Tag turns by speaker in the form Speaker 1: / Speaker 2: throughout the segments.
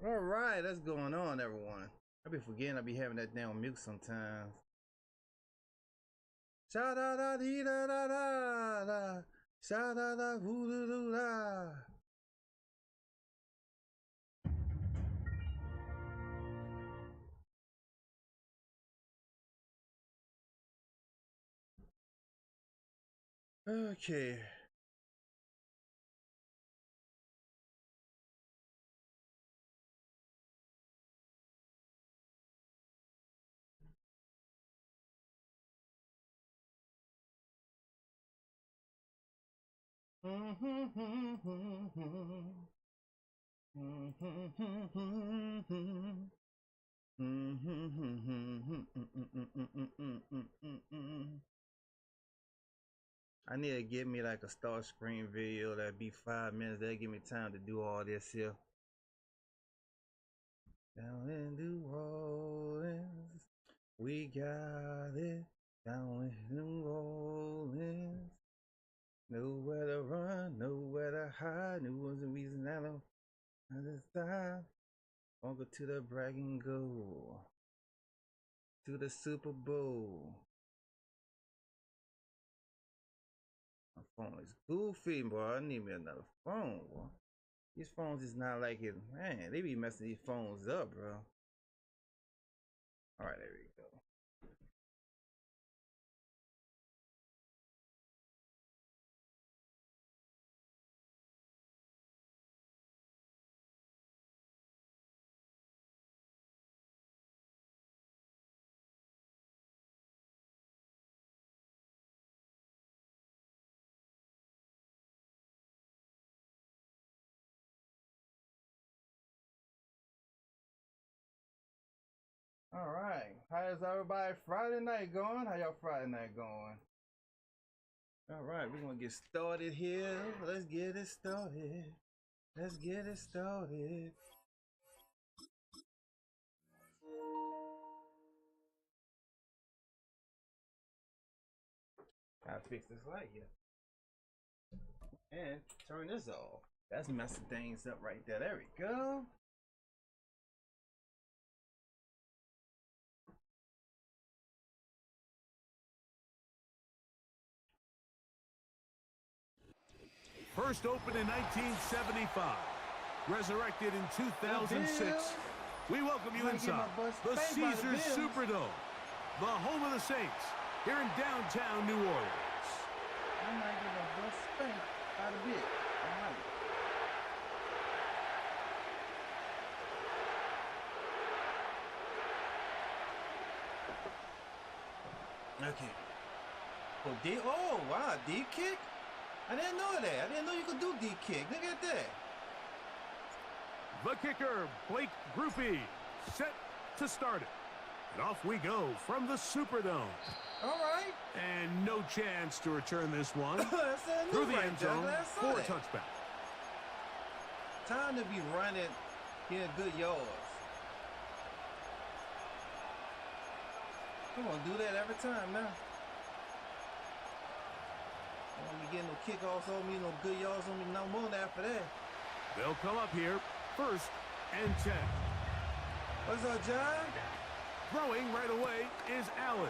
Speaker 1: All right, that's going on, everyone. I be forgetting I be having that damn mute sometimes. Sha da da dee da da da da. Sha da da woo doo doo da. Okay. I need to get me like a start screen video that'd be 5 minutes. That'll give me time to do all this here. Down in New Orleans, we got it. Down in New Orleans, nowhere to run, nowhere to hide. New Orleans, Louisiana, other side. Won't go to the brag and go to the Super Bowl. My phone is goofy, boy. I need me another phone, boy. These phones is not like it. Man, they be messing these phones up, bro. All right, there we go. All right. How's everybody Friday night going? How y'all Friday night going? All right, we're gonna get started here. Let's get it started. Let's get it started. Gotta fix this light here. And turn this off. That's messing things up right there. There we go.
Speaker 2: First opened in 1975, resurrected in 2006. We welcome you inside the Caesars Superdome, the home of the Saints, here in downtown New Orleans.
Speaker 1: I might get my bus spanked by the bit. Okay. Oh, wow, D kick? I didn't know that. I didn't know you could do D kick. Look at that.
Speaker 2: The kicker, Blake Groupie, set to start it. And off we go from the Superdome.
Speaker 1: All right.
Speaker 2: And no chance to return this one through the end zone for a touchback.
Speaker 1: Time to be running here good yards. We're going to do that every time now. I don't be getting no kickoffs on me, no good yards on me, no more after that.
Speaker 2: They'll come up here, 1st and 10.
Speaker 1: What's up, John?
Speaker 2: Throwing right away is Allen.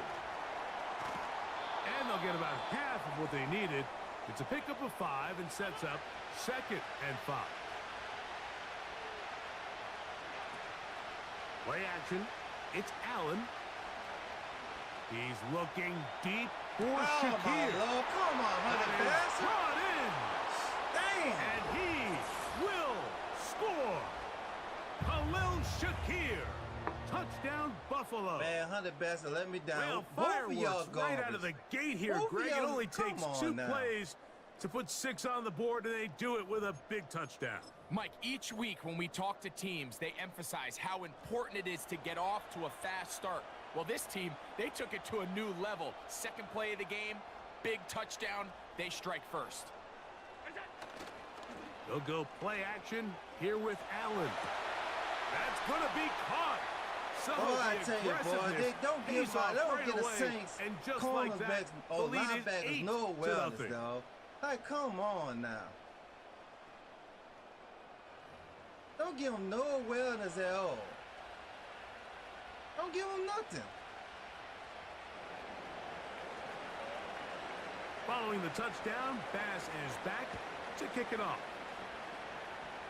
Speaker 2: And they'll get about half of what they needed. It's a pickup of 5 and sets up 2nd and 5. Play action. It's Allen. He's looking deep for Shakir.
Speaker 1: Come on, honey.
Speaker 2: Brought in.
Speaker 1: Damn.
Speaker 2: And he will score. Khalil Shakir. Touchdown, Buffalo.
Speaker 1: Man, 100 Bassett let me down.
Speaker 2: Well,
Speaker 1: Both of y'all
Speaker 2: fireworks right out of the gate here, Greg. It only takes 2 plays to put 6 on the board, and they do it with a big touchdown.
Speaker 3: Mike, each week when we talk to teams, they emphasize how important it is to get off to a fast start. Well, this team, they took it to a new level. 2nd play of the game, big touchdown, they strike first.
Speaker 2: They'll go play action here with Allen. That's going to be caught.
Speaker 1: I tell you, boy, they don't give up. They don't get the Saints
Speaker 2: and just like that,
Speaker 1: linebackers, no wellness, dog. Like, come on now. Don't give him no awareness at all. Don't give him nothing.
Speaker 2: Following the touchdown, Bass is back to kick it off.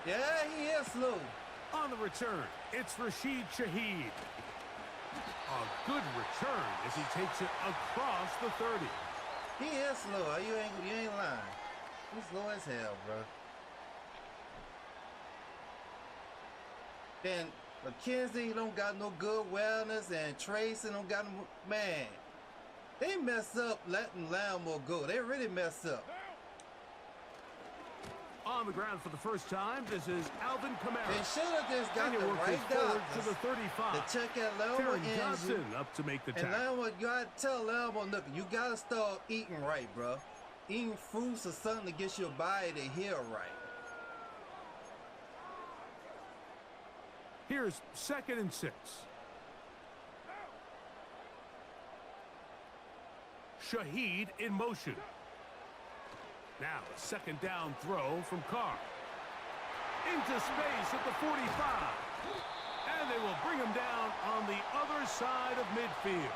Speaker 1: Yeah, he is slow.
Speaker 2: On the return, it's Rashid Shaheed. A good return as he takes it across the 30.
Speaker 1: He is slow. You ain't lying. He's slow as hell, bro. Then McKenzie don't got no good wellness, and Tracy don't got no, man. They messed up letting Lambo go. They really messed up.
Speaker 2: On the ground for the first time, this is Alvin Kamara.
Speaker 1: They should have just got the
Speaker 2: work
Speaker 1: right
Speaker 2: forward to
Speaker 1: doctors
Speaker 2: the 35.
Speaker 1: to check out Lambo
Speaker 2: Terry Johnson
Speaker 1: injury.
Speaker 2: up to make the
Speaker 1: And
Speaker 2: tackle.
Speaker 1: Lambo, you gotta tell Lambo, look, you gotta start eating right, bro. Eating fruits or something to get your body to heal right.
Speaker 2: Here's 2nd and 6. Shaheed in motion. Now a 2nd down throw from Carr. Into space at the 45. And they will bring him down on the other side of midfield.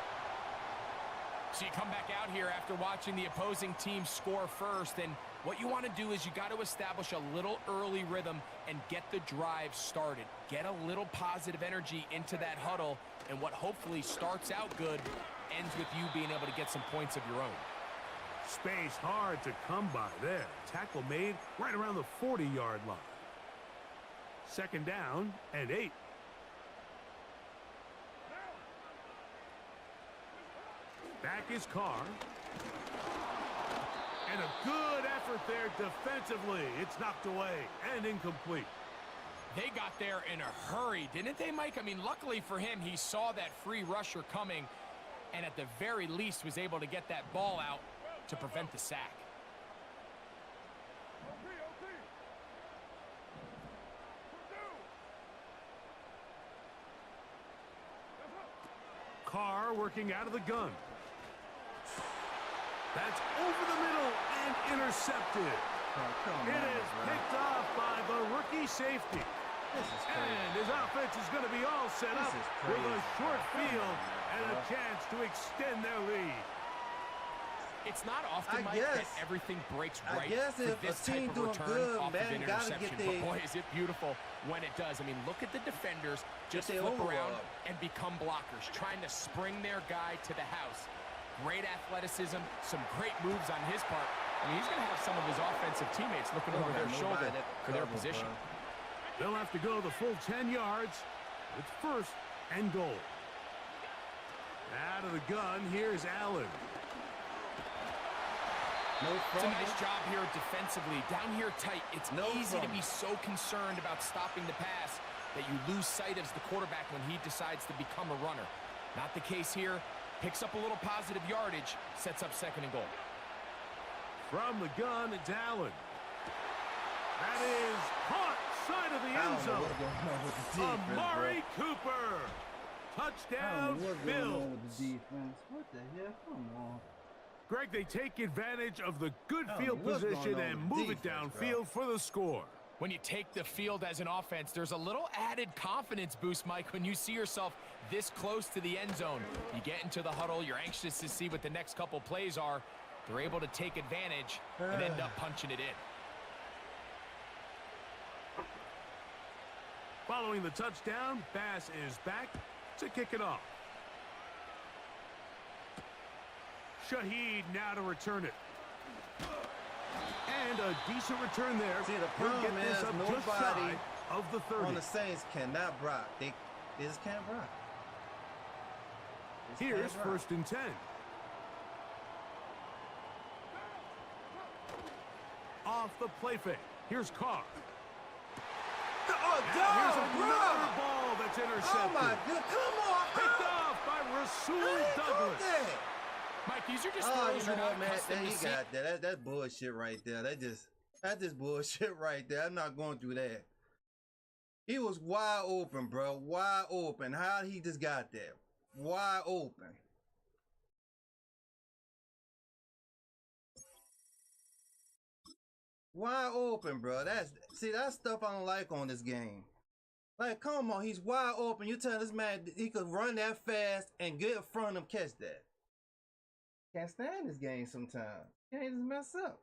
Speaker 3: So you come back out here after watching the opposing team score first, and what you want to do is you got to establish a little early rhythm and get the drive started. Get a little positive energy into that huddle, and what hopefully starts out good ends with you being able to get some points of your own.
Speaker 2: Space hard to come by there. Tackle made right around the 40-yard line. 2nd down and 8. Back is Carr. And a good effort there defensively. It's knocked away and incomplete.
Speaker 3: They got there in a hurry, didn't they, Mike? I mean, luckily for him, he saw that free rusher coming and at the very least was able to get that ball out to prevent the sack.
Speaker 2: Carr working out of the gun. That's over the middle and intercepted. It is picked off by the rookie safety. And his offense is going to be all set up with a short field and a chance to extend their lead.
Speaker 3: It's not often, Mike, that everything breaks right for this type of return off of an interception. But boy, is it beautiful when it does. I mean, look at the defenders just flip around and become blockers, trying to spring their guy to the house. Great athleticism, some great moves on his part. I mean, he's going to have some of his offensive teammates looking over their shoulder for their position.
Speaker 2: They'll have to go the full 10 yards. It's 1st and goal. Out of the gun, here's Allen.
Speaker 3: It's a nice job here defensively. Down here tight, it's easy to be so concerned about stopping the pass that you lose sight of the quarterback when he decides to become a runner. Not the case here. Picks up a little positive yardage, sets up 2nd and goal.
Speaker 2: From the gun, it's Allen. That is caught side of the end zone. Amari Cooper. Touchdown, Bills.
Speaker 1: What the hell? Come on.
Speaker 2: Greg, they take advantage of the good field position and move it downfield for the score.
Speaker 3: When you take the field as an offense, there's a little added confidence boost, Mike, when you see yourself this close to the end zone. You get into the huddle, you're anxious to see what the next couple plays are. They're able to take advantage and end up punching it in.
Speaker 2: Following the touchdown, Bass is back to kick it off. Shaheed now to return it. And a decent return there.
Speaker 1: See, the problem is nobody
Speaker 2: of the 30.
Speaker 1: on the Saints cannot block. They just can't block.
Speaker 2: Here's 1st and 10. Off the play fake. Here's Carr. Here's another ball that's intercepted.
Speaker 1: Oh my God! Come on!
Speaker 2: Picked off by Rasul Douglas.
Speaker 3: Mike, these are just throws you're not accustomed to seeing.
Speaker 1: That's bullshit right there. That's just bullshit right there. I'm not going through that. He was wide open, bro. Wide open. How he just got there? Wide open. Wide open, bro. That's stuff I don't like on this game. Like, come on, he's wide open. You tell this man he could run that fast and get in front of him, catch that. Can't stand this game sometimes. Can't just mess up.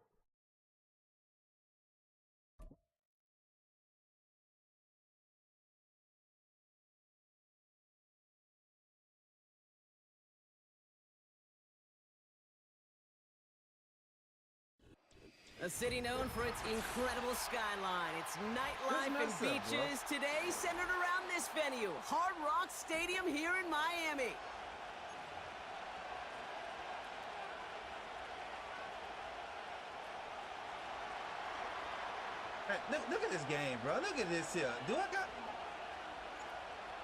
Speaker 4: A city known for its incredible skyline, its nightlife and beaches, today centered around this venue, Hard Rock Stadium here in Miami.
Speaker 1: Hey, look at this game, bro. Look at this here. Do I got...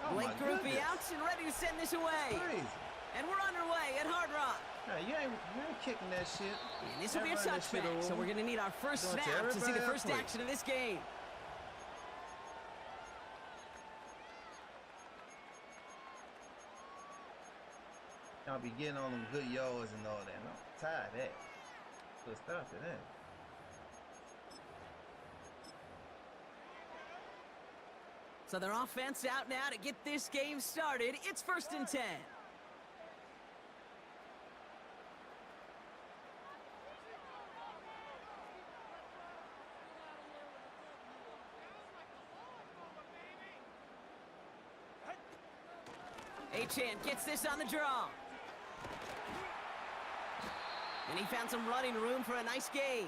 Speaker 1: Oh,
Speaker 4: Blake Groupie out and ready to send this away.
Speaker 1: Crazy.
Speaker 4: And we're underway at Hard Rock.
Speaker 1: Hey, you ain't kicking that shit.
Speaker 4: And this will be a touchback, so we're going to need our first snap to see the first action of this game.
Speaker 1: Y'all be getting on them good yards and all that. I'm tired of that. Good stuff to that.
Speaker 4: So their offense out now to get this game started. It's 1st and 10. Achane gets this on the draw. And he found some running room for a nice gain.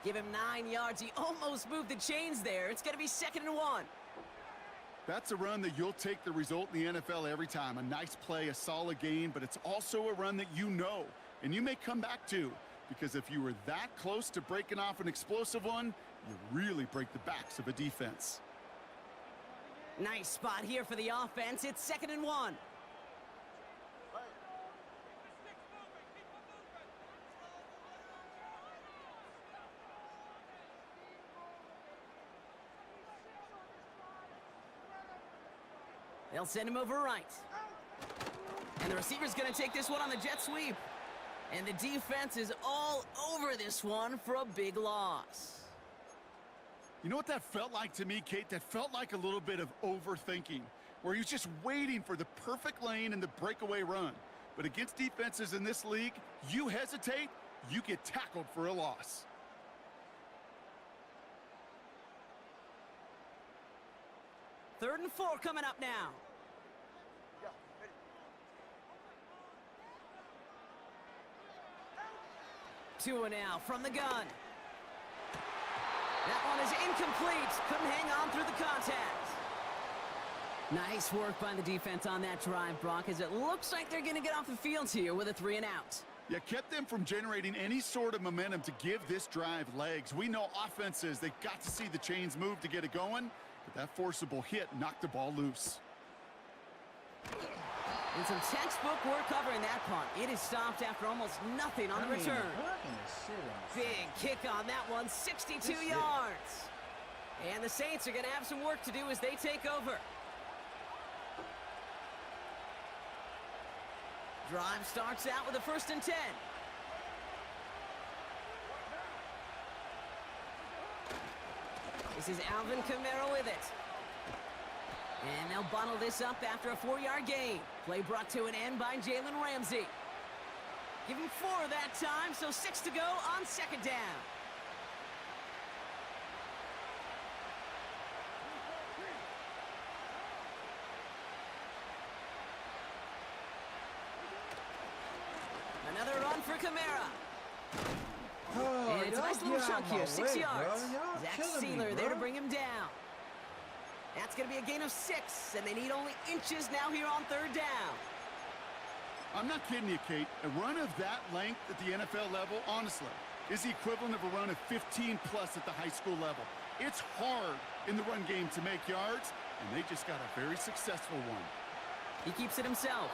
Speaker 4: Give him 9 yards. He almost moved the chains there. It's going to be 2nd and 1.
Speaker 5: That's a run that you'll take the result in the NFL every time. A nice play, a solid gain, but it's also a run that you know, and you may come back to, because if you were that close to breaking off an explosive one, you really break the backs of a defense.
Speaker 4: Nice spot here for the offense. It's 2nd and 1. They'll send him over right. And the receiver's going to take this one on the jet sweep. And the defense is all over this one for a big loss.
Speaker 5: You know what that felt like to me, Kate? That felt like a little bit of overthinking, where he was just waiting for the perfect lane and the breakaway run. But against defenses in this league, you hesitate, you get tackled for a loss.
Speaker 4: Third and 4 coming up now. Tua now from the gun. That one is incomplete. Couldn't hang on through the contact. Nice work by the defense on that drive, Brock, as it looks like they're going to get off the field here with a 3 and out.
Speaker 5: Yeah, kept them from generating any sort of momentum to give this drive legs. We know offenses, they've got to see the chains move to get it going, but that forcible hit knocked the ball loose.
Speaker 4: And some textbook work covering that punt. It is stopped after almost nothing on the return. Big kick on that one, 62 yards. And the Saints are going to have some work to do as they take over. Drive starts out with a 1st and 10. This is Alvin Kamara with it. And they'll bottle this up after a 4-yard gain. Play brought to an end by Jalen Ramsey. Give him 4 that time, so 6 to go on 2nd down. Another run for Kamara.
Speaker 1: Oh,
Speaker 4: and it's a nice little chunk here, 6 yards. Zach Sealer there to bring him down. That's going to be a gain of 6, and they need only inches now here on 3rd down.
Speaker 5: I'm not kidding you, Kate. A run of that length at the NFL level, honestly, is the equivalent of a run of 15-plus at the high school level. It's hard in the run game to make yards, and they just got a very successful one.
Speaker 4: He keeps it himself.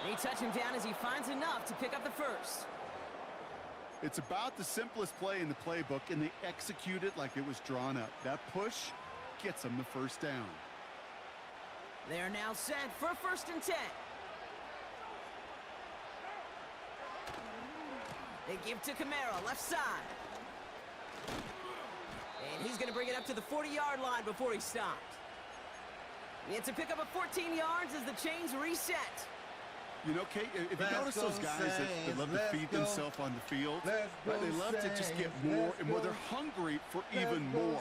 Speaker 4: They touch him down as he finds enough to pick up the first.
Speaker 5: It's about the simplest play in the playbook, and they execute it like it was drawn up. That push gets them the first down.
Speaker 4: They're now set for 1st and 10. They give to Kamara, left side. And he's going to bring it up to the 40-yard line before he stopped. It's a pickup of 14 yards as the chains reset.
Speaker 5: You know, Kate, if you notice those guys that love to feed themselves on the field, right, they love to just get more and more. They're hungry for even more.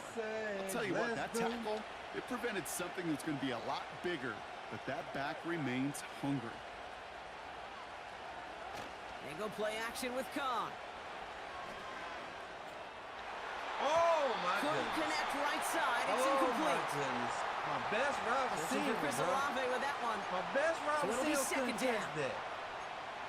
Speaker 5: I'll tell you what, that tackle, it prevented something that's going to be a lot bigger, but that back remains hungry.
Speaker 4: They go play action with Khan.
Speaker 1: Oh, my
Speaker 4: Couldn't
Speaker 1: goodness.
Speaker 4: connect right side. It's
Speaker 1: Oh,
Speaker 4: incomplete.
Speaker 1: my goodness. My best wide receiver,
Speaker 4: Chris
Speaker 1: bro.
Speaker 4: Olave with that one.
Speaker 1: My best wide
Speaker 4: So it'll be
Speaker 1: receiver couldn't
Speaker 4: second
Speaker 1: catch
Speaker 4: down.
Speaker 1: that.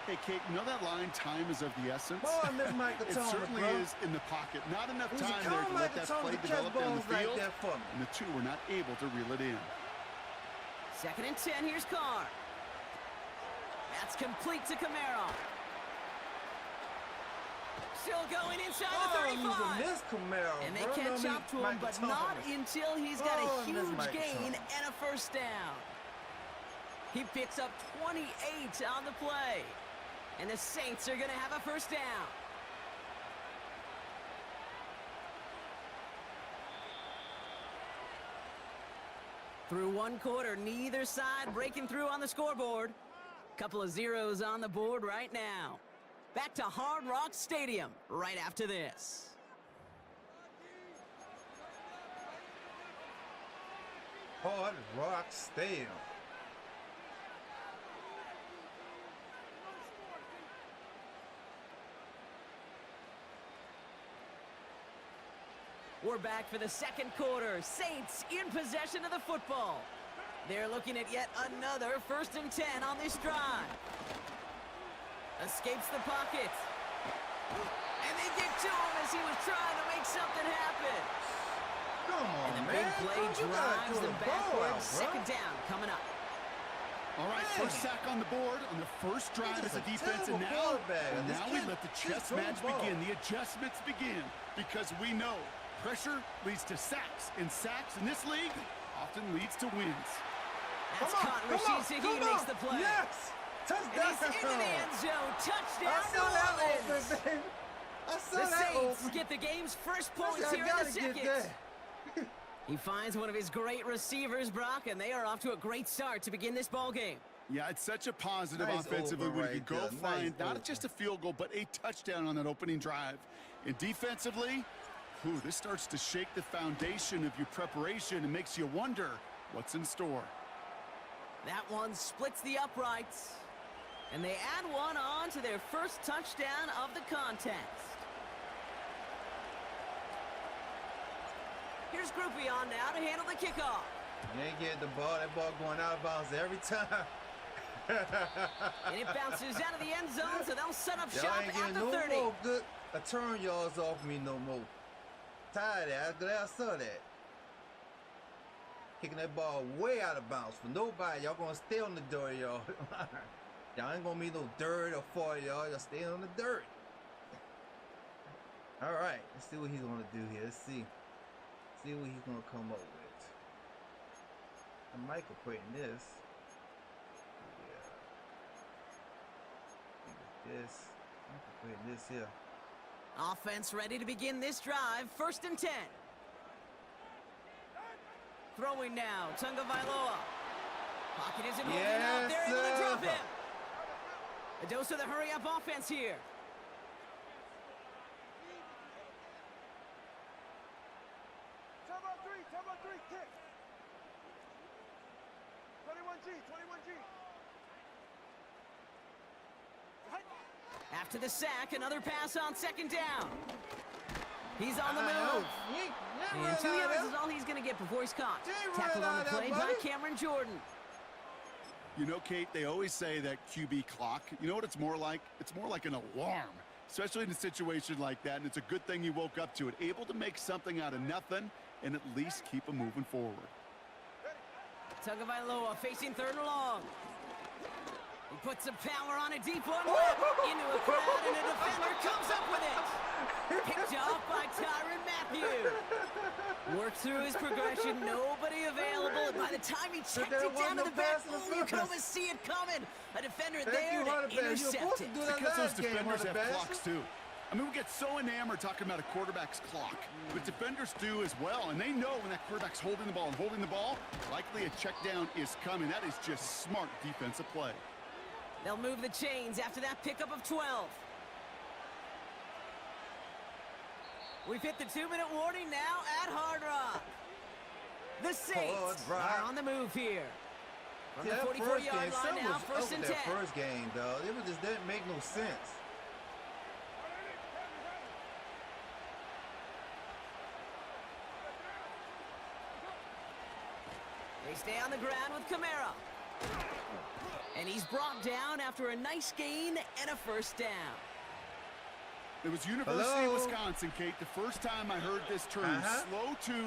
Speaker 5: Hey, Kate, you know that line, time is of the essence?
Speaker 1: Oh, I miss Michael
Speaker 5: It
Speaker 1: Thomas,
Speaker 5: certainly
Speaker 1: bro.
Speaker 5: is in the pocket. Not enough
Speaker 1: Would you
Speaker 5: time
Speaker 1: call
Speaker 5: there to let
Speaker 1: Michael
Speaker 5: that
Speaker 1: Thomas
Speaker 5: play
Speaker 1: to catch
Speaker 5: develop down the
Speaker 1: balls like
Speaker 5: field.
Speaker 1: that for me?
Speaker 5: And the two were not able to reel it in.
Speaker 4: 2nd and 10. Here's Carr. That's complete to Camaro. Still going inside the 35.
Speaker 1: Miss Camaro,
Speaker 4: And they
Speaker 1: bro.
Speaker 4: catch
Speaker 1: No,
Speaker 4: up to him,
Speaker 1: Michael
Speaker 4: but
Speaker 1: Thomas.
Speaker 4: not until he's got
Speaker 1: Oh,
Speaker 4: a
Speaker 1: miss
Speaker 4: huge
Speaker 1: Michael
Speaker 4: gain
Speaker 1: Thomas.
Speaker 4: and a first down. He picks up 28 on the play. And the Saints are going to have a first down. Through one quarter, neither side breaking through on the scoreboard. Couple of zeros on the board right now. Back to Hard Rock Stadium right after this.
Speaker 1: Hard Rock Stadium.
Speaker 4: We're back for the second quarter. Saints in possession of the football. They're looking at yet another 1st and 10 on this drive. Escapes the pocket. And they get to him as he was trying to make something happen.
Speaker 1: Come on,
Speaker 4: And the
Speaker 1: man.
Speaker 4: big play
Speaker 1: Come, you gotta
Speaker 4: drives
Speaker 1: throw
Speaker 4: them
Speaker 1: the ball
Speaker 4: backwards.
Speaker 1: out, bro.
Speaker 4: Second down coming up.
Speaker 5: All right,
Speaker 1: Man.
Speaker 5: first sack on the board on the first drive as a defense, and now we let the chess match begin. The adjustments begin because we know pressure leads to sacks, and sacks in this league often leads to wins.
Speaker 4: That's caught. Rashid Shaheed makes the play.
Speaker 1: Yes!
Speaker 4: And
Speaker 1: Touchdown!
Speaker 4: he's into the end zone. Touchdown,
Speaker 1: I saw
Speaker 4: New
Speaker 1: that
Speaker 4: Orleans.
Speaker 1: open, baby. I saw
Speaker 4: The
Speaker 1: that
Speaker 4: Saints
Speaker 1: open.
Speaker 4: get the game's first
Speaker 1: I
Speaker 4: points
Speaker 1: said,
Speaker 4: here
Speaker 1: I
Speaker 4: in the
Speaker 1: gotta
Speaker 4: second.
Speaker 1: get that.
Speaker 4: He finds one of his great receivers, Brock, and they are off to a great start to begin this ball game.
Speaker 5: Yeah, it's such a positive
Speaker 1: Nice
Speaker 5: offensively
Speaker 1: over
Speaker 5: when
Speaker 1: right
Speaker 5: you go
Speaker 1: there.
Speaker 5: find
Speaker 1: Nice
Speaker 5: not
Speaker 1: over.
Speaker 5: just a field goal, but a touchdown on that opening drive. And defensively, this starts to shake the foundation of your preparation and makes you wonder what's in store.
Speaker 4: That one splits the uprights, and they add one on to their first touchdown of the contest. Here's Groupie on now to handle the kickoff.
Speaker 1: You ain't getting the ball. That ball going out of bounds every time.
Speaker 4: And it bounces out of the end zone, so they'll set up
Speaker 1: Y'all
Speaker 4: shop
Speaker 1: ain't
Speaker 4: at
Speaker 1: getting
Speaker 4: the
Speaker 1: no
Speaker 4: 30.
Speaker 1: more good turn yards off me no more. Tired of that. I'm glad I saw that. Kicking that ball way out of bounds for nobody. Y'all gonna stay on the dirt, y'all. Y'all ain't gonna be no dirt or 40 y'all. Y'all stay on the dirt. All right, let's see what he's gonna do here. Let's see. See what he's gonna come up with. I might have put in this. Yeah. This. I can put in this here.
Speaker 4: Offense ready to begin this drive. 1st and 10. Throwing now, Tunga Vailoa. Pocket isn't holding up. They're able to drop him. A dose of the hurry-up offense here.
Speaker 6: Turbo 3, kick. 21G.
Speaker 4: After the sack, another pass on 2nd down. He's on the move. And 2 yards is all he's going to get before he's caught. Tackled on the play by Cameron Jordan.
Speaker 5: You know, Kate, they always say that QB clock, you know what it's more like? It's more like an alarm, especially in a situation like that, and it's a good thing you woke up to it, able to make something out of nothing and at least keep them moving forward.
Speaker 4: Tunga Vailoa facing 3rd and long. He puts some power on a deep one into a crowd, and a defender comes up with it. Picked off by Tyrann Mathieu. Worked through his progression, nobody available, and by the time he checked it down to the backfield, you could almost see it coming. A defender there to intercept it.
Speaker 5: Because those defenders have clocks too. I mean, we get so enamored talking about a quarterback's clock, but defenders do as well, and they know when that quarterback's holding the ball, likely a check down is coming. That is just smart defensive play.
Speaker 4: They'll move the chains after that pickup of 12. We've hit the 2-minute warning now at Hard Rock. The Saints are on the move here. From the 44-yard line now, first and 10.
Speaker 1: First game, though, it just didn't make no sense.
Speaker 4: They stay on the ground with Kamara. And he's brought down after a nice gain and a first down.
Speaker 5: It was University of Wisconsin, Kate, the first time I heard this term, slow to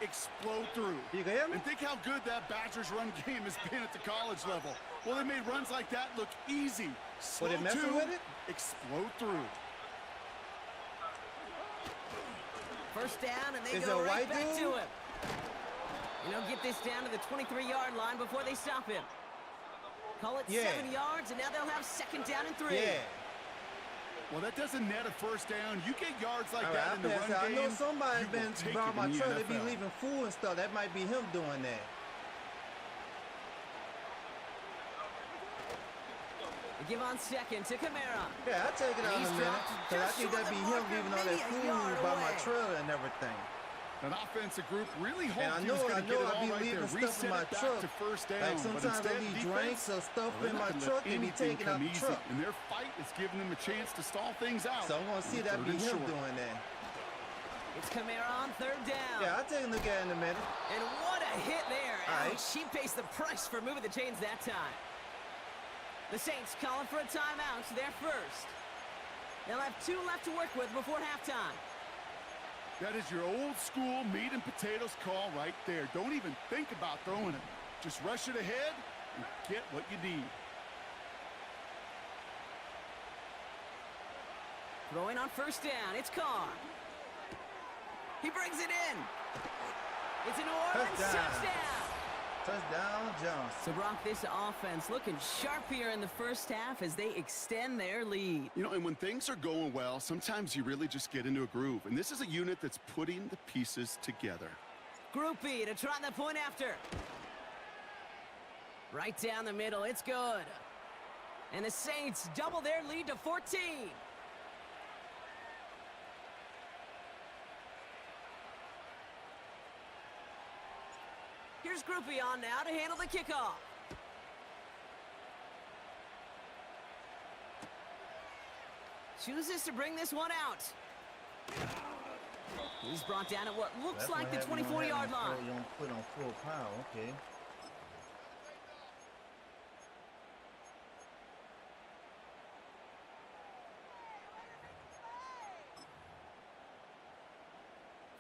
Speaker 5: explode through.
Speaker 1: You can hear me?
Speaker 5: And think how good that Badgers run game has been at the college level. Well, they made runs like that look easy. Slow to explode through.
Speaker 4: First down, and they go right back to him. And he'll get this down to the 23-yard line before they stop him. Call it 7 yards, and now they'll have second down and 3.
Speaker 1: Yeah.
Speaker 5: Well, that doesn't net a first down. You get yards like that in the run game.
Speaker 1: I know somebody's been around my truck. They be
Speaker 5: NFL.
Speaker 1: leaving food and stuff. That might be him doing that.
Speaker 4: They give on second to Kamara.
Speaker 1: Yeah, I'll take it out in a minute. Because I think that'd be him leaving all that food by my trailer and everything.
Speaker 5: An offensive group really hoped
Speaker 1: I
Speaker 5: he was going to get it all
Speaker 1: be
Speaker 5: right there,
Speaker 1: leaving stuff in my truck.
Speaker 5: to first down.
Speaker 1: Like sometimes they leave drinks or stuff in my truck, they be taking out the truck.
Speaker 5: And their fight is giving them a chance to stall things out.
Speaker 1: So I'm going to see that be him doing that.
Speaker 4: It's Kamara on third down.
Speaker 1: Yeah, I'll take a look at it in a minute.
Speaker 4: And what a hit there.
Speaker 1: Right.
Speaker 4: She pays the price for moving the chains that time. The Saints calling for a timeout. They're first. They'll have 2 left to work with before halftime.
Speaker 5: That is your old school meat and potatoes call right there. Don't even think about throwing it. Just rush it ahead and get what you need.
Speaker 4: Throwing on first down, it's Carr. He brings it in. It's an Orleans touchdown.
Speaker 1: Touchdown, Jones.
Speaker 4: So, Brock, this offense looking sharp here in the first half as they extend their lead.
Speaker 5: You know, and when things are going well, sometimes you really just get into a groove. And this is a unit that's putting the pieces together.
Speaker 4: Group B to try the point after. Right down the middle, it's good. And the Saints double their lead to 14. Here's Groupie on now to handle the kickoff. Chooses to bring this one out. He's brought down at what looks like the 24-yard line.
Speaker 1: You don't put on full power, okay.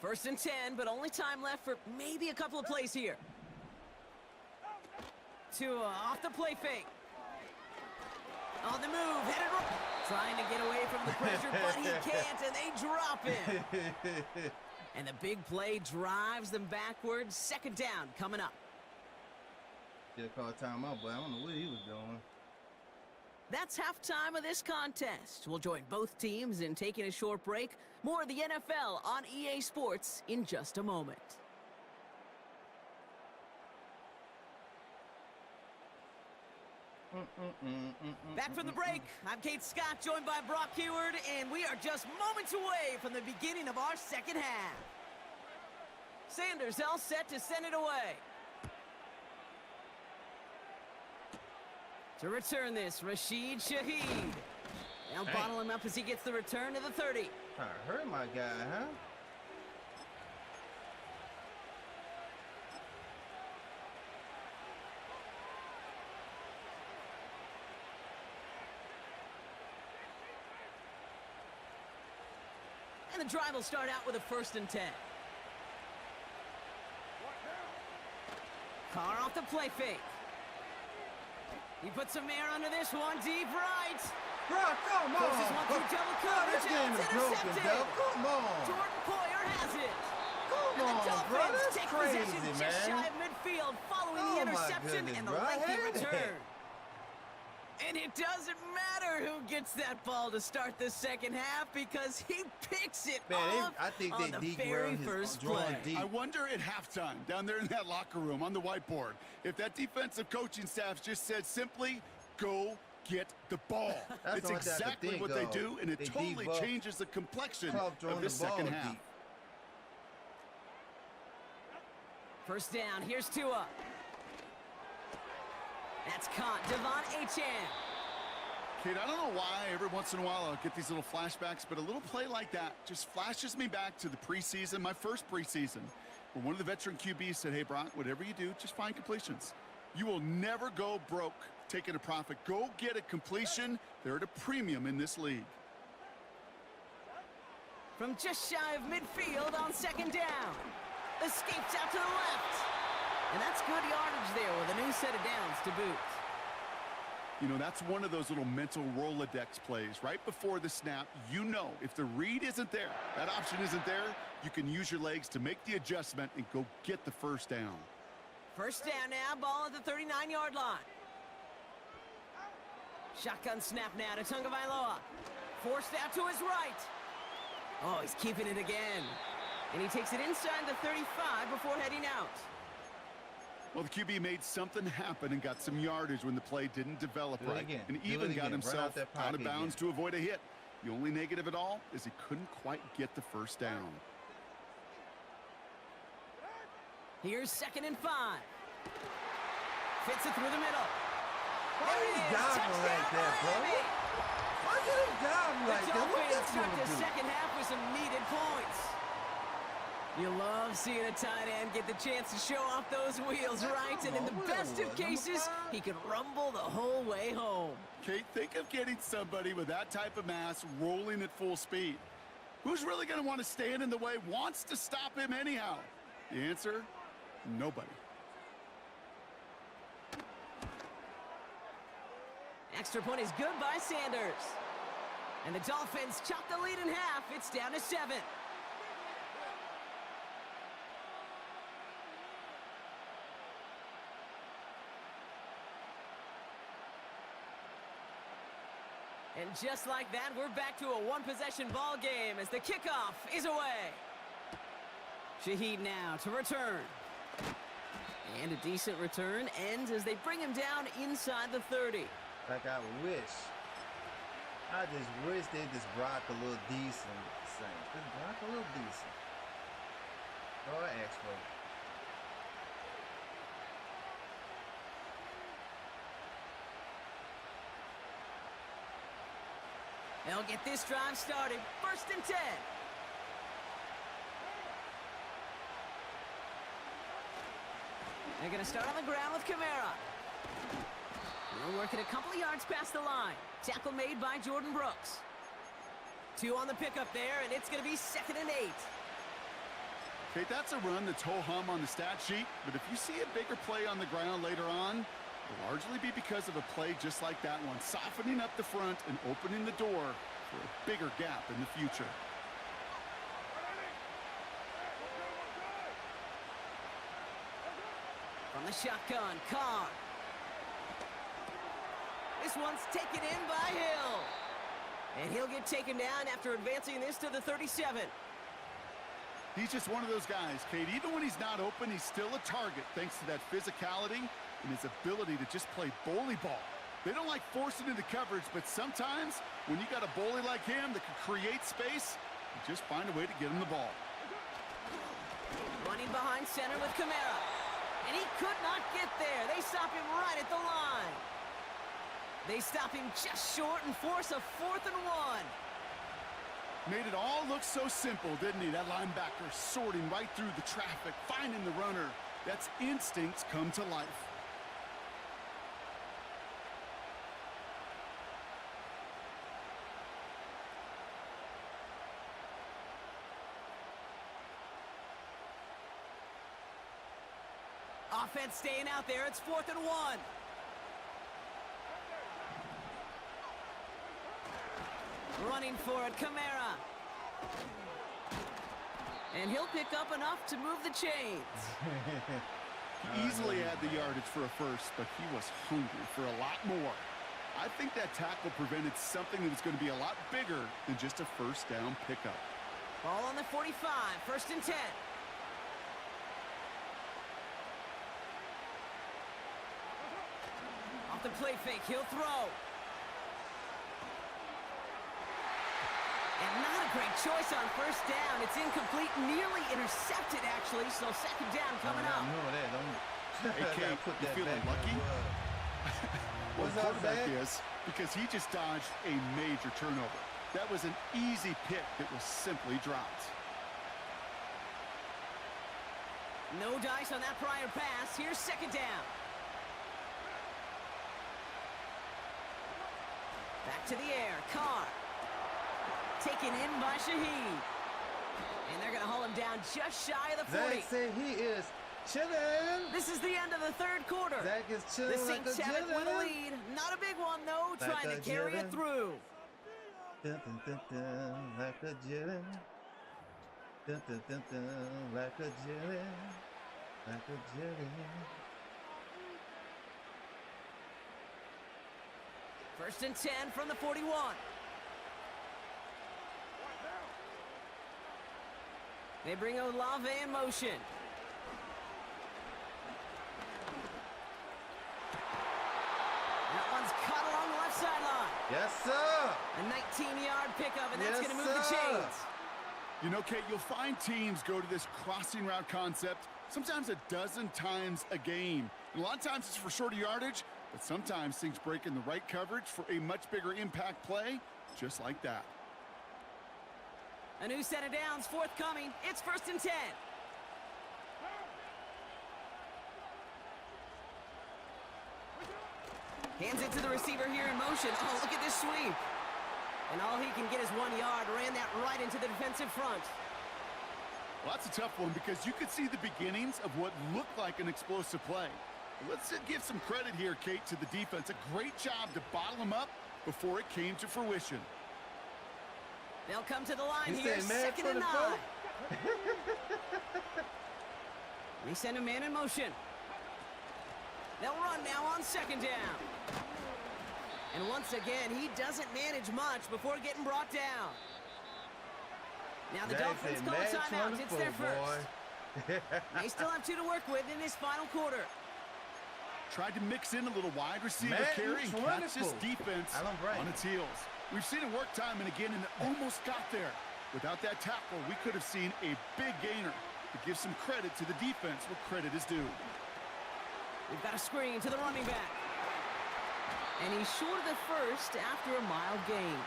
Speaker 4: First and 10, but only time left for maybe a couple of plays here. Off the play fake. On the move, headed trying to get away from the pressure, but he can't, and they drop him. And the big play drives them backwards. Second down coming up.
Speaker 1: Should have called timeout, but I don't know what he was doing.
Speaker 4: That's halftime of this contest. We'll join both teams in taking a short break. More of the NFL on EA Sports in just a moment. Back from the break, I'm Kate Scott, joined by Brock Heward, and we are just moments away from the beginning of our second half. Sanders all set to send it away. To return this, Rashid Shaheed. They'll bottle him up as he gets the return to the 30.
Speaker 1: I heard my guy, huh?
Speaker 4: And the drive will start out with a first and 10. Carr off the play fake. He puts some air under this one, deep right.
Speaker 1: Bro, come on.
Speaker 4: Forces one through double coverage,
Speaker 1: this game
Speaker 4: and
Speaker 1: is
Speaker 4: it's
Speaker 1: broken,
Speaker 4: intercepted.
Speaker 1: Del. Come on.
Speaker 4: Jordan Poyer has it.
Speaker 1: Come
Speaker 4: And
Speaker 1: on,
Speaker 4: the Dolphins
Speaker 1: bro. That's
Speaker 4: take
Speaker 1: crazy,
Speaker 4: possession just shy
Speaker 1: man.
Speaker 4: of midfield following
Speaker 1: Oh,
Speaker 4: the
Speaker 1: my
Speaker 4: interception
Speaker 1: goodness,
Speaker 4: and the
Speaker 1: bro. I
Speaker 4: lengthy
Speaker 1: had
Speaker 4: return.
Speaker 1: it.
Speaker 4: And And it doesn't matter who gets that ball to start the second half because he picks it off
Speaker 1: I think
Speaker 4: on
Speaker 1: they
Speaker 4: the very first play.
Speaker 1: deep.
Speaker 5: I wonder at halftime, down there in that locker room on the whiteboard, if that defensive coaching staff just said simply, go get the ball. It's exactly what they do, and it totally changes the complexion of the second half.
Speaker 1: Deep.
Speaker 4: First down, here's Tua. That's caught, Devon Achane.
Speaker 5: Kate, I don't know why every once in a while I'll get these little flashbacks, but a little play like that just flashes me back to the preseason, my first preseason, where one of the veteran QBs said, hey, Brock, whatever you do, just find completions. You will never go broke taking a profit. Go get a completion. They're at a premium in this league.
Speaker 4: From just shy of midfield on second down. Escapes out to the left. And that's good yardage there with a new set of downs to boot.
Speaker 5: You know, that's one of those little mental Rolodex plays. Right before the snap, you know if the read isn't there, that option isn't there, you can use your legs to make the adjustment and go get the first down.
Speaker 4: First down now, ball at the 39-yard line. Shotgun snap now to Tagovailoa. Forced out to his right. Oh, he's keeping it again. And he takes it inside the 35 before heading out.
Speaker 5: Well, the QB made something happen and got some yardage when the play didn't develop right. And even got himself out of bounds to avoid a hit. The only negative at all is he couldn't quite get the first down.
Speaker 4: Here's 2nd and 5. Fits it through the middle.
Speaker 1: Why are you diving like that, bro? Why are you diving like that? What
Speaker 4: Dolphins start the second half with some needed points. You love seeing a tight end get the chance to show off those wheels, right? And in the best of cases, he could rumble the whole way home.
Speaker 5: Kate, think of getting somebody with that type of mass rolling at full speed. Who's really going to want to stand in the way, wants to stop him anyhow? The answer, nobody.
Speaker 4: Extra point is good by Sanders. And the Dolphins chop the lead in half. It's down to 7. And just like that, we're back to a one-possession ball game as the kickoff is away. Shaheed now to return. And a decent return ends as they bring him down inside the 30.
Speaker 1: Like I just wish they just block a little decent. Just block a little decent. Go ahead, Expo.
Speaker 4: They'll get this drive started. 1st and 10. They're going to start on the ground with Kamara. We're working a couple of yards past the line. Tackle made by Jordan Brooks. 2 on the pickup there, and it's going to be 2nd and 8.
Speaker 5: Okay, that's a run that's ho-hum on the stat sheet, but if you see a bigger play on the ground later on, it'll largely be because of a play just like that one, softening up the front and opening the door for a bigger gap in the future.
Speaker 4: From the shotgun, Carr. This one's taken in by Hill. And he'll get taken down after advancing this to the 37.
Speaker 5: He's just one of those guys, Kate. Even when he's not open, he's still a target thanks to that physicality and his ability to just play bully ball. They don't like forcing into coverage, but sometimes when you got a bully like him that can create space, you just find a way to get him the ball.
Speaker 4: Running behind center with Kamara. And he could not get there. They stop him right at the line. They stop him just short and force a 4th and 1.
Speaker 5: Made it all look so simple, didn't he? That linebacker sorting right through the traffic, finding the runner. That's instincts come to life.
Speaker 4: Offense staying out there. It's 4th and 1. Running for it, Kamara. And he'll pick up enough to move the chains.
Speaker 5: He easily had the yardage for a first, but he was hungry for a lot more. I think that tackle prevented something that was going to be a lot bigger than just a first down pickup.
Speaker 4: Ball on the 45, 1st and 10. Off the play fake, he'll throw. And not a great choice on 1st down. It's incomplete, nearly intercepted, actually. So 2nd down coming up.
Speaker 5: Hey, Kate, you feeling lucky? Well, the quarterback is, because he just dodged a major turnover. That was an easy pick that was simply dropped.
Speaker 4: No dice on that prior pass. Here's 2nd down. Back to the air. Carr. Taken in by Shaheed. And they're going to haul him down just shy of the 40.
Speaker 1: Zach said he is chilling.
Speaker 4: This is the end of the 3rd quarter.
Speaker 1: Zach is chilling.
Speaker 4: The Saints
Speaker 1: like
Speaker 4: have it with a
Speaker 1: chillin'.
Speaker 4: lead. Not a big one, though.
Speaker 1: Like
Speaker 4: Trying
Speaker 1: a
Speaker 4: to carry it
Speaker 1: chillin'.
Speaker 4: through.
Speaker 1: Dun, dun, dun, dun, like a jelly. Dun, dun, dun, dun, like a jelly. Like a jelly.
Speaker 4: 1st and 10 from the 41. They bring Olave in motion. That one's caught along the left sideline.
Speaker 1: Yes, sir.
Speaker 4: A 19-yard pickup, and that's
Speaker 1: Yes,
Speaker 4: going to move the
Speaker 1: sir.
Speaker 4: chains.
Speaker 5: You know, Kate, you'll find teams go to this crossing route concept sometimes a dozen times a game. And a lot of times it's for shorter yardage, but sometimes things break in the right coverage for a much bigger impact play, just like that.
Speaker 4: A new set of downs forthcoming. It's 1st and 10. Hands it to the receiver here in motion. Oh, look at this sweep. And all he can get is 1 yard. Ran that right into the defensive front.
Speaker 5: Well, that's a tough one because you could see the beginnings of what looked like an explosive play. Let's give some credit here, Kate, to the defense. A great job to bottle them up before it came to fruition.
Speaker 4: They'll come to the line
Speaker 1: He
Speaker 4: here,
Speaker 1: said,
Speaker 4: 2nd and 9.
Speaker 1: 24?
Speaker 4: They send a man in motion. They'll run now on 2nd down. And once again, he doesn't manage much before getting brought down. Now the
Speaker 1: Zach
Speaker 4: Dolphins
Speaker 1: said,
Speaker 4: call a
Speaker 1: "Mad
Speaker 4: timeout. It's
Speaker 1: 24,
Speaker 4: their first.
Speaker 1: boy."
Speaker 4: They still have 2 to work with in this final quarter.
Speaker 5: Tried to mix in a little wide receiver
Speaker 1: Man,
Speaker 5: carry and
Speaker 1: he's
Speaker 5: catch this
Speaker 1: wonderful.
Speaker 5: defense
Speaker 1: Alan Bryant.
Speaker 5: on its heels. We've seen it work time and again, and it almost got there. Without that tackle, we could have seen a big gainer. To give some credit to the defense where credit is due.
Speaker 4: We've got a screen to the running back. And he's short of the first after a mild gain.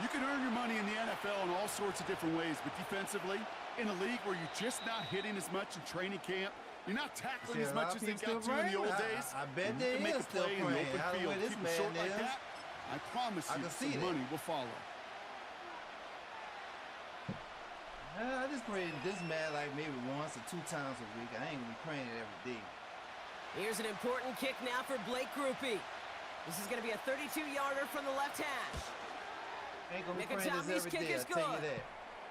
Speaker 5: You can earn your money in the NFL in all sorts of different ways, but defensively, in a league where you're just not hitting as much in training camp, you're not tackling
Speaker 1: See,
Speaker 5: as
Speaker 1: a lot
Speaker 5: much
Speaker 1: of
Speaker 5: as they
Speaker 1: people
Speaker 5: got
Speaker 1: still
Speaker 5: to in the
Speaker 1: praying.
Speaker 5: old days.
Speaker 1: I bet
Speaker 5: and
Speaker 1: they
Speaker 5: you can make
Speaker 1: is
Speaker 5: a
Speaker 1: still
Speaker 5: play in the
Speaker 1: praying.
Speaker 5: open
Speaker 1: How the
Speaker 5: field,
Speaker 1: way this
Speaker 5: keep it
Speaker 1: man
Speaker 5: short like
Speaker 1: is.
Speaker 5: that. I promise
Speaker 1: I
Speaker 5: you,
Speaker 1: can see
Speaker 5: some
Speaker 1: that.
Speaker 5: money will follow.
Speaker 1: I just pray this man like maybe once or 2 times a week. I ain't gonna be praying it every day.
Speaker 4: Here's an important kick now for Blake Grupe. This is going to be a 32-yarder from the left hash.
Speaker 1: Ain't gonna be
Speaker 4: Nick
Speaker 1: praying
Speaker 4: Atami's
Speaker 1: this every
Speaker 4: kick
Speaker 1: day,
Speaker 4: is
Speaker 1: I'll tell you
Speaker 4: good.
Speaker 1: that.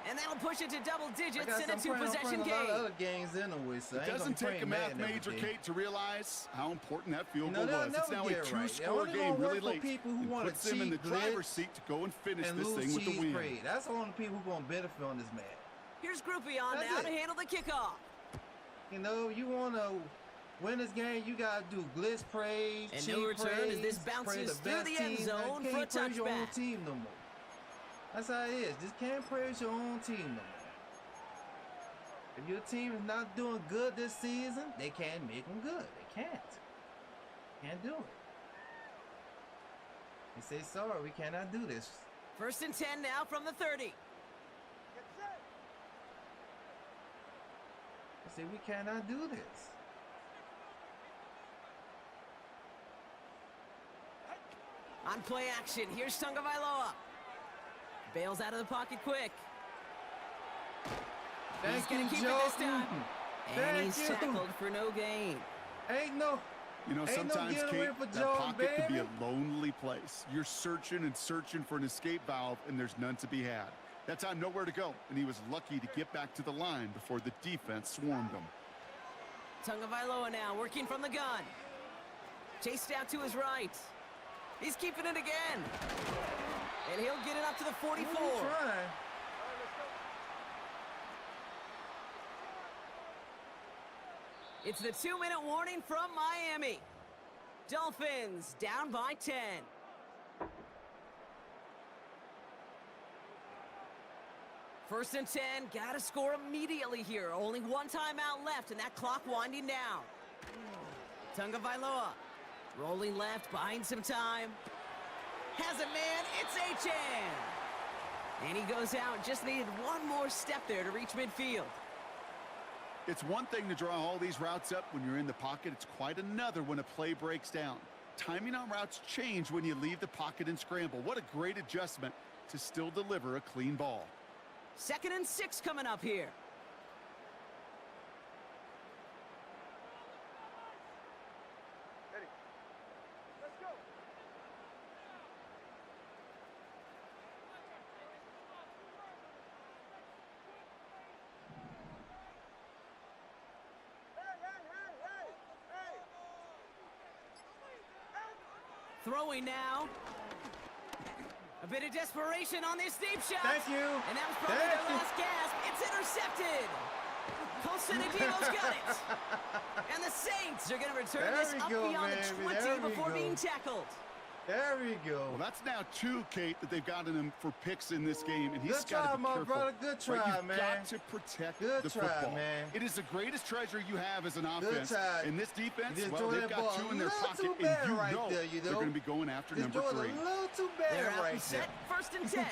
Speaker 4: And that'll push it to double
Speaker 1: I
Speaker 4: digits
Speaker 1: got
Speaker 4: in a
Speaker 1: some praying, I'm
Speaker 4: two-possession
Speaker 1: praying a lot
Speaker 4: game.
Speaker 1: of other games anyway, so I
Speaker 5: It
Speaker 1: ain't
Speaker 5: doesn't
Speaker 1: gonna
Speaker 5: take
Speaker 1: be
Speaker 5: a
Speaker 1: praying
Speaker 5: math
Speaker 1: Madden
Speaker 5: major,
Speaker 1: every day.
Speaker 5: Kate, to realize how important that field
Speaker 1: You
Speaker 5: goal
Speaker 1: know, they'll
Speaker 5: was. It's
Speaker 1: never
Speaker 5: now a
Speaker 1: get it right. They
Speaker 5: two-score
Speaker 1: only
Speaker 5: game,
Speaker 1: gonna work
Speaker 5: really
Speaker 1: for
Speaker 5: late.
Speaker 1: people who
Speaker 5: and
Speaker 1: wanna
Speaker 5: puts them in the
Speaker 1: cheat,
Speaker 5: driver's
Speaker 1: glitz,
Speaker 5: seat to go and finish
Speaker 1: and
Speaker 5: this
Speaker 1: lose
Speaker 5: thing with the
Speaker 1: cheese
Speaker 5: win.
Speaker 1: parade. That's the only people who gonna benefit on this match.
Speaker 4: Here's Grupe on
Speaker 1: That's
Speaker 4: now
Speaker 1: it.
Speaker 4: to handle the kickoff.
Speaker 1: You know, you wanna win this game, you gotta do glitz praise,
Speaker 4: And
Speaker 1: cheat
Speaker 4: no return
Speaker 1: praise,
Speaker 4: as this
Speaker 1: pray
Speaker 4: bounces
Speaker 1: the
Speaker 4: through
Speaker 1: best
Speaker 4: the end
Speaker 1: team.
Speaker 4: zone
Speaker 1: You
Speaker 4: for a
Speaker 1: can't praise your own
Speaker 4: touchback.
Speaker 1: team no more. That's how it is. Just can't praise your own team no more. If your team is not doing good this season, they can't make them good. They can't. Can't do it. They say, sorry, we cannot do this.
Speaker 4: 1st and 10 now from the 30.
Speaker 6: Get set.
Speaker 1: They say, we cannot do this.
Speaker 4: On play action, here's Tagovailoa. Bails out of the pocket quick. He's
Speaker 1: Thank
Speaker 4: gonna
Speaker 1: you,
Speaker 4: keep
Speaker 1: Joe.
Speaker 4: it this time. And
Speaker 1: Thank
Speaker 4: he's
Speaker 1: you.
Speaker 4: tackled for no gain.
Speaker 1: Ain't no.
Speaker 5: You know,
Speaker 1: Ain't no
Speaker 5: sometimes,
Speaker 1: getting
Speaker 5: Kate,
Speaker 1: away for
Speaker 5: that
Speaker 1: Joe,
Speaker 5: pocket can be a
Speaker 1: baby.
Speaker 5: lonely place. You're searching and searching for an escape valve, and there's none to be had. That time, nowhere to go, and he was lucky to get back to the line before the defense swarmed him.
Speaker 4: Tagovailoa now working from the gun. Chased out to his right. He's keeping it again. And he'll get it up to the 44. It's the 2-minute warning from Miami. Dolphins down by 10. First and 10, gotta score immediately here. Only one timeout left, and that clock winding down. Tunga Vailoa, rolling left, buying some time. Has a man, it's Achan. And he goes out, just needed one more step there to reach midfield.
Speaker 5: It's one thing to draw all these routes up when you're in the pocket. It's quite another when a play breaks down. Timing on routes change when you leave the pocket and scramble. What a great adjustment to still deliver a clean ball.
Speaker 4: 2nd and 6 coming up here.
Speaker 6: Ready. Let's go. Hey.
Speaker 4: Throwing now. A bit of desperation on this deep shot.
Speaker 1: Thank you.
Speaker 4: And that was probably their last gasp. It's intercepted. Colsonadino's got it. And the Saints are going to return this up beyond the 20 before being tackled.
Speaker 1: There we go.
Speaker 5: Well, that's now 2, Kate, that they've gotten him for picks in this game, and he's
Speaker 1: Good
Speaker 5: got
Speaker 1: try,
Speaker 5: to be
Speaker 1: my
Speaker 5: careful.
Speaker 1: brother. Good try,
Speaker 5: Right? You've
Speaker 1: man.
Speaker 5: got to protect
Speaker 1: Good
Speaker 5: the
Speaker 1: try,
Speaker 5: football.
Speaker 1: man.
Speaker 5: It is the greatest treasure you have as an offense.
Speaker 1: try.
Speaker 5: In this defense,
Speaker 1: You just
Speaker 5: well,
Speaker 1: threw
Speaker 5: they've
Speaker 1: that
Speaker 5: got
Speaker 1: ball
Speaker 5: 2 in their
Speaker 1: a little
Speaker 5: pocket,
Speaker 1: too
Speaker 5: and
Speaker 1: bad
Speaker 5: you
Speaker 1: right
Speaker 5: know
Speaker 1: there, you
Speaker 5: they're
Speaker 1: know?
Speaker 5: going to be going after
Speaker 1: Just
Speaker 5: number
Speaker 1: threw it
Speaker 5: 3.
Speaker 1: a little too bad
Speaker 4: They're out
Speaker 1: right
Speaker 4: and set.
Speaker 1: there.
Speaker 4: 1st and 10.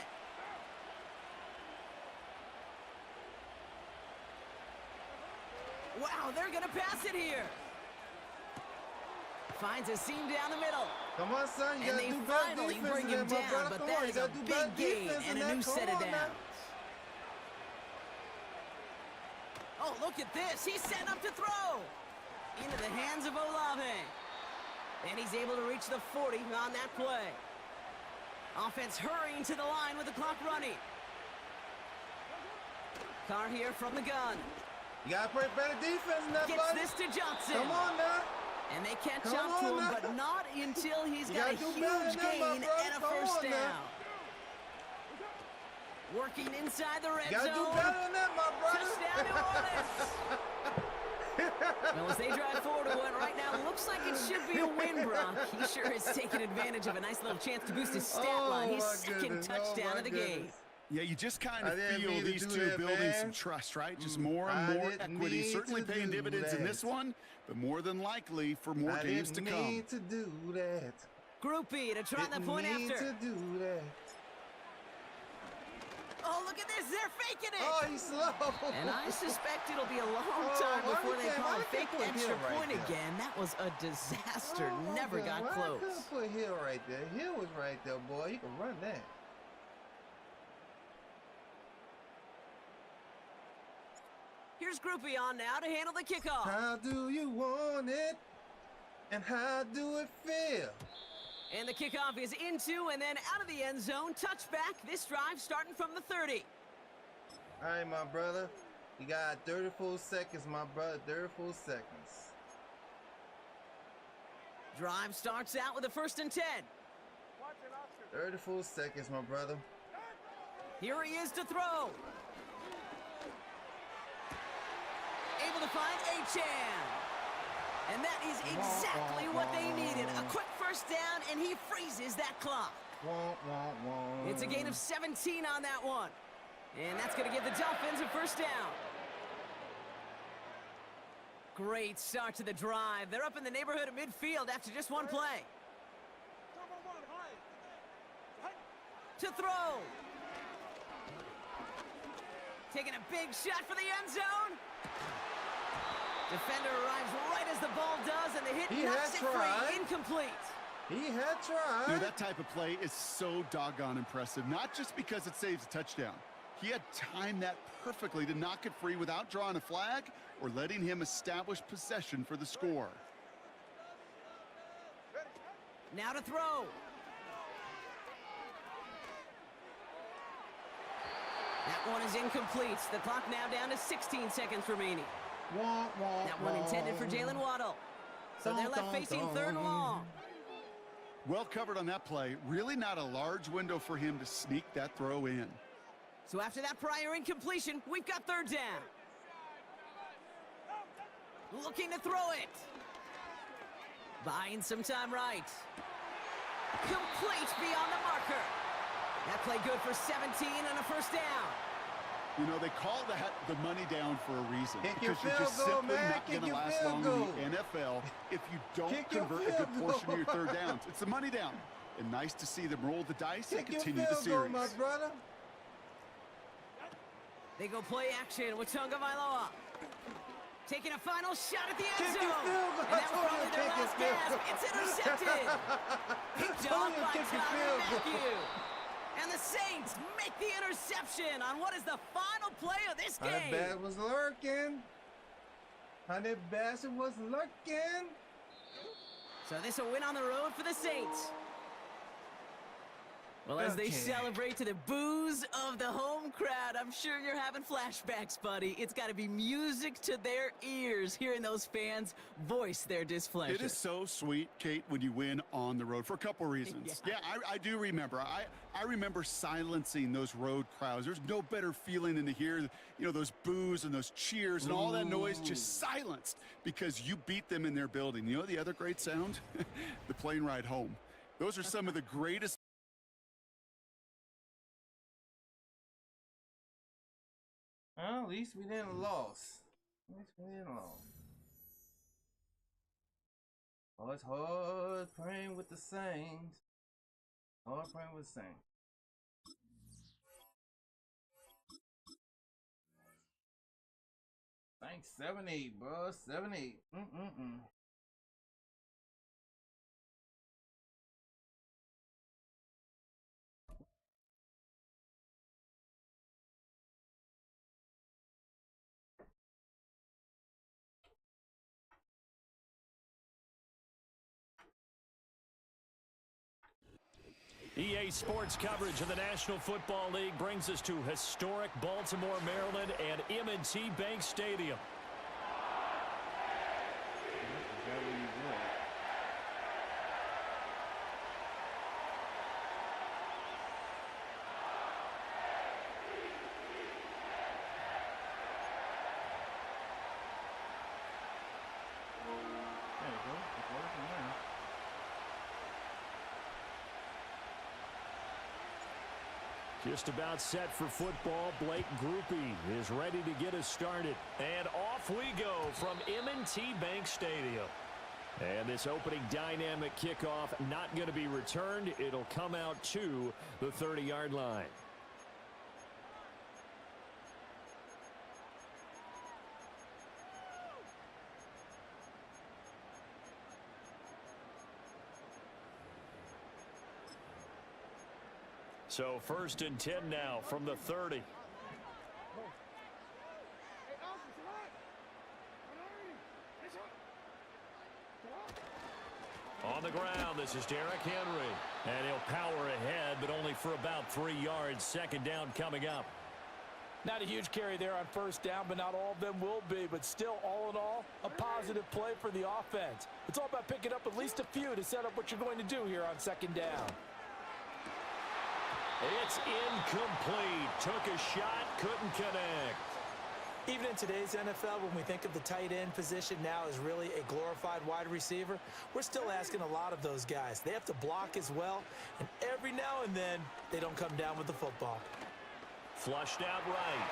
Speaker 4: Wow, they're going to pass it here. Finds a seam down the middle.
Speaker 1: Come on, son. You
Speaker 4: And
Speaker 1: got
Speaker 4: they
Speaker 1: to do better
Speaker 4: finally
Speaker 1: defense
Speaker 4: bring
Speaker 1: than
Speaker 4: him
Speaker 1: that, my
Speaker 4: down,
Speaker 1: brother.
Speaker 4: but
Speaker 1: Come
Speaker 4: that
Speaker 1: on, you
Speaker 4: is a
Speaker 1: got to do better
Speaker 4: big gain
Speaker 1: defense
Speaker 4: and
Speaker 1: than
Speaker 4: a
Speaker 1: that.
Speaker 4: new
Speaker 1: Come
Speaker 4: set of
Speaker 1: on, man.
Speaker 4: downs. Oh, look at this. He's setting up to throw. Into the hands of Olave. And he's able to reach the 40 on that play. Offense hurrying to the line with the clock running. Carr here from the gun.
Speaker 1: You got to play better defense than that,
Speaker 4: Gets
Speaker 1: buddy.
Speaker 4: this to Johnson.
Speaker 1: Come on now.
Speaker 4: And they catch
Speaker 1: Come
Speaker 4: up to
Speaker 1: on
Speaker 4: him,
Speaker 1: now.
Speaker 4: but not until he's
Speaker 1: You
Speaker 4: got a
Speaker 1: gotta do better
Speaker 4: huge
Speaker 1: than that, my
Speaker 4: gain
Speaker 1: brother.
Speaker 4: and a
Speaker 1: Come
Speaker 4: first
Speaker 1: on now.
Speaker 4: down. Working inside the red
Speaker 1: You got to do
Speaker 4: zone.
Speaker 1: better than that, my brother.
Speaker 4: Touchdown, New Orleans. Well, as they drive forward to what right now looks like it should be a win, Brock. He sure is taking advantage of a nice little chance to boost his stat line. His
Speaker 1: my
Speaker 4: second
Speaker 1: goodness.
Speaker 4: touchdown
Speaker 1: my
Speaker 4: of the
Speaker 1: goodness.
Speaker 4: game.
Speaker 5: Yeah, you just kind
Speaker 1: I
Speaker 5: of
Speaker 1: didn't
Speaker 5: feel
Speaker 1: mean to
Speaker 5: these
Speaker 1: do
Speaker 5: two
Speaker 1: that,
Speaker 5: building
Speaker 1: man.
Speaker 5: some trust, right? Just more
Speaker 1: I
Speaker 5: and more
Speaker 1: didn't
Speaker 5: equity.
Speaker 1: mean
Speaker 5: Certainly
Speaker 1: to
Speaker 5: paying
Speaker 1: do
Speaker 5: dividends in
Speaker 1: that.
Speaker 5: this one, but more than likely for more games to
Speaker 1: I
Speaker 5: come.
Speaker 1: didn't mean to do that.
Speaker 4: Group B to try the
Speaker 1: Didn't
Speaker 4: point
Speaker 1: mean
Speaker 4: after.
Speaker 1: to do that.
Speaker 4: Oh, look at this. They're faking it.
Speaker 1: Oh, he's slow.
Speaker 4: And I suspect it'll be a long
Speaker 1: Oh,
Speaker 4: time
Speaker 1: why
Speaker 4: before
Speaker 1: we
Speaker 4: they
Speaker 1: can't-
Speaker 4: call
Speaker 1: why
Speaker 4: a
Speaker 1: we
Speaker 4: fake
Speaker 1: can't put
Speaker 4: extra
Speaker 1: Hill right
Speaker 4: point
Speaker 1: there?
Speaker 4: again. That was a disaster.
Speaker 1: Oh, my
Speaker 4: Never
Speaker 1: God.
Speaker 4: got
Speaker 1: Why
Speaker 4: close.
Speaker 1: I couldn't put Hill right there. Hill was right there, boy. You can run that.
Speaker 4: Here's Groupie on now to handle the kickoff.
Speaker 1: How do you want it? And how do it feel?
Speaker 4: And the kickoff is into and then out of the end zone. Touchback. This drive starting from the 30.
Speaker 1: All right, my brother. You got 34 seconds, my brother. 34 seconds.
Speaker 4: Drive starts out with a 1st and 10.
Speaker 6: Watch it, Oscar.
Speaker 1: 34 seconds, my brother.
Speaker 4: Here he is to throw. Able to find Achan. And that is exactly what they needed. A quick first down, and he freezes that clock.
Speaker 1: Wah, wah, wah.
Speaker 4: It's a gain of 17 on that one. And that's going to give the Dolphins a first down. Great start to the drive. They're up in the neighborhood of midfield after just one play.
Speaker 6: Number 1, high.
Speaker 4: To throw. Taking a big shot for the end zone. Defender arrives right as the ball does, and the hit
Speaker 1: He
Speaker 4: knocks
Speaker 1: had
Speaker 4: it
Speaker 1: tried.
Speaker 4: free. Incomplete.
Speaker 1: He had tried.
Speaker 5: You know, that type of play is so doggone impressive, not just because it saves a touchdown. He had timed that perfectly to knock it free without drawing a flag or letting him establish possession for the score.
Speaker 4: Now to throw. That one is incomplete. The clock now down to 16 seconds remaining.
Speaker 1: Wah, wah,
Speaker 4: That one
Speaker 1: wah.
Speaker 4: intended for Jalen Waddle. So they're left facing 3rd and long.
Speaker 5: Well covered on that play. Really not a large window for him to sneak that throw in.
Speaker 4: So after that prior incompletion, we've got third down. Looking to throw it. Buying some time right. Complete beyond the marker. That play good for 17 and a first down.
Speaker 5: You know, they call that the money down for a reason.
Speaker 1: Kick your
Speaker 5: because you're just
Speaker 1: field goal,
Speaker 5: simply
Speaker 1: man.
Speaker 5: not
Speaker 1: Kick
Speaker 5: going to
Speaker 1: your
Speaker 5: last
Speaker 1: field
Speaker 5: long
Speaker 1: goal.
Speaker 5: in the NFL if you don't
Speaker 1: Kick your
Speaker 5: convert a good
Speaker 1: field
Speaker 5: portion of your
Speaker 1: goal.
Speaker 5: third downs. It's the money down. And nice to see them roll the dice and
Speaker 1: Kick your
Speaker 5: continue the
Speaker 1: field goal,
Speaker 5: series.
Speaker 1: my brother.
Speaker 4: They go play action with Tagovailoa. Taking a final shot at the end
Speaker 1: Kick
Speaker 4: zone.
Speaker 1: your field goal.
Speaker 4: And
Speaker 1: I
Speaker 4: that was
Speaker 1: told
Speaker 4: probably
Speaker 1: you to
Speaker 4: their
Speaker 1: kick your
Speaker 4: last
Speaker 1: field
Speaker 4: gasp.
Speaker 1: goal.
Speaker 4: It's intercepted. Picked
Speaker 1: told
Speaker 4: off
Speaker 1: you to
Speaker 4: by
Speaker 1: kick your
Speaker 4: Tyrann
Speaker 1: field goal.
Speaker 4: Mathieu. And the Saints make the interception on what is the final play of this
Speaker 1: Honey
Speaker 4: game.
Speaker 1: Bass was lurking. Honey Bass was lurking.
Speaker 4: So this a win on the road for the Saints. Well, as they
Speaker 1: Okay.
Speaker 4: celebrate to the boos of the home crowd, I'm sure you're having flashbacks, buddy. It's got to be music to their ears, hearing those fans voice their displeasure.
Speaker 5: It is so sweet, Kate, when you win on the road for a couple reasons.
Speaker 4: Yeah.
Speaker 5: I do remember. I remember silencing those road crowds. There's no better feeling than to hear, you know, those boos and those cheers and all that noise just silenced because you beat them in their building. You know the other great sound? The plane ride home. Those are some of the greatest.
Speaker 1: Well, at least we didn't lose. At least we didn't lose. Oh, it's hard praying with the Saints. Hard praying with the Saints. Thanks, 7-8, bro. 7-8.
Speaker 7: EA Sports coverage of the National Football League brings us to historic Baltimore, Maryland, and M&T Bank Stadium. Just about set for football. Blake Groupie is ready to get us started. And off we go from M&T Bank Stadium. And this opening dynamic kickoff not going to be returned. It'll come out to the 30-yard line. So 1st and 10 now from the 30. On the ground, this is Derrick Henry. And he'll power ahead, but only for about 3 yards. 2nd down coming up.
Speaker 8: Not a huge carry there on 1st down, but not all of them will be. But still, all in all, a positive play for the offense. It's all about picking up at least a few to set up what you're going to do here on 2nd down.
Speaker 7: It's incomplete. Took a shot, couldn't connect.
Speaker 8: Even in today's NFL, when we think of the tight end position now as really a glorified wide receiver, we're still asking a lot of those guys. They have to block as well, and every now and then, they don't come down with the football.
Speaker 7: Flushed out right.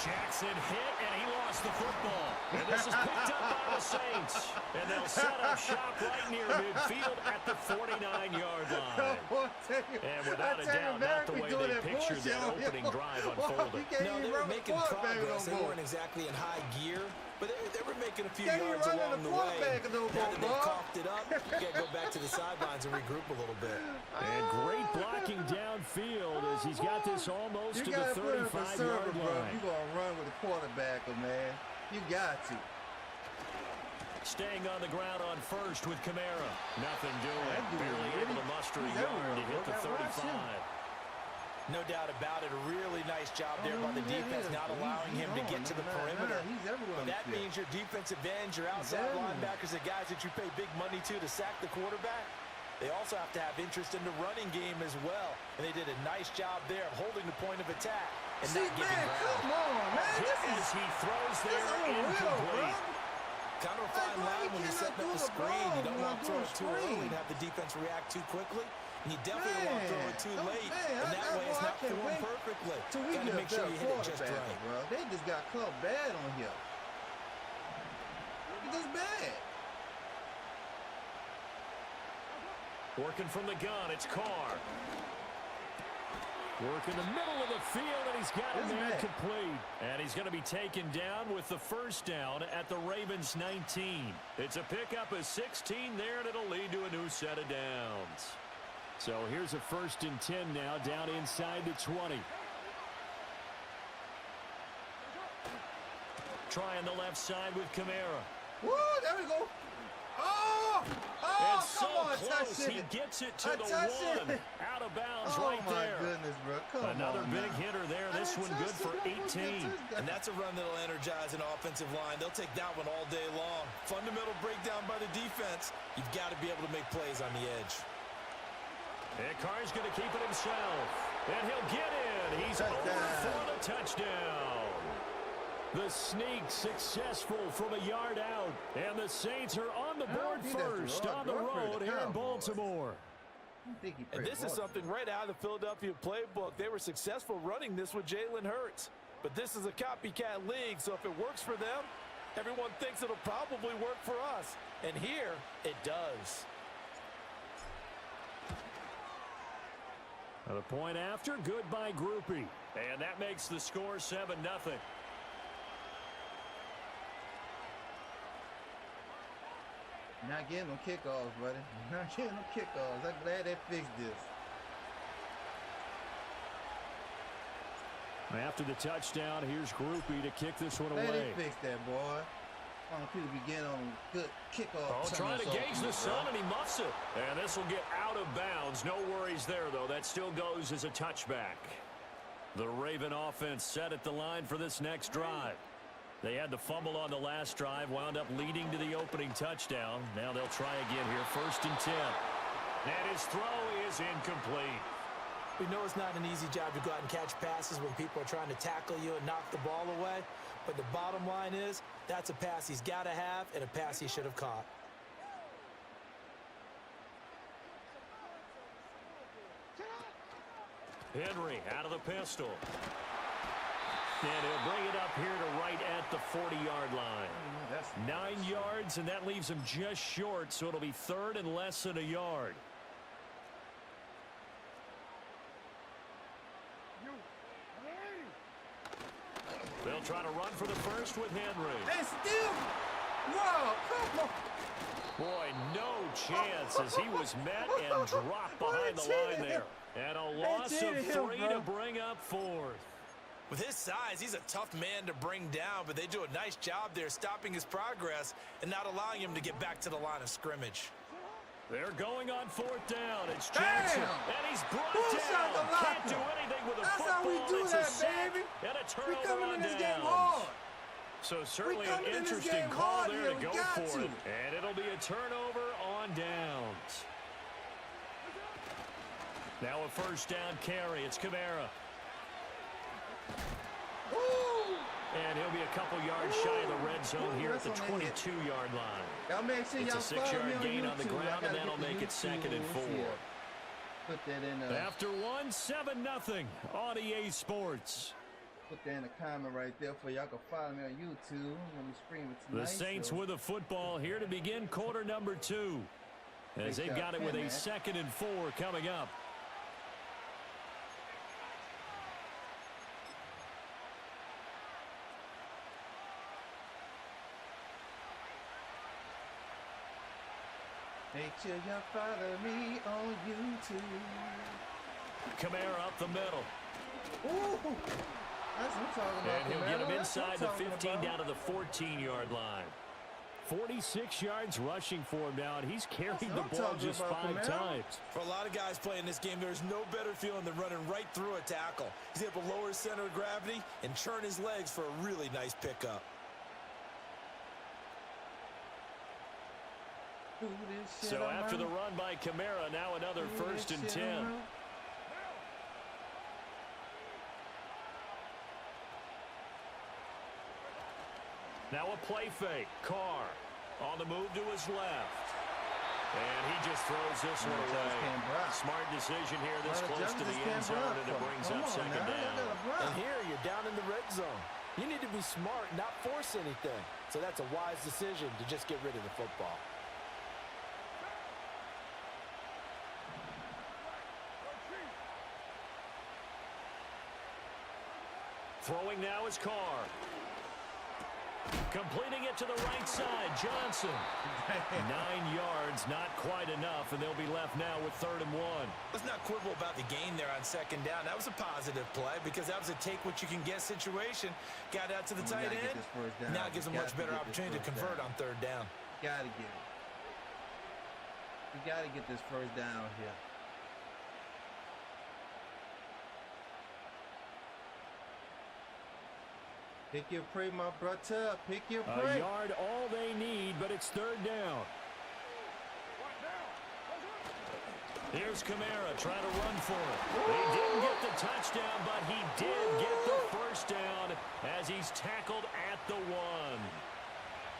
Speaker 7: Jackson hit, and he lost the football. And this is picked up by the Saints. And they'll set up shop right near midfield at the 49-yard line. And without a doubt, not the way they pictured that opening drive unfolding.
Speaker 8: No, they were making progress. They weren't exactly in high gear, but they were making a few yards along the way. Now that they've coughed it up, you got to go back to the sidelines and regroup a little bit.
Speaker 7: And great blocking downfield as he's got this almost to the 35-yard line.
Speaker 1: You're going to run with a quarterback, man. You got to.
Speaker 7: Staying on the ground on 1st with Kamara. Nothing doing. Barely able to muster a yard to hit the 35.
Speaker 8: No doubt about it. A really nice job there by the defense, not allowing him to get to the perimeter. But that means your defensive ends, your outside linebackers, the guys that you pay big money to sack the quarterback, they also have to have interest in the running game as well. And they did a nice job there of holding the point of attack and not giving ground.
Speaker 1: Come on, man. This
Speaker 7: As he throws there, incomplete.
Speaker 8: Kind of a fine line when you're setting up the screen. You don't want to throw it too early and have the defense react too quickly. And you definitely don't want to throw it too late. And that way it's not formed perfectly.
Speaker 1: So we
Speaker 8: got to make sure you hit it just right.
Speaker 1: Bro. They just got club bad on here. Just bad.
Speaker 7: Working from the gun, it's Carr. Work in the middle of the field, and he's got a man complete. And he's going to be taken down with the first down at the Ravens' 19. It's a pickup of 16 there, and it'll lead to a new set of downs. So here's a 1st and 10 now, down inside the 20. Trying the left side with Kamara.
Speaker 1: Woo, there we go. Oh,
Speaker 7: It's so
Speaker 1: come on,
Speaker 7: close.
Speaker 1: touch
Speaker 7: He
Speaker 1: it.
Speaker 7: gets it to the one. Out of bounds right there.
Speaker 1: Oh, my goodness, bro. Come
Speaker 7: Another
Speaker 1: on
Speaker 7: big
Speaker 1: now.
Speaker 7: hitter there. This one good for 18.
Speaker 8: And that's a run that'll energize an offensive line. They'll take that one all day long. Fundamental breakdown by the defense. You've got to be able to make plays on the edge.
Speaker 7: And Carr's going to keep it himself. And he'll get in. He's over for the touchdown. The sneak successful from a yard out. And the Saints are on the board first on the road here in Baltimore.
Speaker 8: And this is something right out of the Philadelphia playbook. They were successful running this with Jalen Hurts. But this is a copycat league, so if it works for them, everyone thinks it'll probably work for us. And here, it does.
Speaker 7: The point after, good by Groupie. And that makes the score 7-0.
Speaker 1: Not getting no kickoffs, buddy. Not getting no kickoffs. I'm glad they fixed this.
Speaker 7: After the touchdown, here's Groupie to kick this one
Speaker 1: Glad
Speaker 7: away.
Speaker 1: they fixed that, boy. I want people to be getting on good kickoff.
Speaker 7: Trying to gauge the sun, and he muffs it. And this will get out of bounds. No worries there, though. That still goes as a touchback. The Raven offense set at the line for this next drive. They had the fumble on the last drive, wound up leading to the opening touchdown. Now they'll try again here, 1st and 10. And his throw is incomplete.
Speaker 8: We know it's not an easy job to go out and catch passes when people are trying to tackle you and knock the ball away. But the bottom line is, that's a pass he's got to have and a pass he should have caught.
Speaker 7: Henry out of the pistol. And he'll bring it up here to right at the 40-yard line. 9 yards, and that leaves him just short, so it'll be 3rd and less than a yard. They'll try to run for the first with Henry.
Speaker 1: And still, wow, come on.
Speaker 7: Boy, no chance as he was met and dropped behind the line there. And a loss of 3 to bring up 4th.
Speaker 8: With his size, he's a tough man to bring down, but they do a nice job there stopping his progress and not allowing him to get back to the line of scrimmage.
Speaker 7: They're going on 4th down. It's Jackson, and he's brought down. Can't do anything with a football.
Speaker 1: That's how we do
Speaker 7: it's a
Speaker 1: that,
Speaker 7: sack
Speaker 1: baby.
Speaker 7: and a
Speaker 1: We
Speaker 7: turnover
Speaker 1: coming
Speaker 7: on
Speaker 1: in this
Speaker 7: downs.
Speaker 1: game hard.
Speaker 7: So certainly an interesting call there to go for it. And it'll be a turnover on downs. Now a 1st down carry. It's Kamara. And he'll be a couple yards shy of the red zone here at the 22-yard line.
Speaker 1: Y'all make sure
Speaker 7: It's a
Speaker 1: y'all
Speaker 7: 6-yard gain
Speaker 1: YouTube.
Speaker 7: on the ground, and that'll make it 2nd and 4.
Speaker 1: Put that in.
Speaker 7: After 1, 7-0 on EA Sports.
Speaker 1: Put that in the comment right there for y'all can follow me on YouTube when we stream it tonight.
Speaker 7: The Saints with the football here to begin quarter number 2. As they've got it with a 2nd and 4 coming up.
Speaker 1: Make sure y'all follow me on YouTube.
Speaker 7: Kamara up the middle.
Speaker 1: Ooh, that's what I'm talking about.
Speaker 7: And he'll get him inside the 15
Speaker 1: about.
Speaker 7: down to the 14-yard line. 46 yards rushing for him now, and he's carried the ball just 5 times.
Speaker 8: For a lot of guys playing this game, there's no better feeling than running right through a tackle. He's able to lower his center of gravity and churn his legs for a really nice pickup.
Speaker 7: So after the run by Kamara, now another 1st and 10. Now a play fake. Carr on the move to his left. And he just throws this one away. Smart decision here this close to the end zone, and it brings up 2nd down.
Speaker 8: And here you're down in the red zone. You need to be smart, not force anything. So that's a wise decision to just get rid of the football.
Speaker 7: Throwing now is Carr. Completing it to the right side, Johnson. 9 yards, not quite enough, and they'll be left now with 3rd and 1.
Speaker 8: Let's not quibble about the gain there on 2nd down. That was a positive play because that was a take-what-you-can-get situation. Got out to the tight end. Now it gives them a much better opportunity to convert on 3rd down.
Speaker 1: Gotta get it. We gotta get this 1st down here. Pick your prey, my brother. Pick your prey.
Speaker 7: A yard, all they need, but it's 3rd down. Here's Kamara trying to run for it. He didn't get the touchdown, but he did get the 1st down as he's tackled at the 1.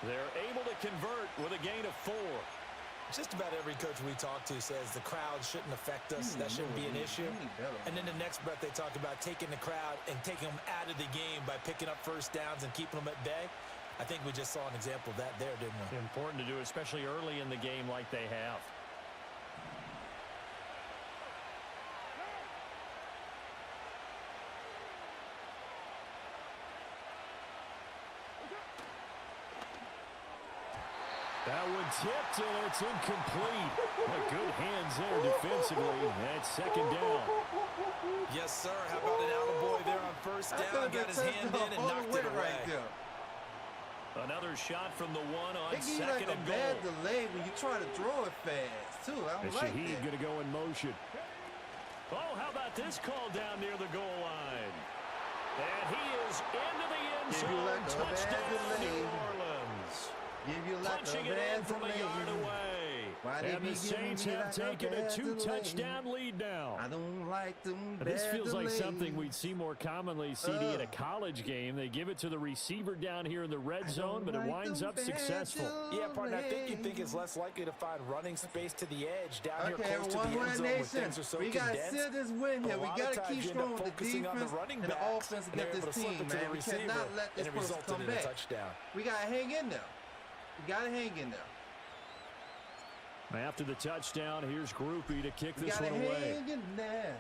Speaker 7: They're able to convert with a gain of 4.
Speaker 8: Just about every coach we talk to says the crowd shouldn't affect us. That shouldn't be an issue. And then the next breath they talk about taking the crowd and taking them out of the game by picking up 1st downs and keeping them at bay. I think we just saw an example of that there, didn't we?
Speaker 7: Important to do, especially early in the game like they have. That one tipped, and it's incomplete. But good hands there defensively. That's 2nd down.
Speaker 8: Yes, sir. How about an attaboy there on 1st down? Got his hand in and knocked it away.
Speaker 7: Another shot from the 1 on
Speaker 1: It gives you
Speaker 7: 2nd
Speaker 1: like a
Speaker 7: and
Speaker 1: bad
Speaker 7: goal.
Speaker 1: delay when you try to throw it fast, too. I don't like
Speaker 7: Shaheed
Speaker 1: that.
Speaker 7: going to go in motion. Oh, how about this call down near the goal line? And he is into the end zone.
Speaker 1: Like
Speaker 7: Touchdown, New Orleans.
Speaker 1: Give you like
Speaker 7: Punching
Speaker 1: a
Speaker 7: it
Speaker 1: bad
Speaker 7: in from a
Speaker 1: delay.
Speaker 7: yard away. And the Saints have taken a 2-touchdown lead now.
Speaker 1: I don't like them bad
Speaker 7: This feels like
Speaker 1: delays.
Speaker 7: something we'd see more commonly, CD, at a college game. They give it to the receiver down here in the red zone, but it winds up successful.
Speaker 8: Yeah, partner, I think you think it's less likely to find running space to the edge down here close to the
Speaker 1: one
Speaker 8: end zone where things are so
Speaker 1: we got to
Speaker 8: condensed.
Speaker 1: seal this win here. We got to keep strong with the
Speaker 8: focusing on
Speaker 1: defense
Speaker 8: the running
Speaker 1: and the
Speaker 8: backs,
Speaker 1: offense
Speaker 8: and they're
Speaker 1: against
Speaker 8: able to
Speaker 1: this
Speaker 8: slip
Speaker 1: team,
Speaker 8: it to
Speaker 1: man.
Speaker 8: the
Speaker 1: We
Speaker 8: receiver,
Speaker 1: cannot let this
Speaker 8: and it
Speaker 1: person
Speaker 8: resulted
Speaker 1: come
Speaker 8: in a
Speaker 1: back.
Speaker 8: touchdown.
Speaker 1: We got to hang in there. We got to hang in there.
Speaker 7: After the touchdown, here's Groupie to kick
Speaker 1: We
Speaker 7: this
Speaker 1: got to
Speaker 7: one away.
Speaker 1: hang in there.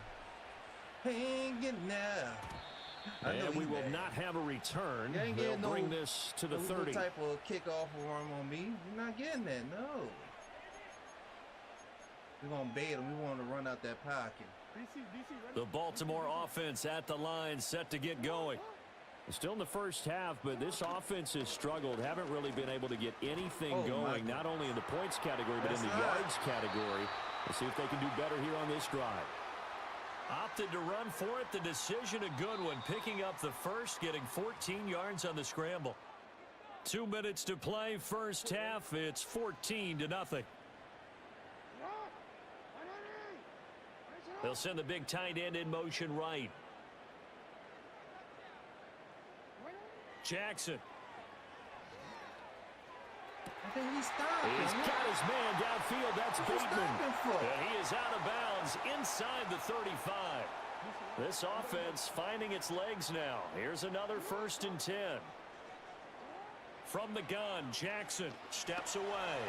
Speaker 1: Hang in there.
Speaker 7: And we will not have a return. They'll bring this to the 30.
Speaker 1: No type of kickoff arm on me. You're not getting that, no. We're going to bait him. We want to run out that pocket.
Speaker 7: The Baltimore offense at the line, set to get going. Still in the 1st half, but this offense has struggled. Haven't really been able to get anything going, not only in the points category, but in the yards category. Let's see if they can do better here on this drive. Opted to run for it. The decision a good one. Picking up the 1st, getting 14 yards on the scramble. 2 minutes to play, 1st half. It's 14-0. They'll send the big tight end in motion right. Jackson.
Speaker 1: I think he's stopped.
Speaker 7: He's got his man downfield. That's Bateman. And he is out of bounds inside the 35. This offense finding its legs now. Here's another 1st and 10. From the gun, Jackson steps away.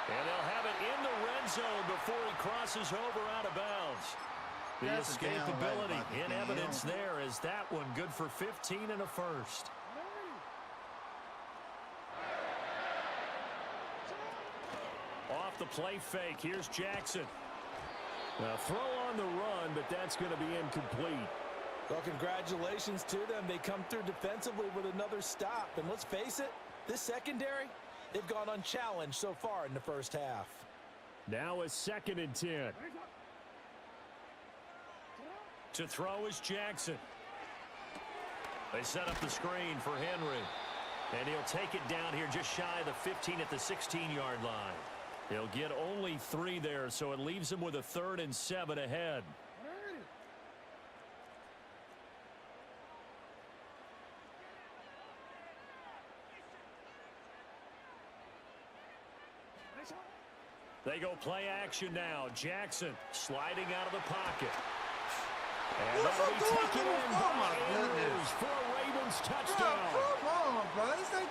Speaker 7: And they'll have it in the red zone before he crosses over out of bounds. The escapability in evidence there as that one good for 15 and a 1st. Off the play fake. Here's Jackson. Now throw on the run, but that's going to be incomplete.
Speaker 8: Well, congratulations to them. They come through defensively with another stop. And let's face it, this secondary, they've gone unchallenged so far in the 1st half.
Speaker 7: Now a 2nd and 10. To throw is Jackson. They set up the screen for Henry. And he'll take it down here just shy of the 15 at the 16-yard line. He'll get only 3 there, so it leaves him with a 3rd and 7 ahead. They go play action now. Jackson sliding out of the pocket. And that'll be taken in by Andrews for a Ravens touchdown.
Speaker 1: Come on, bro. It's like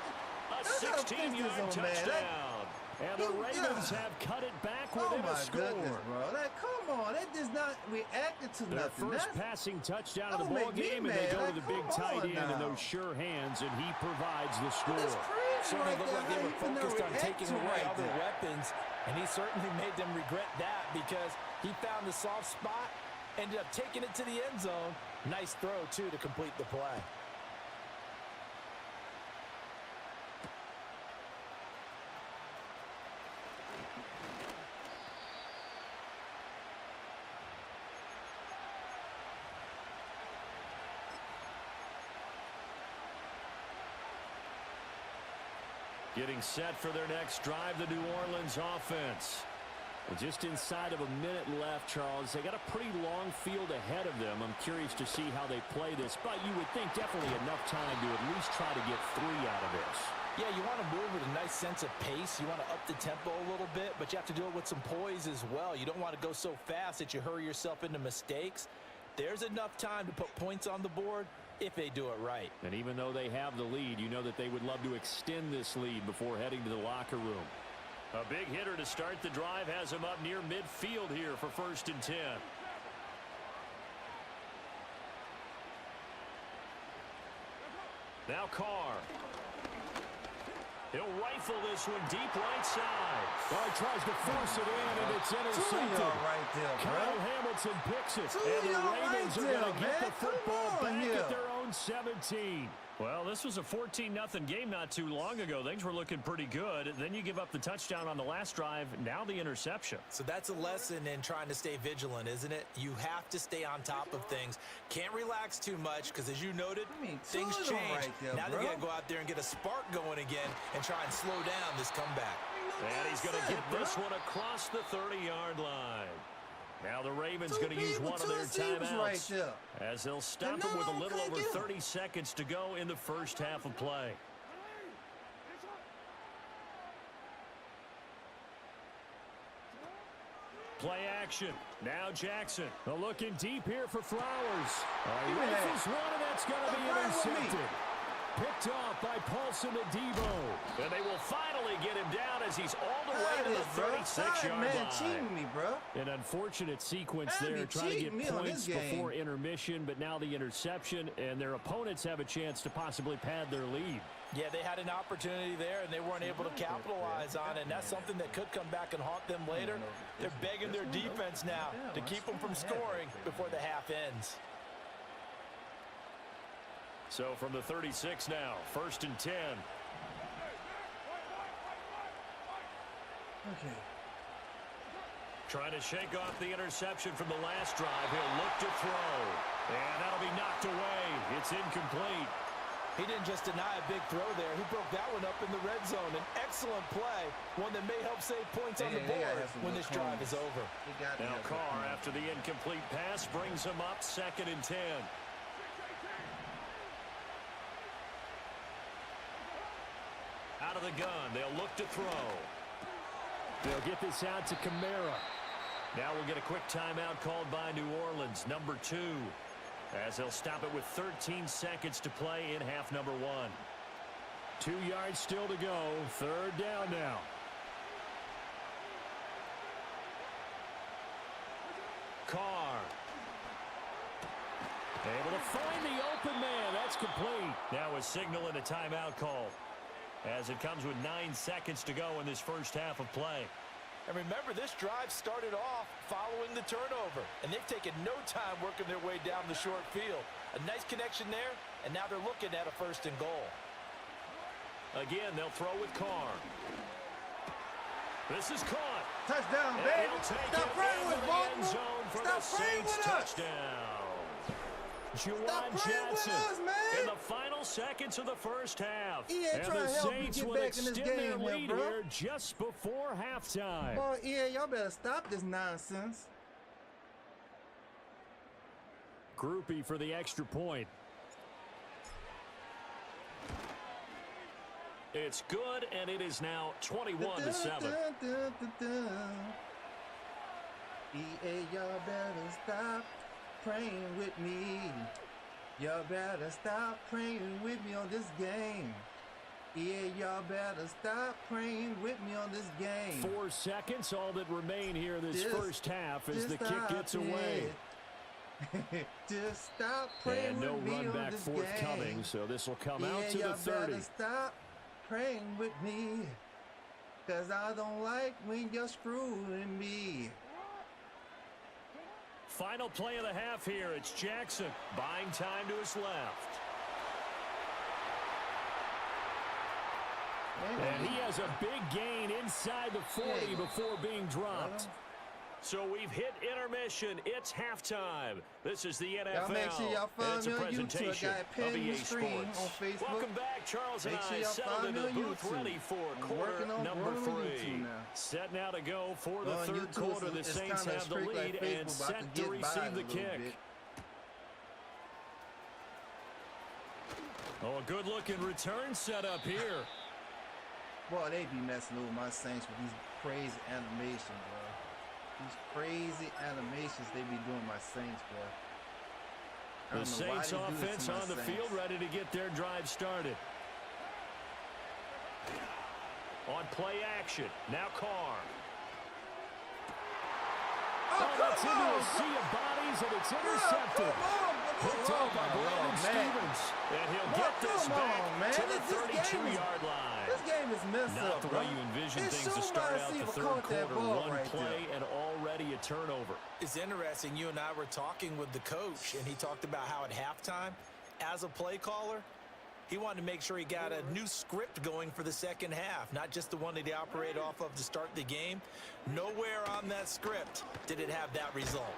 Speaker 7: a 16-yard touchdown. And the Ravens have cut it back within a score.
Speaker 1: Goodness, bro. Come on. That does not react to
Speaker 7: their
Speaker 1: nothing.
Speaker 7: First passing touchdown of the ball game, and they go to the big tight end in those sure hands, and he provides the score.
Speaker 8: Certainly looked like they were focused on taking away other weapons, and he certainly made them regret that because he found the soft spot, ended up taking it to the end zone. Nice throw, too, to complete the play.
Speaker 7: Getting set for their next drive, the New Orleans offense. Well, just inside of a minute left, Charles. They got a pretty long field ahead of them. I'm curious to see how they play this, but you would think definitely enough time to at least try to get 3 out of this.
Speaker 8: Yeah, you want to move with a nice sense of pace. You want to up the tempo a little bit, but you have to do it with some poise as well. You don't want to go so fast that you hurry yourself into mistakes. There's enough time to put points on the board if they do it right.
Speaker 7: And even though they have the lead, you know that they would love to extend this lead before heading to the locker room. A big hitter to start the drive has him up near midfield here for 1st and 10. Now Carr. He'll rifle this one deep right side. Well, he tries to force it in, and it's intercepted.
Speaker 1: Right there,
Speaker 7: Kyle Hamilton picks it, and the Ravens are going to get the football back at their own 17. Well, this was a 14-0 game not too long ago. Things were looking pretty good. Then you give up the touchdown on the last drive. Now the interception.
Speaker 8: So that's a lesson in trying to stay vigilant, isn't it? You have to stay on top of things. Can't relax too much because, as you noted, things change.
Speaker 1: Right there,
Speaker 8: now they got to go out there and get a spark going again and try and slow down this comeback.
Speaker 7: And he's going to get this one across the 30-yard line. Now the Ravens going to use one of their timeouts as they'll stop it with a little over 30 seconds to go in the first half of play. Play action. Now Jackson. Looking deep here for Flowers. Rifles one, and that's going to be intercepted. Picked off by Paulson Adebo. And they will finally get him down as he's all the way to the 36-yard line.
Speaker 1: Cheating me, bro.
Speaker 7: An unfortunate sequence there, trying to get points before intermission, but now the interception, and their opponents have a chance to possibly pad their lead.
Speaker 8: Yeah, they had an opportunity there, and they weren't able to capitalize on it, and that's something that could come back and haunt them later. They're begging their defense now to keep them from scoring before the half ends.
Speaker 7: So from the 36 now, 1st and 10.
Speaker 1: Okay.
Speaker 7: Trying to shake off the interception from the last drive. He'll look to throw. And that'll be knocked away. It's incomplete.
Speaker 8: He didn't just deny a big throw there. He broke that one up in the red zone. An excellent play. One that may help save points on the board when this drive is over.
Speaker 7: Now Carr, after the incomplete pass, brings him up 2nd and 10. Out of the gun, they'll look to throw. They'll get this out to Kamara. Now we'll get a quick timeout called by New Orleans, number 2, as they'll stop it with 13 seconds to play in half number 1. 2 yards still to go. 3rd down now. Carr. Able to find the open man. That's complete. Now a signal and a timeout call, as it comes with 9 seconds to go in this first half of play.
Speaker 8: And remember, this drive started off following the turnover, and they've taken no time working their way down the short field. A nice connection there, and now they're looking at a 1st and goal.
Speaker 7: Again, they'll throw with Carr. This is caught.
Speaker 1: Touchdown, baby. Stop praying with Baltimore.
Speaker 7: Stop praying with us. Touchdown. Juwan Johnson
Speaker 1: us, man.
Speaker 7: in the final seconds of the first half.
Speaker 1: EA
Speaker 7: And
Speaker 1: trying
Speaker 7: the
Speaker 1: to help you
Speaker 7: Saints
Speaker 1: get
Speaker 7: would
Speaker 1: back in this
Speaker 7: extend their
Speaker 1: game here,
Speaker 7: lead
Speaker 1: bro.
Speaker 7: here just before halftime.
Speaker 1: Boy, EA, y'all better stop this nonsense.
Speaker 7: Groupie for the extra point. It's good, and it is now 21-7.
Speaker 1: EA, y'all better stop praying with me. Y'all better stop praying with me on this game. EA, y'all better stop praying with me on this game.
Speaker 7: 4 seconds, all that remain here this first half as the kick
Speaker 1: stop
Speaker 7: gets away.
Speaker 1: Just stop praying
Speaker 7: And no
Speaker 1: with me
Speaker 7: run
Speaker 1: on
Speaker 7: back
Speaker 1: this
Speaker 7: forthcoming,
Speaker 1: game.
Speaker 7: so this will come
Speaker 1: Yeah,
Speaker 7: out to the
Speaker 1: y'all
Speaker 7: 30.
Speaker 1: better stop praying with me, cause I don't like when you're screwing me.
Speaker 7: Final play of the half here. It's Jackson buying time to his left. And he has a big gain inside the 40 before being dropped. So we've hit intermission. It's halftime. This is the NFL.
Speaker 1: Y'all make sure y'all follow
Speaker 7: and it's a
Speaker 1: me on YouTube.
Speaker 7: presentation
Speaker 1: I got it pinned
Speaker 7: of
Speaker 1: in
Speaker 7: EA
Speaker 1: the screen
Speaker 7: Sports.
Speaker 1: on Facebook.
Speaker 7: Welcome back. Charles and
Speaker 1: Make sure
Speaker 7: I
Speaker 1: y'all
Speaker 7: settled
Speaker 1: follow
Speaker 7: into
Speaker 1: me
Speaker 7: the
Speaker 1: on
Speaker 7: booth
Speaker 1: YouTube.
Speaker 7: ready for
Speaker 1: I'm
Speaker 7: quarter
Speaker 1: working on
Speaker 7: number
Speaker 1: YouTube
Speaker 7: 3.
Speaker 1: now.
Speaker 7: Set now to go for the
Speaker 1: On
Speaker 7: third
Speaker 1: YouTube,
Speaker 7: quarter. The
Speaker 1: it's
Speaker 7: Saints
Speaker 1: kinda
Speaker 7: have the
Speaker 1: strict like
Speaker 7: lead
Speaker 1: Facebook,
Speaker 7: and
Speaker 1: but I
Speaker 7: set
Speaker 1: can
Speaker 7: to
Speaker 1: get by
Speaker 7: receive
Speaker 1: it a
Speaker 7: the
Speaker 1: little
Speaker 7: kick.
Speaker 1: bit.
Speaker 7: Oh, a good-looking return set up here.
Speaker 1: Boy, they be messing over my Saints with these crazy animations, bro. These crazy animations they be doing my Saints, bro. I
Speaker 7: The
Speaker 1: don't know why
Speaker 7: Saints
Speaker 1: they do this
Speaker 7: offense
Speaker 1: to my
Speaker 7: on the
Speaker 1: Saints.
Speaker 7: field, ready to get their drive started. On play action, now Carr. That's into a sea of bodies, and it's intercepted. Picked up by Brandon Stevens. And he'll get this back to the 32-yard line.
Speaker 1: This game is messed
Speaker 7: Not
Speaker 1: up,
Speaker 7: the
Speaker 1: bro.
Speaker 7: way you envision
Speaker 1: It's
Speaker 7: things to
Speaker 1: so
Speaker 7: start
Speaker 1: nice
Speaker 7: out
Speaker 1: to
Speaker 7: the
Speaker 1: even
Speaker 7: third
Speaker 1: caught that
Speaker 7: quarter.
Speaker 1: ball
Speaker 7: One
Speaker 1: right
Speaker 7: play
Speaker 1: there.
Speaker 7: and already a turnover.
Speaker 8: It's interesting. You and I were talking with the coach, and he talked about how at halftime, as a play caller, he wanted to make sure he got a new script going for the second half, not just the one that he operated off of to start the game. Nowhere on that script did it have that result.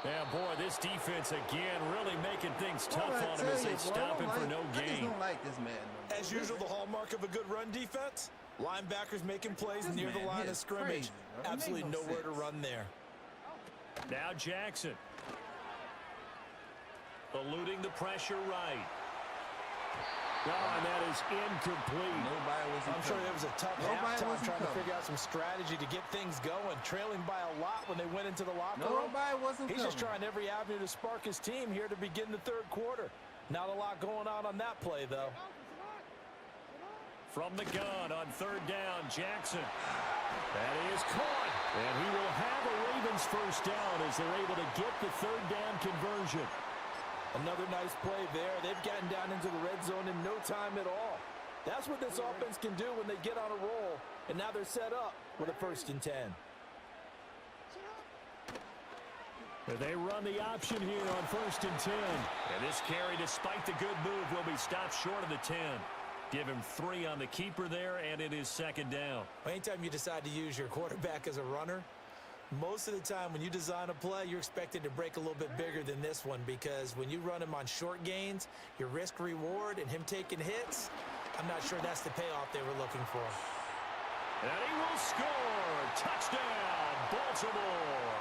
Speaker 7: Yeah, boy, this defense again really making things tough
Speaker 1: Boy, I
Speaker 7: on him
Speaker 1: tell
Speaker 7: as they
Speaker 1: you, boy,
Speaker 7: stop him
Speaker 1: I
Speaker 7: for
Speaker 1: don't
Speaker 7: no
Speaker 1: like- I just
Speaker 7: gain.
Speaker 1: don't like this man. No more.
Speaker 8: As usual, the hallmark of a good run defense, linebackers making plays
Speaker 1: This
Speaker 8: near the
Speaker 1: man
Speaker 8: line
Speaker 1: here
Speaker 8: of
Speaker 1: is
Speaker 8: scrimmage.
Speaker 1: crazy, bro. It
Speaker 8: Absolutely
Speaker 1: makes no
Speaker 8: nowhere to
Speaker 1: sense.
Speaker 8: run there.
Speaker 7: Now Jackson. Eluding the pressure right. Oh, and that is incomplete.
Speaker 1: Nobody was.
Speaker 8: I'm sure there was a tough
Speaker 1: Nobody
Speaker 8: halftime
Speaker 1: wasn't
Speaker 8: trying to
Speaker 1: covered.
Speaker 8: figure out some strategy to get things going, trailing by a lot when they went into the locker room.
Speaker 1: Nobody wasn't.
Speaker 8: He's just
Speaker 1: covered.
Speaker 8: trying every avenue to spark his team here to begin the third quarter. Not a lot going on that play, though.
Speaker 7: From the gun on third down, Jackson. That is caught. And he will have a Ravens first down as they're able to get the third down conversion.
Speaker 8: Another nice play there. They've gotten down into the red zone in no time at all. That's what this offense can do when they get on a roll. And now they're set up with a 1st and 10.
Speaker 7: They run the option here on 1st and 10. And this carry, despite the good move, will be stopped short of the 10. Give him 3 on the keeper there, and it is 2nd down.
Speaker 8: Anytime you decide to use your quarterback as a runner, most of the time when you design a play, you're expected to break a little bit bigger than this one, because when you run him on short gains, your risk-reward and him taking hits, I'm not sure that's the payoff they were looking for.
Speaker 7: And he will score. Touchdown, Baltimore.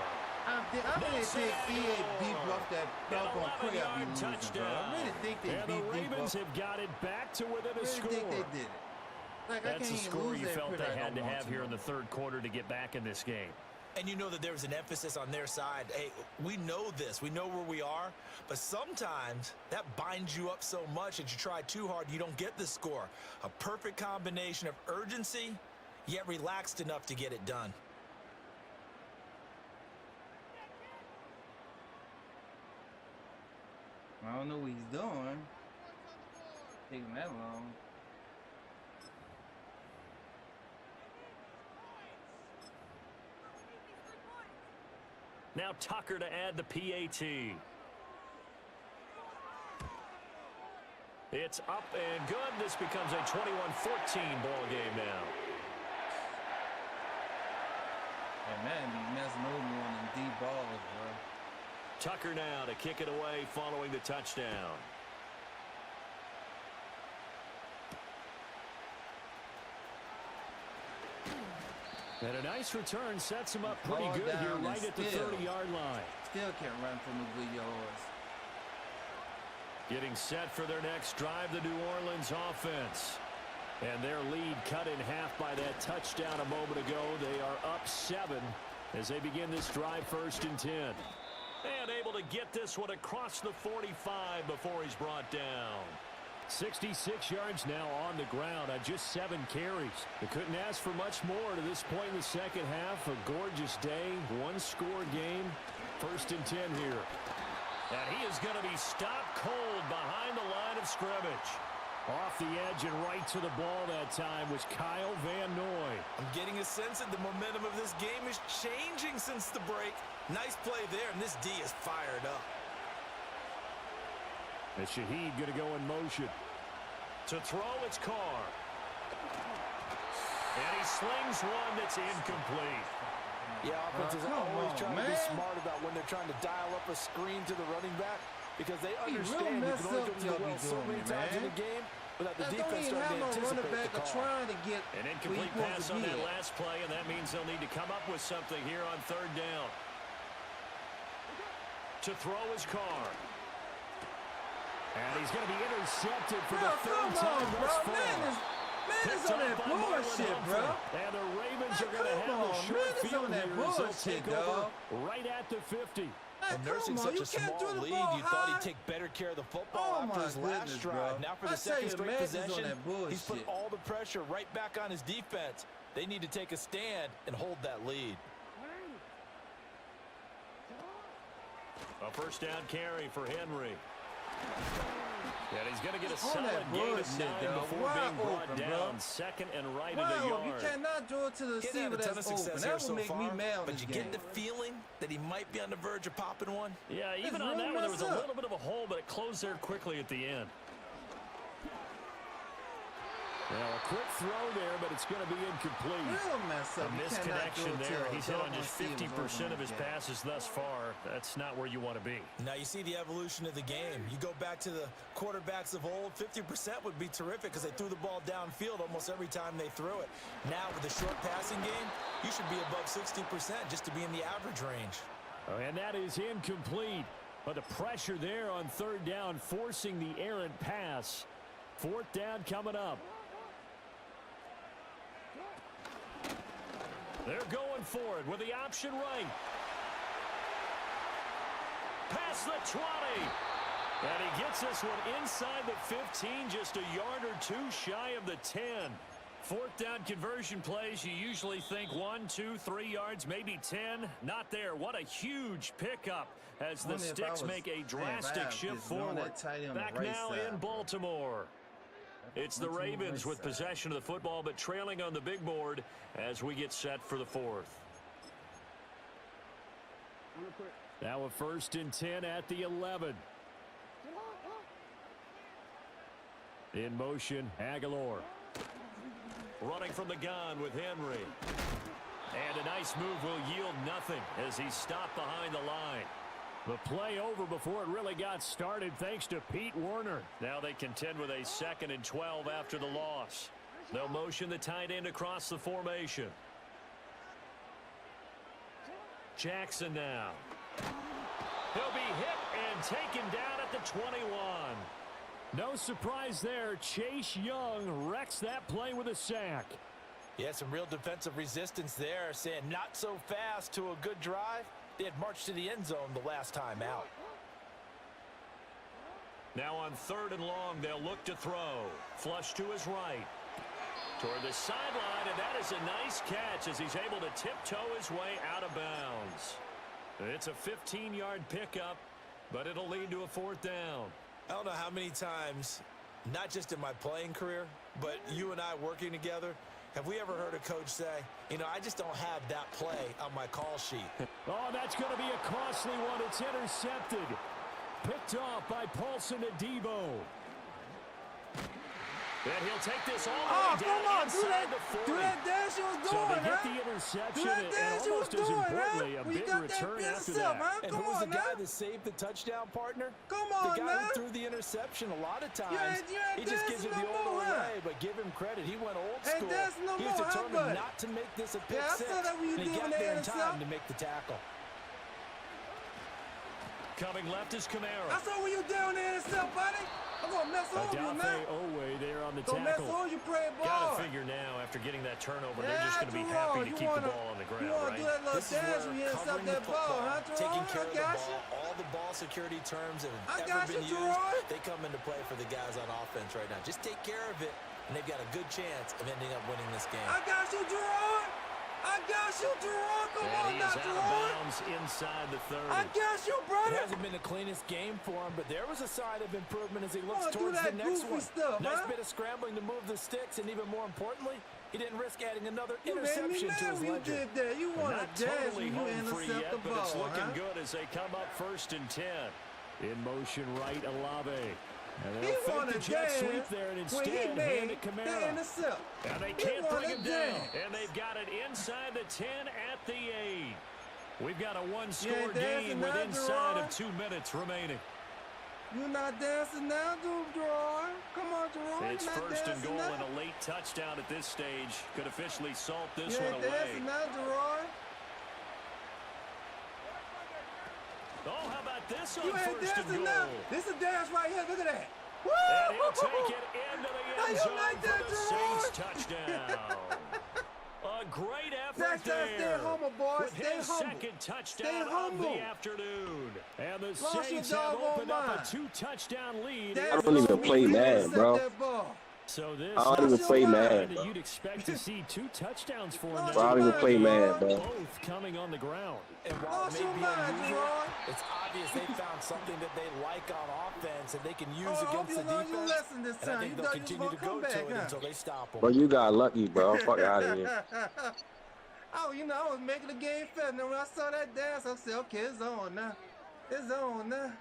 Speaker 1: I really think EA beat off that doggone play I be
Speaker 7: 11-yard
Speaker 1: losing, bro.
Speaker 7: touchdown.
Speaker 1: I really think they
Speaker 7: And the
Speaker 1: beat
Speaker 7: Ravens
Speaker 1: up.
Speaker 7: have got it back to within
Speaker 1: I
Speaker 7: a
Speaker 1: really
Speaker 7: score.
Speaker 1: think they did it. Like, I
Speaker 7: That's
Speaker 1: can't
Speaker 7: the
Speaker 1: even
Speaker 7: score
Speaker 1: lose
Speaker 7: you
Speaker 1: that
Speaker 7: felt
Speaker 1: pretty.
Speaker 7: they
Speaker 1: I
Speaker 7: had to
Speaker 1: don't want
Speaker 7: have here in the third quarter to get back in this game.
Speaker 8: And you know that there was an emphasis on their side. Hey, we know this. We know where we are. But sometimes that binds you up so much that you try too hard, you don't get the score. A perfect combination of urgency, yet relaxed enough to get it done.
Speaker 1: I don't know what he's doing. Taking that long.
Speaker 7: Now Tucker to add the PAT. It's up and good. This becomes a 21-14 ball game now.
Speaker 1: And man, be messing over me on them deep balls, bro.
Speaker 7: Tucker now to kick it away following the touchdown. And a nice return sets him up pretty good here right at the 30-yard line.
Speaker 1: Still can't run from the good yards.
Speaker 7: Getting set for their next drive, the New Orleans offense. And their lead cut in half by that touchdown a moment ago. They are up 7 as they begin this drive 1st and 10. And able to get this one across the 45 before he's brought down. 66 yards now on the ground on just 7 carries. They couldn't ask for much more to this point in the second half. A gorgeous day, one-score game. 1st and 10 here. And he is going to be stopped cold behind the line of scrimmage. Off the edge and right to the ball that time was Kyle Van Noy.
Speaker 8: I'm getting a sense that the momentum of this game is changing since the break. Nice play there, and this D is fired up.
Speaker 7: And Shaheed going to go in motion. To throw, it's Carr. And he slings one that's incomplete.
Speaker 8: Yeah, offenses are always trying to be smart about when they're trying to dial up a screen to the running back because they understand you can only go to the well so many times in the game without the defense starting to anticipate the call.
Speaker 7: An incomplete pass on that last play, and that means they'll need to come up with something here on 3rd down. To throw is Carr. And he's going to be intercepted for the 3rd time thus far.
Speaker 1: Man, it's on that bullshit, bro.
Speaker 7: And the Ravens are going to have the short field here as they'll take over right at the 50.
Speaker 8: And nursing such a small lead, you thought he'd take better care of the football after his last drive. Now for the second straight possession, he's put all the pressure right back on his defense. They need to take a stand and hold that lead.
Speaker 7: A 1st down carry for Henry. And he's going to get a solid gain of 9 before being brought down. 2nd and right at a yard.
Speaker 1: You cannot throw it to the receiver that's open. That will make me mad.
Speaker 8: But you get the feeling that he might be on the verge of popping one.
Speaker 7: Yeah, even on that one, there was a little bit of a hole, but it closed there quickly at the end. Well, a quick throw there, but it's going to be incomplete. A misconnection there. He's hit on just 50% of his passes thus far. That's not where you want to be.
Speaker 8: Now you see the evolution of the game. You go back to the quarterbacks of old, 50% would be terrific because they threw the ball downfield almost every time they threw it. Now with the short passing game, you should be above 60% just to be in the average range.
Speaker 7: Oh, and that is incomplete. But the pressure there on 3rd down, forcing the errant pass. 4th down coming up. They're going for it with the option right. Past the 20. And he gets this one inside the 15, just a yard or 2 shy of the 10. 4th down conversion plays, you usually think 1, 2, 3 yards, maybe 10. Not there. What a huge pickup as the Sticks make a drastic shift forward. Back now in Baltimore. It's the Ravens with possession of the football, but trailing on the big board as we get set for the 4th. Now a 1st and 10 at the 11. In motion, Aguilar. Running from the gun with Henry. And a nice move will yield nothing as he's stopped behind the line. The play over before it really got started thanks to Pete Werner. Now they contend with a 2nd and 12 after the loss. They'll motion the tight end across the formation. Jackson now. He'll be hit and taken down at the 21. No surprise there. Chase Young wrecks that play with a sack.
Speaker 8: Yeah, some real defensive resistance there, saying not so fast to a good drive. They had marched to the end zone the last time out.
Speaker 7: Now on 3rd and long, they'll look to throw. Flush to his right. Toward the sideline, and that is a nice catch as he's able to tiptoe his way out of bounds. It's a 15-yard pickup, but it'll lead to a 4th down.
Speaker 8: I don't know how many times, not just in my playing career, but you and I working together, have we ever heard a coach say, you know, I just don't have that play on my call sheet?
Speaker 7: Oh, that's going to be a costly one. It's intercepted. Picked off by Paulson Adebo. And he'll take this all the way down inside the 40.
Speaker 8: Do that dash you was doing,
Speaker 7: so they get
Speaker 8: huh?
Speaker 7: the interception,
Speaker 8: Do that dash you was
Speaker 7: and almost as
Speaker 8: doing,
Speaker 7: importantly,
Speaker 8: huh?
Speaker 7: a
Speaker 8: Well, you
Speaker 7: big
Speaker 8: got that
Speaker 7: return after
Speaker 8: yourself,
Speaker 7: that.
Speaker 8: huh?
Speaker 9: And
Speaker 8: Come
Speaker 9: who was
Speaker 8: on
Speaker 9: the guy
Speaker 8: now.
Speaker 9: that saved the touchdown, partner?
Speaker 8: Come on
Speaker 9: the guy
Speaker 8: now.
Speaker 9: who threw the interception. A lot of times,
Speaker 8: you ain't
Speaker 9: he just gives
Speaker 8: dancing
Speaker 9: you the
Speaker 8: no
Speaker 9: old
Speaker 8: more, huh?
Speaker 9: way, but give him credit. He went old
Speaker 8: Ain't
Speaker 9: school.
Speaker 8: dancing no
Speaker 9: He was
Speaker 8: more, huh,
Speaker 9: determined
Speaker 8: buddy?
Speaker 9: not to make this a pick
Speaker 8: Yeah, I
Speaker 9: six.
Speaker 8: saw that when you
Speaker 9: and he
Speaker 8: doing
Speaker 9: got
Speaker 8: that
Speaker 9: there in
Speaker 8: intercept.
Speaker 9: time to make the tackle.
Speaker 7: Coming left is Kamara.
Speaker 8: I saw when you down there and stuff, buddy. I'm gonna mess over you, man.
Speaker 7: Owe there on the
Speaker 8: Gonna mess
Speaker 7: tackle.
Speaker 8: over you, pray ball.
Speaker 7: Gotta figure now, after getting that turnover, they're just going to be
Speaker 8: Jerome,
Speaker 7: happy to
Speaker 8: you
Speaker 7: keep
Speaker 8: wanna,
Speaker 7: the ball on the ground,
Speaker 8: You want to
Speaker 7: right?
Speaker 8: do that little
Speaker 9: This is
Speaker 8: dance
Speaker 9: where
Speaker 8: when you intercept
Speaker 9: covering the
Speaker 8: that ball,
Speaker 9: football,
Speaker 8: huh, Jerome?
Speaker 9: taking care
Speaker 8: I
Speaker 9: of the
Speaker 8: got
Speaker 9: ball,
Speaker 8: you.
Speaker 9: all the ball security terms that
Speaker 8: I
Speaker 9: have
Speaker 8: got
Speaker 9: ever been
Speaker 8: you,
Speaker 9: used,
Speaker 8: Jerome.
Speaker 9: they come into play for the guys on offense right now. Just take care of it, and they've got a good chance of ending up winning this game.
Speaker 8: I got you, Jerome. I got you, Jerome. Come
Speaker 7: And
Speaker 8: on
Speaker 7: he
Speaker 8: now,
Speaker 7: is out of
Speaker 8: Jerome.
Speaker 7: bounds inside the 30.
Speaker 8: I got you,
Speaker 9: It
Speaker 8: brother.
Speaker 9: hasn't been the cleanest game for him, but there was a sign of improvement as he looks
Speaker 8: Oh, do
Speaker 9: towards
Speaker 8: that
Speaker 9: the next
Speaker 8: goofy
Speaker 9: one.
Speaker 8: stuff,
Speaker 9: Nice
Speaker 8: huh?
Speaker 9: bit of scrambling to move the sticks, and even more importantly, he didn't risk adding another
Speaker 8: You made me
Speaker 9: interception to
Speaker 8: mad
Speaker 9: his
Speaker 8: when you
Speaker 9: ledger.
Speaker 8: did that. You want
Speaker 7: Not
Speaker 8: to dance
Speaker 7: totally
Speaker 8: when you
Speaker 7: home free
Speaker 8: intercept
Speaker 7: yet,
Speaker 8: the
Speaker 7: but it's
Speaker 8: ball,
Speaker 7: looking
Speaker 8: huh?
Speaker 7: good as they come up 1st and 10. In motion right, Olave. And
Speaker 8: He
Speaker 7: they'll fake
Speaker 8: wanna
Speaker 7: the jet
Speaker 8: dance
Speaker 7: sweep there and
Speaker 8: when he
Speaker 7: instead hand
Speaker 8: made
Speaker 7: it
Speaker 8: the
Speaker 7: Kamara.
Speaker 8: intercept.
Speaker 7: And they
Speaker 8: He
Speaker 7: can't bring
Speaker 8: wanna
Speaker 7: him down.
Speaker 8: dance.
Speaker 7: And they've got it inside the 10 at the 8. We've got a one-score
Speaker 8: ain't dancing
Speaker 7: game with
Speaker 8: now,
Speaker 7: inside
Speaker 8: Gerard.
Speaker 7: of 2 minutes remaining.
Speaker 8: You not dancing now, Jerome? Come on, Jerome.
Speaker 7: It's
Speaker 8: you not
Speaker 7: 1st and
Speaker 8: dancing
Speaker 7: goal
Speaker 8: now.
Speaker 7: and a late touchdown at this stage. Could officially salt this
Speaker 8: You
Speaker 7: one
Speaker 8: ain't
Speaker 7: away.
Speaker 8: dancing now, Jerome.
Speaker 7: Oh, how about this on
Speaker 8: You ain't
Speaker 7: 1st and
Speaker 8: dancing
Speaker 7: goal?
Speaker 8: now. This is a dance right here. Look at that. Woo!
Speaker 7: And he'll take it into the
Speaker 8: How
Speaker 7: end
Speaker 8: you
Speaker 7: zone
Speaker 8: like
Speaker 7: for
Speaker 8: that,
Speaker 7: the
Speaker 8: Gerard?
Speaker 7: Saints touchdown. A great effort
Speaker 8: That's
Speaker 7: there.
Speaker 8: stay humble, boy.
Speaker 7: With
Speaker 8: Stay
Speaker 7: his
Speaker 8: humble.
Speaker 7: second
Speaker 8: Stay
Speaker 7: touchdown of
Speaker 8: humble.
Speaker 7: the afternoon. And the
Speaker 8: Lost your
Speaker 7: Saints have
Speaker 8: doggone
Speaker 7: opened up a
Speaker 8: mind.
Speaker 7: 2-touchdown lead.
Speaker 8: Dance
Speaker 10: I don't even
Speaker 8: along
Speaker 10: play
Speaker 8: when you
Speaker 10: Madden,
Speaker 8: intercept
Speaker 10: bro.
Speaker 8: that ball.
Speaker 7: So this
Speaker 10: I don't even
Speaker 8: Lost
Speaker 10: play
Speaker 8: your mind.
Speaker 10: Madden,
Speaker 7: that
Speaker 10: bro.
Speaker 7: you'd expect to see 2 touchdowns for him
Speaker 8: Lost
Speaker 10: Bro, I
Speaker 7: now.
Speaker 10: don't even play Madden, bro.
Speaker 7: Both coming on the ground.
Speaker 9: And while it
Speaker 8: Lost
Speaker 9: may
Speaker 8: your
Speaker 9: be
Speaker 8: mind,
Speaker 9: unusual,
Speaker 8: Gerard.
Speaker 9: it's obvious they found something that they like on offense and they can use
Speaker 8: Oh, I hope
Speaker 9: against
Speaker 8: you
Speaker 9: the
Speaker 8: learned your
Speaker 9: defense.
Speaker 8: lesson this
Speaker 9: And I
Speaker 8: time.
Speaker 9: think
Speaker 8: You
Speaker 9: they'll
Speaker 8: thought you was
Speaker 9: continue to
Speaker 8: gonna
Speaker 9: go
Speaker 8: come
Speaker 9: to
Speaker 8: back,
Speaker 9: it
Speaker 8: huh?
Speaker 9: until they stop them.
Speaker 10: Bro, you got lucky, bro. Fuck out of here.
Speaker 8: Oh, you know, I was making the game fair. Now, when I saw that dance, I said, okay, it's on now. It's on now.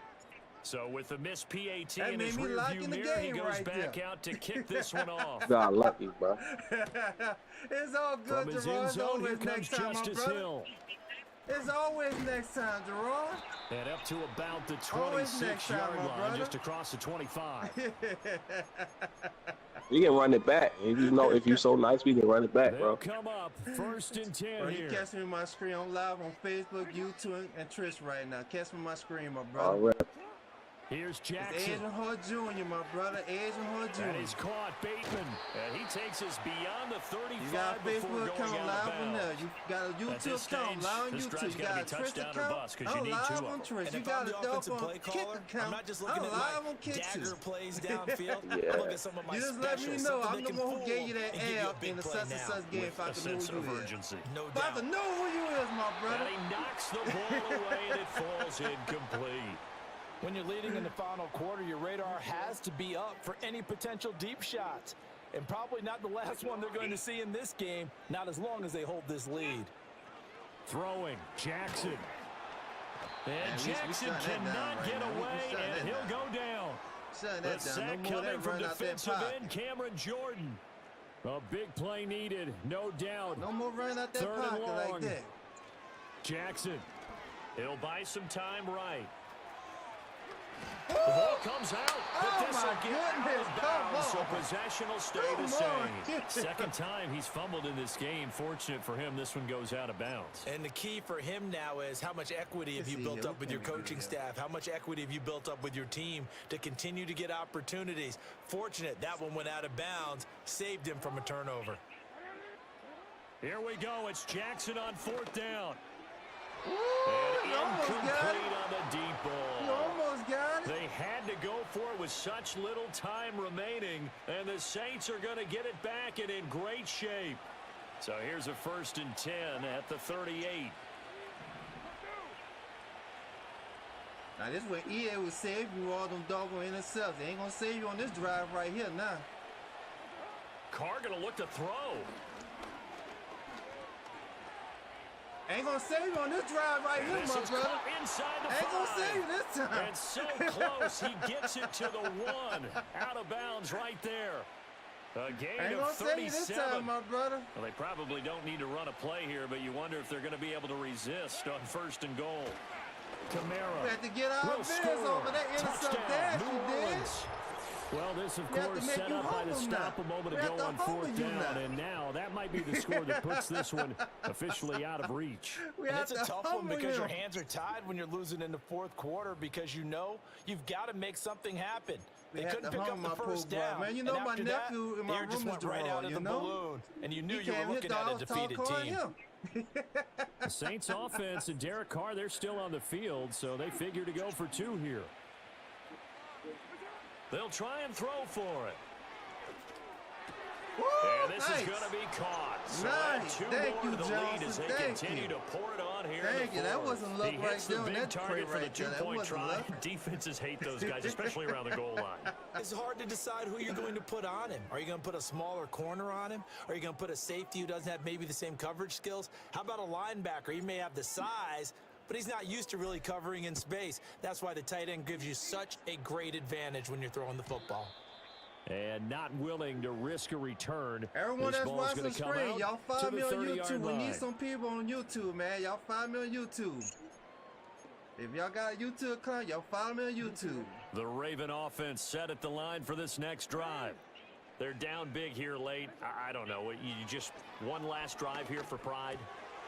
Speaker 7: So with the missed PAT
Speaker 8: That
Speaker 7: in his
Speaker 8: made me lock
Speaker 7: rearview
Speaker 8: in the
Speaker 7: mirror, he
Speaker 8: game
Speaker 7: goes
Speaker 8: right
Speaker 7: back
Speaker 8: there.
Speaker 7: out to kick this one off.
Speaker 10: You got lucky, bro.
Speaker 8: It's all good,
Speaker 7: From his
Speaker 8: Jerome.
Speaker 7: end
Speaker 8: It's
Speaker 7: zone, here
Speaker 8: always
Speaker 7: comes
Speaker 8: next time, my
Speaker 7: Justice
Speaker 8: brother.
Speaker 7: Hill.
Speaker 8: It's always next time, Jerome.
Speaker 7: And up to about the
Speaker 8: Always next time,
Speaker 7: 26-yard
Speaker 8: my
Speaker 7: line,
Speaker 8: brother.
Speaker 7: just across the 25.
Speaker 10: You can run it back. If you know, if you so nice, we can run it back,
Speaker 7: They'll
Speaker 10: bro.
Speaker 7: come up 1st and 10
Speaker 8: Bro, you
Speaker 7: here.
Speaker 8: catch me on my screen. I'm live on Facebook, YouTube, and Twitch right now. Catch me on my screen, my
Speaker 10: All
Speaker 8: brother.
Speaker 10: right.
Speaker 7: Here's
Speaker 8: It's
Speaker 7: Jackson.
Speaker 8: Asian Hood Jr., my brother. Asian Hood
Speaker 7: That
Speaker 8: Jr.
Speaker 7: is caught Bateman. And he takes us beyond the
Speaker 8: You got
Speaker 7: 35
Speaker 8: a
Speaker 7: before
Speaker 8: Facebook
Speaker 7: going
Speaker 8: account
Speaker 7: out
Speaker 8: live
Speaker 7: of
Speaker 8: on there.
Speaker 7: bounds.
Speaker 8: You got a
Speaker 7: At this
Speaker 8: YouTube account
Speaker 7: stage,
Speaker 8: live on
Speaker 7: this
Speaker 8: YouTube.
Speaker 7: drive's
Speaker 8: You
Speaker 7: gotta
Speaker 8: got a
Speaker 7: be
Speaker 8: Twitch
Speaker 7: touchdown or
Speaker 8: account.
Speaker 7: bust, 'cause you
Speaker 8: I'm
Speaker 7: need
Speaker 8: live
Speaker 7: 2 of
Speaker 8: on
Speaker 7: them.
Speaker 8: Twitch.
Speaker 9: And
Speaker 8: You
Speaker 9: if
Speaker 8: got
Speaker 9: I'm
Speaker 8: a
Speaker 9: the offensive
Speaker 8: dope
Speaker 9: play
Speaker 8: on Kick
Speaker 9: caller,
Speaker 8: account.
Speaker 9: I'm not just looking
Speaker 8: I'm
Speaker 9: at
Speaker 8: live
Speaker 9: my
Speaker 8: on Kick
Speaker 9: dagger
Speaker 8: too.
Speaker 9: plays downfield.
Speaker 10: Yeah.
Speaker 9: I look at some of my
Speaker 8: You just let me
Speaker 9: specials,
Speaker 8: know.
Speaker 9: something
Speaker 8: I'm
Speaker 9: that
Speaker 8: the
Speaker 9: can
Speaker 8: one who
Speaker 9: fool
Speaker 8: gave you that
Speaker 9: and give you a
Speaker 8: air
Speaker 9: big
Speaker 8: in the
Speaker 9: play
Speaker 8: such and
Speaker 9: now.
Speaker 8: such game if I
Speaker 7: A
Speaker 8: can know
Speaker 7: sense
Speaker 8: who
Speaker 7: of
Speaker 8: you is.
Speaker 7: urgency.
Speaker 9: No
Speaker 8: If I
Speaker 9: doubt.
Speaker 8: can know who you is, my brother.
Speaker 7: And he knocks the ball away, and it falls incomplete.
Speaker 9: When you're leading in the final quarter, your radar has to be up for any potential deep shots. And probably not the last one they're going to see in this game, not as long as they hold this lead.
Speaker 7: Throwing, Jackson. And
Speaker 8: Man, we
Speaker 7: Jackson
Speaker 8: shut that down
Speaker 7: cannot
Speaker 8: right
Speaker 7: get
Speaker 8: now. We
Speaker 7: away,
Speaker 8: shut
Speaker 7: and
Speaker 8: that
Speaker 7: he'll
Speaker 8: down.
Speaker 7: go down.
Speaker 8: Shut
Speaker 7: The
Speaker 8: that down.
Speaker 7: sack
Speaker 8: No more of
Speaker 7: coming
Speaker 8: that
Speaker 7: from
Speaker 8: run out that
Speaker 7: defensive
Speaker 8: pocket.
Speaker 7: end, Cameron Jordan. A big play needed, no doubt.
Speaker 8: No more running out that
Speaker 7: 3rd and
Speaker 8: pocket like
Speaker 7: long.
Speaker 8: that.
Speaker 7: Jackson. He'll buy some time right. The ball comes out, but
Speaker 8: Oh,
Speaker 7: this will
Speaker 8: my
Speaker 7: get out
Speaker 8: goodness,
Speaker 7: of bounds, so
Speaker 8: come on.
Speaker 7: possession will stay
Speaker 8: Come
Speaker 7: the
Speaker 8: on.
Speaker 7: same. Second time he's fumbled in this game. Fortunate for him, this one goes out of bounds.
Speaker 9: And the key for him now is how much equity have
Speaker 8: Let's
Speaker 9: you
Speaker 8: see
Speaker 9: built
Speaker 8: here.
Speaker 9: up with your
Speaker 8: What can we do
Speaker 9: coaching
Speaker 8: here?
Speaker 9: staff? How much equity have you built up with your team to continue to get opportunities? Fortunate that one went out of bounds, saved him from a turnover.
Speaker 7: Here we go. It's Jackson on 4th down.
Speaker 8: Woo,
Speaker 7: And
Speaker 8: you almost got
Speaker 7: incomplete
Speaker 8: it.
Speaker 7: on the deep
Speaker 8: You
Speaker 7: ball.
Speaker 8: almost got it.
Speaker 7: They had to go for it with such little time remaining, and the Saints are going to get it back and in great shape. So here's a 1st and 10 at the 38.
Speaker 8: Now this is where EA will save you all them doggone intercepts. They ain't gonna save you on this drive right here now.
Speaker 7: Carr going to look to throw.
Speaker 8: Ain't gonna save you on this drive right here,
Speaker 7: This
Speaker 8: my
Speaker 7: is
Speaker 8: brother.
Speaker 7: caught inside the
Speaker 8: Ain't gonna
Speaker 7: 5.
Speaker 8: save you this time.
Speaker 7: And so close, he gets it to the 1. Out of bounds right there. A gain
Speaker 1: I ain't
Speaker 7: of
Speaker 1: gonna say you this
Speaker 7: 37.
Speaker 1: time, my brother.
Speaker 7: Well, they probably don't need to run a play here, but you wonder if they're going to be able to resist on 1st and goal. Kamara
Speaker 1: We had to get our
Speaker 7: will
Speaker 1: biz
Speaker 7: score.
Speaker 1: over that intercept
Speaker 7: Touchdown,
Speaker 1: dash
Speaker 7: New
Speaker 1: you did.
Speaker 7: Orleans. Well, this, of
Speaker 1: We have
Speaker 7: course,
Speaker 1: to make
Speaker 7: set
Speaker 1: you
Speaker 7: up by the
Speaker 1: humble
Speaker 7: stop
Speaker 1: now.
Speaker 7: a moment
Speaker 1: We have
Speaker 7: ago
Speaker 1: to
Speaker 7: on
Speaker 1: humble
Speaker 7: 4th
Speaker 1: you
Speaker 7: down,
Speaker 1: now.
Speaker 7: and now that might be the score that puts this one officially out of reach.
Speaker 8: And it's a tough one because your hands are tied when you're losing in the 4th quarter because you know you've got to make something happen. They couldn't pick up the first down.
Speaker 1: Man, you know
Speaker 8: and
Speaker 1: my
Speaker 8: after
Speaker 1: nephew
Speaker 8: that,
Speaker 1: in my
Speaker 8: they
Speaker 1: room
Speaker 8: just
Speaker 1: is
Speaker 8: went right out of the balloon, and you knew you were looking at a defeated team.
Speaker 7: The Saints offense and Derek Carr, they're still on the field, so they figure to go for 2 here. They'll try and throw for it.
Speaker 1: Woo,
Speaker 7: and this is going to be caught. So
Speaker 1: nice.
Speaker 7: 2
Speaker 1: Thank
Speaker 7: more
Speaker 1: you,
Speaker 7: to the lead as they continue to pour it on here.
Speaker 1: Thank you. That wasn't luck
Speaker 7: he
Speaker 1: right
Speaker 7: hits the
Speaker 1: there.
Speaker 7: big
Speaker 1: That
Speaker 7: target for the
Speaker 1: right there.
Speaker 7: 2-point try.
Speaker 1: Luck.
Speaker 7: Defenses hate those guys, especially around the goal line.
Speaker 8: It's hard to decide who you're going to put on him. Are you going to put a smaller corner on him? Are you going to put a safety who doesn't have maybe the same coverage skills? How about a linebacker? He may have the size, but he's not used to really covering in space. That's why the tight end gives you such a great advantage when you're throwing the football.
Speaker 7: And not willing to risk a return.
Speaker 1: Everyone
Speaker 7: this
Speaker 1: that's
Speaker 7: ball's
Speaker 1: watching the screen, y'all find me on YouTube. We
Speaker 7: line.
Speaker 1: need some people on YouTube, man. Y'all find me on YouTube. If y'all got a YouTube account, y'all follow me on YouTube.
Speaker 7: The Raven offense set at the line for this next drive. They're down big here late. I don't know. You just one last drive here for pride?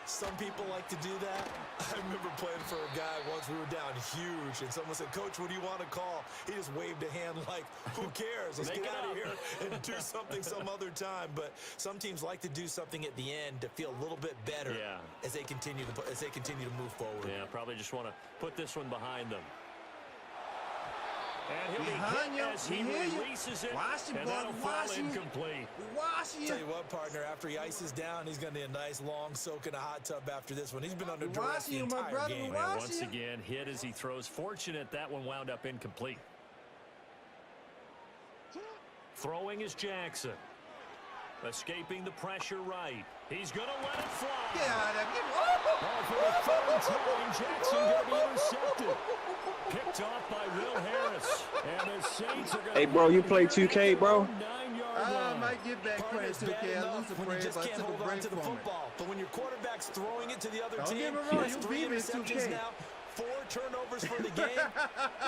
Speaker 8: Some people like to do that. I remember playing for a guy once. We were down huge, and someone said, "Coach, what do you want to call?" He just waved a hand like, "Who cares? Let's get out of here and do something some other time." But some teams like to do something at the end to feel a little bit better as they continue to move forward.
Speaker 7: Yeah, probably just want to put this one behind them. And he'll
Speaker 1: Behind
Speaker 7: be
Speaker 1: you,
Speaker 7: hit as he releases it, and that'll fall incomplete.
Speaker 8: Tell you what, partner, after he ices down, he's going to need a nice long soak in a hot tub after this one. He's been under duress the entire game.
Speaker 7: And once again, hit as he throws. Fortunate that one wound up incomplete. Throwing is Jackson. Escaping the pressure right. He's going to let it fly.
Speaker 1: Get out of there.
Speaker 7: For the 3rd time, Jackson going to be intercepted. Picked off by Will Harris. And the Saints are going to...
Speaker 10: Hey, bro, you play 2K, bro?
Speaker 1: I might get back playing 2K. I lose a
Speaker 8: when you
Speaker 1: prayer,
Speaker 8: just
Speaker 1: but I
Speaker 8: can't
Speaker 1: took
Speaker 8: hold
Speaker 1: a
Speaker 8: on
Speaker 1: break
Speaker 8: to the
Speaker 1: from it.
Speaker 8: football. But when your quarterback's throwing it to the other team,
Speaker 1: get me wrong,
Speaker 8: he has
Speaker 1: you
Speaker 8: 3
Speaker 1: beat me in
Speaker 8: interceptions
Speaker 1: 2K.
Speaker 8: now, 4 turnovers for the game.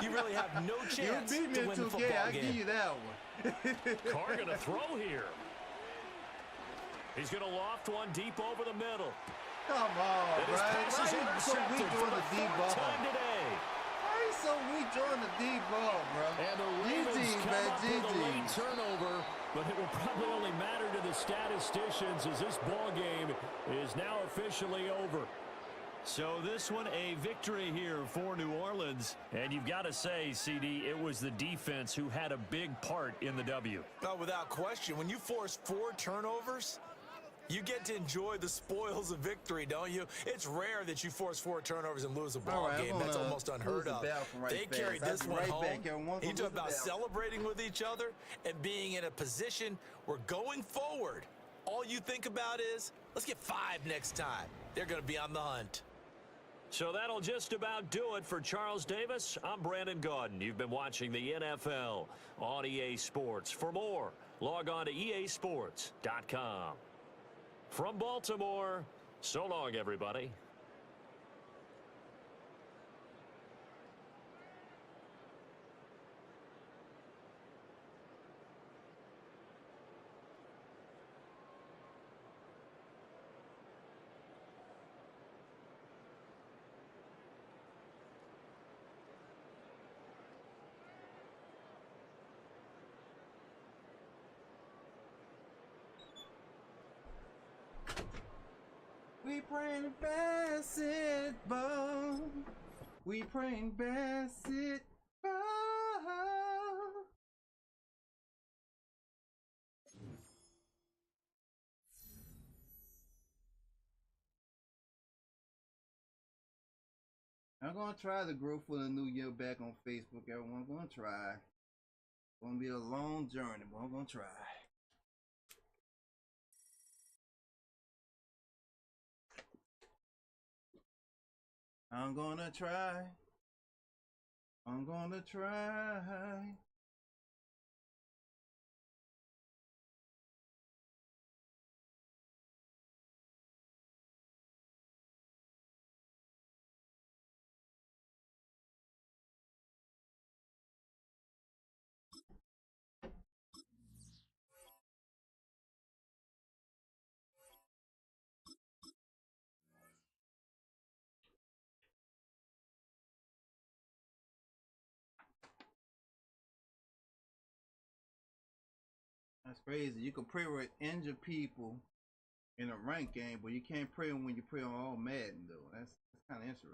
Speaker 8: You really have no chance
Speaker 1: You beat me
Speaker 8: to
Speaker 1: in
Speaker 8: win the
Speaker 1: 2K.
Speaker 8: football
Speaker 1: I
Speaker 8: game.
Speaker 1: give you that one.
Speaker 7: Carr going to throw here. He's going to loft one deep over the middle.
Speaker 1: Come on,
Speaker 7: And his
Speaker 1: Brian.
Speaker 7: pass
Speaker 1: Why
Speaker 7: is
Speaker 1: you so
Speaker 7: intercepted
Speaker 1: weak
Speaker 7: for
Speaker 1: on
Speaker 7: the
Speaker 1: the deep
Speaker 7: 4th
Speaker 1: ball?
Speaker 7: time today.
Speaker 1: Why you so weak on the deep ball, bro?
Speaker 7: And the Ravens
Speaker 1: GG's,
Speaker 7: come
Speaker 1: man.
Speaker 7: up with a late
Speaker 1: GG's.
Speaker 7: turnover, but it will probably only matter to the statisticians as this ball game is now officially over. So this one a victory here for New Orleans. And you've got to say, CD, it was the defense who had a big part in the W.
Speaker 8: No, without question. When you force 4 turnovers, you get to enjoy the spoils of victory, don't you? It's rare that you force 4 turnovers and lose a ball game. That's almost unheard of. They carried this one home. You talk about celebrating with each other and being in a position where going forward, all you think about is, let's get 5 next time. They're going to be on the hunt.
Speaker 7: So that'll just about do it for Charles Davis. I'm Brandon Gaudin. You've been watching the NFL on EA Sports. For more, log on to easports.com. From Baltimore, so long, everybody.
Speaker 1: We praying basketball. We praying basketball. I'm gonna try the Growth for the New Year back on Facebook. Everyone, I'm gonna try. It's gonna be a long journey, but I'm gonna try. I'm gonna try. I'm gonna try. That's crazy. You can pray with injured people in a ranked game, but you can't pray when you pray on all Madden, though. That's kind of interesting.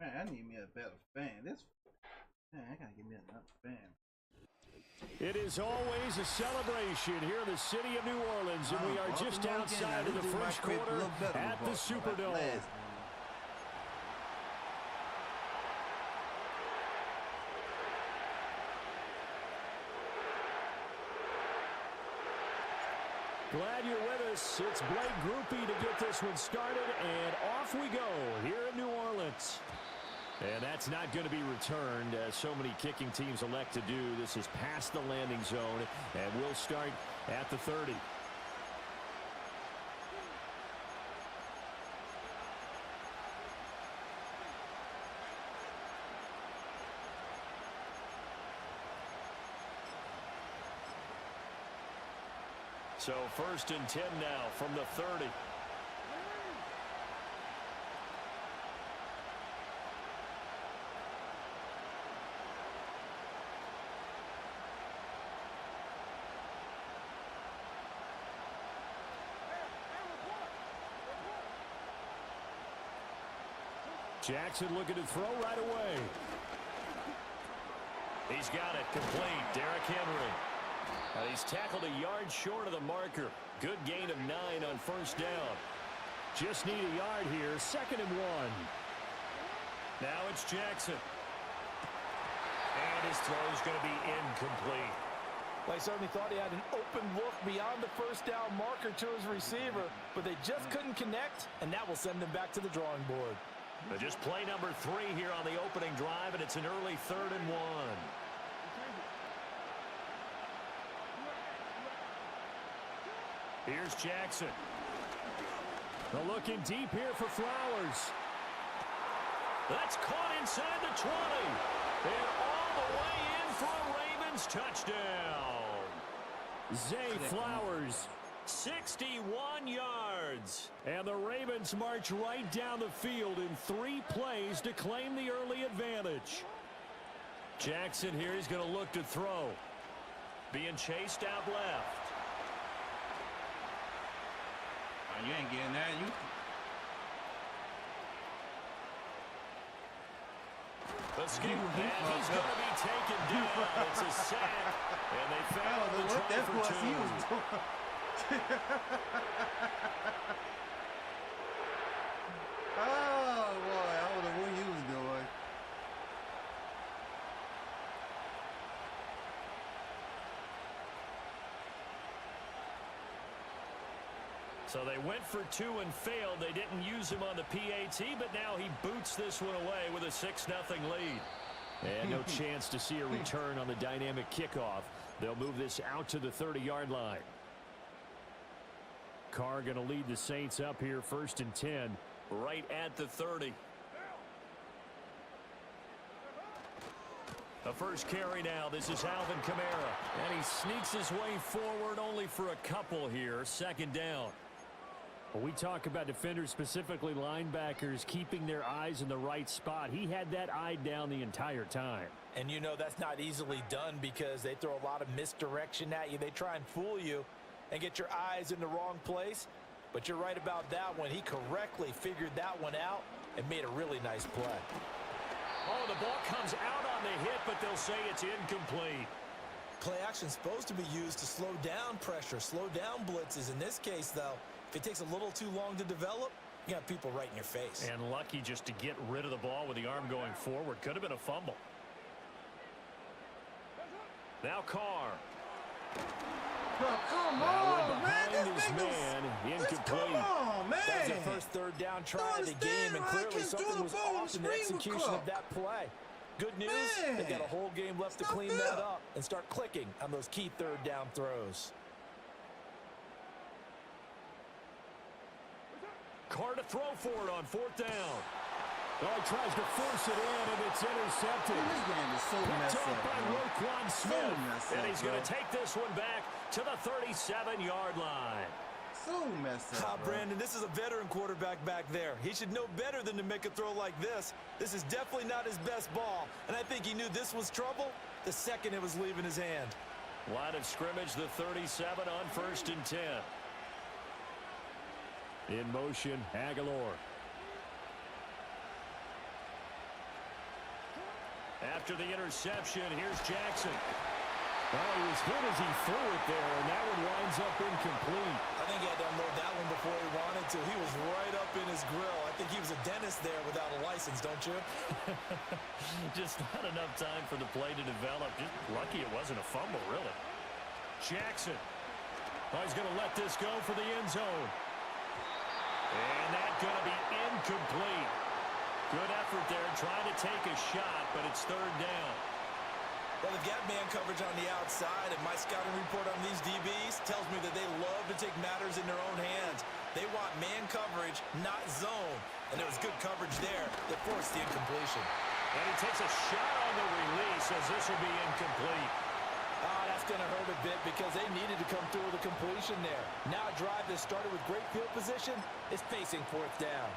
Speaker 1: Man, I need me a better fan. Man, I gotta get me another fan.
Speaker 7: It is always a celebration here in the city of New Orleans, and we are just outside of the first quarter at the Superdome. Glad you're with us. It's Blake Groupie to get this one started, and off we go here in New Orleans. And that's not going to be returned, as so many kicking teams elect to do. This is past the landing zone, and we'll start at the 30. So 1st and 10 now from the 30. Jackson looking to throw right away. He's got it complete. Derrick Henry. He's tackled a yard short of the marker. Good gain of 9 on 1st down. Just need a yard here. 2nd and 1. Now it's Jackson. And his throw is going to be incomplete.
Speaker 8: Well, he certainly thought he had an open look beyond the 1st down marker to his receiver, but they just couldn't connect, and that will send him back to the drawing board.
Speaker 7: But just play number 3 here on the opening drive, and it's an early 3rd and 1. Here's Jackson. They're looking deep here for Flowers. That's caught inside the 20. And all the way in for a Ravens touchdown. Zay Flowers, 61 yards. And the Ravens march right down the field in 3 plays to claim the early advantage. Jackson here, he's going to look to throw. Being chased out left.
Speaker 1: You ain't getting that.
Speaker 7: The skip, and he's going to be taken down. It's a sack, and they found the try for 2.
Speaker 1: Oh, boy. I don't know what he was doing.
Speaker 7: So they went for 2 and failed. They didn't use him on the PAT, but now he boots this one away with a 6-0 lead. And no chance to see a return on the dynamic kickoff. They'll move this out to the 30-yard line. Carr going to lead the Saints up here 1st and 10. Right at the 30. The first carry now. This is Alvin Kamara. And he sneaks his way forward only for a couple here. 2nd down. Well, we talk about defenders, specifically linebackers, keeping their eyes in the right spot. He had that eye down the entire time.
Speaker 8: And you know that's not easily done because they throw a lot of misdirection at you. They try and fool you and get your eyes in the wrong place. But you're right about that one. He correctly figured that one out and made a really nice play.
Speaker 7: Oh, the ball comes out on the hit, but they'll say it's incomplete.
Speaker 8: Play action is supposed to be used to slow down pressure, slow down blitzes. In this case, though, if it takes a little too long to develop, you got people right in your face.
Speaker 7: And lucky just to get rid of the ball with the arm going forward. Could have been a fumble. Now Carr.
Speaker 1: Bro, come on, man. This
Speaker 7: man, incomplete.
Speaker 1: Come on, man.
Speaker 8: That was the first 3rd down try of the game, and clearly something was off in the execution of that play. Good news, they got a whole game left to clean that up and start clicking on those key 3rd down throws.
Speaker 7: Carr to throw for it on 4th down. Oh, he tries to force it in, and it's intercepted.
Speaker 1: This game is so messed up,
Speaker 7: by
Speaker 1: bro.
Speaker 7: Roquan Smith.
Speaker 1: So
Speaker 7: And he's going to take this one back to the 37-yard line.
Speaker 1: so messed up, bro.
Speaker 8: Brandon, this is a veteran quarterback back there. He should know better than to make a throw like this. This is definitely not his best ball, and I think he knew this was trouble the second it was leaving his hand.
Speaker 7: Line of scrimmage, the 37 on 1st and 10. In motion, Aguilar. After the interception, here's Jackson. Well, he was hit as he threw it there, and that one winds up incomplete.
Speaker 8: I think he had to unload that one before he wanted to. He was right up in his grill. I think he was a dentist there without a license, don't you?
Speaker 7: Just not enough time for the play to develop. Just lucky it wasn't a fumble, really. Jackson. Oh, he's going to let this go for the end zone. And that's going to be incomplete. Good effort there, trying to take a shot, but it's 3rd down.
Speaker 8: Well, they've got man coverage on the outside, and my scouting report on these DBs tells me that they love to take matters in their own hands. They want man coverage, not zone. And there was good coverage there that forced the incompletion.
Speaker 7: And he takes a shot on the release as this will be incomplete.
Speaker 9: That's going to hurt a bit because they needed to come through with a completion there. Now a drive that started with great field position is facing 4th down.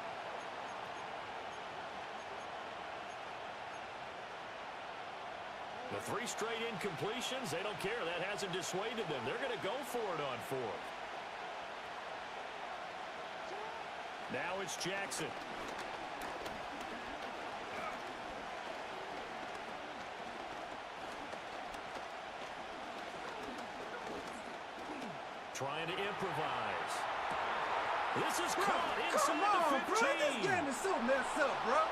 Speaker 7: The 3 straight incompletions, they don't care. That hasn't dissuaded them. They're going to go for it on 4th. Now it's Jackson. Trying to improvise. This is caught inside the 15.
Speaker 1: Bro, this game is so messed up, bro.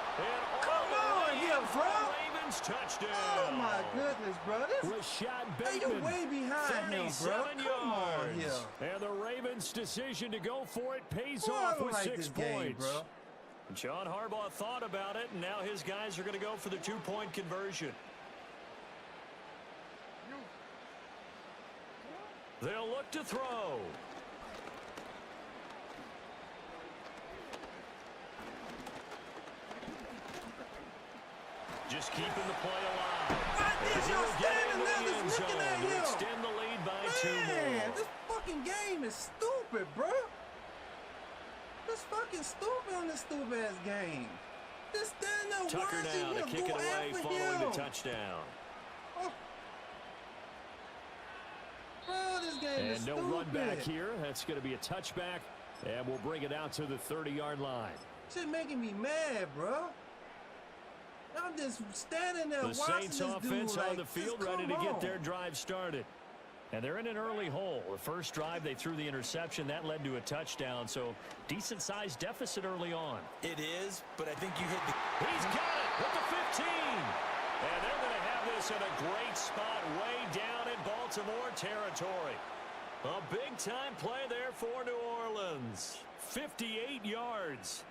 Speaker 1: Come on here, bro.
Speaker 7: Ravens touchdown.
Speaker 1: Oh my goodness, bro.
Speaker 7: Rashad
Speaker 1: Hey,
Speaker 7: Bateman.
Speaker 1: you're way behind him, bro.
Speaker 7: 37
Speaker 1: Come on here.
Speaker 7: yards. And the Ravens' decision to go for it pays
Speaker 1: Boy, I
Speaker 7: off
Speaker 1: don't
Speaker 7: with
Speaker 1: like
Speaker 7: 6
Speaker 1: this
Speaker 7: points.
Speaker 1: game, bro.
Speaker 7: John Harbaugh thought about it, and now his guys are going to go for the 2-point conversion. They'll look to throw. Just keeping the play alive. As he will get into the end zone to extend the lead by 2 more.
Speaker 1: This fucking game is stupid, bro. This fucking stupid on this stupid-ass game. Just stand there
Speaker 7: Tucker
Speaker 1: watching
Speaker 7: now to
Speaker 1: him
Speaker 7: kick
Speaker 1: go
Speaker 7: it away
Speaker 1: after
Speaker 7: following
Speaker 1: him.
Speaker 7: the touchdown.
Speaker 1: Oh. Bro, this game is
Speaker 7: And no
Speaker 1: stupid.
Speaker 7: run back here. That's going to be a touchback, and we'll bring it out to the 30-yard line.
Speaker 1: Shit making me mad, bro. I'm just standing there
Speaker 7: The
Speaker 1: watching
Speaker 7: Saints
Speaker 1: this
Speaker 7: offense
Speaker 1: dude,
Speaker 7: on
Speaker 1: like,
Speaker 7: the field
Speaker 1: just
Speaker 7: ready to
Speaker 1: come
Speaker 7: get
Speaker 1: on.
Speaker 7: their drive started. And they're in an early hole. The first drive, they threw the interception. That led to a touchdown, so decent-sized deficit early on.
Speaker 8: It is, but I think you hit the...
Speaker 7: He's got it with the 15. And they're going to have this in a great spot way down in Baltimore territory. A big-time play there for New Orleans. 58 yards.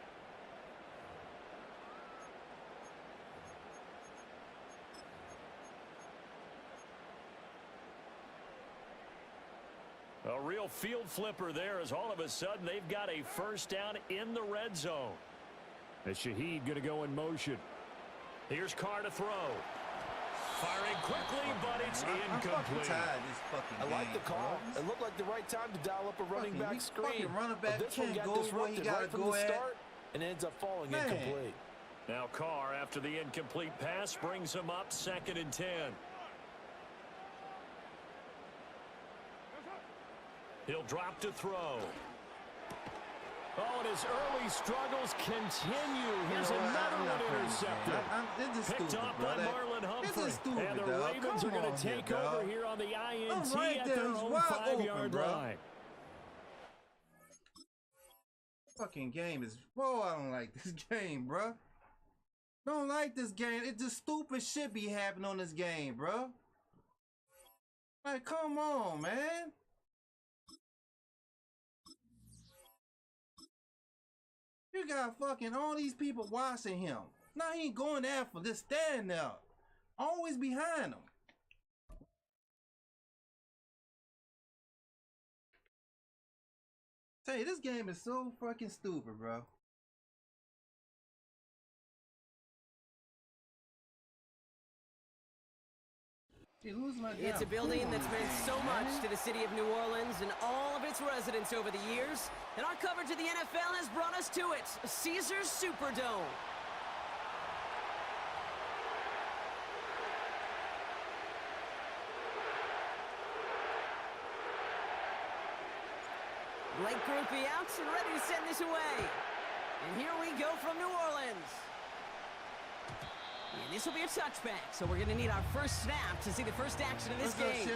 Speaker 7: A real field flipper there as all of a sudden they've got a first down in the red zone. As Shaheed going to go in motion. Here's Carr to throw. Firing quickly, but it's
Speaker 1: I'm fucking
Speaker 7: incomplete.
Speaker 1: tired of this fucking
Speaker 8: I like
Speaker 1: game,
Speaker 8: the call.
Speaker 1: bro.
Speaker 8: It looked like the right time to dial up a running back screen.
Speaker 1: Running back
Speaker 8: But this one
Speaker 1: can't
Speaker 8: got
Speaker 1: go where
Speaker 8: disrupted
Speaker 1: he gotta
Speaker 8: right from
Speaker 1: go
Speaker 8: the
Speaker 1: at.
Speaker 8: start and ends up falling
Speaker 1: Man.
Speaker 8: incomplete.
Speaker 7: Now Carr, after the incomplete pass, brings him up 2nd and 10. He'll drop to throw. Oh, and his early struggles continue. Here's another one intercepted. Picked
Speaker 1: stupid,
Speaker 7: off
Speaker 1: bro.
Speaker 7: by Marlon Humphrey.
Speaker 1: This is stupid,
Speaker 7: And the
Speaker 1: dog.
Speaker 7: Ravens
Speaker 1: Come
Speaker 7: are going
Speaker 1: on
Speaker 7: to
Speaker 1: here,
Speaker 7: take
Speaker 1: dog.
Speaker 7: over here on the INT
Speaker 1: right
Speaker 7: at
Speaker 1: there.
Speaker 7: their
Speaker 1: He's
Speaker 7: own
Speaker 1: wide
Speaker 7: 5-yard
Speaker 1: open, bro.
Speaker 7: line.
Speaker 1: Fucking game is... Bro, I don't like this game, bro. Don't like this game. It just stupid shit be happening on this game, bro. Like, come on, man. You got fucking all these people watching him. Now he ain't going there for this stand there. Always behind him. Say, this game is so fucking stupid, bro.
Speaker 4: It's a building that's meant so much to the city of New Orleans and all of its residents over the years. And our coverage of the NFL has brought us to it, Caesars Superdome. Blake Groupie out and ready to send this away. And here we go from New Orleans. And this will be a touchback, so we're going to need our first snap to see the first action of this game.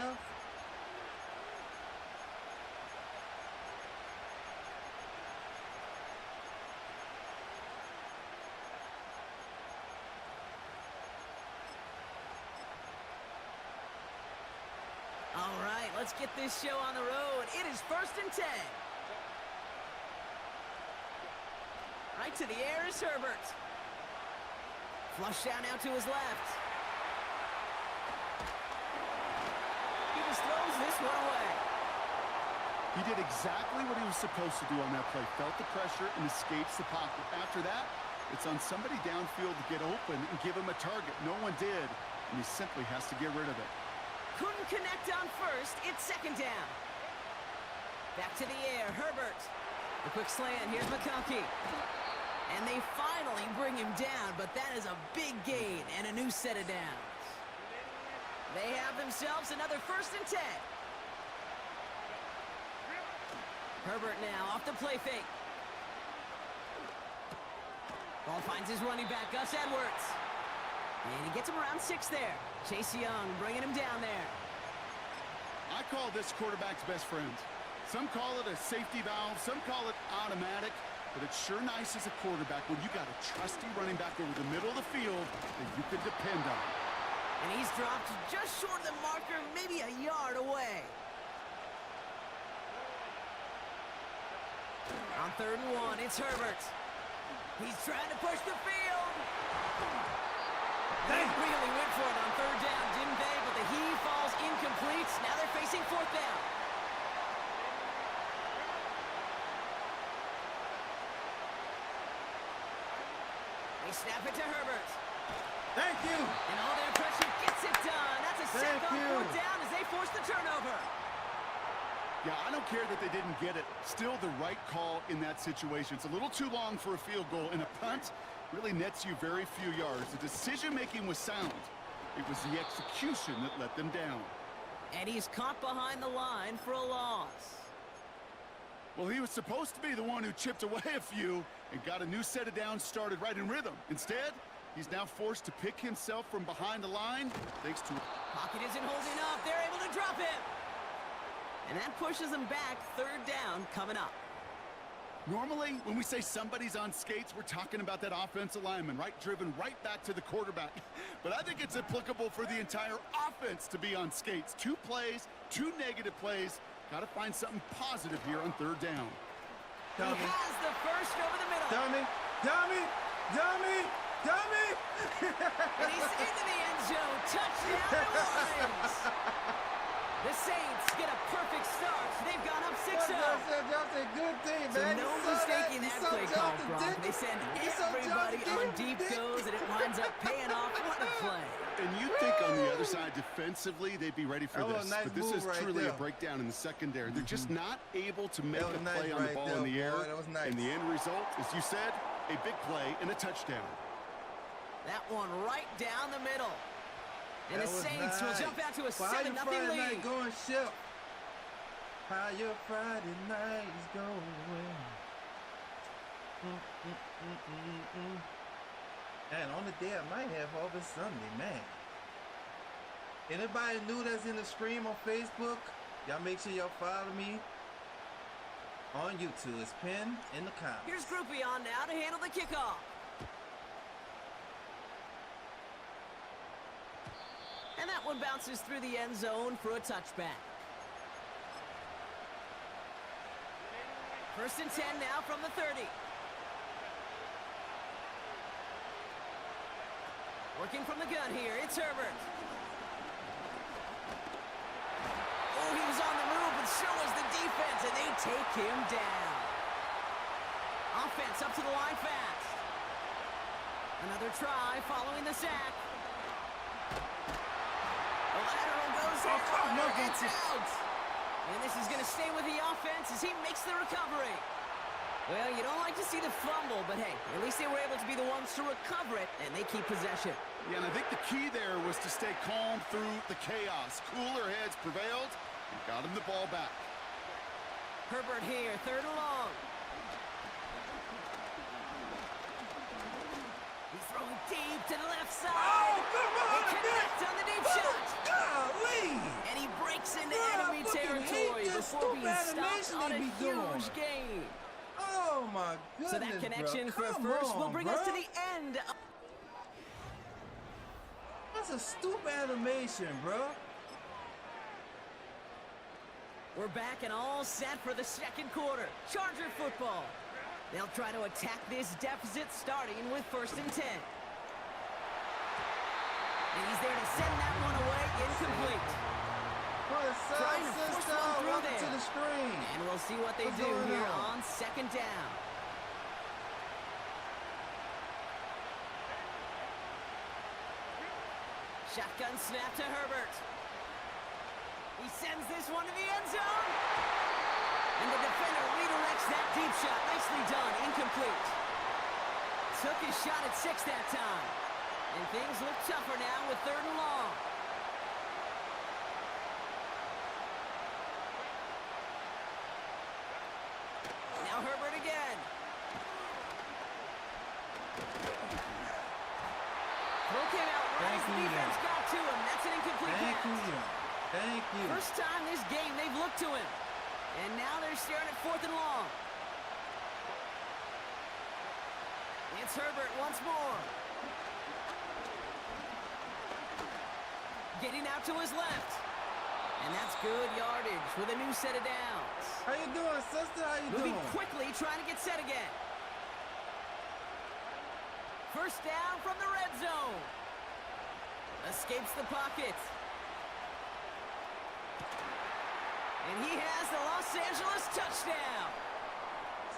Speaker 4: All right, let's get this show on the road. It is 1st and 10. Right to the air is Herbert. Flush down now to his left. He just throws this one away.
Speaker 5: He did exactly what he was supposed to do on that play. Felt the pressure and escapes the pocket. After that, it's on somebody downfield to get open and give him a target. No one did, and he simply has to get rid of it.
Speaker 4: Couldn't connect on first. It's 2nd down. Back to the air, Herbert. The quick slant, here's McConkey. And they finally bring him down, but that is a big gain and a new set of downs. They have themselves another 1st and 10. Herbert now off the play fake. Ball finds his running back, Gus Edwards. And he gets him around 6 there. Chase Young bringing him down there.
Speaker 5: I call this quarterback's best friend. Some call it a safety valve, some call it automatic. But it's sure nice as a quarterback when you got a trusty running back over the middle of the field that you can depend on.
Speaker 4: And he's dropped just short of the marker, maybe a yard away. On 3rd and 1, it's Herbert. He's trying to push the field. They really went for it on 3rd down, didn't they? But the heave falls incomplete. Now they're facing 4th down. They snap it to Herbert.
Speaker 1: Thank you.
Speaker 4: And all their pressure gets it done. That's a sack on 4th down as they force the turnover.
Speaker 5: Yeah, I don't care that they didn't get it. Still the right call in that situation. It's a little too long for a field goal, and a punt really nets you very few yards. The decision-making was sound. It was the execution that let them down.
Speaker 4: And he's caught behind the line for a loss.
Speaker 5: Well, he was supposed to be the one who chipped away a few and got a new set of downs started right in rhythm. Instead, he's now forced to pick himself from behind the line thanks to...
Speaker 4: Pocket isn't holding up. They're able to drop him. And that pushes them back. 3rd down coming up.
Speaker 5: Normally, when we say somebody's on skates, we're talking about that offensive lineman, right? Driven right back to the quarterback. But I think it's applicable for the entire offense to be on skates. 2 plays, 2 negative plays. Got to find something positive here on 3rd down.
Speaker 4: He has the first over the middle.
Speaker 1: Dummy.
Speaker 4: And he's into the end zone. Touchdown, New Orleans. The Saints get a perfect start. They've gone up 6-0.
Speaker 1: That's a good thing, man.
Speaker 4: So no mistaking that play call, Brock. They send everybody on deep goes, and it winds up paying off. What a play.
Speaker 5: And you think on the other side, defensively, they'd be ready for this.
Speaker 1: Nice,
Speaker 5: but this is
Speaker 1: right
Speaker 5: truly
Speaker 1: there.
Speaker 5: A breakdown in the secondary. They're just not able to make a play
Speaker 1: nice
Speaker 5: on the ball in the air.
Speaker 1: That was nice.
Speaker 5: And the end result, as you said, a big play and a touchdown.
Speaker 4: That one right down the middle. And
Speaker 1: that
Speaker 4: the Saints will jump out to a 7-0
Speaker 1: Friday
Speaker 4: lead.
Speaker 1: Night going, Shep? How your Friday night is going? And on the day I might have Harvest Sunday, man. Anybody new that's in the stream on Facebook, y'all make sure y'all follow me on YouTube. It's pinned in the comments.
Speaker 4: Here's Groupie on now to handle the kickoff. And that one bounces through the end zone for a touchback. 1st and 10 now from the 30. Working from the gun here, it's Herbert. Oh, he was on the move, but so was the defense, and they take him down. Offense up to the line fast. Another try following the sack. A lateral It's out. And this is going to stay with the offense as he makes the recovery. Well, you don't like to see the fumble, but hey, at least they were able to be the ones to recover it, and they keep possession.
Speaker 5: Yeah, and I think the key there was to stay calm through the chaos. Cooler heads prevailed and got him the ball back.
Speaker 4: Herbert here, 3rd and long. He's throwing deep to the left side.
Speaker 1: Oh, come on,
Speaker 4: they connect on the deep shot.
Speaker 1: Golly!
Speaker 4: And he breaks into
Speaker 1: Bro,
Speaker 4: enemy
Speaker 1: I fucking
Speaker 4: territory
Speaker 1: hate this
Speaker 4: before being
Speaker 1: stupid
Speaker 4: stopped on a
Speaker 1: animation they be doing.
Speaker 4: huge gain.
Speaker 1: Oh my goodness,
Speaker 4: So that connection
Speaker 1: bro.
Speaker 4: for a
Speaker 1: Come
Speaker 4: first will
Speaker 1: on,
Speaker 4: bring
Speaker 1: bro.
Speaker 4: us to the end.
Speaker 1: That's a stupid animation, bro.
Speaker 4: We're back and all set for the 2nd quarter. Charger football. They'll try to attack this deficit starting with 1st and 10. And he's there to send that one away incomplete. Trying to force one through there.
Speaker 1: To the screen.
Speaker 4: And we'll see what they
Speaker 1: What's
Speaker 4: do
Speaker 1: going
Speaker 4: here
Speaker 1: on?
Speaker 4: on 2nd down. Shotgun snap to Herbert. He sends this one to the end zone. And the defender redirects that deep shot. Nicely done. Incomplete. Took his shot at 6 that time. And things look tougher now with 3rd and long. Now Herbert again. Throw came out right as the defense got to him. That's an incomplete pass.
Speaker 1: Thank you.
Speaker 4: First time this game they've looked to him. And now they're staring at 4th and long. It's Herbert once more. Getting out to his left. And that's good yardage with a new set of downs.
Speaker 1: How you doing, sister? How you
Speaker 4: Moving
Speaker 1: doing?
Speaker 4: quickly, trying to get set again. First down from the red zone. Escapes the pocket. And he has the Los Angeles touchdown.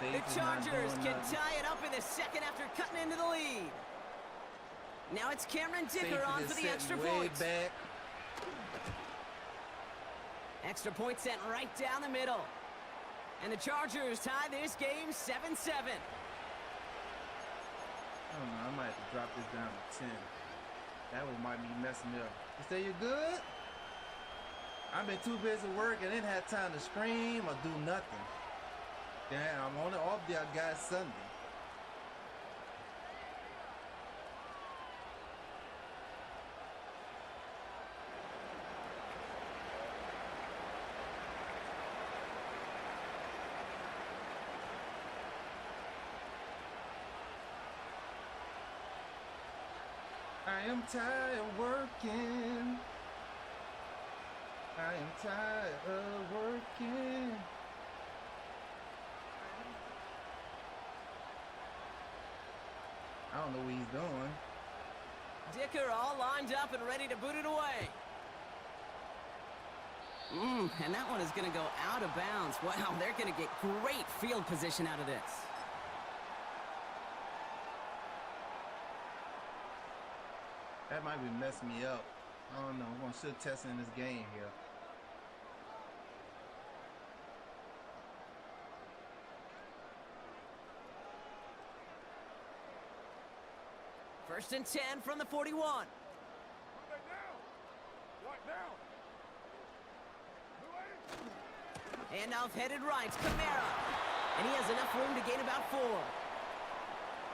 Speaker 4: The Chargers can tie it up in the 2nd after cutting into the lead. Now it's Cameron Dicker on for the extra point.
Speaker 1: Back.
Speaker 4: Extra point sent right down the middle. And the Chargers tie this game 7-7.
Speaker 1: I don't know. I might have to drop this down to 10. That one might be messing me up. You say you're good? I've been too busy working. I didn't have time to scream or do nothing. Damn, I'm on the off day. I got Sunday. I am tired of working. I am tired of working. I don't know what he's doing.
Speaker 4: Dicker all lined up and ready to boot it away. And that one is going to go out of bounds. Wow, they're going to get great field position out of this.
Speaker 1: That might be messing me up. I don't know. We're going to still test in this game here.
Speaker 4: First and 10 from the 41. Handoff headed right, Kamara. And he has enough room to gain about 4.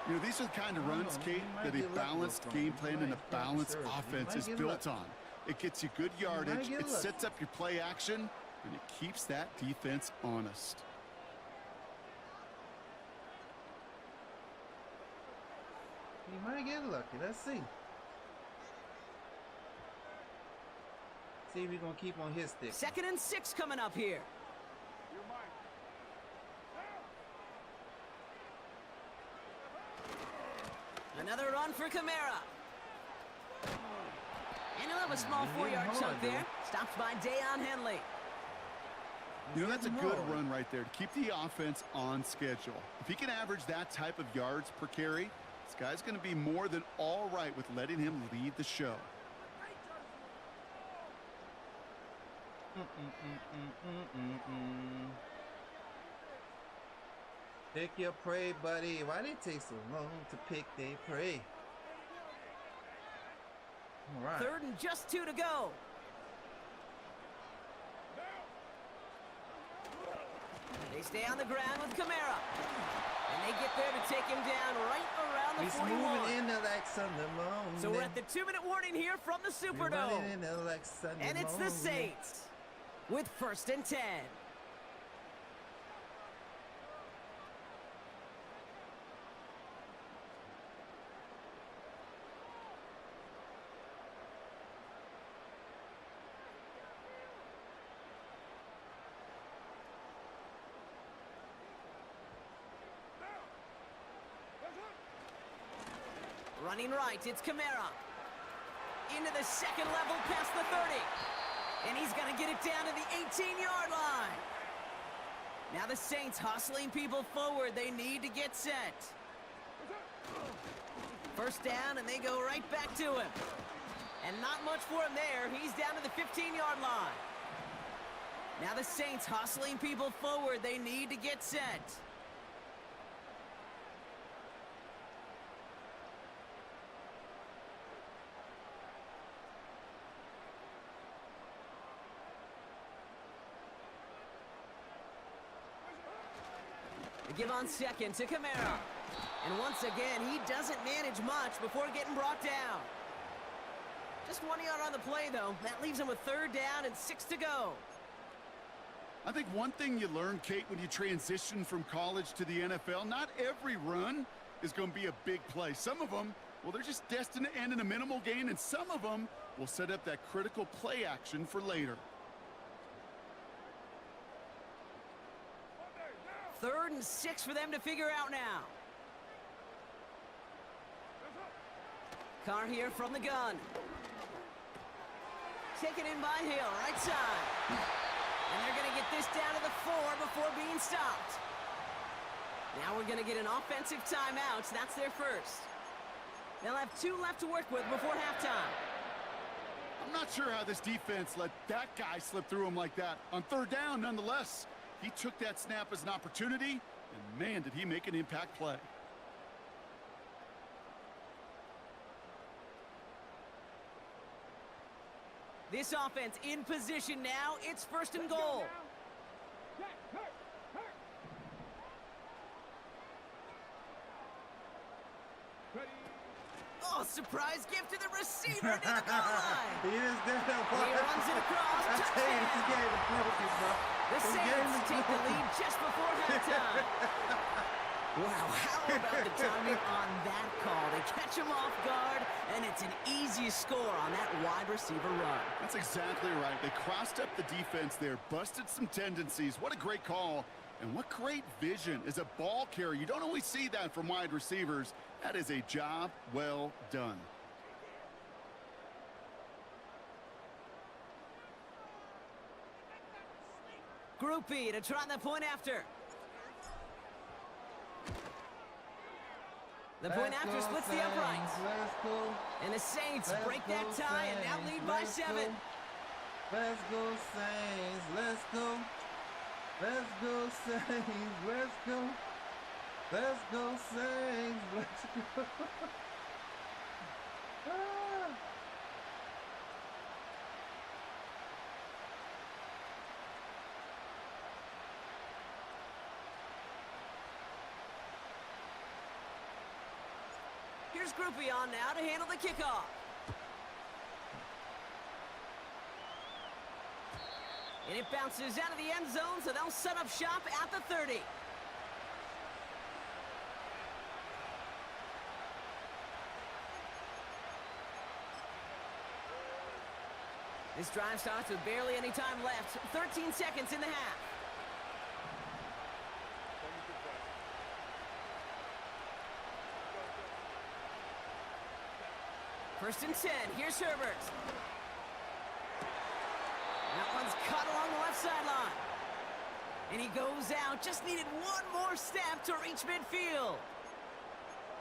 Speaker 5: You know, these are the kind of runs, Kate, that a balanced game plan and a balanced offense is built on. It gets you good yardage, it sets up your play action, and it keeps that defense honest.
Speaker 1: He might get lucky. Let's see. See if he's going to keep on his stick.
Speaker 4: 2nd and 6 coming up here. Another run for Kamara. And he'll have a small 4-yard chunk there. Stopped by Deion Henley.
Speaker 5: You know, that's a good run right there to keep the offense on schedule. If he can average that type of yards per carry, this guy's going to be more than all right with letting him lead the show.
Speaker 1: Pick your prey, buddy. Why did it take so long to pick their prey? All right.
Speaker 4: 3rd and just 2 to go. They stay on the ground with Kamara. And they get there to take him down right around the
Speaker 1: He's
Speaker 4: 41.
Speaker 1: moving in there like Sunday morning.
Speaker 4: So we're at the 2-minute warning here from the Superdome.
Speaker 1: In there like Sunday
Speaker 4: And it's the
Speaker 1: morning.
Speaker 4: Saints with 1st and 10. Running right, it's Kamara. Into the 2nd level past the 30. And he's going to get it down to the 18-yard line. Now the Saints hustling people forward. They need to get set. 1st down, and they go right back to him. And not much for him there. He's down to the 15-yard line. Now the Saints hustling people forward. They need to get set. Give on 2nd to Kamara. And once again, he doesn't manage much before getting brought down. Just 1 yard on the play, though. That leaves him with 3rd down and 6 to go.
Speaker 5: I think one thing you learn, Kate, when you transition from college to the NFL, not every run is going to be a big play. Some of them, well, they're just destined to end in a minimal gain, and some of them will set up that critical play action for later.
Speaker 4: 3rd and 6 for them to figure out now. Carr here from the gun. Taken in by Hill, right side. And they're going to get this down to the 4 before being stopped. Now we're going to get an offensive timeout. That's their first. They'll have 2 left to work with before halftime.
Speaker 5: I'm not sure how this defense let that guy slip through him like that. On 3rd down, nonetheless, he took that snap as an opportunity, and man, did he make an impact play.
Speaker 4: This offense in position now. It's 1st and goal. Oh, surprise gift to the receiver near the goal line.
Speaker 1: He is there.
Speaker 4: He runs it across.
Speaker 1: I tell you, this
Speaker 4: Touchdown.
Speaker 1: game is broken, bro.
Speaker 4: The Saints take the lead just before halftime. Wow, how about the timing on that call? They catch him off guard, and it's an easy score on that wide receiver run.
Speaker 5: That's exactly right. They crossed up the defense there, busted some tendencies. What a great call, and what great vision as a ball carrier. You don't always see that from wide receivers. That is a job well done.
Speaker 4: Group B to try the point after. The point after splits the uprights. And the Saints break that tie and now lead by 7.
Speaker 1: Let's go, Saints. Let's go. Let's go, Saints. Let's go. Let's go, Saints. Let's go. Ah.
Speaker 4: Here's Groupie on now to handle the kickoff. And it bounces out of the end zone, so they'll set up shop at the 30. This drive starts with barely any time left. 13 seconds in the half. First and 10. Here's Herbert. That one's cut along the left sideline. And he goes out. Just needed one more step to reach midfield.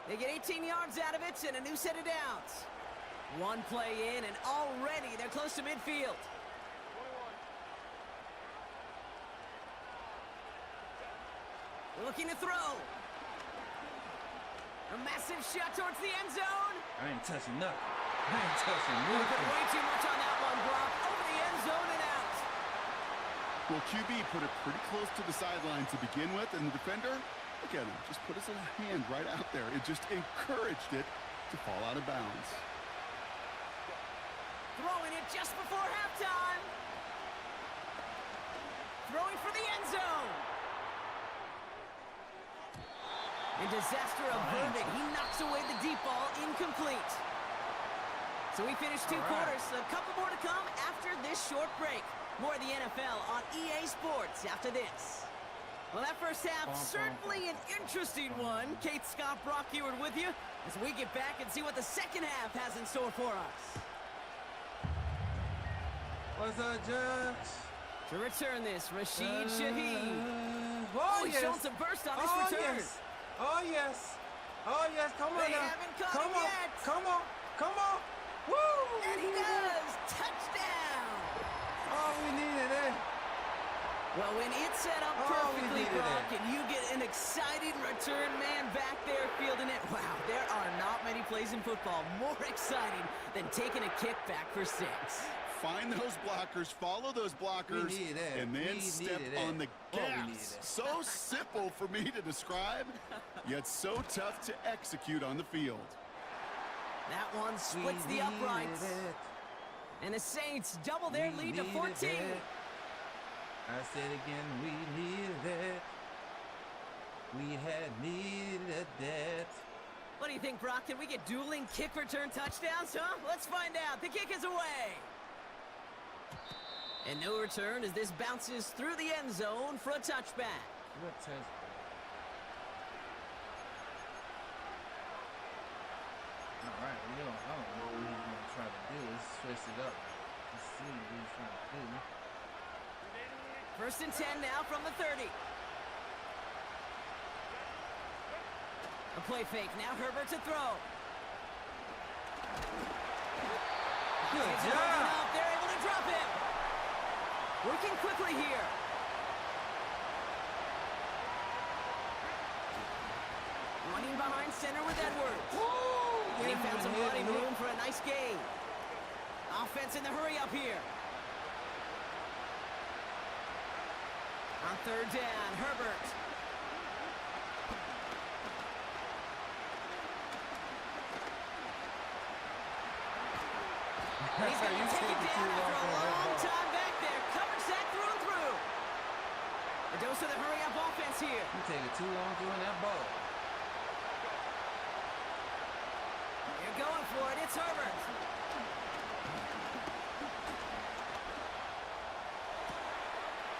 Speaker 4: They get 18 yards out of it and a new set of downs. One play in, and already they're close to midfield. Looking to throw. A massive shot towards the end zone.
Speaker 1: I ain't touching nothing. I ain't touching nothing.
Speaker 4: Way too much on that one, Brock. Over the end zone and out.
Speaker 5: Well, QB put it pretty close to the sideline to begin with, and the defender, look at him, just put his little hand right out there. It just encouraged it to fall out of bounds.
Speaker 4: Throwing it just before halftime. Throwing for the end zone. And disaster averted. He knocks away the deep ball, incomplete. So we finished two quarters. A couple more to come after this short break. More of the NFL on EA Sports after this. Well, that first half, certainly an interesting one. Kate, Scott, Brock Ewart with you as we get back and see what the second half has in store for us.
Speaker 1: What's up, Judge?
Speaker 4: To return this, Rashid Shaheed.
Speaker 1: Yes.
Speaker 4: Showing some burst on this return.
Speaker 1: Yes. Oh, yes. Oh, yes. Come on
Speaker 4: They
Speaker 1: now.
Speaker 4: haven't caught
Speaker 1: Come
Speaker 4: him
Speaker 1: on.
Speaker 4: yet.
Speaker 1: Come on. Come on. Woo!
Speaker 4: And he does. Touchdown.
Speaker 1: Oh, we needed it.
Speaker 4: Well, when it's set up
Speaker 1: Oh, we
Speaker 4: perfectly,
Speaker 1: needed
Speaker 4: Brock,
Speaker 1: it.
Speaker 4: and you get an exciting return man back there fielding it, wow, there are not many plays in football more exciting than taking a kick back for 6.
Speaker 5: Find those blockers, follow those blockers,
Speaker 1: We needed that.
Speaker 5: and then
Speaker 1: We
Speaker 5: step
Speaker 1: needed
Speaker 5: on the
Speaker 1: that. Oh, we needed
Speaker 5: gas.
Speaker 1: that.
Speaker 5: So simple for me to describe, yet so tough to execute on the field.
Speaker 4: That one splits
Speaker 1: We
Speaker 4: the uprights.
Speaker 1: needed it.
Speaker 4: And the Saints double their
Speaker 1: We
Speaker 4: lead to
Speaker 1: needed
Speaker 4: 14.
Speaker 1: it. I said again, we needed it. We had needed that.
Speaker 4: What do you think, Brock? Can we get dueling kick return touchdowns, huh? Let's find out. The kick is away. And no return as this bounces through the end zone for a touchback.
Speaker 1: What touchdown? All right, I don't know what he's going to try to do. Let's switch it up. Let's see what he's trying to do.
Speaker 4: 1st and 10 now from the 30. A play fake. Now Herbert to throw.
Speaker 1: Good
Speaker 4: It's
Speaker 1: job.
Speaker 4: holding up. They're able to drop it. Working quickly here. Running behind center with Edwards.
Speaker 1: Woo!
Speaker 4: Defensive running room for a nice gain. Offense in the hurry up here. On 3rd down, Herbert. He's going to take it down after a long time back there. Coverage sack through and through. A dose of the hurry-up offense here.
Speaker 1: You taking too long throwing that ball.
Speaker 4: They're going for it. It's Herbert.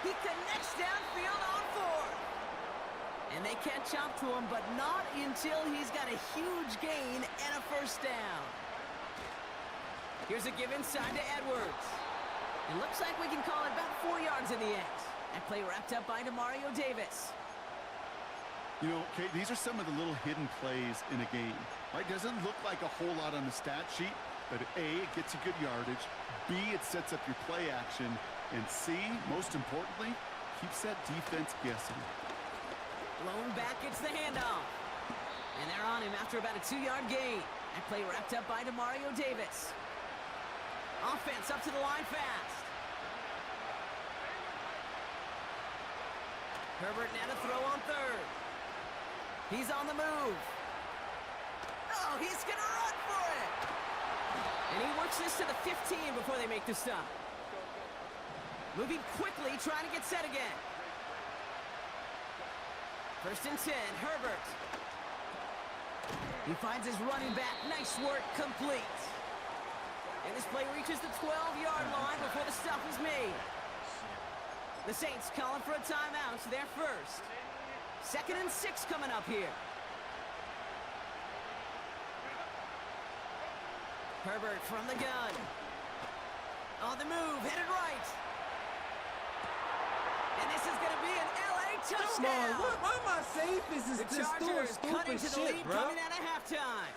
Speaker 4: He connects downfield on 4. And they catch up to him, but not until he's got a huge gain and a 1st down. Here's a give inside to Edwards. It looks like we can call it about 4 yards in the end. That play wrapped up by Demario Davis.
Speaker 5: You know, Kate, these are some of the little hidden plays in a game, right? Doesn't look like a whole lot on the stat sheet, but A, it gets you good yardage, B, it sets up your play action, and C, most importantly, keeps that defense guessing.
Speaker 4: Blown back gets the handoff. And they're on him after about a 2-yard gain. That play wrapped up by Demario Davis. Offense up to the line fast. Herbert now to throw on 3rd. He's on the move. Oh, he's going to run for it. And he works this to the 15 before they make the stop. Moving quickly, trying to get set again. 1st and 10, Herbert. He finds his running back. Nice work, complete. And this play reaches the 12-yard line before the stop is made. The Saints calling for a timeout, so they're first. 2nd and 6 coming up here. Herbert from the gun. On the move, headed right. And this is going to be an LA touchdown. touchdown.
Speaker 1: Why my safeties is
Speaker 4: The
Speaker 1: just doing
Speaker 4: Chargers cutting
Speaker 1: stupid
Speaker 4: to the
Speaker 1: shit,
Speaker 4: lead
Speaker 1: bro?
Speaker 4: coming out of halftime.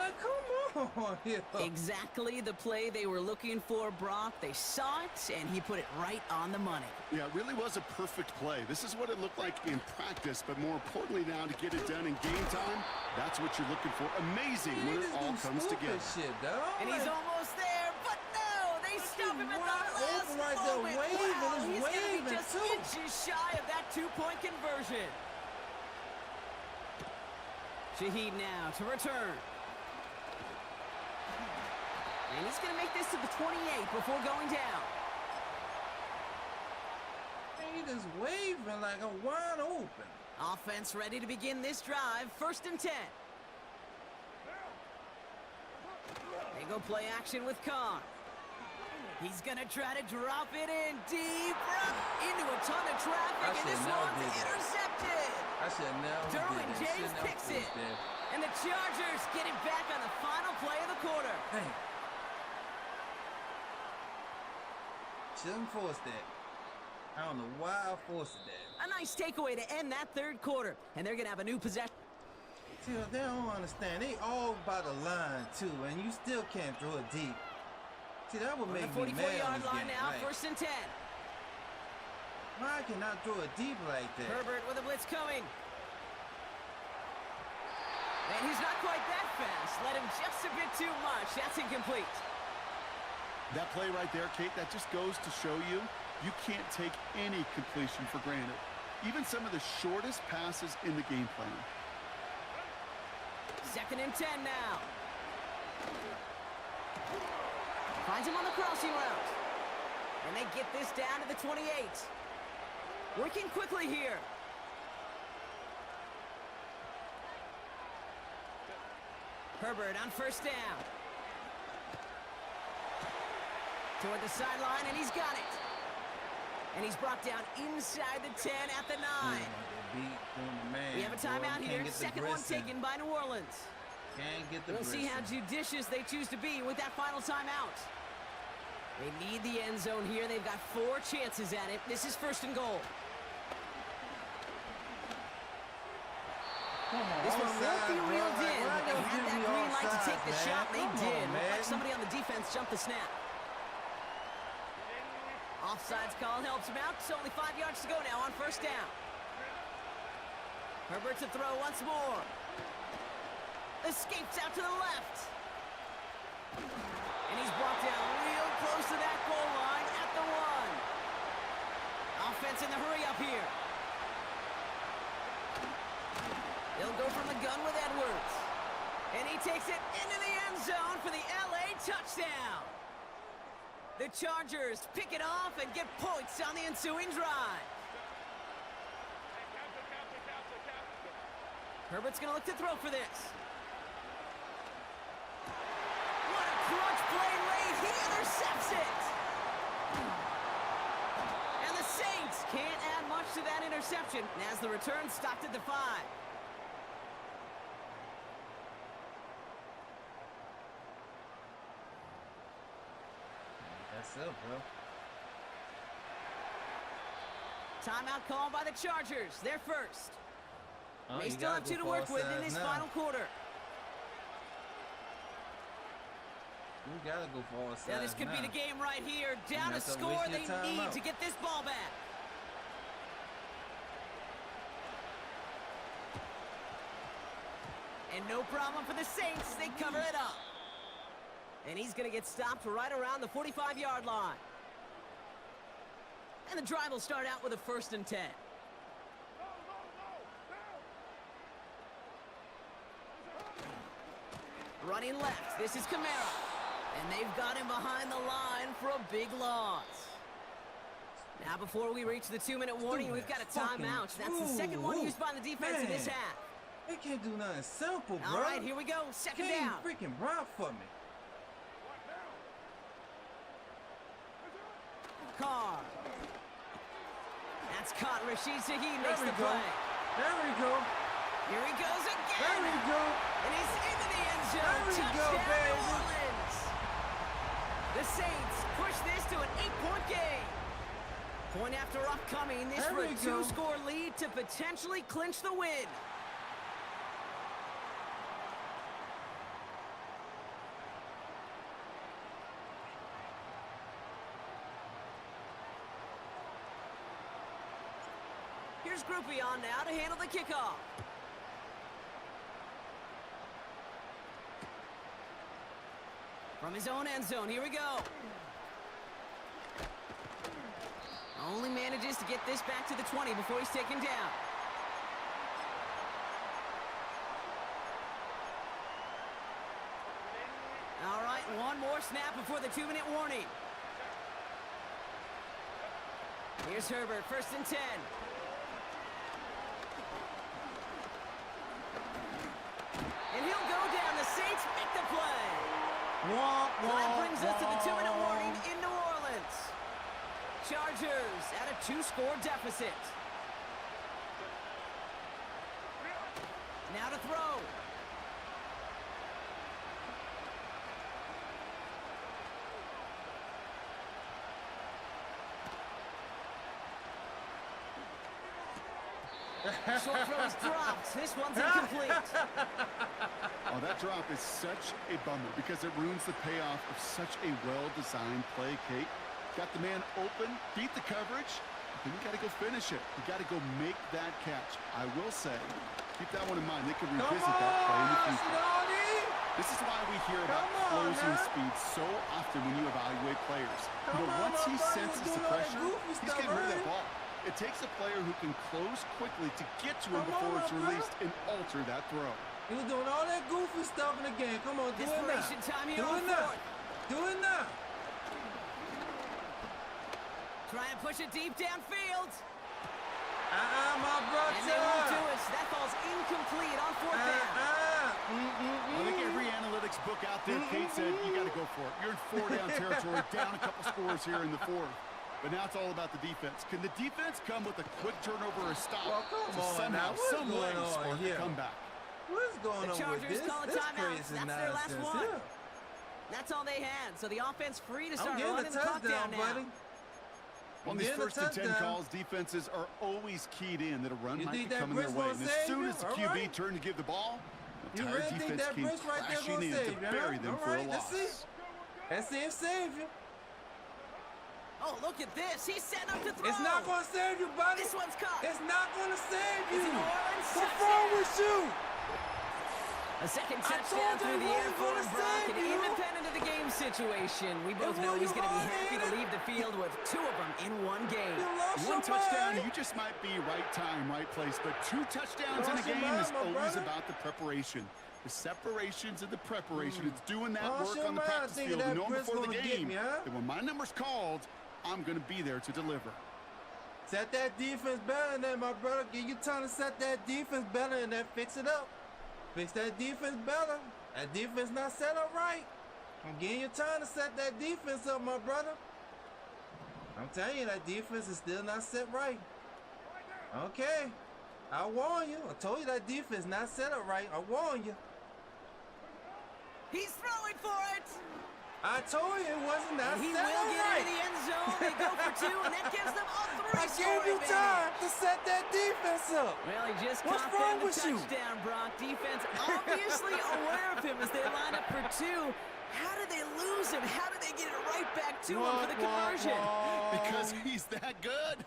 Speaker 1: Come on here.
Speaker 4: Exactly the play they were looking for, Brock. They saw it, and he put it right on the money.
Speaker 5: Yeah, it really was a perfect play. This is what it looked like in practice, but more importantly now to get it done in game time, that's what you're looking for. Amazing when it all comes together.
Speaker 1: Shit, dog.
Speaker 4: And he's almost there, but no! They stop him at the last
Speaker 1: right there,
Speaker 4: moment.
Speaker 1: waving,
Speaker 4: Wow,
Speaker 1: he's
Speaker 4: he's going to
Speaker 1: waving
Speaker 4: be just
Speaker 1: too.
Speaker 4: inches shy of that two-point conversion. Shaheed now to return. And he's going to make this to the 28 before going down.
Speaker 1: He just waving like a wide open.
Speaker 4: Offense ready to begin this drive. 1st and 10. They go play action with Carr. He's going to try to drop it in deep into a ton of traffic, and this one's intercepted.
Speaker 1: I should never
Speaker 4: Derwin James picks it. And the Chargers get it back on the final play of the quarter.
Speaker 1: Hey. Shouldn't force that. I don't know why I forced that.
Speaker 4: A nice takeaway to end that 3rd quarter, and they're going to have a new possession.
Speaker 1: See, they don't understand. They all by the line, too, and you still can't throw it deep. See, that would make me mad.
Speaker 4: 44-yard line now,
Speaker 1: like,
Speaker 4: 1st and 10.
Speaker 1: why can I throw it deep like that?
Speaker 4: Herbert with a blitz coming. And he's not quite that fast. Let him just a bit too much. That's incomplete.
Speaker 5: That play right there, Kate, that just goes to show you, you can't take any completion for granted. Even some of the shortest passes in the game plan.
Speaker 4: 2nd and 10 now. Finds him on the crossing route. And they get this down to the 28. Working quickly here. Herbert on 1st down. Toward the sideline, and he's got it. And he's brought down inside the 10 at the 9. We have a timeout here. 2nd one taken by New Orleans.
Speaker 1: Can't get the
Speaker 4: We'll see how judicious they choose to be with that final timeout. They need the end zone here. They've got 4 chances at it. This is 1st and goal. This one won't be reeled in, but they had that green light to take the shot, and they did. Looked like somebody on the defense jumped the snap. Offsides call helps him out. So only 5 yards to go now on 1st down. Herbert to throw once more. Escapes out to the left. And he's brought down real close to that goal line at the 1. Offense in the hurry up here. He'll go from the gun with Edwards. And he takes it into the end zone for the LA touchdown. The Chargers pick it off and get points on the ensuing drive. Herbert's going to look to throw for this. What a crunch play late. He intercepts it. And the Saints can't add much to that interception as the return stopped at the 5.
Speaker 1: That's up, bro.
Speaker 4: Timeout called by the Chargers. They're first. They
Speaker 1: You
Speaker 4: still
Speaker 1: gotta
Speaker 4: have 2
Speaker 1: go
Speaker 4: to
Speaker 1: for
Speaker 4: work with in
Speaker 1: offsides
Speaker 4: this
Speaker 1: now.
Speaker 4: final quarter.
Speaker 1: You gotta go for all sides.
Speaker 4: Now this could be the game right here. Down a
Speaker 1: have to
Speaker 4: score
Speaker 1: waste your
Speaker 4: they
Speaker 1: time
Speaker 4: need
Speaker 1: out.
Speaker 4: to get this ball back. And no problem for the Saints. They cover it up. And he's going to get stopped right around the 45-yard line. And the drive will start out with a 1st and 10. Running left. This is Kamara. And they've got him behind the line for a big loss. Now, before we reach the 2-minute warning, we've got a timeout. That's the second one used by the defense in this half.
Speaker 1: They can't do nothing simple, bro.
Speaker 4: All right, here we go. 2nd down.
Speaker 1: Freaking rock for me.
Speaker 4: Carr. That's caught. Rashid Shaheed makes the
Speaker 1: There we go.
Speaker 4: play.
Speaker 1: There we go.
Speaker 4: Here he goes again.
Speaker 1: There we go.
Speaker 4: And he's into the end zone.
Speaker 1: There we go,
Speaker 4: Touchdown,
Speaker 1: baby.
Speaker 4: New Orleans. The Saints push this to an 8-point game. Point after upcoming. This for a 2-score lead to potentially clinch the win. Here's Groupie on now to handle the kickoff. From his own end zone, here we go. Only manages to get this back to the 20 before he's taken down. All right, one more snap before the 2-minute warning. Here's Herbert, 1st and 10. And he'll go down. The Saints make the play. That brings us to the 2-minute warning in New Orleans. Chargers at a 2-score deficit. Now to throw. Short throw is dropped. This one's incomplete.
Speaker 5: Oh, that drop is such a bummer because it ruins the payoff of such a well-designed play, Kate. Got the man open, beat the coverage, but then you got to go finish it. You got to go make that catch. I will say, keep that one in mind. They could revisit that play in the future. This is why we hear about closing speed so often when you evaluate players. Once he senses the pressure, he's getting rid of that ball. It takes a player who can close quickly to get to him before it's released and alter that throw.
Speaker 1: He was doing all that goofy stuff in the game. Come on, do it now.
Speaker 4: Time here
Speaker 1: Do it now. Do it now.
Speaker 4: Trying to push it deep downfield.
Speaker 1: My brother.
Speaker 4: And they won't do it. That ball's incomplete on 4th down.
Speaker 5: I think every analytics book out there, Kate said, you got to go for it. You're in 4-down territory, down a couple scores here in the 4th. But now it's all about the defense. Can the defense come with a quick turnover or a stop to somehow, some way, spark a comeback?
Speaker 1: What's going on with this?
Speaker 4: The Chargers call a timeout. That's their last one.
Speaker 1: Yeah.
Speaker 4: That's all they had. So the offense free to start
Speaker 1: getting
Speaker 4: running
Speaker 1: a
Speaker 4: the clock down
Speaker 1: touchdown, buddy.
Speaker 5: On these 1st and 10 calls, defenses are always keyed in that a run might be coming their way. And as soon as the QB turned to give the ball, the entire defense came crashing in to bury them for a loss.
Speaker 1: Let's see him save you.
Speaker 4: Oh, look at this. He's setting up to throw.
Speaker 1: It's not going to save you, buddy.
Speaker 4: This one's caught.
Speaker 1: It's not going to save you.
Speaker 4: New Orleans
Speaker 1: What's wrong with you?
Speaker 4: A second touchdown through the air for Brock, and independent of the game situation, we both know he's going to be happy to leave the field with 2 of them in one game.
Speaker 5: One touchdown, you just might be right time, right place, but 2 touchdowns in a game is always about the preparation. The separations and the preparation. It's doing that work on the practice field and knowing before the game that when my number's called, I'm going to be there to deliver.
Speaker 1: Set that defense better than that, my brother. Give you time to set that defense better and then fix it up. Fix that defense better. That defense not set up right. I'm giving you time to set that defense up, my brother. I'm telling you, that defense is still not set right. Okay. I warn you. I told you that defense not set up right. I warn you.
Speaker 4: He's throwing for it.
Speaker 1: I told you it wasn't that
Speaker 4: He
Speaker 1: set
Speaker 4: will
Speaker 1: up
Speaker 4: get
Speaker 1: right.
Speaker 4: into the end zone. They go for 2, and that gives them a 3-score
Speaker 1: I gave you time to set that defense up.
Speaker 4: Well, he just
Speaker 1: What's
Speaker 4: caught
Speaker 1: wrong
Speaker 4: them
Speaker 1: with
Speaker 4: the
Speaker 1: you?
Speaker 4: touchdown, Brock. Defense obviously aware of him as they line up for 2. How did they lose him? How did they get it right back to him for the conversion?
Speaker 5: Because he's that good.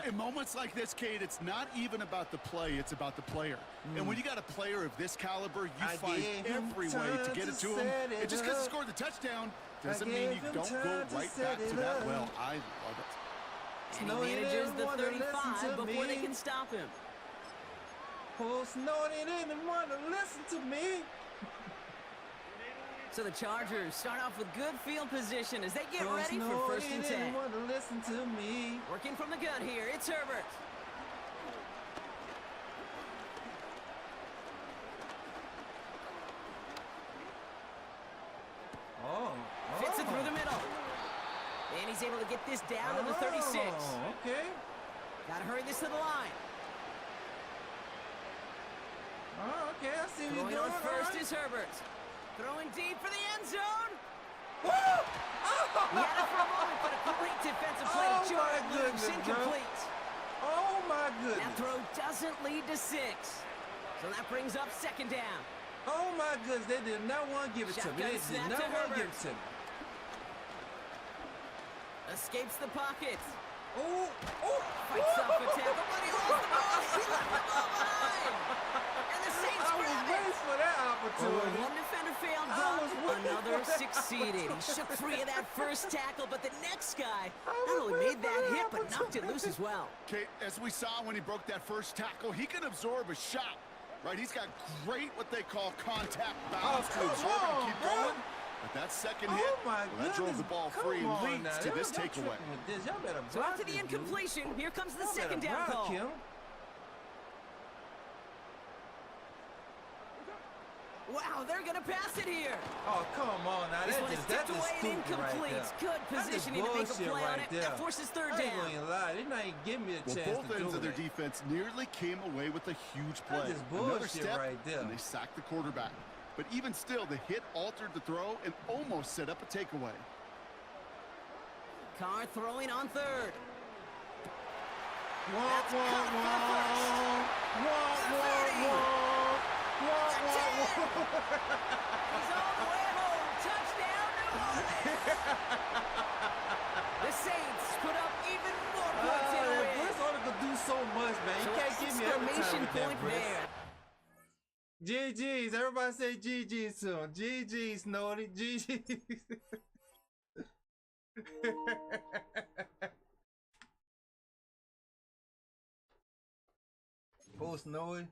Speaker 5: In moments like this, Kate, it's not even about the play, it's about the player. And when you got a player of this caliber, you find every way to get it to him. And just because he scored the touchdown doesn't mean you don't go right back to that well. I love it.
Speaker 4: And he manages the 35 before they can stop him.
Speaker 1: Oh, Snowden didn't want to listen to me.
Speaker 4: So the Chargers start off with good field position as they get ready for 1st and 10.
Speaker 1: Want to listen to me.
Speaker 4: Working from the gun here, it's Herbert. Fits it through the middle. And he's able to get this down to the 36.
Speaker 1: Okay.
Speaker 4: Gotta hurry this to the line.
Speaker 1: Oh, okay, I see what you're
Speaker 4: Going
Speaker 1: doing.
Speaker 4: on first is Herbert. Throwing deep for the end zone.
Speaker 1: Woo!
Speaker 4: He had it for a moment, but a great defensive play to jar it loose. Incomplete.
Speaker 1: Oh, my goodness.
Speaker 4: That throw doesn't lead to 6. So that brings up 2nd down.
Speaker 1: Oh, my goodness. They did not want to give it to me. They did not want to give it to me.
Speaker 4: Escapes the pocket.
Speaker 1: Oh,
Speaker 4: Fights off a tackle, but he lost the ball. He left the ball behind. And the Saints
Speaker 1: I was
Speaker 4: grab
Speaker 1: waiting
Speaker 4: it.
Speaker 1: for that opportunity.
Speaker 4: One defender failed, but another succeeded. He shook free of that first tackle, but the next guy not only made that hit, but knocked it loose as well.
Speaker 5: Okay, as we saw when he broke that first tackle, he can absorb a shot, right? He's got great, what they call contact balance to absorb and keep going. But that second hit, that drove the ball free and leads to this takeaway.
Speaker 4: So after the incompletion, here comes the 2nd down call. Wow, they're going to pass it here.
Speaker 1: Oh, come on now.
Speaker 4: This one is tipped away and incomplete. Good positioning to make a play on it. That forces 3rd down.
Speaker 1: I ain't gonna lie. They're not even giving me a chance to do it.
Speaker 5: Both ends of their defense nearly came away with a huge play.
Speaker 1: That is bullshit.
Speaker 5: Another step,
Speaker 1: right there.
Speaker 5: and they sacked the quarterback. But even still, the hit altered the throw and almost set up a takeaway.
Speaker 4: Carr throwing on 3rd.
Speaker 1: That's caught for the
Speaker 4: He's all the way home. Touchdown, New Orleans. The Saints put up even more points in a win.
Speaker 1: This only could do so much, man. You can't give me every time with that, Briss. GG's. Everybody say GG's soon. GG's, Snody. GG's. Oh, Snowy.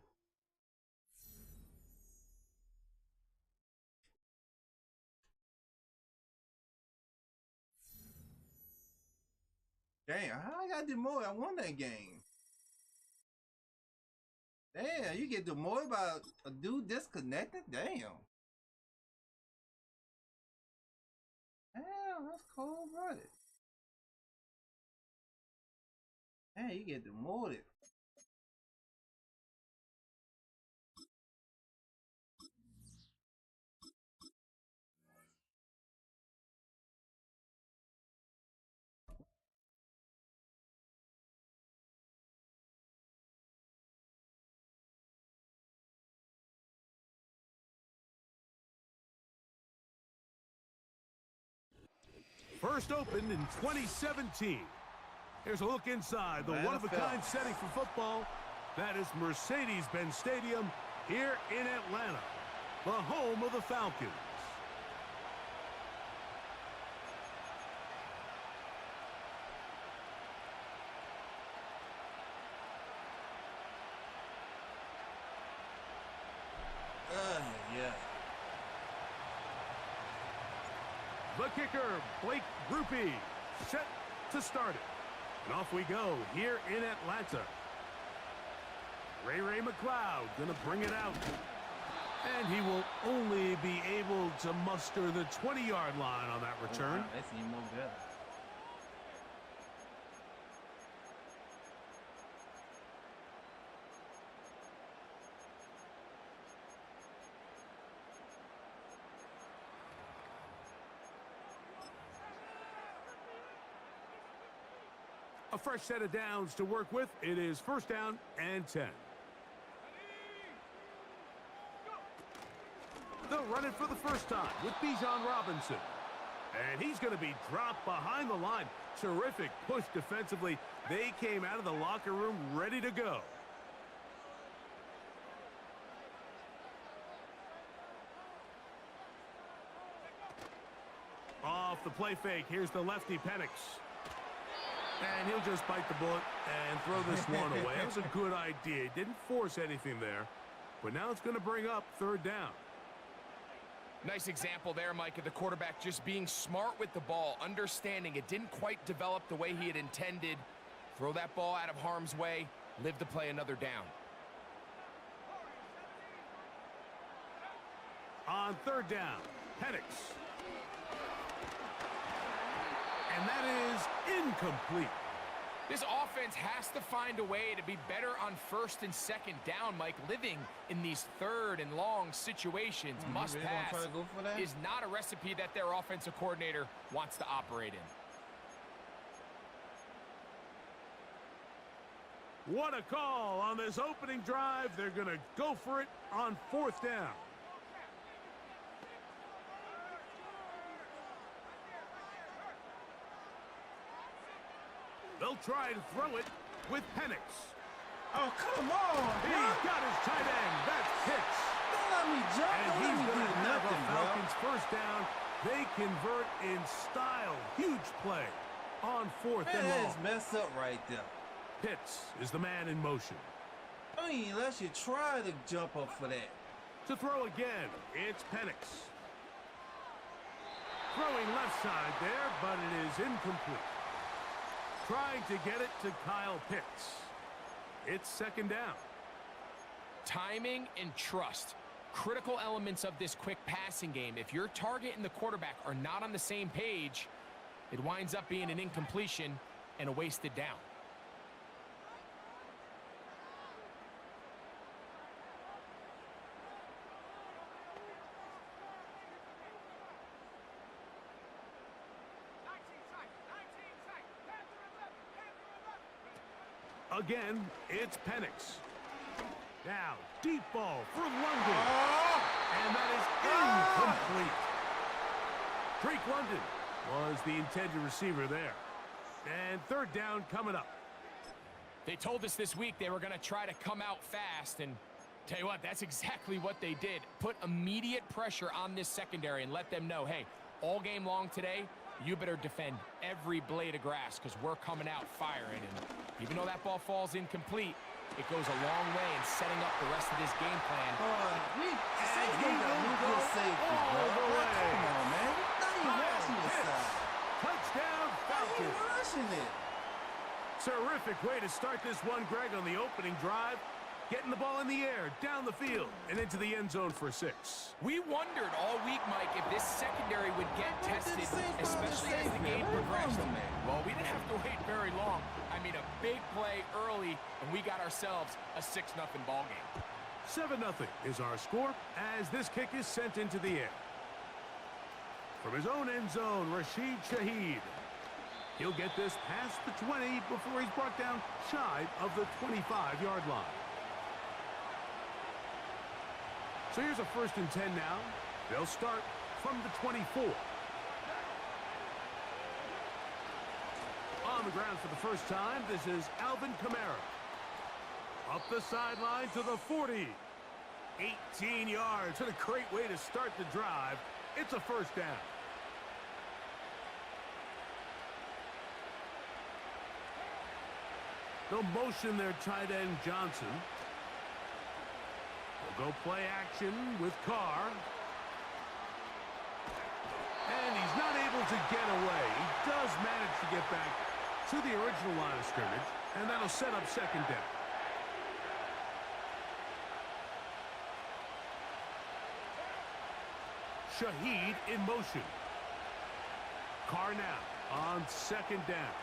Speaker 1: Damn, how I got demoted? I won that game. Damn, you get demoted by a dude disconnected? Damn. Damn, that's cold-blooded. Damn, you get demoted.
Speaker 2: First opened in 2017. Here's a look inside the one-of-a-kind setting for football. That is Mercedes-Benz Stadium here in Atlanta, the home of the Falcons.
Speaker 1: Yeah.
Speaker 2: The kicker, Blake Grupe, set to start it. And off we go here in Atlanta. Ray McLeod going to bring it out. And he will only be able to muster the 20-yard line on that return.
Speaker 1: Wow, that's even more better.
Speaker 2: A fresh set of downs to work with. It is first down and 10. They'll run it for the first time with Bijan Robinson. And he's going to be dropped behind the line. Terrific push defensively. They came out of the locker room ready to go. Off the play fake. Here's the lefty Penix. And he'll just bite the bullet and throw this one away. That was a good idea. He didn't force anything there. But now it's going to bring up third down.
Speaker 3: Nice example there, Mike, of the quarterback just being smart with the ball, understanding it didn't quite develop the way he had intended. Throw that ball out of harm's way, live to play another down.
Speaker 2: On third down, Penix. And that is incomplete.
Speaker 3: This offense has to find a way to be better on first and second down, Mike. Living in these third and long situations, must pass, is not a recipe that their offensive coordinator wants to operate in.
Speaker 2: What a call on this opening drive. They're going to go for it on 4th down. They'll try and throw it with Penix.
Speaker 1: Oh, come on, bro.
Speaker 2: He's got his tight end. That's Pitts.
Speaker 1: Don't let me jump.
Speaker 2: And
Speaker 1: Don't let
Speaker 2: he's
Speaker 1: me
Speaker 2: going
Speaker 1: do
Speaker 2: to have a
Speaker 1: nothing, bro.
Speaker 2: Falcons first down. They convert in style. Huge play on 4th and long.
Speaker 1: That's messed up right there.
Speaker 2: Pitts is the man in motion.
Speaker 1: I mean, unless you try to jump up for that.
Speaker 2: To throw again, it's Penix. Throwing left side there, but it is incomplete. Trying to get it to Kyle Pitts. It's 2nd down.
Speaker 3: Timing and trust, critical elements of this quick passing game. If your target and the quarterback are not on the same page, it winds up being an incompletion and a wasted down.
Speaker 2: Again, it's Penix. Now, deep ball for London. And that is incomplete. Drake London was the intended receiver there. And 3rd down coming up.
Speaker 3: They told us this week they were going to try to come out fast, and tell you what, that's exactly what they did. Put immediate pressure on this secondary and let them know, hey, all game long today, you better defend every blade of grass because we're coming out firing. And even though that ball falls incomplete, it goes a long way in setting up the rest of this game plan.
Speaker 1: We safety got moved to safety, bro. Come on, man. Now you rushing yourself.
Speaker 2: Touchdown,
Speaker 1: Now you
Speaker 2: Falcons.
Speaker 1: rushing it.
Speaker 2: Terrific way to start this one, Greg, on the opening drive. Getting the ball in the air, down the field, and into the end zone for 6.
Speaker 3: We wondered all week, Mike, if this secondary would get tested, especially as the game progressed. Well, we didn't have to wait very long. I mean, a big play early, and we got ourselves a 6-0 ball game.
Speaker 2: 7-0 is our score as this kick is sent into the air. From his own end zone, Rashid Shaheed. He'll get this past the 20 before he's brought down shy of the 25-yard line. So here's a 1st and 10 now. They'll start from the 24. On the ground for the first time, this is Alvin Kamara. Up the sideline to the 40. 18 yards. What a great way to start the drive. It's a 1st down. They'll motion their tight end Johnson. They'll go play action with Carr. And he's not able to get away. He does manage to get back to the original line of scrimmage, and that'll set up 2nd down. Shaheed in motion. Carr now on 2nd down.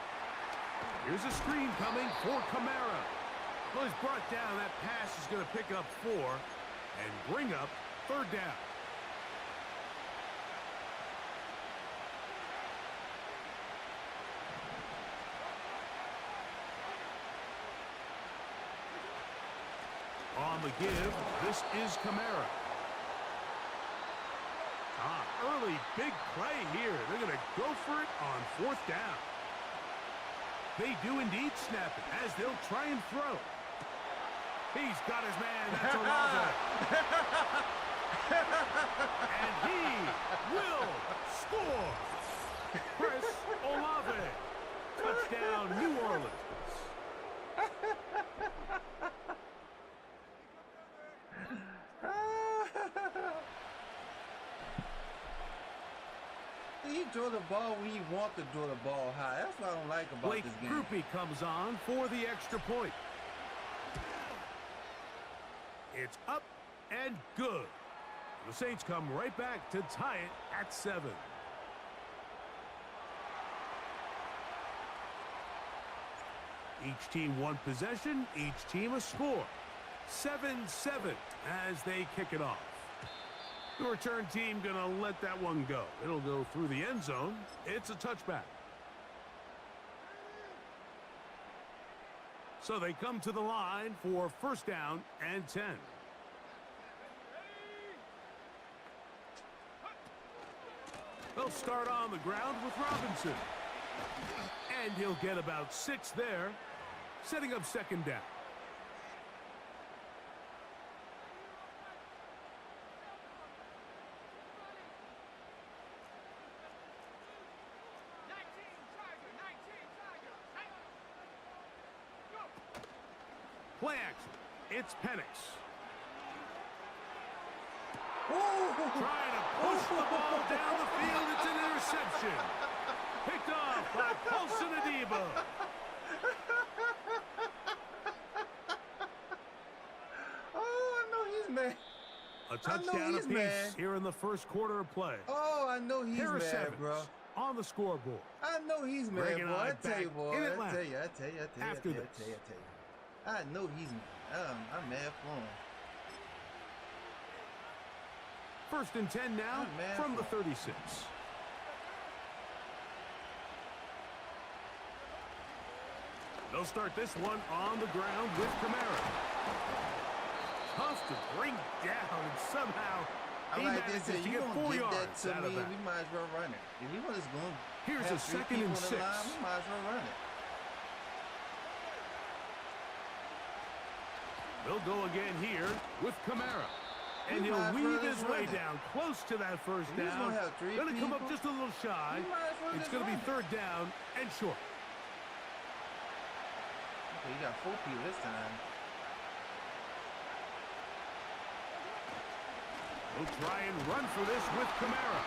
Speaker 2: Here's a screen coming for Kamara. Well, he's brought down. That pass is going to pick up 4 and bring up 3rd down. On the give, this is Kamara. Early big play here. They're going to go for it on 4th down. They do indeed snap it as they'll try and throw. He's got his man. That's Olave. And he will score. Chris Olave. Touchdown, New Orleans.
Speaker 1: He throw the ball when he want to throw the ball high. That's what I don't like about
Speaker 2: Blake
Speaker 1: this game.
Speaker 2: Groupie comes on for the extra point. It's up and good. The Saints come right back to tie it at 7. Each team one possession, each team a score. 7-7 as they kick it off. The return team going to let that one go. It'll go through the end zone. It's a touchback. So they come to the line for first down and 10. They'll start on the ground with Robinson. And he'll get about 6 there, setting up second down. Play action. It's Penix. Trying to push the ball down the field. It's an interception. Picked off by Paulson Adebo.
Speaker 1: Oh, I know he's mad.
Speaker 2: A touchdown apiece here in the first quarter of play.
Speaker 1: Oh, I know he's mad, bro.
Speaker 2: On the scoreboard.
Speaker 1: I know he's mad, bro. I tell you, boy. I tell you. I know he's mad. I'm mad for him.
Speaker 2: First and 10 now from the 36. They'll start this one on the ground with Kamara. Tough to bring down, and somehow he manages to get 4 yards out of that.
Speaker 1: We might as well run it. If we want to go,
Speaker 2: here's a 2nd and 6.
Speaker 1: We might as well run it.
Speaker 2: They'll go again here with Kamara. And he'll weave his way down close to that first down. Going to come up just a little shy. It's going to be 3rd down and short.
Speaker 1: Okay, you got 4 people this time.
Speaker 2: We'll try and run for this with Kamara.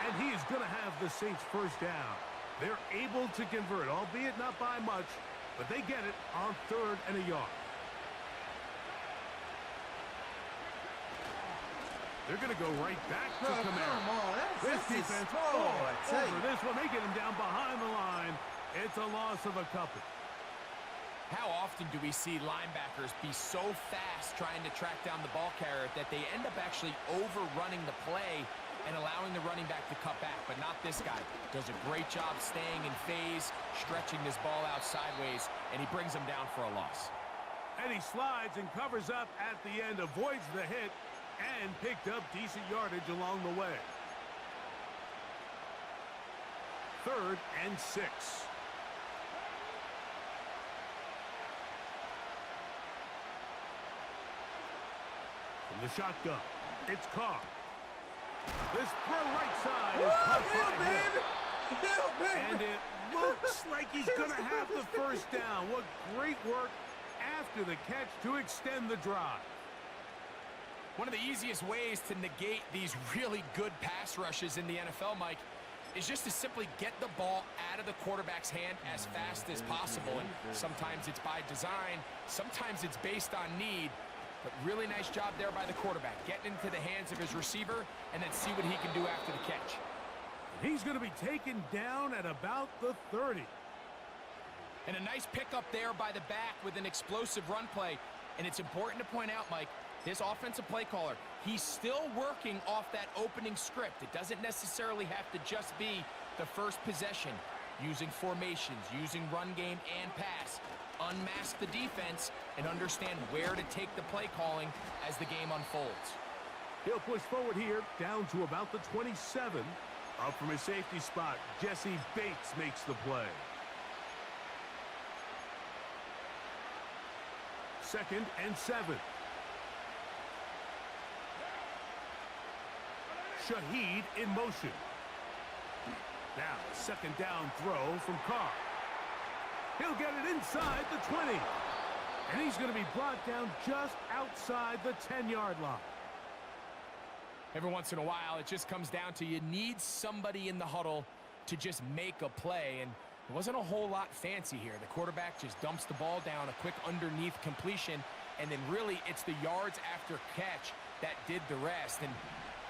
Speaker 2: And he's going to have the Saints first down. They're able to convert, albeit not by much, but they get it on 3rd and a yard. They're going to go right back to Kamara.
Speaker 1: Come on,
Speaker 2: this defense, over this one, they get him down behind the line. It's a loss of a couple.
Speaker 3: How often do we see linebackers be so fast trying to track down the ball carrier that they end up actually overrunning the play and allowing the running back to cut back? But not this guy. Does a great job staying in phase, stretching this ball out sideways, and he brings him down for a loss.
Speaker 2: And he slides and covers up at the end, avoids the hit, and picked up decent yardage along the way. 3rd and 6. From the shotgun, it's Carr. This throw right side is caught by him. And it looks like he's going to have the first down. What great work after the catch to extend the drive.
Speaker 3: One of the easiest ways to negate these really good pass rushes in the NFL, Mike, is just to simply get the ball out of the quarterback's hand as fast as possible. And sometimes it's by design, sometimes it's based on need. But really nice job there by the quarterback, getting into the hands of his receiver and then see what he can do after the catch.
Speaker 2: He's going to be taken down at about the 30.
Speaker 3: And a nice pickup there by the back with an explosive run play. And it's important to point out, Mike, this offensive play caller, he's still working off that opening script. It doesn't necessarily have to just be the first possession. Using formations, using run game and pass. Unmask the defense and understand where to take the play calling as the game unfolds.
Speaker 2: He'll push forward here, down to about the 27. Up from his safety spot, Jesse Bates makes the play. 2nd and 7. Shaheed in motion. Now, 2nd down throw from Carr. He'll get it inside the 20. And he's going to be brought down just outside the 10-yard line.
Speaker 3: Every once in a while, it just comes down to you need somebody in the huddle to just make a play. And it wasn't a whole lot fancy here. The quarterback just dumps the ball down, a quick underneath completion, and then really it's the yards after catch that did the rest. And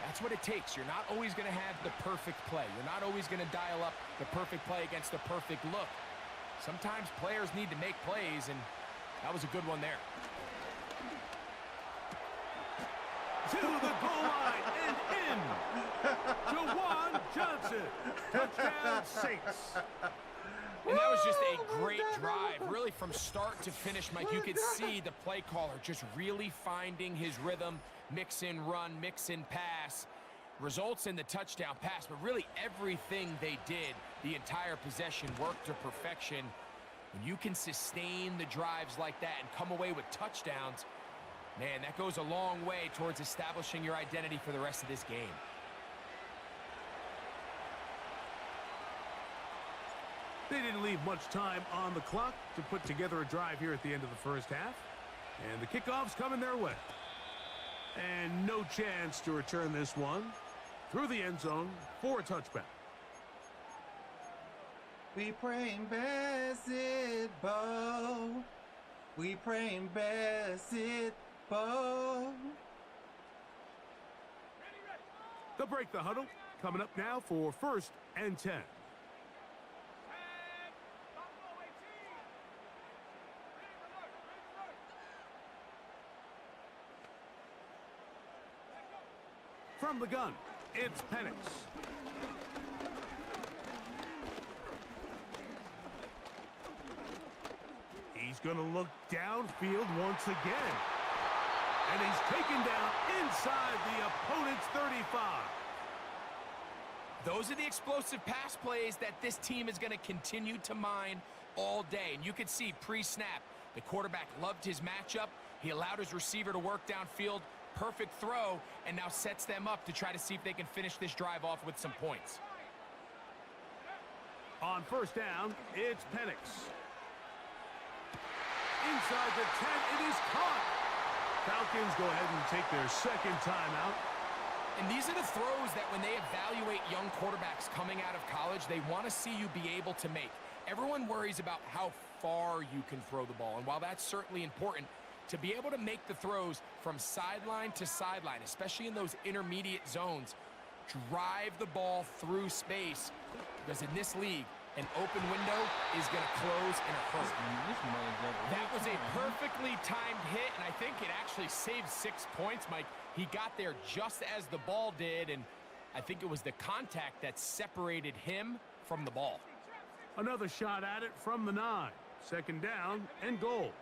Speaker 3: that's what it takes. You're not always going to have the perfect play. You're not always going to dial up the perfect play against the perfect look. Sometimes players need to make plays, and that was a good one there.
Speaker 2: To the goal line and in. Jawan Johnson. Touchdown, Saints.
Speaker 3: And that was just a great drive, really from start to finish, Mike. You could see the play caller just really finding his rhythm, mix in run, mix in pass. Results in the touchdown pass, but really everything they did, the entire possession worked to perfection. When you can sustain the drives like that and come away with touchdowns, man, that goes a long way towards establishing your identity for the rest of this game.
Speaker 2: They didn't leave much time on the clock to put together a drive here at the end of the first half. And the kickoff's coming their way. And no chance to return this one through the end zone for a touchback.
Speaker 1: We praying basketball. We praying basketball.
Speaker 2: They'll break the huddle. Coming up now for 1st and 10. From the gun, it's Penix. He's going to look downfield once again. And he's taken down inside the opponent's 35.
Speaker 3: Those are the explosive pass plays that this team is going to continue to mine all day. And you can see pre-snap, the quarterback loved his matchup. He allowed his receiver to work downfield. Perfect throw, and now sets them up to try to see if they can finish this drive off with some points.
Speaker 2: On 1st down, it's Penix. Inside the 10, it is caught. Falcons go ahead and take their 2nd timeout.
Speaker 3: And these are the throws that when they evaluate young quarterbacks coming out of college, they want to see you be able to make. Everyone worries about how far you can throw the ball, and while that's certainly important, to be able to make the throws from sideline to sideline, especially in those intermediate zones, drive the ball through space, because in this league, an open window is going to close in a hurry. That was a perfectly timed hit, and I think it actually saved 6 points, Mike. He got there just as the ball did, and I think it was the contact that separated him from the ball.
Speaker 2: Another shot at it from the 9. 2nd down and goal.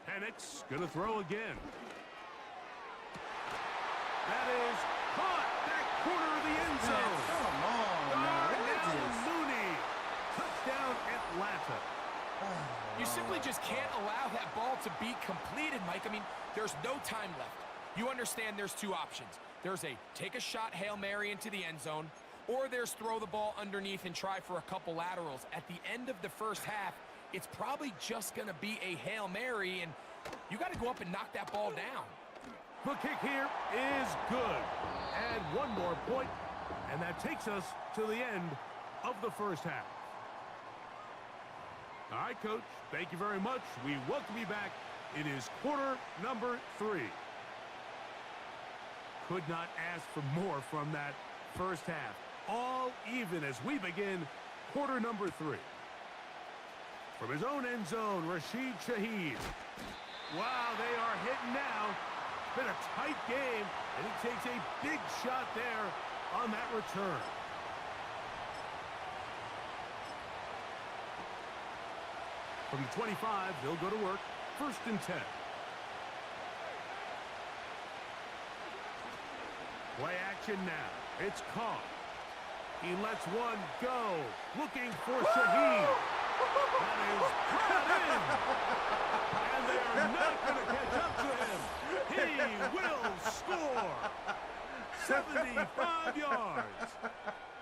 Speaker 2: Penix gonna throw again. That is caught back corner of the end zone.
Speaker 1: Come on, man.
Speaker 2: Mooney. Touchdown, Atlanta.
Speaker 3: You simply just can't allow that ball to be completed, Mike. I mean, there's no time left. You understand there's 2 options. There's a take a shot Hail Mary into the end zone, or there's throw the ball underneath and try for a couple laterals. At the end of the first half, it's probably just going to be a Hail Mary, and you got to go up and knock that ball down.
Speaker 2: The kick here is good. And 1 more point, and that takes us to the end of the first half. All right, Coach, thank you very much. We welcome you back. It is quarter number 3. Could not ask for more from that first half. All even as we begin quarter number 3. From his own end zone, Rashid Shaheed. Wow, they are hitting now. It's been a tight game, and he takes a big shot there on that return. From the 25, they'll go to work. 1st and 10. Play action now. It's caught. He lets one go. Looking for Shaheed. That is brought in. And they're not going to catch up to him. He will score. 75 yards.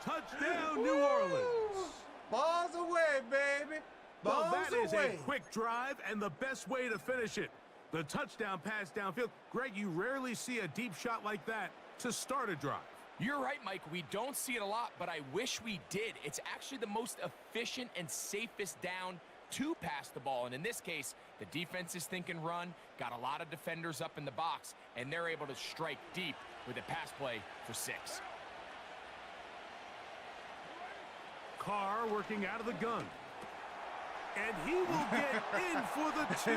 Speaker 2: Touchdown, New Orleans.
Speaker 1: Balls away, baby.
Speaker 2: Well,
Speaker 1: Balls
Speaker 2: that is
Speaker 1: away.
Speaker 2: a quick drive and the best way to finish it. The touchdown pass downfield. Greg, you rarely see a deep shot like that to start a drive.
Speaker 3: You're right, Mike. We don't see it a lot, but I wish we did. It's actually the most efficient and safest down to pass the ball. And in this case, the defense is thinking run, got a lot of defenders up in the box, and they're able to strike deep with a pass play for 6.
Speaker 2: Carr working out of the gun. And he will get in for the 2.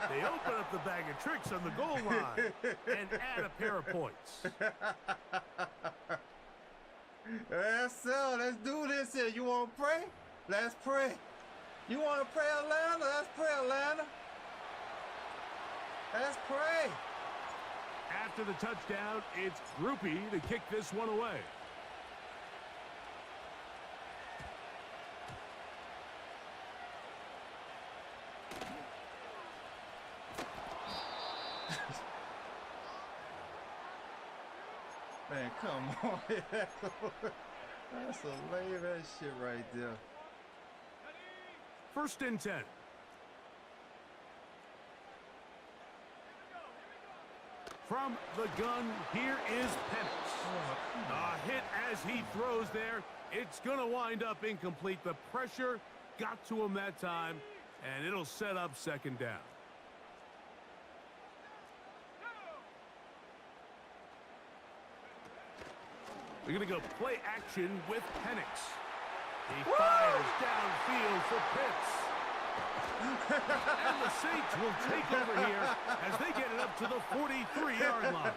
Speaker 2: They open up the bag of tricks on the goal line and add a pair of points.
Speaker 1: Yes, sir. Let's do this here. You want to pray? Let's pray. You want to pray, Atlanta? Let's pray, Atlanta. Let's pray.
Speaker 2: After the touchdown, it's Groupie to kick this one away.
Speaker 1: Man, come on. That's a lame-ass shit right there.
Speaker 2: 1st and 10. From the gun, here is Penix. A hit as he throws there. It's going to wind up incomplete. The pressure got to him that time, and it'll set up 2nd down. We're going to go play action with Penix. He fires downfield for Pitts. And the Saints will take over here as they get it up to the 43-yard line.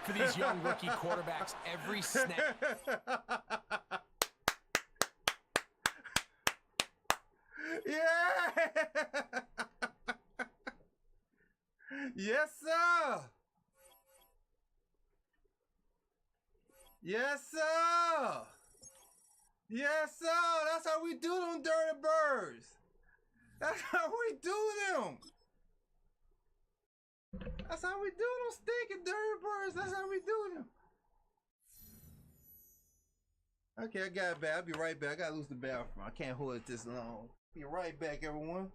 Speaker 3: For these young rookie quarterbacks, every snap.
Speaker 1: Yeah! Yes, sir! Yes, sir! Yes, sir! That's how we do them dirty birds! That's how we do them! That's how we do them stinking dirty birds! That's how we do them! Okay, I got it back. I'll be right back. I gotta lose the bathroom. I can't hold it this long. Be right back, everyone.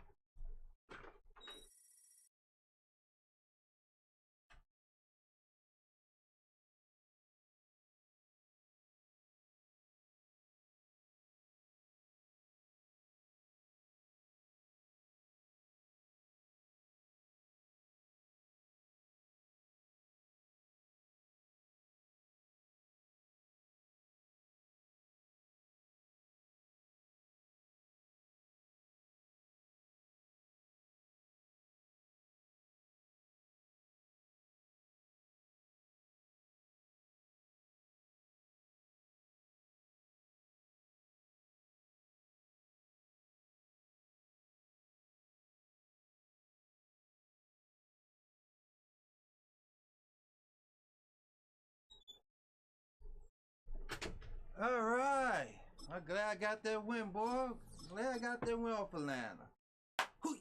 Speaker 1: All right. I'm glad I got that win, boy. Glad I got that win off Atlanta.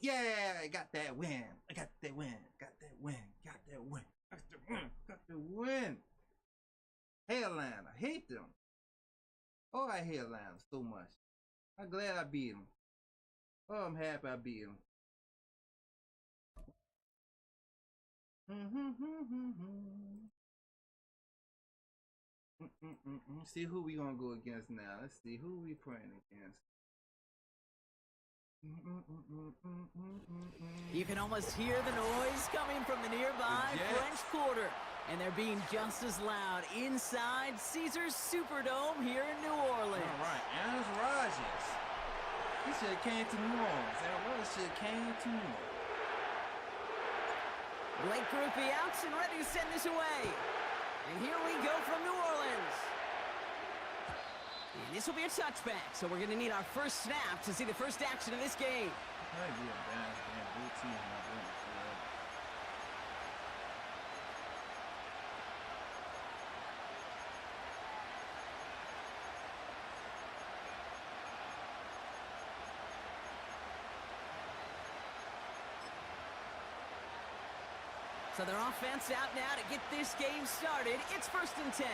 Speaker 1: Yeah, I got that win. I got that win. Got that win. Got that win. Got the win. Got the win. Hey, Atlanta. Hate them. Oh, I hate Atlanta so much. I'm glad I beat them. Oh, I'm happy I beat them. See who we gonna go against now. Let's see who we playing against.
Speaker 4: You can almost hear the noise coming from the nearby French Quarter. And they're being just as loud inside Caesars Superdome here in New Orleans.
Speaker 1: All right, Aaron Rodgers. He should have came to New Orleans. Aaron Rodgers should have came to New Orleans.
Speaker 4: Blake Groupie out and ready to send this away. And here we go from New Orleans. And this will be a touchback, so we're going to need our first snap to see the first action of this game.
Speaker 1: Might be a bad blue team not doing it good.
Speaker 4: So their offense out now to get this game started. It's 1st and 10.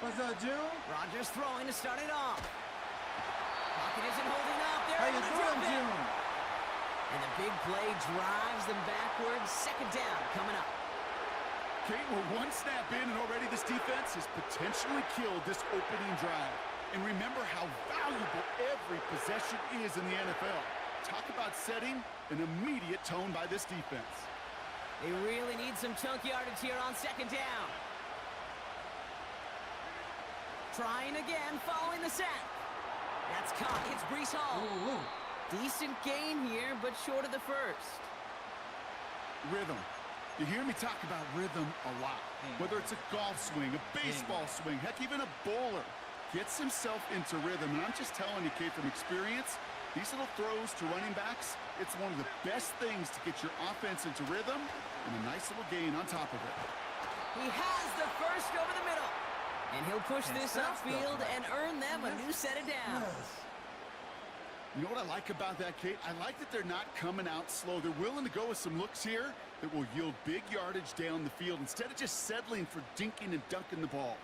Speaker 1: What's up, June?
Speaker 4: Rodgers throwing to start it off. Pocket isn't holding up. They're
Speaker 1: How
Speaker 4: able
Speaker 1: you
Speaker 4: to
Speaker 1: doing,
Speaker 4: drop it.
Speaker 1: June?
Speaker 4: And the big play drives them backwards. 2nd down coming up.
Speaker 5: Kate, we're one snap in, and already this defense has potentially killed this opening drive. And remember how valuable every possession is in the NFL. Talk about setting an immediate tone by this defense.
Speaker 4: They really need some chunk yardage here on 2nd down. Trying again, following the sack. That's caught. It's Brees Hall.
Speaker 1: Ooh.
Speaker 4: Decent gain here, but short of the first.
Speaker 5: Rhythm. You hear me talk about rhythm a lot. Whether it's a golf swing, a baseball swing, heck, even a bowler gets himself into rhythm. And I'm just telling you, Kate, from experience, these little throws to running backs, it's one of the best things to get your offense into rhythm and a nice little gain on top of it.
Speaker 4: He has the first over the middle. And he'll push this upfield and earn them a new set of downs.
Speaker 5: You know what I like about that, Kate? I like that they're not coming out slow. They're willing to go with some looks here that will yield big yardage down the field instead of just settling for dinking and dunking the ball.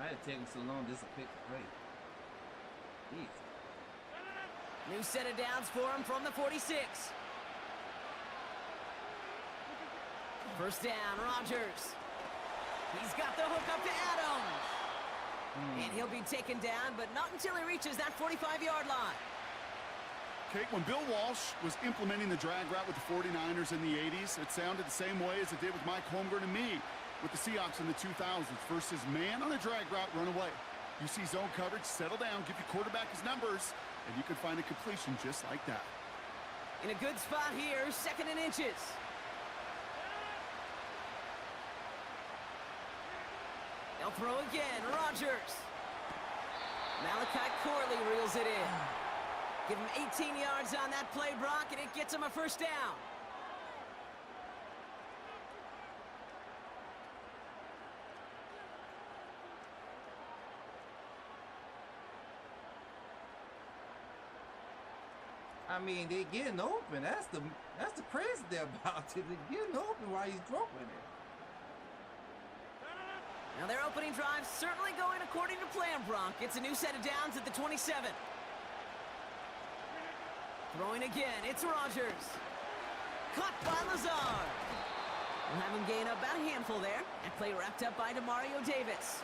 Speaker 1: I had taken so long just to pick the play. Jeez.
Speaker 4: New set of downs for him from the 46. First down, Rodgers. He's got the hook up to Adams. And he'll be taken down, but not until he reaches that 45-yard line.
Speaker 5: Kate, when Bill Walsh was implementing the drag route with the 49ers in the 80s, it sounded the same way as it did with Mike Holmgren and me with the Seahawks in the 2000s. Versus man on a drag route, run away. You see zone coverage, settle down, give your quarterback his numbers, and you can find a completion just like that.
Speaker 4: In a good spot here, 2nd and inches. They'll throw again, Rodgers. Malachi Corley reels it in. Give him 18 yards on that play, Brock, and it gets him a first down.
Speaker 1: I mean, they getting open. That's the crazy thing about it. They're getting open while he's dropping it.
Speaker 4: Now their opening drive certainly going according to plan, Bronk. It's a new set of downs at the 27. Throwing again, it's Rodgers. Caught by Lazard. We'll have him gain up about a handful there. That play wrapped up by Demario Davis.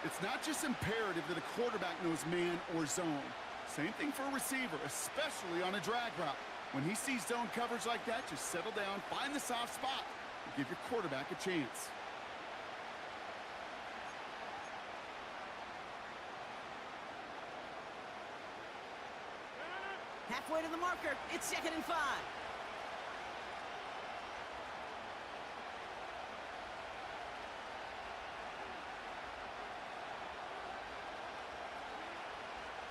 Speaker 5: It's not just imperative that a quarterback knows man or zone. Same thing for a receiver, especially on a drag route. When he sees zone coverage like that, just settle down, find the soft spot, and give your quarterback a chance.
Speaker 4: Halfway to the marker, it's 2nd and 5.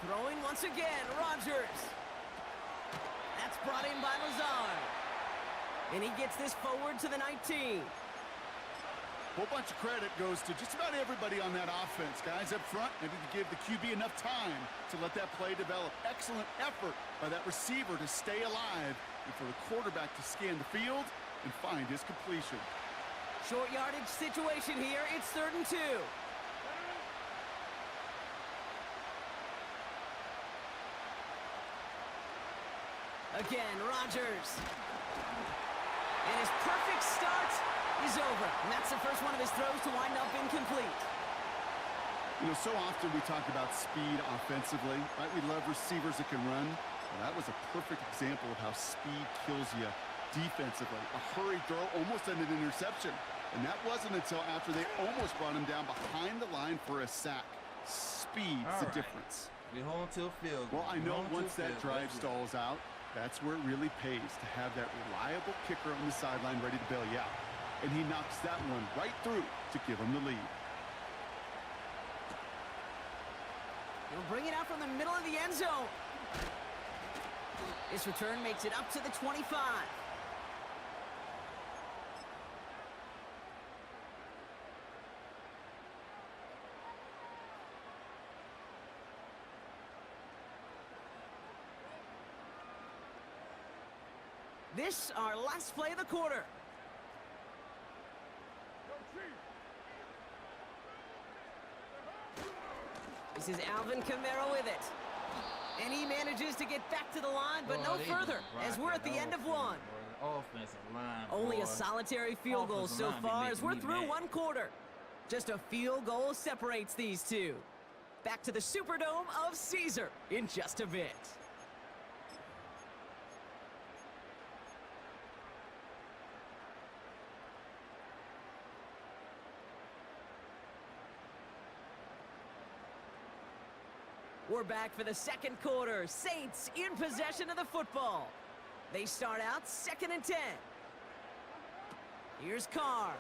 Speaker 4: Throwing once again, Rodgers. That's brought in by Lazard. And he gets this forward to the 19.
Speaker 5: Whole bunch of credit goes to just about everybody on that offense. Guys up front, maybe to give the QB enough time to let that play develop. Excellent effort by that receiver to stay alive and for the quarterback to scan the field and find his completion.
Speaker 4: Short yardage situation here. It's 3rd and 2. Again, Rodgers. And his perfect start is over. And that's the first one of his throws to wind up incomplete.
Speaker 5: You know, so often we talk about speed offensively, right? We love receivers that can run. Well, that was a perfect example of how speed kills you defensively. A hurried throw almost ended an interception. And that wasn't until after they almost brought him down behind the line for a sack. Speed's the difference.
Speaker 1: We're home to a field goal.
Speaker 5: Well, I know once that drive stalls out, that's where it really pays to have that reliable kicker on the sideline ready to bail you out. And he knocks that one right through to give him the lead.
Speaker 4: He'll bring it out from the middle of the end zone. This return makes it up to the 25. This, our last play of the quarter. This is Alvin Kamara with it. And he manages to get back to the line, but no further, as we're at the end of one.
Speaker 1: Offensive line.
Speaker 4: Only a solitary field goal so far as we're through one quarter. Just a field goal separates these two. Back to the Superdome of Caesar in just a bit. We're back for the second quarter. Saints in possession of the football. They start out 2nd and 10. Here's Carr.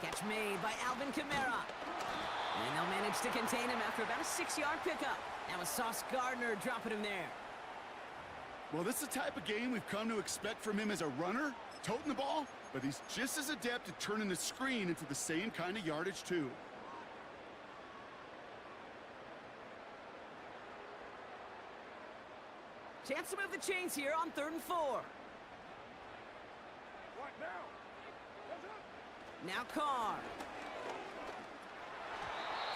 Speaker 4: Catch made by Alvin Kamara. And they'll manage to contain him after about a 6-yard pickup. That was Sauce Gardner dropping him there.
Speaker 5: Well, this is the type of game we've come to expect from him as a runner, toting the ball, but he's just as adept at turning the screen into the same kind of yardage, too.
Speaker 4: Chance to move the chains here on 3rd and 4.
Speaker 6: What now?
Speaker 4: Now Carr.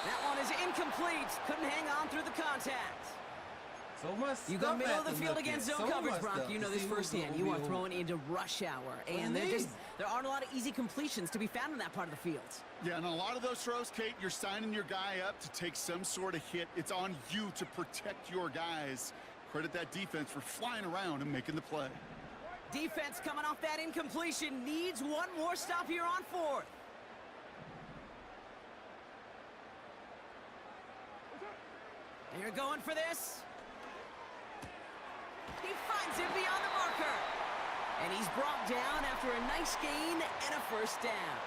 Speaker 4: That one is incomplete. Couldn't hang on through the contact.
Speaker 1: So much
Speaker 4: You go middle of the
Speaker 1: stuff
Speaker 4: field
Speaker 1: at
Speaker 4: against
Speaker 1: them.
Speaker 4: zone
Speaker 1: So
Speaker 4: coverage,
Speaker 1: much
Speaker 4: Brock.
Speaker 1: stuff
Speaker 4: You know
Speaker 1: to
Speaker 4: this
Speaker 1: see who's
Speaker 4: firsthand.
Speaker 1: gonna
Speaker 4: You
Speaker 1: be
Speaker 4: are
Speaker 1: who.
Speaker 4: throwing into rush hour, and there aren't a lot of easy completions to be found in that part of the field.
Speaker 5: Yeah, and a lot of those throws, Kate, you're signing your guy up to take some sort of hit. It's on you to protect your guys. Credit that defense for flying around and making the play.
Speaker 4: Defense coming off that incompletion needs one more stop here on 4th. They're going for this. He finds him beyond the marker. And he's brought down after a nice gain and a 1st down.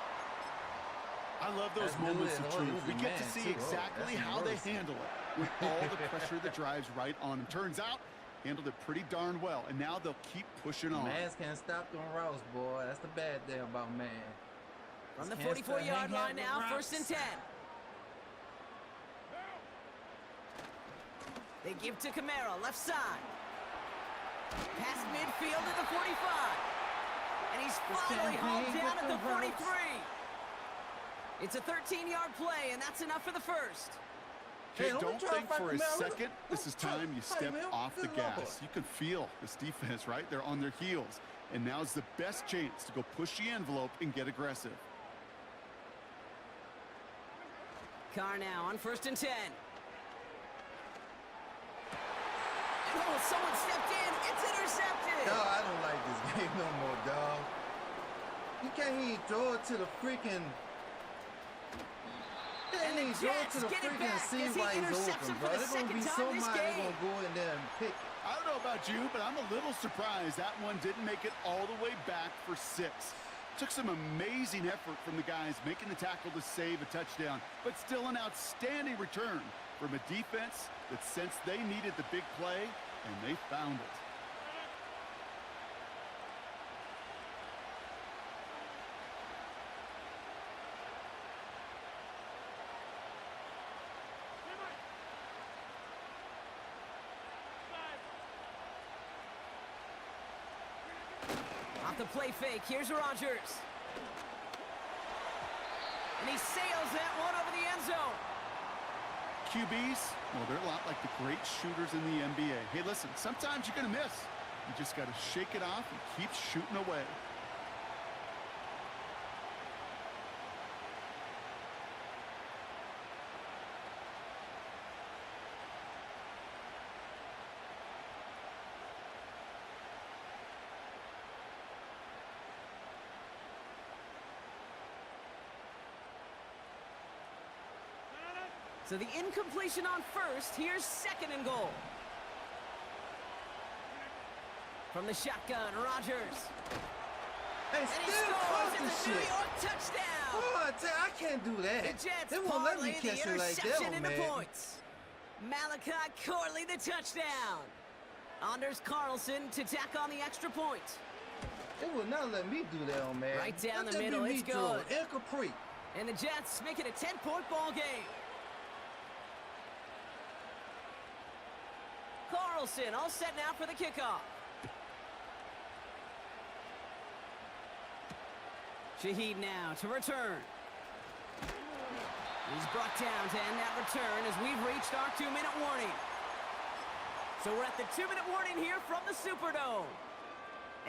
Speaker 5: I love those moments of truth. We get to see exactly how they handle it with all the pressure that drives right on them. Turns out, handled it pretty darn well, and now they'll keep pushing on.
Speaker 1: Mans can't stop them routes, boy. That's the bad thing about man.
Speaker 4: From the 44-yard line now, 1st and 10. They give to Kamara, left side. Past midfield to the 45. And he's finally hauled down at the 43. It's a 13-yard play, and that's enough for the 1st.
Speaker 5: Hey, don't think for a second this is time you step off the gas. You can feel this defense, right? They're on their heels. And now's the best chance to go push the envelope and get aggressive.
Speaker 4: Carr now on 1st and 10. And oh, someone stepped in. It's intercepted.
Speaker 1: Dog, I don't like this game no more, dog. You can't even throw it to the freaking...
Speaker 4: And the Jets get it back as he intercepts him for the second time this game.
Speaker 1: Gonna go in there and pick it.
Speaker 5: I don't know about you, but I'm a little surprised that one didn't make it all the way back for 6. Took some amazing effort from the guys making the tackle to save a touchdown, but still an outstanding return from a defense that sensed they needed the big play, and they found it.
Speaker 4: Off the play fake, here's Rodgers. And he sails that one over the end zone.
Speaker 5: QBs, well, they're a lot like the great shooters in the NBA. Hey, listen, sometimes you're going to miss. You just got to shake it off and keep shooting away.
Speaker 4: So the incompletion on 1st, here's 2nd and goal. From the shotgun, Rodgers.
Speaker 1: Hey,
Speaker 4: And he
Speaker 1: still
Speaker 4: scores.
Speaker 1: caught
Speaker 4: It's
Speaker 1: this
Speaker 4: a New
Speaker 1: shit.
Speaker 4: York touchdown.
Speaker 1: Oh, I can't do that.
Speaker 4: The Jets
Speaker 1: They won't let me
Speaker 4: parlay the
Speaker 1: catch it like
Speaker 4: interception
Speaker 1: that,
Speaker 4: into
Speaker 1: man.
Speaker 4: points. Malachi Corley the touchdown. Anders Carlson to tack on the extra point.
Speaker 1: They will not let me do that, man.
Speaker 4: Right down
Speaker 1: Let
Speaker 4: the
Speaker 1: that be
Speaker 4: middle,
Speaker 1: me
Speaker 4: it's
Speaker 1: throw
Speaker 4: good.
Speaker 1: it. Incomplete.
Speaker 4: And the Jets make it a 10-point ball game. Carlson all set now for the kickoff. Shaheed now to return. He's brought down to end that return as we've reached our 2-minute warning. So we're at the 2-minute warning here from the Superdome.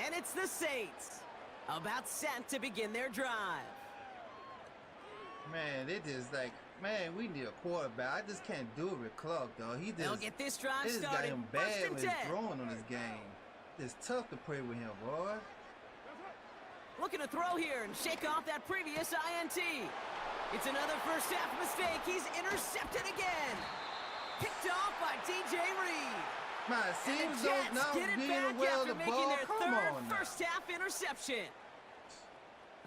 Speaker 4: And it's the Saints about set to begin their drive.
Speaker 1: Man, they just like, man, we need a quarterback. I just can't do it with Clark, though. He
Speaker 4: They'll
Speaker 1: just,
Speaker 4: get this drive
Speaker 1: they just got
Speaker 4: started.
Speaker 1: him
Speaker 4: First
Speaker 1: bad
Speaker 4: and
Speaker 1: with his
Speaker 4: 10.
Speaker 1: throwing on his game. It's tough to play with him, boy.
Speaker 4: Looking to throw here and shake off that previous INT. It's another first half mistake. He's intercepted again. Picked off by DJ Reed.
Speaker 1: My
Speaker 4: And
Speaker 1: seems
Speaker 4: the
Speaker 1: don't
Speaker 4: Jets
Speaker 1: now
Speaker 4: get it
Speaker 1: being
Speaker 4: back
Speaker 1: well
Speaker 4: after
Speaker 1: the
Speaker 4: making
Speaker 1: ball.
Speaker 4: their
Speaker 1: Come
Speaker 4: third
Speaker 1: on now.
Speaker 4: first-half interception.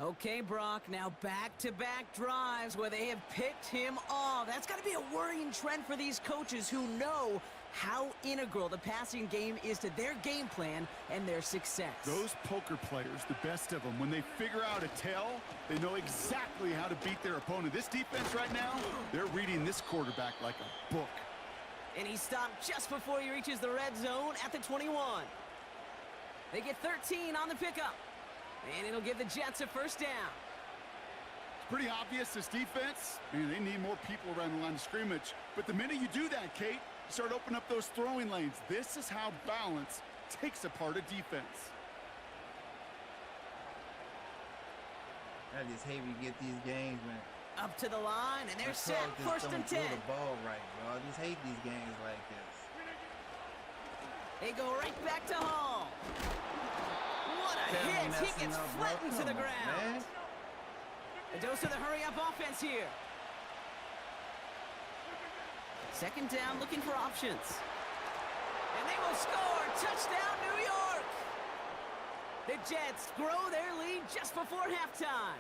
Speaker 4: Okay, Brock, now back-to-back drives where they have picked him off. That's got to be a worrying trend for these coaches who know how integral the passing game is to their game plan and their success.
Speaker 5: Those poker players, the best of them, when they figure out a tell, they know exactly how to beat their opponent. This defense right now, they're reading this quarterback like a book.
Speaker 4: And he stopped just before he reaches the red zone at the 21. They get 13 on the pickup. And it'll give the Jets a first down.
Speaker 5: It's pretty obvious this defense, man, they need more people around the line of scrimmage. But the minute you do that, Kate, you start opening up those throwing lanes. This is how balance takes apart a defense.
Speaker 1: I just hate we get these games, man.
Speaker 4: Up to the line, and they're
Speaker 1: The
Speaker 4: set.
Speaker 1: Chargers
Speaker 4: First and
Speaker 1: don't
Speaker 4: 10.
Speaker 1: throw the ball right, bro. I just hate these games like this.
Speaker 4: They go right back to Hall. What a
Speaker 1: Damn,
Speaker 4: hit. He
Speaker 1: messing
Speaker 4: gets
Speaker 1: up, bro.
Speaker 4: flattened to
Speaker 1: Come
Speaker 4: the
Speaker 1: on,
Speaker 4: ground.
Speaker 1: man.
Speaker 4: A dose of the hurry-up offense here. Second down, looking for options. And they will score. Touchdown, New York. The Jets grow their lead just before halftime.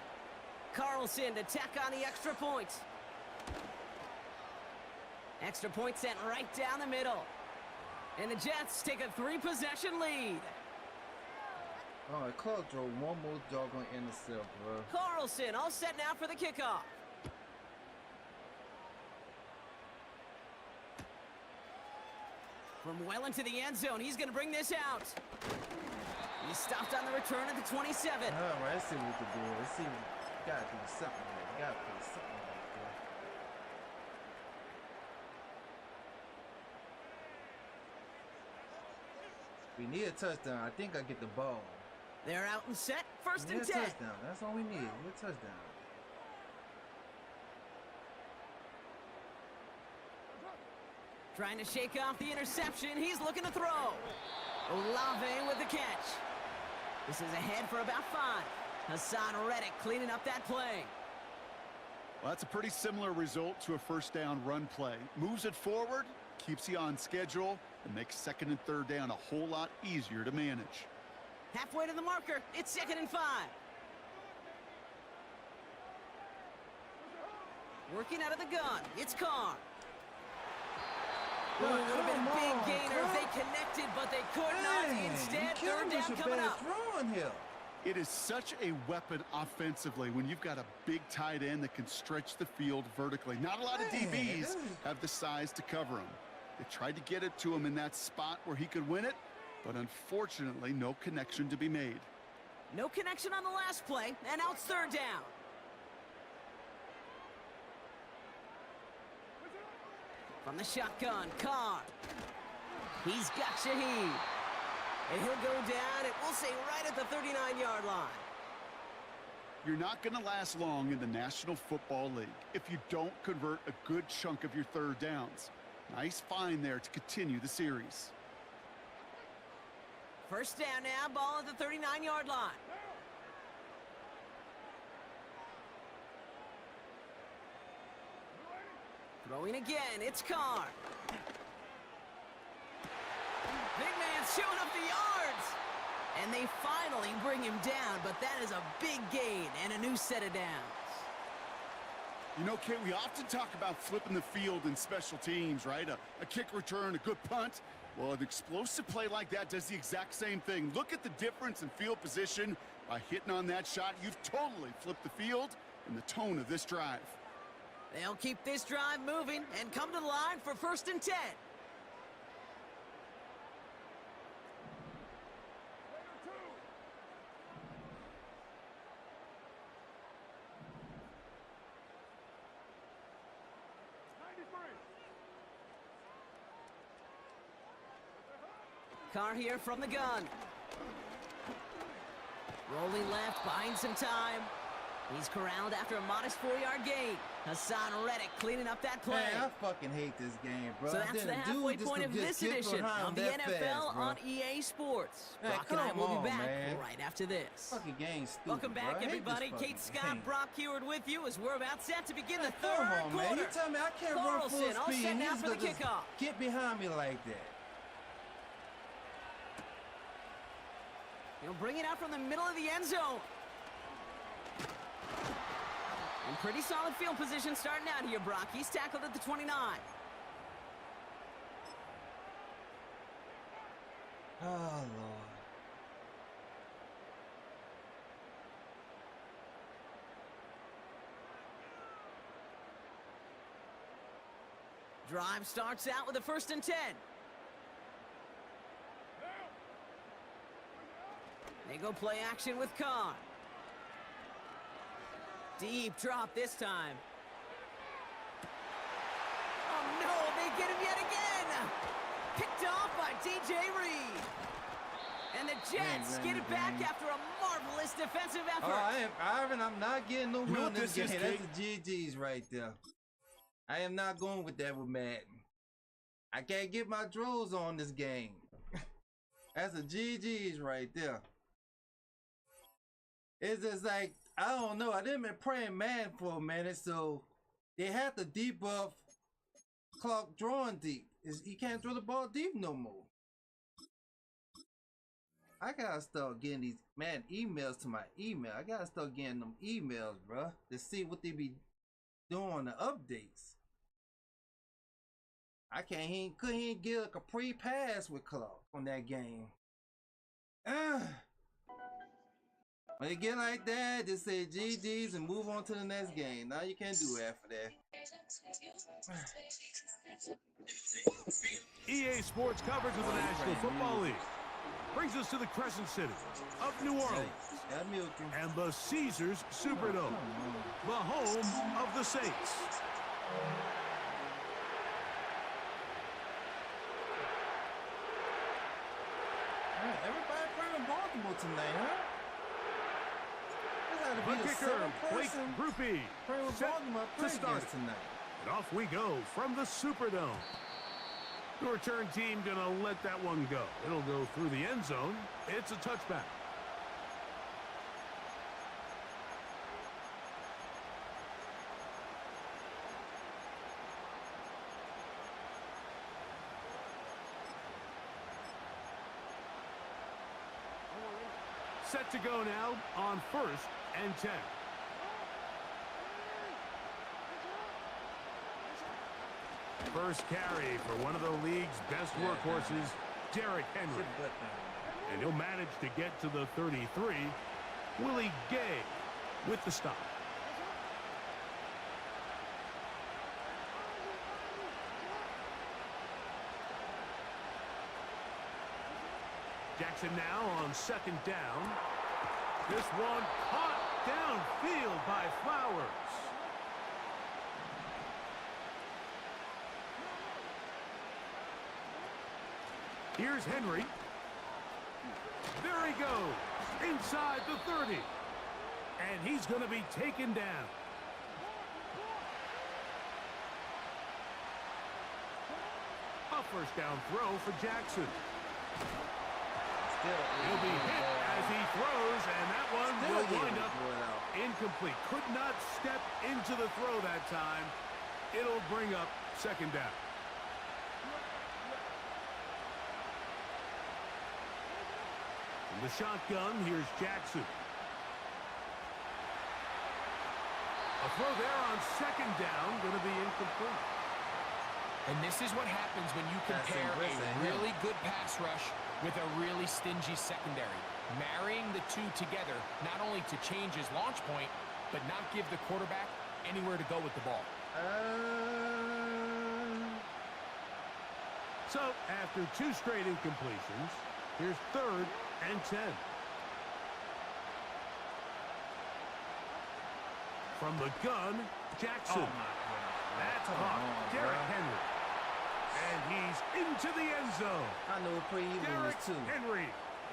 Speaker 4: Carlson to tack on the extra point. Extra point sent right down the middle. And the Jets take a 3-possession lead.
Speaker 1: Oh, Clark throw one more doggone intercept, bro.
Speaker 4: Carlson all set now for the kickoff. From well into the end zone, he's going to bring this out. He stopped on the return at the 27.
Speaker 1: All right, let's see what we can do. Let's see. Gotta do something here. Gotta do something right there. We need a touchdown. I think I get the ball.
Speaker 4: They're out and set. First
Speaker 1: We need
Speaker 4: and
Speaker 1: a
Speaker 4: 10.
Speaker 1: touchdown. That's all we need. We need a touchdown.
Speaker 4: Trying to shake off the interception. He's looking to throw. Olave with the catch. This is ahead for about 5. Hassan Reddick cleaning up that play.
Speaker 5: Well, that's a pretty similar result to a first down run play. Moves it forward, keeps you on schedule, and makes second and third down a whole lot easier to manage.
Speaker 4: Halfway to the marker. It's 2nd and 5. Working out of the gun. It's Carr. Ooh, would have been a big gainer if they connected, but they could not. Instead, third down coming up.
Speaker 1: Throwing here.
Speaker 5: It is such a weapon offensively when you've got a big tight end that can stretch the field vertically. Not a lot of DBs have the size to cover him. They tried to get it to him in that spot where he could win it, but unfortunately, no connection to be made.
Speaker 4: No connection on the last play, and now it's third down. From the shotgun, Carr. He's got Shaheed. And he'll go down, and we'll say right at the 39-yard line.
Speaker 5: You're not going to last long in the National Football League if you don't convert a good chunk of your third downs. Nice find there to continue the series.
Speaker 4: First down now, ball at the 39-yard line. Throwing again, it's Carr. Big man showing up the yards. And they finally bring him down, but that is a big gain and a new set of downs.
Speaker 5: You know, Kate, we often talk about flipping the field in special teams, right? A kick return, a good punt. Well, an explosive play like that does the exact same thing. Look at the difference in field position. By hitting on that shot, you've totally flipped the field and the tone of this drive.
Speaker 4: They'll keep this drive moving and come to the line for 1st and 10. Carr here from the gun. Rolling left, buying some time. He's corralled after a modest 4-yard gain. Hassan Reddick cleaning up that play.
Speaker 1: Man, I fucking hate this game, bro.
Speaker 4: So that's the halfway point of this edition of the NFL on EA Sports.
Speaker 1: Man,
Speaker 4: Brock and I will be back
Speaker 1: man.
Speaker 4: right after this.
Speaker 1: Fucking game stupid,
Speaker 4: Welcome back,
Speaker 1: bro.
Speaker 4: everybody. Kate Scott, Brock Heward with you as we're about set to begin the
Speaker 1: Come
Speaker 4: third
Speaker 1: on,
Speaker 4: quarter.
Speaker 1: man. You tell me I can't run full
Speaker 4: Carlson, all
Speaker 1: speed
Speaker 4: set
Speaker 1: and
Speaker 4: now
Speaker 1: he's
Speaker 4: for the
Speaker 1: gonna just
Speaker 4: kickoff.
Speaker 1: get behind me like that.
Speaker 4: He'll bring it out from the middle of the end zone. And pretty solid field position starting out here, Brock. He's tackled at the 29.
Speaker 1: Oh, Lord.
Speaker 4: Drive starts out with a 1st and 10. They go play action with Carr. Deep drop this time. Oh no, they get him yet again! Picked off by DJ Reed. And the Jets get it back after a marvelous defensive effort.
Speaker 1: I'm not getting no
Speaker 2: You know
Speaker 1: run
Speaker 2: what
Speaker 1: this
Speaker 2: this
Speaker 1: game.
Speaker 2: is,
Speaker 1: That's the GG's right there. I am not going with that with Madden. I can't get my draws on this game. That's a GG's right there. It's just like, I don't know. I didn't been playing Madden for a minute, so they had to debuff Clark drawing deep. He can't throw the ball deep no more. I gotta start getting these emails to my email. I gotta start getting them emails, bruh, to see what they be doing on the updates. I couldn't get like a pre-pass with Clark on that game. When they get like that, just say GG's and move on to the next game. Now you can't do after that.
Speaker 2: EA Sports coverage of the National Football League brings us to the Crescent City of New Orleans and the Caesars Superdome, the home of the Saints.
Speaker 1: Everybody playing Baltimore tonight, huh?
Speaker 2: The kicker, Blake Groupie, set to start
Speaker 1: tonight.
Speaker 2: And off we go from the Superdome. The return team gonna let that one go. It'll go through the end zone. It's a touchback. Set to go now on 1st and 10. First carry for one of the league's best workhorses, Derrick Henry. And he'll manage to get to the 33. Willie Gay with the stop. Jackson now on 2nd down. This one caught downfield by Flowers. Here's Henry. There he goes, inside the 30. And he's going to be taken down. A 1st down throw for Jackson. He'll be hit as he throws, and that one will wind up incomplete. Could not step into the throw that time. It'll bring up 2nd down. From the shotgun, here's Jackson. A throw there on 2nd down, going to be incomplete.
Speaker 3: And this is what happens when you compare a really good pass rush with a really stingy secondary. Marrying the two together, not only to change his launch point, but not give the quarterback anywhere to go with the ball.
Speaker 2: So, after 2 straight incompletions, here's 3rd and 10. From the gun, Jackson. That's caught. Derrick Henry. And he's into the end zone.
Speaker 1: I know pretty even
Speaker 2: Derrick
Speaker 1: was too.
Speaker 2: Henry,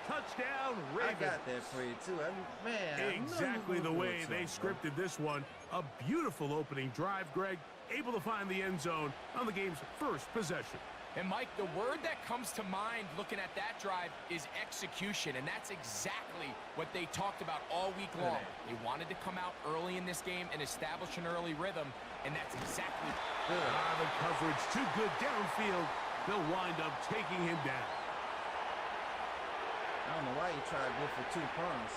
Speaker 2: touchdown. Touchdown, Ravens.
Speaker 1: I got that for you, too. Man,
Speaker 2: exactly the way they scripted this one. A beautiful opening drive, Greg. Able to find the end zone on the game's first possession.
Speaker 3: And, Mike, the word that comes to mind looking at that drive is execution, and that's exactly what they talked about all week long. They wanted to come out early in this game and establish an early rhythm, and that's exactly
Speaker 2: the coverage too good downfield. They'll wind up taking him down.
Speaker 1: I don't know why you tried to go for 2 punts.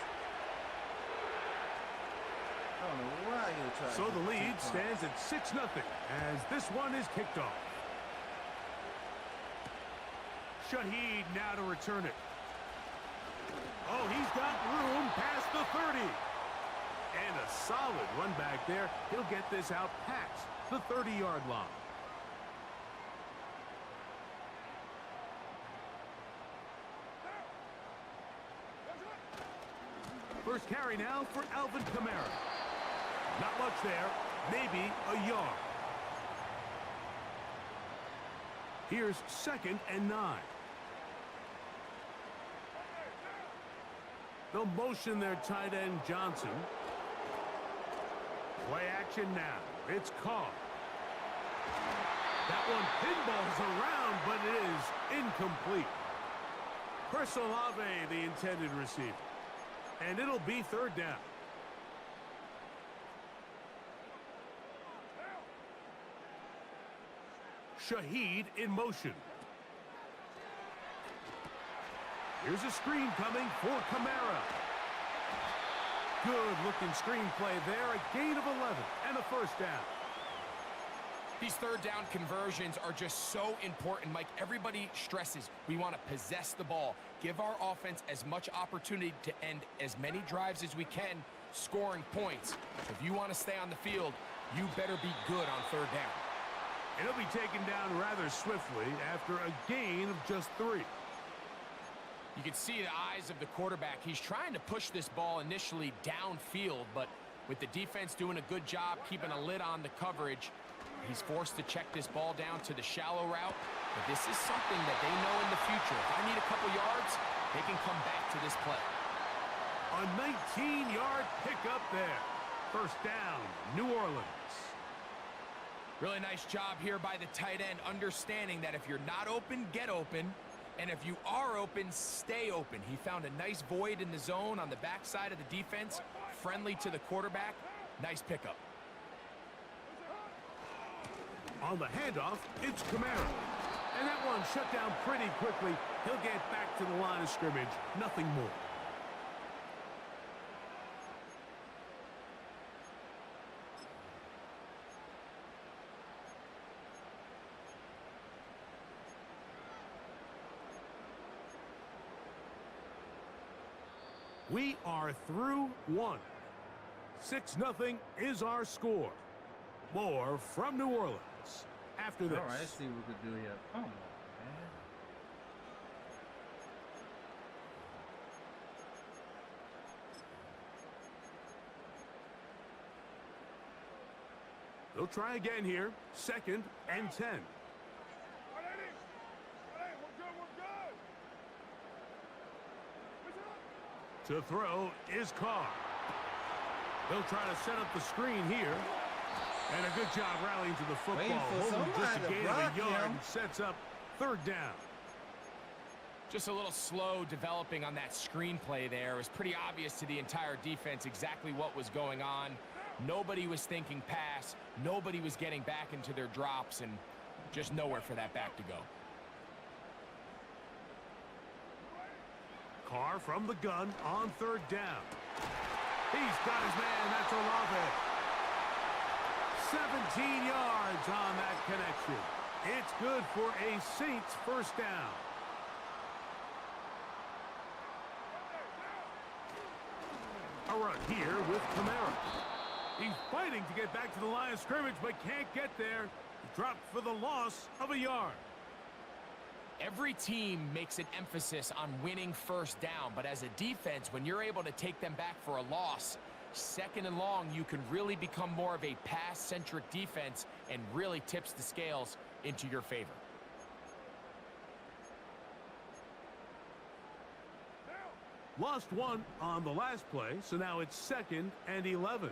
Speaker 1: I don't know why you tried
Speaker 2: So
Speaker 1: to
Speaker 2: the
Speaker 1: go for 2
Speaker 2: lead
Speaker 1: punts.
Speaker 2: stands at 6-0 as this one is kicked off. Shaheed now to return it. Oh, he's got room past the 30. And a solid run back there. He'll get this out past the 30-yard line. First carry now for Alvin Kamara. Not much there. Maybe a yard. Here's 2nd and 9. They'll motion their tight end Johnson. Play action now. It's Carr. That one pinballs around, but it is incomplete. Chris Olave, the intended receiver. And it'll be 3rd down. Shaheed in motion. Here's a screen coming for Kamara. Good-looking screenplay there. A gain of 11 and a 1st down.
Speaker 3: These 3rd down conversions are just so important, Mike. Everybody stresses we want to possess the ball, give our offense as much opportunity to end as many drives as we can, scoring points. If you want to stay on the field, you better be good on 3rd down.
Speaker 2: And he'll be taken down rather swiftly after a gain of just 3.
Speaker 3: You can see the eyes of the quarterback. He's trying to push this ball initially downfield, but with the defense doing a good job keeping a lid on the coverage, he's forced to check this ball down to the shallow route. But this is something that they know in the future. If I need a couple yards, they can come back to this play.
Speaker 2: A 19-yard pickup there. 1st down, New Orleans.
Speaker 3: Really nice job here by the tight end, understanding that if you're not open, get open. And if you are open, stay open. He found a nice void in the zone on the backside of the defense, friendly to the quarterback. Nice pickup.
Speaker 2: On the handoff, it's Kamara. And that one shut down pretty quickly. He'll get back to the line of scrimmage. Nothing more. We are through 1. 6-0 is our score. More from New Orleans after this.
Speaker 1: All right, let's see what we can do here. Come on, man.
Speaker 2: They'll try again here. 2nd and 10. To throw is Carr. They'll try to set up the screen here. And a good job rallying to the football. Holding just a gain of a yard. Sets up 3rd down.
Speaker 3: Just a little slow developing on that screenplay there. It was pretty obvious to the entire defense exactly what was going on. Nobody was thinking pass. Nobody was getting back into their drops, and just nowhere for that back to go.
Speaker 2: Carr from the gun on 3rd down. He's got his man. That's Olave. 17 yards on that connection. It's good for a Saints 1st down. A run here with Kamara. He's fighting to get back to the line of scrimmage, but can't get there. He dropped for the loss of a yard.
Speaker 3: Every team makes an emphasis on winning 1st down, but as a defense, when you're able to take them back for a loss, 2nd and long, you can really become more of a pass-centric defense and really tips the scales into your favor.
Speaker 2: Lost one on the last play, so now it's 2nd and 11.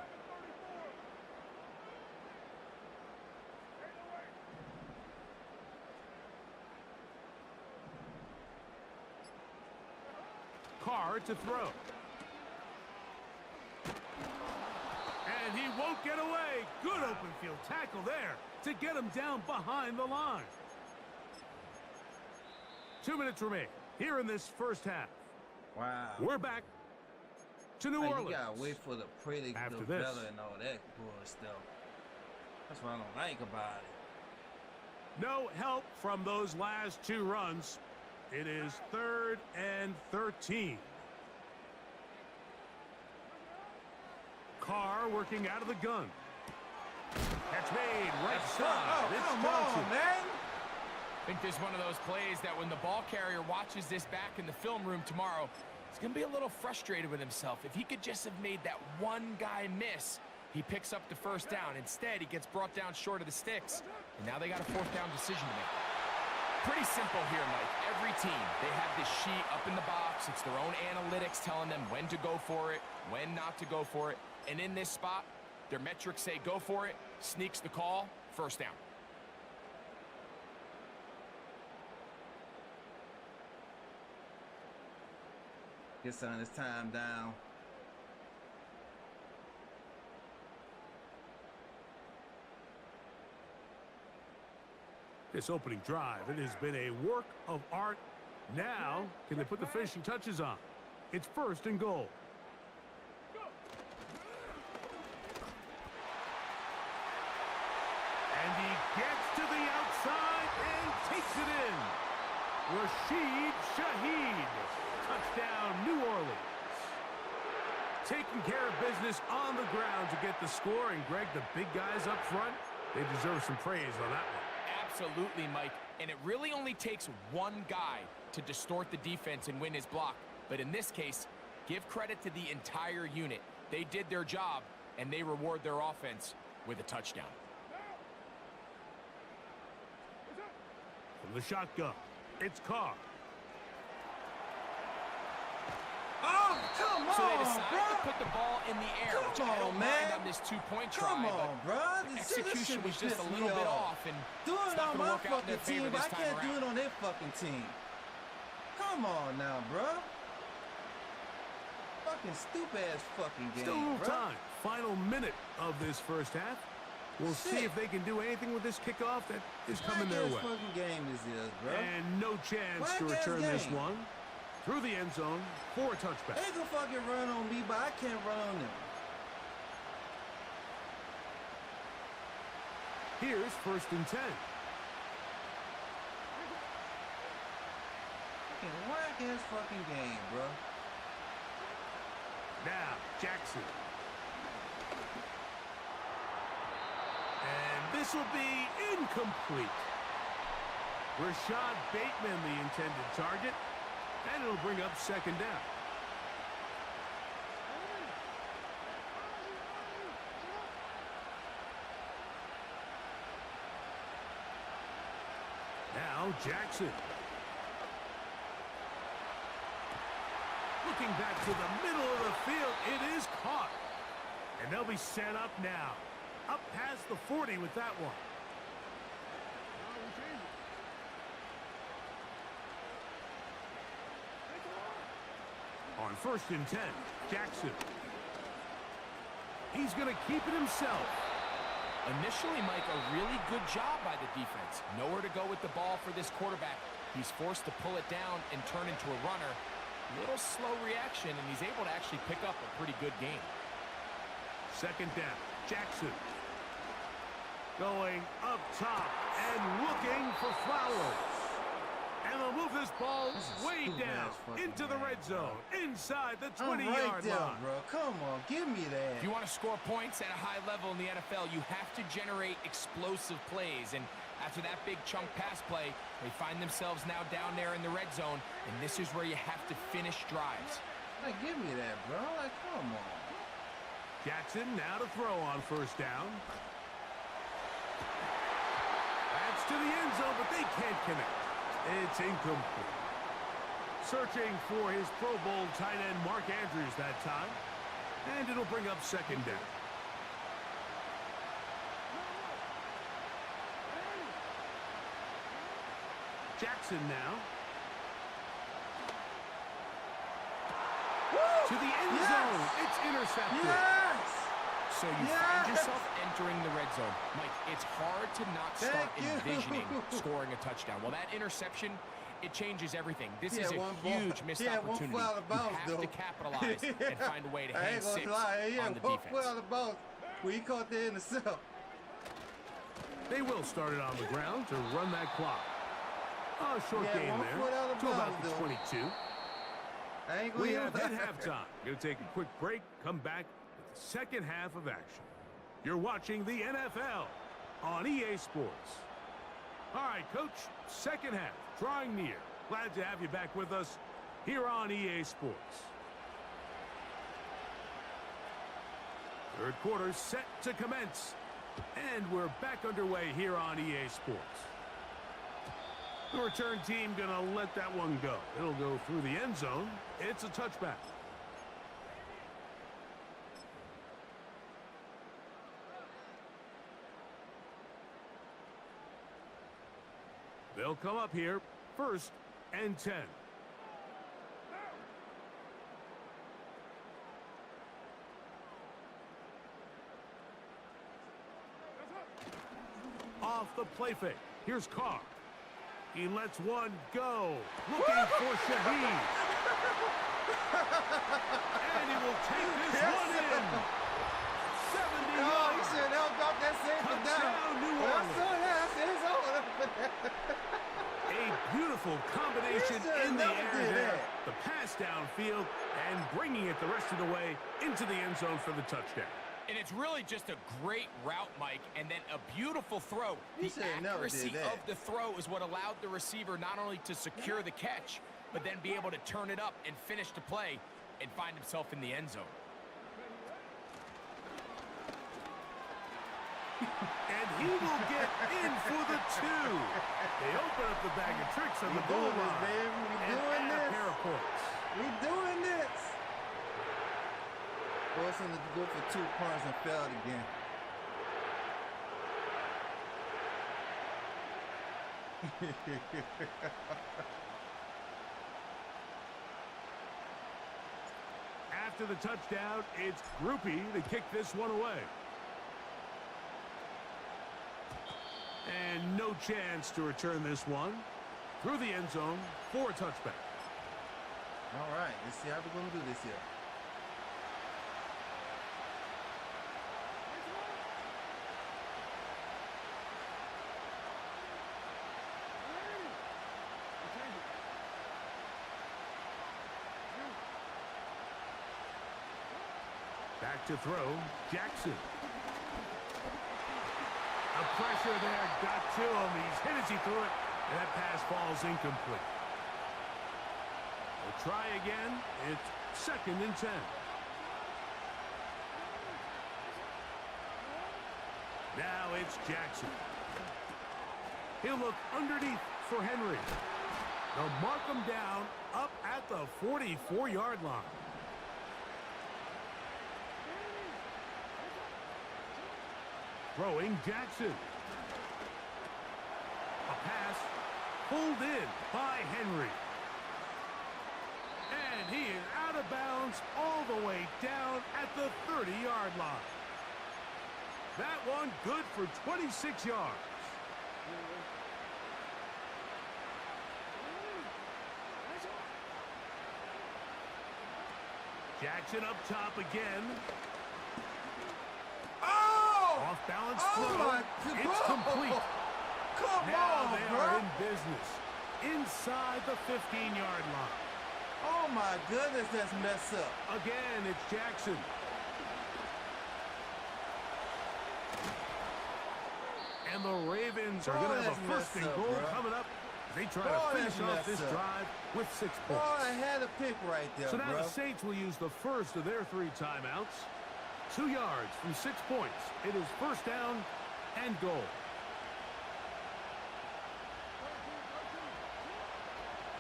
Speaker 2: Carr to throw. And he won't get away. Good open field tackle there to get him down behind the line. 2 minutes remain here in this first half.
Speaker 1: Wow.
Speaker 2: We're back to New Orleans.
Speaker 1: You gotta wait for the prey to
Speaker 2: After
Speaker 1: develop
Speaker 2: this.
Speaker 1: and all that bull stuff. That's what I don't like about it.
Speaker 2: No help from those last 2 runs. It is 3rd and 13. Carr working out of the gun. Catch made right side.
Speaker 1: Oh,
Speaker 2: It's
Speaker 1: come
Speaker 2: Johnson.
Speaker 1: on, man.
Speaker 3: I think this is one of those plays that when the ball carrier watches this back in the film room tomorrow, he's going to be a little frustrated with himself. If he could just have made that one guy miss, he picks up the first down. Instead, he gets brought down short of the sticks, and now they got a 4th down decision to make. Pretty simple here, Mike. Every team, they have this sheet up in the box. It's their own analytics telling them when to go for it, when not to go for it. And in this spot, their metrics say go for it, sneaks the call, 1st down.
Speaker 1: Get some of this time down.
Speaker 2: This opening drive, it has been a work of art. Now, can they put the finishing touches on? It's 1st and goal. And he gets to the outside and takes it in. Rashid Shaheed. Touchdown, New Orleans. Taking care of business on the ground to get the score. And, Greg, the big guys up front, they deserve some praise on that one.
Speaker 3: Absolutely, Mike. And it really only takes one guy to distort the defense and win his block. But in this case, give credit to the entire unit. They did their job, and they reward their offense with a touchdown.
Speaker 2: From the shotgun, it's Carr.
Speaker 1: Oh, come on,
Speaker 3: So they decide
Speaker 1: bro.
Speaker 3: to put the ball in the air, which I don't mind on this 2-point try,
Speaker 1: Come on,
Speaker 3: but
Speaker 1: bro.
Speaker 3: the
Speaker 1: This
Speaker 3: execution was just a
Speaker 1: pissed me
Speaker 3: little bit off, and
Speaker 1: do
Speaker 3: it's
Speaker 1: it
Speaker 3: not
Speaker 1: on
Speaker 3: going to
Speaker 1: my
Speaker 3: work out in their
Speaker 1: fucking
Speaker 3: favor
Speaker 1: team, but
Speaker 3: this
Speaker 1: I
Speaker 3: time
Speaker 1: can't do
Speaker 3: around.
Speaker 1: it on their fucking team. Come on now, bro. Fucking stupid ass fucking game,
Speaker 2: Still a little
Speaker 1: bro.
Speaker 2: time. Final minute of this first half. We'll see if they can do anything with this kickoff that is coming their way.
Speaker 1: What fucking game this is, bro?
Speaker 2: And no chance to
Speaker 1: Whack-ass
Speaker 2: return this
Speaker 1: game.
Speaker 2: one through the end zone for a touchback.
Speaker 1: They can fucking run on me, but I can't run on them.
Speaker 2: Here's 1st and 10.
Speaker 1: Fucking whack-ass fucking game, bro.
Speaker 2: Now, Jackson. And this will be incomplete. Rashad Bateman, the intended target. And it'll bring up 2nd down. Now, Jackson. Looking back to the middle of the field, it is caught. And they'll be set up now. Up past the 40 with that one. On 1st and 10, Jackson. He's going to keep it himself.
Speaker 3: Initially, Mike, a really good job by the defense. Nowhere to go with the ball for this quarterback. He's forced to pull it down and turn into a runner. Little slow reaction, and he's able to actually pick up a pretty good game.
Speaker 2: 2nd down, Jackson. Going up top and looking for Flowers. And they'll move this ball way down into the red zone, inside the 20-yard line.
Speaker 1: Bro. Come on, give me that.
Speaker 3: If you want to score points at a high level in the NFL, you have to generate explosive plays. And after that big chunk pass play, they find themselves now down there in the red zone, and this is where you have to finish drives.
Speaker 1: Like, give me that, bro. Like, come on.
Speaker 2: Jackson now to throw on 1st down. That's to the end zone, but they can't connect. It's incomplete. Searching for his Pro Bowl tight end Mark Andrews that time. And it'll bring up second down. Jackson now. To the end zone. It's intercepted.
Speaker 1: Yes!
Speaker 3: So you find yourself entering the red zone. Mike, it's hard to not start envisioning scoring a touchdown. Well, that interception, it changes everything. This is a huge missed opportunity. You have to capitalize and find a way to hand six on the defense.
Speaker 1: Well, he caught the intercept.
Speaker 2: They will start it on the ground to run that clock. Oh, short game there to about the 22. We have hit halftime. Going to take a quick break, come back with the second half of action. You're watching the NFL on EA Sports. All right, Coach, second half, drawing near. Glad to have you back with us here on EA Sports. Third quarter set to commence. And we're back underway here on EA Sports. The return team going to let that one go. It'll go through the end zone. It's a touchback. They'll come up here, 1st and 10. Off the play fake. Here's Carr. He lets one go. Looking for Shaheed. And he will take this one in. 70 yards.
Speaker 1: He should have dropped that safety down.
Speaker 2: New Orleans. A beautiful combination in the air there. The pass downfield and bringing it the rest of the way into the end zone for the touchdown.
Speaker 3: And it's really just a great route, Mike, and then a beautiful throw. The accuracy of the throw is what allowed the receiver not only to secure the catch, but then be able to turn it up and finish the play and find himself in the end zone.
Speaker 2: And he will get in for the 2. They open up the bag of tricks on the goal line.
Speaker 1: We doing this.
Speaker 2: A pair of points.
Speaker 1: We doing this. Forcing to go for 2 points and failed again.
Speaker 2: After the touchdown, it's Groupie to kick this one away. And no chance to return this one through the end zone for a touchback.
Speaker 1: All right, let's see how we're going to do this here.
Speaker 2: Back to throw, Jackson. The pressure there got to him. He's hit as he threw it, and that pass falls incomplete. We'll try again. It's 2nd and 10. Now it's Jackson. He'll look underneath for Henry. They'll mark him down up at the 44-yard line. Throwing Jackson. A pass pulled in by Henry. And he is out of bounds all the way down at the 30-yard line. That one good for 26 yards. Jackson up top again. Off balance throw. It's complete. Now they are in business inside the 15-yard line.
Speaker 1: Oh my goodness, that's messed up.
Speaker 2: Again, it's Jackson. And the Ravens are going to have a 1st and goal coming up. They try to finish off this drive with 6 points.
Speaker 1: Oh, I had a pick right there,
Speaker 2: so now the Saints will use the first of their 3 timeouts. 2 yards from 6 points. It is 1st down and goal.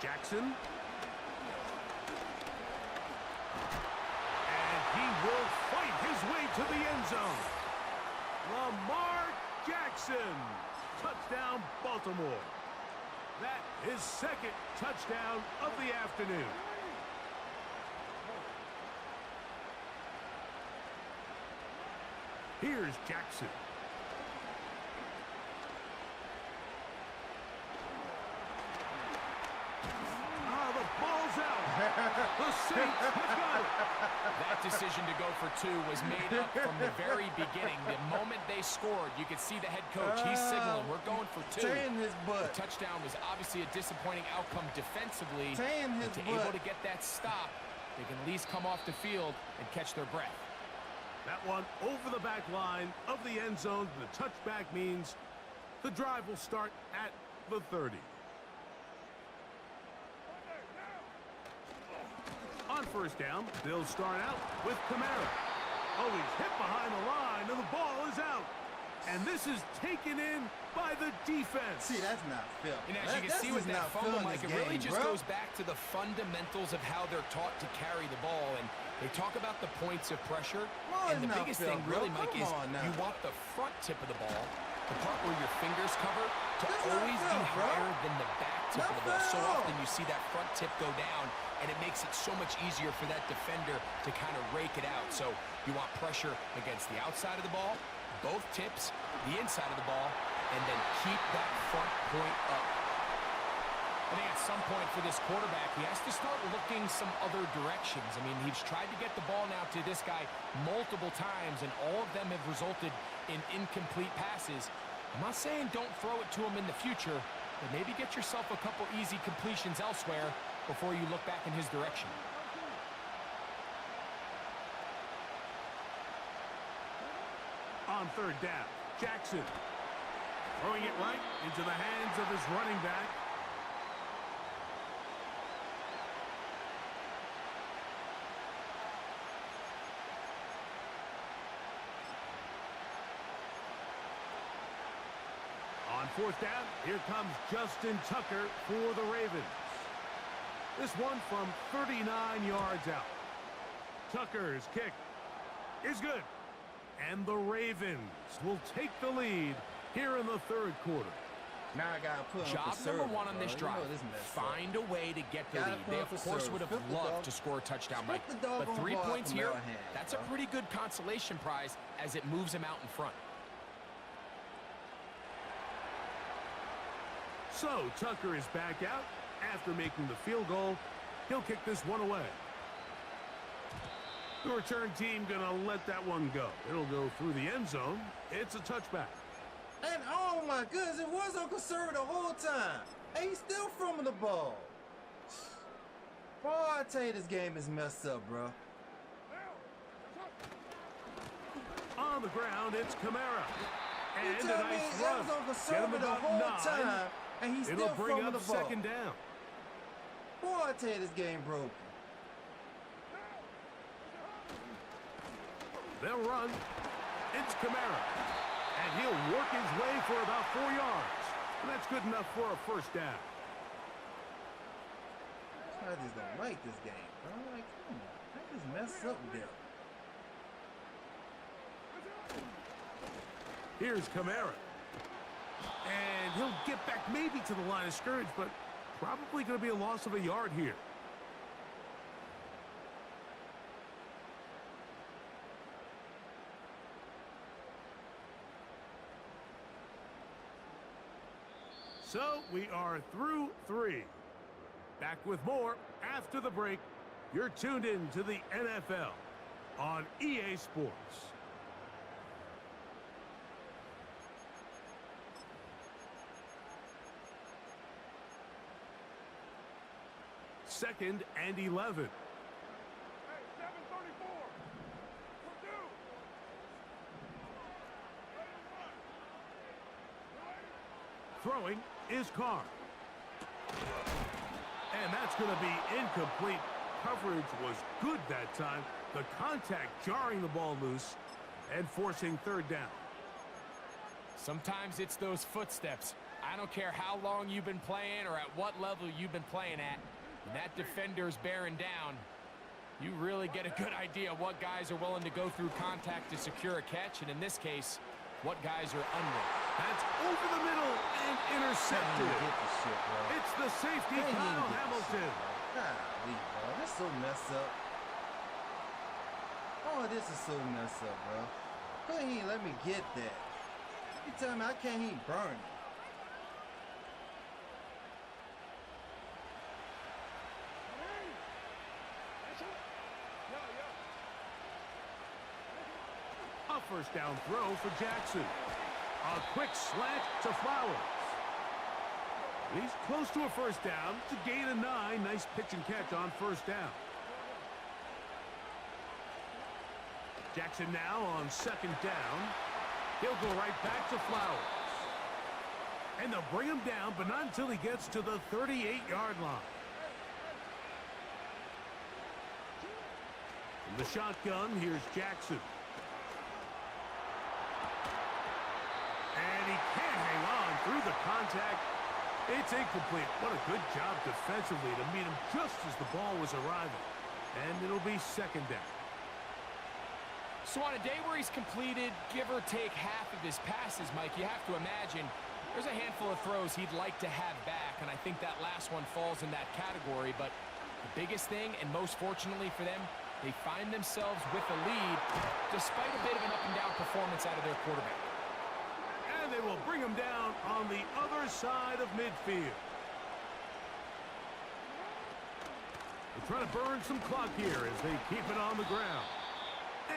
Speaker 2: Jackson to the end zone. Lamar Jackson. Touchdown, Baltimore. That is second touchdown of the afternoon. Here's Jackson. The ball's out. The Saints have got it.
Speaker 3: That decision to go for two was made up from the very beginning. The moment they scored, you could see the head coach. He's signaling, we're going for two.
Speaker 1: His butt.
Speaker 3: The touchdown was obviously a disappointing outcome defensively.
Speaker 1: His
Speaker 3: to
Speaker 1: butt.
Speaker 3: able to get that stop, they can at least come off the field and catch their breath.
Speaker 2: That one over the back line of the end zone. The touchback means the drive will start at the 30. On first down, they'll start out with Kamara. Oh, he's hit behind the line, and the ball is out. And this is taken in by the defense.
Speaker 1: See, that's not fair.
Speaker 3: And as you can see with that fumble, Mike, it really just goes back to the fundamentals of how they're taught to carry the ball. And they talk about the points of pressure. And the biggest thing really, Mike, is you want the front tip of the ball, the part where your fingers cover, to always be higher than the back tip of the ball. So often you see that front tip go down, and it makes it so much easier for that defender to kind of rake it out. So you want pressure against the outside of the ball, both tips, the inside of the ball, and then keep that front point up. I think at some point for this quarterback, he has to start looking some other directions. I mean, he's tried to get the ball now to this guy multiple times, and all of them have resulted in incomplete passes. I'm not saying don't throw it to him in the future, but maybe get yourself a couple easy completions elsewhere before you look back in his direction.
Speaker 2: On third down, Jackson throwing it right into the hands of his running back. On fourth down, here comes Justin Tucker for the Ravens. This one from 39 yards out. Tucker's kick is good. And the Ravens will take the lead here in the third quarter.
Speaker 1: Now I got to put on
Speaker 3: Job number one on this drive, find a way to get the lead. They, of course, would have loved to score a touchdown, Mike. But 3 points here, that's a pretty good consolation prize as it moves him out in front.
Speaker 2: So Tucker is back out after making the field goal. He'll kick this one away. The return team gonna let that one go. It'll go through the end zone. It's a touchback.
Speaker 1: And oh my goodness, it was Uncle Sir the whole time. And he's still from the ball. Boy, I tell you, this game is messed up, bro.
Speaker 2: On the ground, it's Kamara.
Speaker 1: You
Speaker 2: And
Speaker 1: tell
Speaker 2: a
Speaker 1: me
Speaker 2: nice
Speaker 1: that
Speaker 2: run.
Speaker 1: was Uncle
Speaker 2: Get
Speaker 1: Sir
Speaker 2: him
Speaker 1: the
Speaker 2: about
Speaker 1: whole
Speaker 2: 9.
Speaker 1: time, and he's
Speaker 2: It'll
Speaker 1: still
Speaker 2: bring
Speaker 1: from
Speaker 2: up
Speaker 1: the ball.
Speaker 2: second down.
Speaker 1: Boy, I tell you, this game broke.
Speaker 2: They'll run. It's Kamara. And he'll work his way for about 4 yards. And that's good enough for a first down.
Speaker 1: I just don't like this game, bro. Like, come on. I just messed up there.
Speaker 2: Here's Kamara. And he'll get back maybe to the line of scrimmage, but probably going to be a loss of a yard here. So we are through 3. Back with more after the break. You're tuned in to the NFL on EA Sports. Second and 11.
Speaker 6: Hey, 7:34. Purdue.
Speaker 2: Throwing is Carr. And that's going to be incomplete. Coverage was good that time. The contact jarring the ball loose and forcing third down.
Speaker 3: Sometimes it's those footsteps. I don't care how long you've been playing or at what level you've been playing at. When that defender's bearing down, You really get a good idea of what guys are willing to go through contact to secure a catch, and in this case, what guys are unwilling.
Speaker 2: That's over the middle and intercepted. It's the safety, Kyle Hamilton.
Speaker 1: Golly, bro. This is so messed up. Oh, this is so messed up, bro. Couldn't he let me get that? You tell me I can't even burn it.
Speaker 2: A first down throw for Jackson. A quick slant to Flowers. He's close to a first down. It's a gain of 9. Nice pitch and catch on first down. Jackson now on second down. He'll go right back to Flowers. And they'll bring him down, but not until he gets to the 38-yard line. From the shotgun, here's Jackson. And he can't hang on through the contact. It's incomplete. What a good job defensively to meet him just as the ball was arriving. And it'll be second down.
Speaker 3: So on a day where he's completed, give or take half of his passes, Mike, you have to imagine there's a handful of throws he'd like to have back, and I think that last one falls in that category. But the biggest thing, and most fortunately for them, they find themselves with a lead despite a bit of an up-and-down performance out of their quarterback.
Speaker 2: And they will bring him down on the other side of midfield. They're trying to burn some clock here as they keep it on the ground.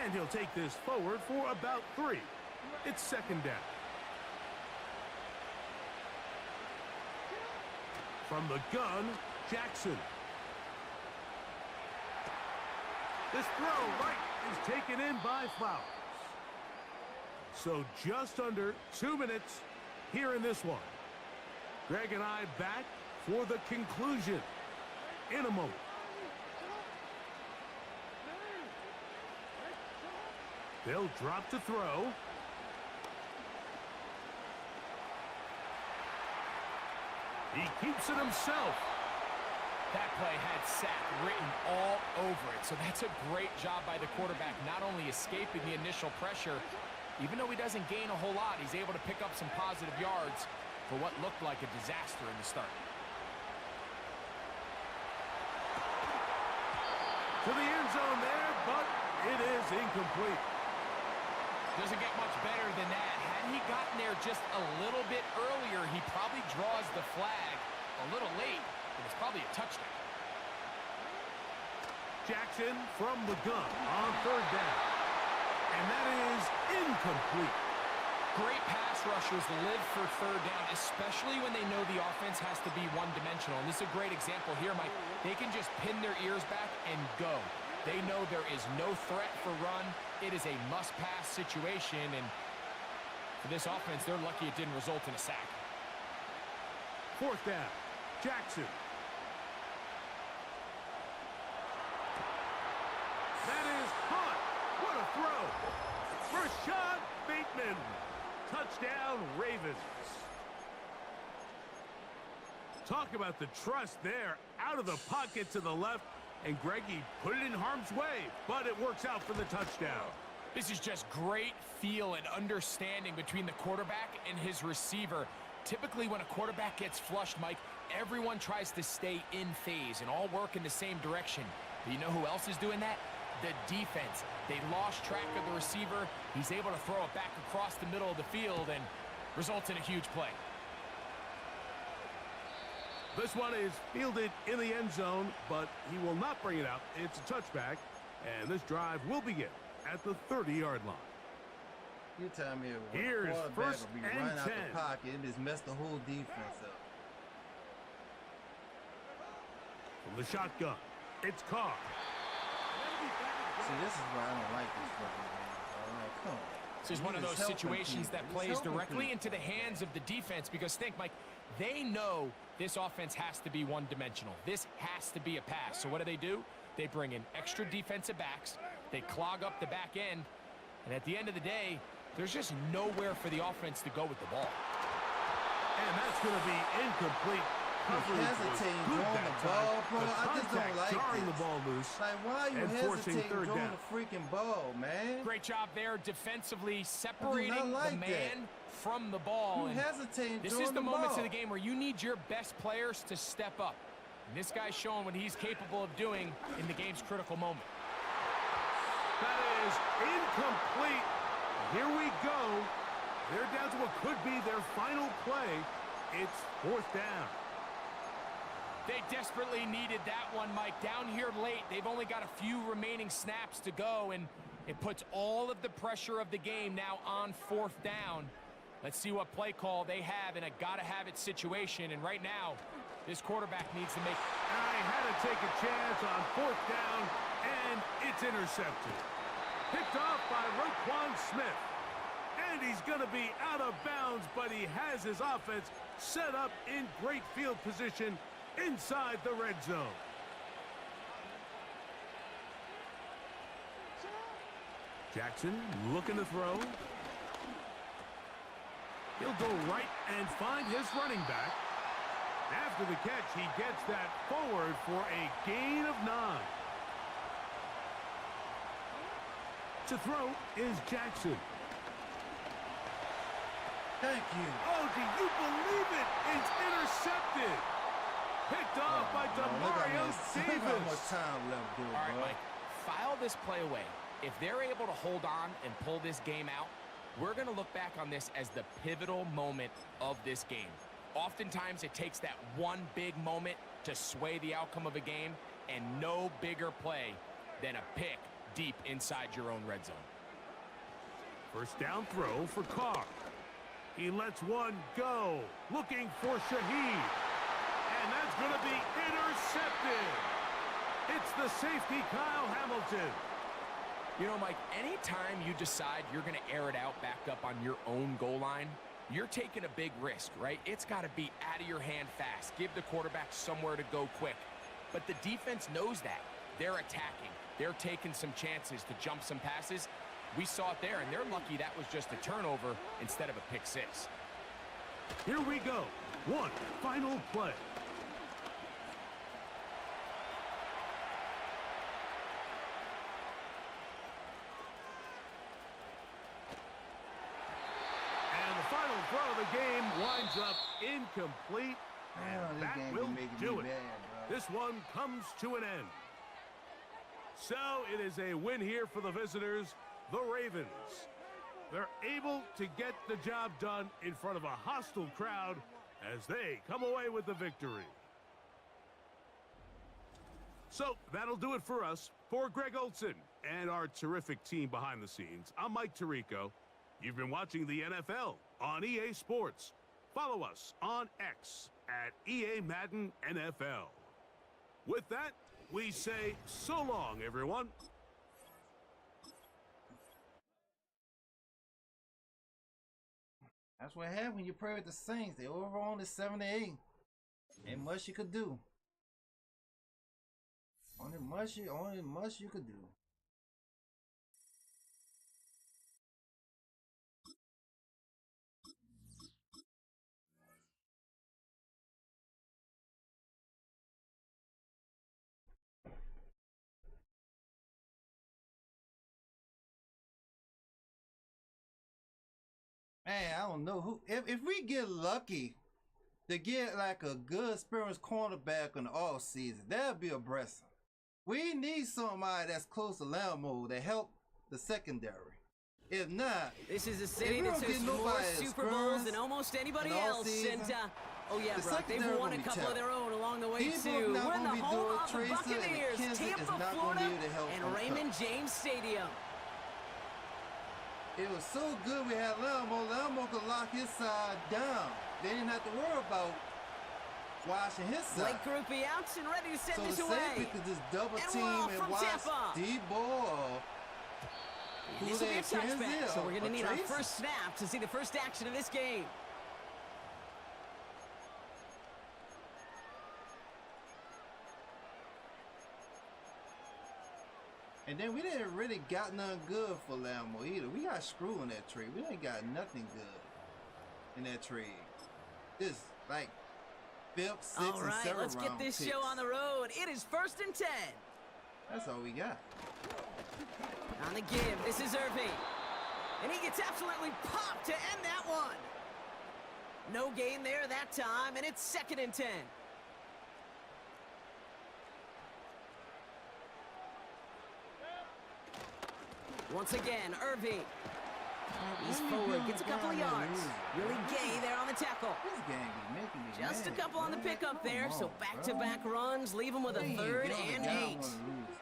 Speaker 2: And he'll take this forward for about 3. It's second down. From the gun, Jackson. This throw right is taken in by Flowers. So just under 2 minutes here in this one. Greg and I back for the conclusion in a moment. They'll drop to throw. He keeps it himself.
Speaker 3: That play had sack written all over it, so that's a great job by the quarterback, not only escaping the initial pressure, even though he doesn't gain a whole lot, he's able to pick up some positive yards for what looked like a disaster in the start.
Speaker 2: To the end zone there, but it is incomplete.
Speaker 3: Doesn't get much better than that. Had he gotten there just a little bit earlier, he probably draws the flag a little late, but it's probably a touchdown.
Speaker 2: Jackson from the gun on third down. And that is incomplete.
Speaker 3: Great pass rushers live for third down, especially when they know the offense has to be one-dimensional. And this is a great example here, Mike. They can just pin their ears back and go. They know there is no threat for run. It is a must-pass situation, and for this offense, they're lucky it didn't result in a sack.
Speaker 2: Fourth down, Jackson. That is hot. What a throw. Rashad Bateman. Touchdown, Ravens. Talk about the trust there. Out of the pocket to the left. And Greggy put it in harm's way, but it works out for the touchdown.
Speaker 3: This is just great feel and understanding between the quarterback and his receiver. Typically, when a quarterback gets flushed, Mike, everyone tries to stay in phase and all work in the same direction. But you know who else is doing that? The defense. They lost track of the receiver. He's able to throw it back across the middle of the field and results in a huge play.
Speaker 2: This one is fielded in the end zone, but he will not bring it out. It's a touchback, and this drive will begin at the 30-yard line.
Speaker 1: You tell me
Speaker 2: here's first
Speaker 1: will be
Speaker 2: and
Speaker 1: running out
Speaker 2: 10.
Speaker 1: the pocket and just messed the whole defense up.
Speaker 2: From the shotgun, it's Carr.
Speaker 1: See, this is why I don't like this fucking game, bro. Like, come on.
Speaker 3: This is one of those situations that plays directly into the hands of the defense because think, Mike, they know this offense has to be one-dimensional. This has to be a pass. So what do? They bring in extra defensive backs. They clog up the back end. And at the end of the day, there's just nowhere for the offense to go with the ball.
Speaker 2: And that's going to be incomplete. coverage was
Speaker 1: hesitating
Speaker 2: good
Speaker 1: throwing
Speaker 2: that
Speaker 1: the ball,
Speaker 2: time,
Speaker 1: bro.
Speaker 2: but
Speaker 1: I just don't
Speaker 2: contact
Speaker 1: like
Speaker 2: jarring
Speaker 1: this.
Speaker 2: the ball loose
Speaker 1: Like, why are you
Speaker 2: and forcing
Speaker 1: hesitating
Speaker 2: third
Speaker 1: throwing
Speaker 2: down.
Speaker 1: the freaking ball, man?
Speaker 3: Great job there defensively separating
Speaker 1: like
Speaker 3: the man from the ball.
Speaker 1: You hesitating
Speaker 3: This
Speaker 1: throwing
Speaker 3: is the
Speaker 1: the
Speaker 3: moments
Speaker 1: ball.
Speaker 3: of the game where you need your best players to step up. And this guy's showing what he's capable of doing in the game's critical moment.
Speaker 2: That is incomplete. Here we go. They're down to what could be their final play. It's fourth down.
Speaker 3: They desperately needed that one, Mike. Down here late, they've only got a few remaining snaps to go, and it puts all of the pressure of the game now on fourth down. Let's see what play call they have in a gotta-have-it situation. And right now, this quarterback needs to make...
Speaker 2: I had to take a chance on fourth down, and it's intercepted. Picked off by Roquan Smith. And he's going to be out of bounds, but he has his offense set up in great field position inside the red zone. Jackson looking to throw. He'll go right and find his running back. After the catch, he gets that forward for a gain of 9. To throw is Jackson.
Speaker 1: Thank you.
Speaker 2: Oh, do you believe it? It's intercepted. Picked off by Demario
Speaker 1: How
Speaker 2: Davis.
Speaker 1: much time left, dude,
Speaker 3: All right,
Speaker 1: bro?
Speaker 3: Mike, file this play away. If they're able to hold on and pull this game out, we're going to look back on this as the pivotal moment of this game. Oftentimes, it takes that one big moment to sway the outcome of a game, and no bigger play than a pick deep inside your own red zone.
Speaker 2: First down throw for Carr. He lets one go, looking for Shaheed. And that's going to be intercepted. It's the safety, Kyle Hamilton.
Speaker 3: You know, Mike, anytime you decide you're going to air it out back up on your own goal line, you're taking a big risk, right? It's got to be out of your hand fast. Give the quarterback somewhere to go quick. But the defense knows that. They're attacking. They're taking some chances to jump some passes. We saw it there, and they're lucky that was just a turnover instead of a pick six.
Speaker 2: Here we go. One final play. And the final throw of the game winds up incomplete. And that will do it. This one comes to an end. So it is a win here for the visitors, the Ravens. They're able to get the job done in front of a hostile crowd as they come away with the victory. So that'll do it for us. For Greg Olson and our terrific team behind the scenes, I'm Mike Tirico. You've been watching the NFL on EA Sports. Follow us on X at EA Madden NFL. With that, we say so long, everyone.
Speaker 1: That's what happened when you play with the Saints. They over only 7-8. Ain't much you could do. Only much you could do. Man, I don't know who. If we get lucky to get like a good experienced cornerback in the off season, that'd be a blessing. We need somebody that's close to Lambo to help the secondary. If not,
Speaker 4: this is a city that's hosted more Super Bowls than almost anybody else.
Speaker 1: Season,
Speaker 4: and oh yeah, bro, they've won a couple of their own along the way too. We're in the home of the Buccaneers, Tampa, Florida, and Raymond James Stadium.
Speaker 1: It was so good we had Lambo. Lambo could lock his side down. They didn't have to worry about washing his side.
Speaker 4: Blake Groupie out and ready to send
Speaker 1: so
Speaker 4: this
Speaker 1: the
Speaker 4: away.
Speaker 1: safety could just double team and watch Debo or
Speaker 4: this will be a touchback, so we're going to need our first snap to see the first action of this game.
Speaker 1: And then we didn't really got nothing good for Lambo either. We got screwed in that trade. We ain't got nothing good in that trade. Just like fifth, sixth,
Speaker 4: All
Speaker 1: and
Speaker 4: right,
Speaker 1: seventh
Speaker 4: let's get
Speaker 1: round
Speaker 4: this
Speaker 1: picks.
Speaker 4: show on the road. It is 1st and 10.
Speaker 1: That's all we got.
Speaker 4: On the give, this is Irving. And he gets absolutely popped to end that one. No gain there that time, and it's 2nd and 10. Once again, Irving. He's forward, gets a couple of yards. Really gay there on the tackle.
Speaker 1: This game be making me
Speaker 4: Just a
Speaker 1: mad,
Speaker 4: couple on the
Speaker 1: man.
Speaker 4: pickup there,
Speaker 1: Come
Speaker 4: so
Speaker 1: on,
Speaker 4: back-to-back runs leave him with a
Speaker 1: Dang,
Speaker 4: 3rd
Speaker 1: the other
Speaker 4: and
Speaker 1: guy
Speaker 4: 8.
Speaker 1: wanna lose.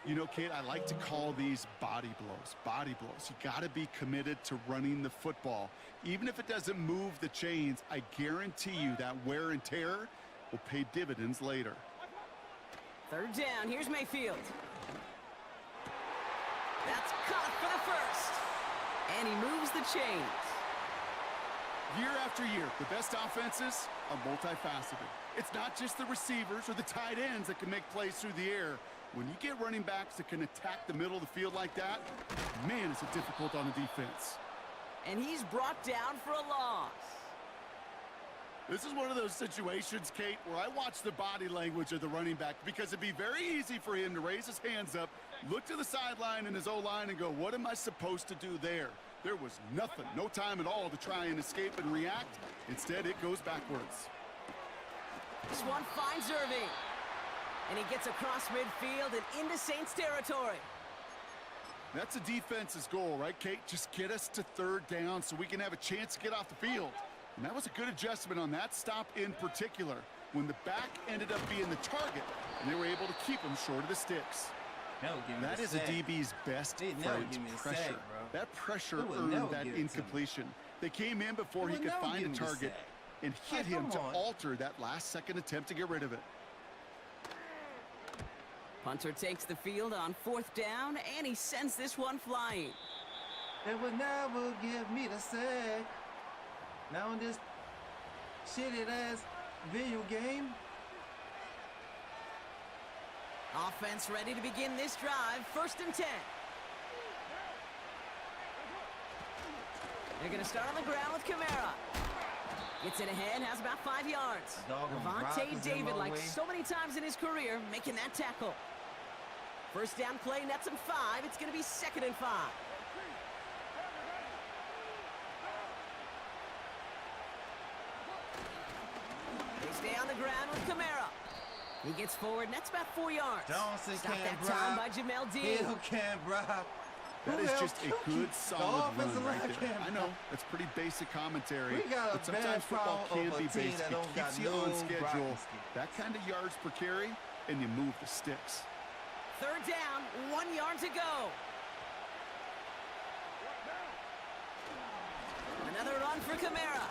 Speaker 5: You know, Kate, I like to call these body blows. Body blows. You got to be committed to running the football. Even if it doesn't move the chains, I guarantee you that wear and tear will pay dividends later.
Speaker 4: 3rd down, here's Mayfield. That's caught for the 1st. And he moves the chains.
Speaker 5: Year after year, the best offenses are multifaceted. It's not just the receivers or the tight ends that can make plays through the air. When you get running backs that can attack the middle of the field like that, man, is it difficult on the defense.
Speaker 4: And he's brought down for a loss.
Speaker 5: This is one of those situations, Kate, where I watch the body language of the running back because it'd be very easy for him to raise his hands up, look to the sideline in his O-line and go, what am I supposed to do there? There was nothing, no time at all to try and escape and react. Instead, it goes backwards.
Speaker 4: This one finds Irving. And he gets across midfield and into Saints territory.
Speaker 5: That's a defense's goal, right, Kate? Just get us to 3rd down so we can have a chance to get off the field. And that was a good adjustment on that stop in particular, when the back ended up being the target, and they were able to keep him short of the sticks. That is a DB's best friend's pressure. That pressure earned that incompletion. They came in before he could find a target and hit him to alter that last-second attempt to get rid of it.
Speaker 4: Punter takes the field on 4th down, and he sends this one flying.
Speaker 1: They would never give me the sack. Now in this shitty-ass video game.
Speaker 4: Offense ready to begin this drive. 1st and 10. They're going to start on the ground with Kamara. Gets it ahead, has about 5 yards. Levante David, like so many times in his career, making that tackle. 1st down play, nets him 5. It's going to be 2nd and 5. They stay on the ground with Kamara. He gets forward, nets about 4 yards.
Speaker 1: Johnson
Speaker 4: Stop
Speaker 1: can't
Speaker 4: that time by
Speaker 1: drop.
Speaker 4: Jamel Dean.
Speaker 1: Hill can't drop.
Speaker 5: That is just a good, solid run right there.
Speaker 1: can't
Speaker 5: I know, that's pretty basic commentary,
Speaker 1: We got a
Speaker 5: but sometimes
Speaker 1: bad
Speaker 5: football
Speaker 1: problem
Speaker 5: can
Speaker 1: of
Speaker 5: be
Speaker 1: a team
Speaker 5: basic.
Speaker 1: that
Speaker 5: It
Speaker 1: don't got
Speaker 5: keeps you
Speaker 1: no
Speaker 5: on schedule,
Speaker 1: blocking skills.
Speaker 5: that kind of yards per carry, and you move the sticks.
Speaker 4: 3rd down, 1 yard to go. Another run for Kamara.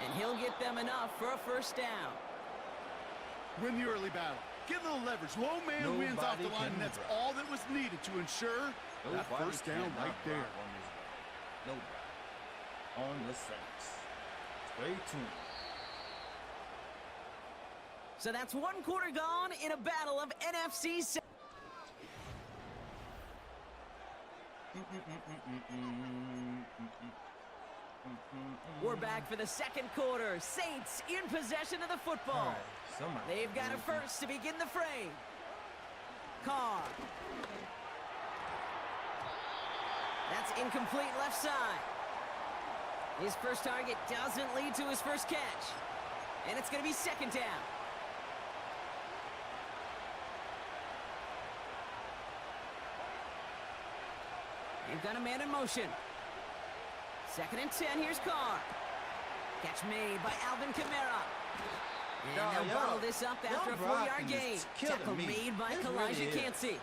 Speaker 4: And he'll get them enough for a 1st down.
Speaker 5: Win the early battle. Get a little leverage. Low man wins off the line, and that's all that was needed to ensure that 1st down right there.
Speaker 1: Nobody on the Saints. Stay tuned.
Speaker 4: So that's 1 quarter gone in a battle of NFC. We're back for the 2nd quarter. Saints in possession of the football. They've got a 1st to begin the frame. Carr. That's incomplete left side. His first target doesn't lead to his first catch. And it's going to be 2nd down. They've got a man in motion. 2nd and 10, here's Carr. Catch made by Alvin Kamara. And they'll bottle this up after a 4-yard gain. Tackle made by Kalijah Cansey.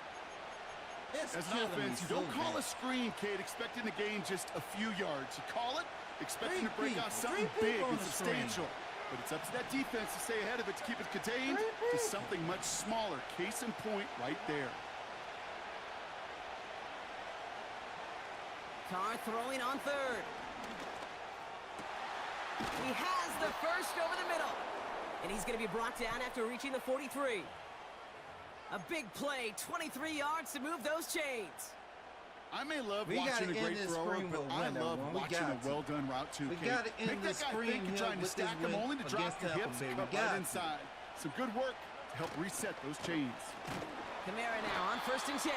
Speaker 5: As an offense, you don't call a screen, Kate, expecting to gain just a few yards. You call it expecting to break out something big and substantial. But it's up to that defense to stay ahead of it to keep it contained to something much smaller. Case in point right there.
Speaker 4: Carr throwing on 3rd. He has the 1st over the middle. And he's going to be brought down after reaching the 43. A big play, 23 yards to move those chains.
Speaker 5: I may love
Speaker 1: We
Speaker 5: watching a
Speaker 1: gotta
Speaker 5: great
Speaker 1: end this
Speaker 5: thrower,
Speaker 1: screen
Speaker 5: but
Speaker 1: with a
Speaker 5: I
Speaker 1: win,
Speaker 5: love
Speaker 1: everyone. We
Speaker 5: watching
Speaker 1: got
Speaker 5: a
Speaker 1: to.
Speaker 5: well-done route too,
Speaker 1: We
Speaker 5: Kate.
Speaker 1: gotta end
Speaker 5: Make
Speaker 1: this
Speaker 5: that guy
Speaker 1: screen
Speaker 5: think you're
Speaker 1: here
Speaker 5: trying to
Speaker 1: with this
Speaker 5: stack him
Speaker 1: win
Speaker 5: only to drop
Speaker 1: against
Speaker 5: your
Speaker 1: Tampa
Speaker 5: hips
Speaker 1: Bay.
Speaker 5: and
Speaker 1: We
Speaker 5: cut
Speaker 1: got
Speaker 5: right
Speaker 1: to.
Speaker 5: inside. Some good work to help reset those chains.
Speaker 4: Kamara now on 1st and 10.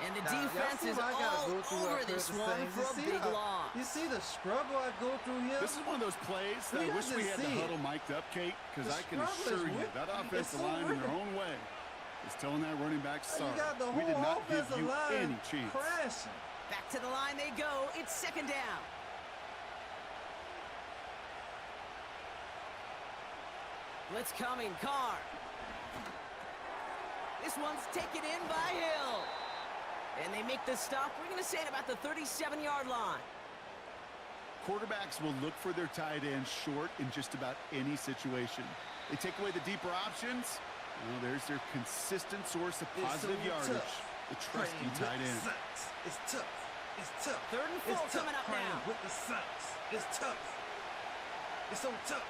Speaker 4: And the
Speaker 1: Now, y'all
Speaker 4: defense
Speaker 1: see
Speaker 4: is
Speaker 1: what I gotta
Speaker 4: all
Speaker 1: go through
Speaker 4: over
Speaker 1: after
Speaker 4: this
Speaker 1: the
Speaker 4: one
Speaker 1: Saints?
Speaker 4: for a big loss.
Speaker 1: You see the struggle I go through here?
Speaker 5: This is one of those plays that I
Speaker 1: You
Speaker 5: wish we
Speaker 1: have to
Speaker 5: had the
Speaker 1: see it.
Speaker 5: huddle mic'd up, Kate, because
Speaker 1: The
Speaker 5: I can
Speaker 1: struggle is
Speaker 5: assure you
Speaker 1: with-
Speaker 5: that
Speaker 1: it's
Speaker 5: offensive
Speaker 1: so
Speaker 5: line in their
Speaker 1: real.
Speaker 5: own way is telling that running back,
Speaker 1: You
Speaker 5: sorry,
Speaker 1: got the
Speaker 5: we did
Speaker 1: whole
Speaker 5: not give
Speaker 1: offensive
Speaker 5: you
Speaker 1: line
Speaker 5: any chance.
Speaker 1: crashing.
Speaker 4: Back to the line they go. It's 2nd down. Blitz coming, Carr. This one's taken in by Hill. And they make the stop. We're going to say at about the 37-yard line.
Speaker 5: Quarterbacks will look for their tight end short in just about any situation. They take away the deeper options. Well, there's their consistent source of positive yardage. The trusty tight end.
Speaker 1: It's tough. It's tough.
Speaker 4: 3rd and 4
Speaker 1: It's tough
Speaker 4: coming up
Speaker 1: playing
Speaker 4: now.
Speaker 1: with the Saints. It's tough. It's so tough.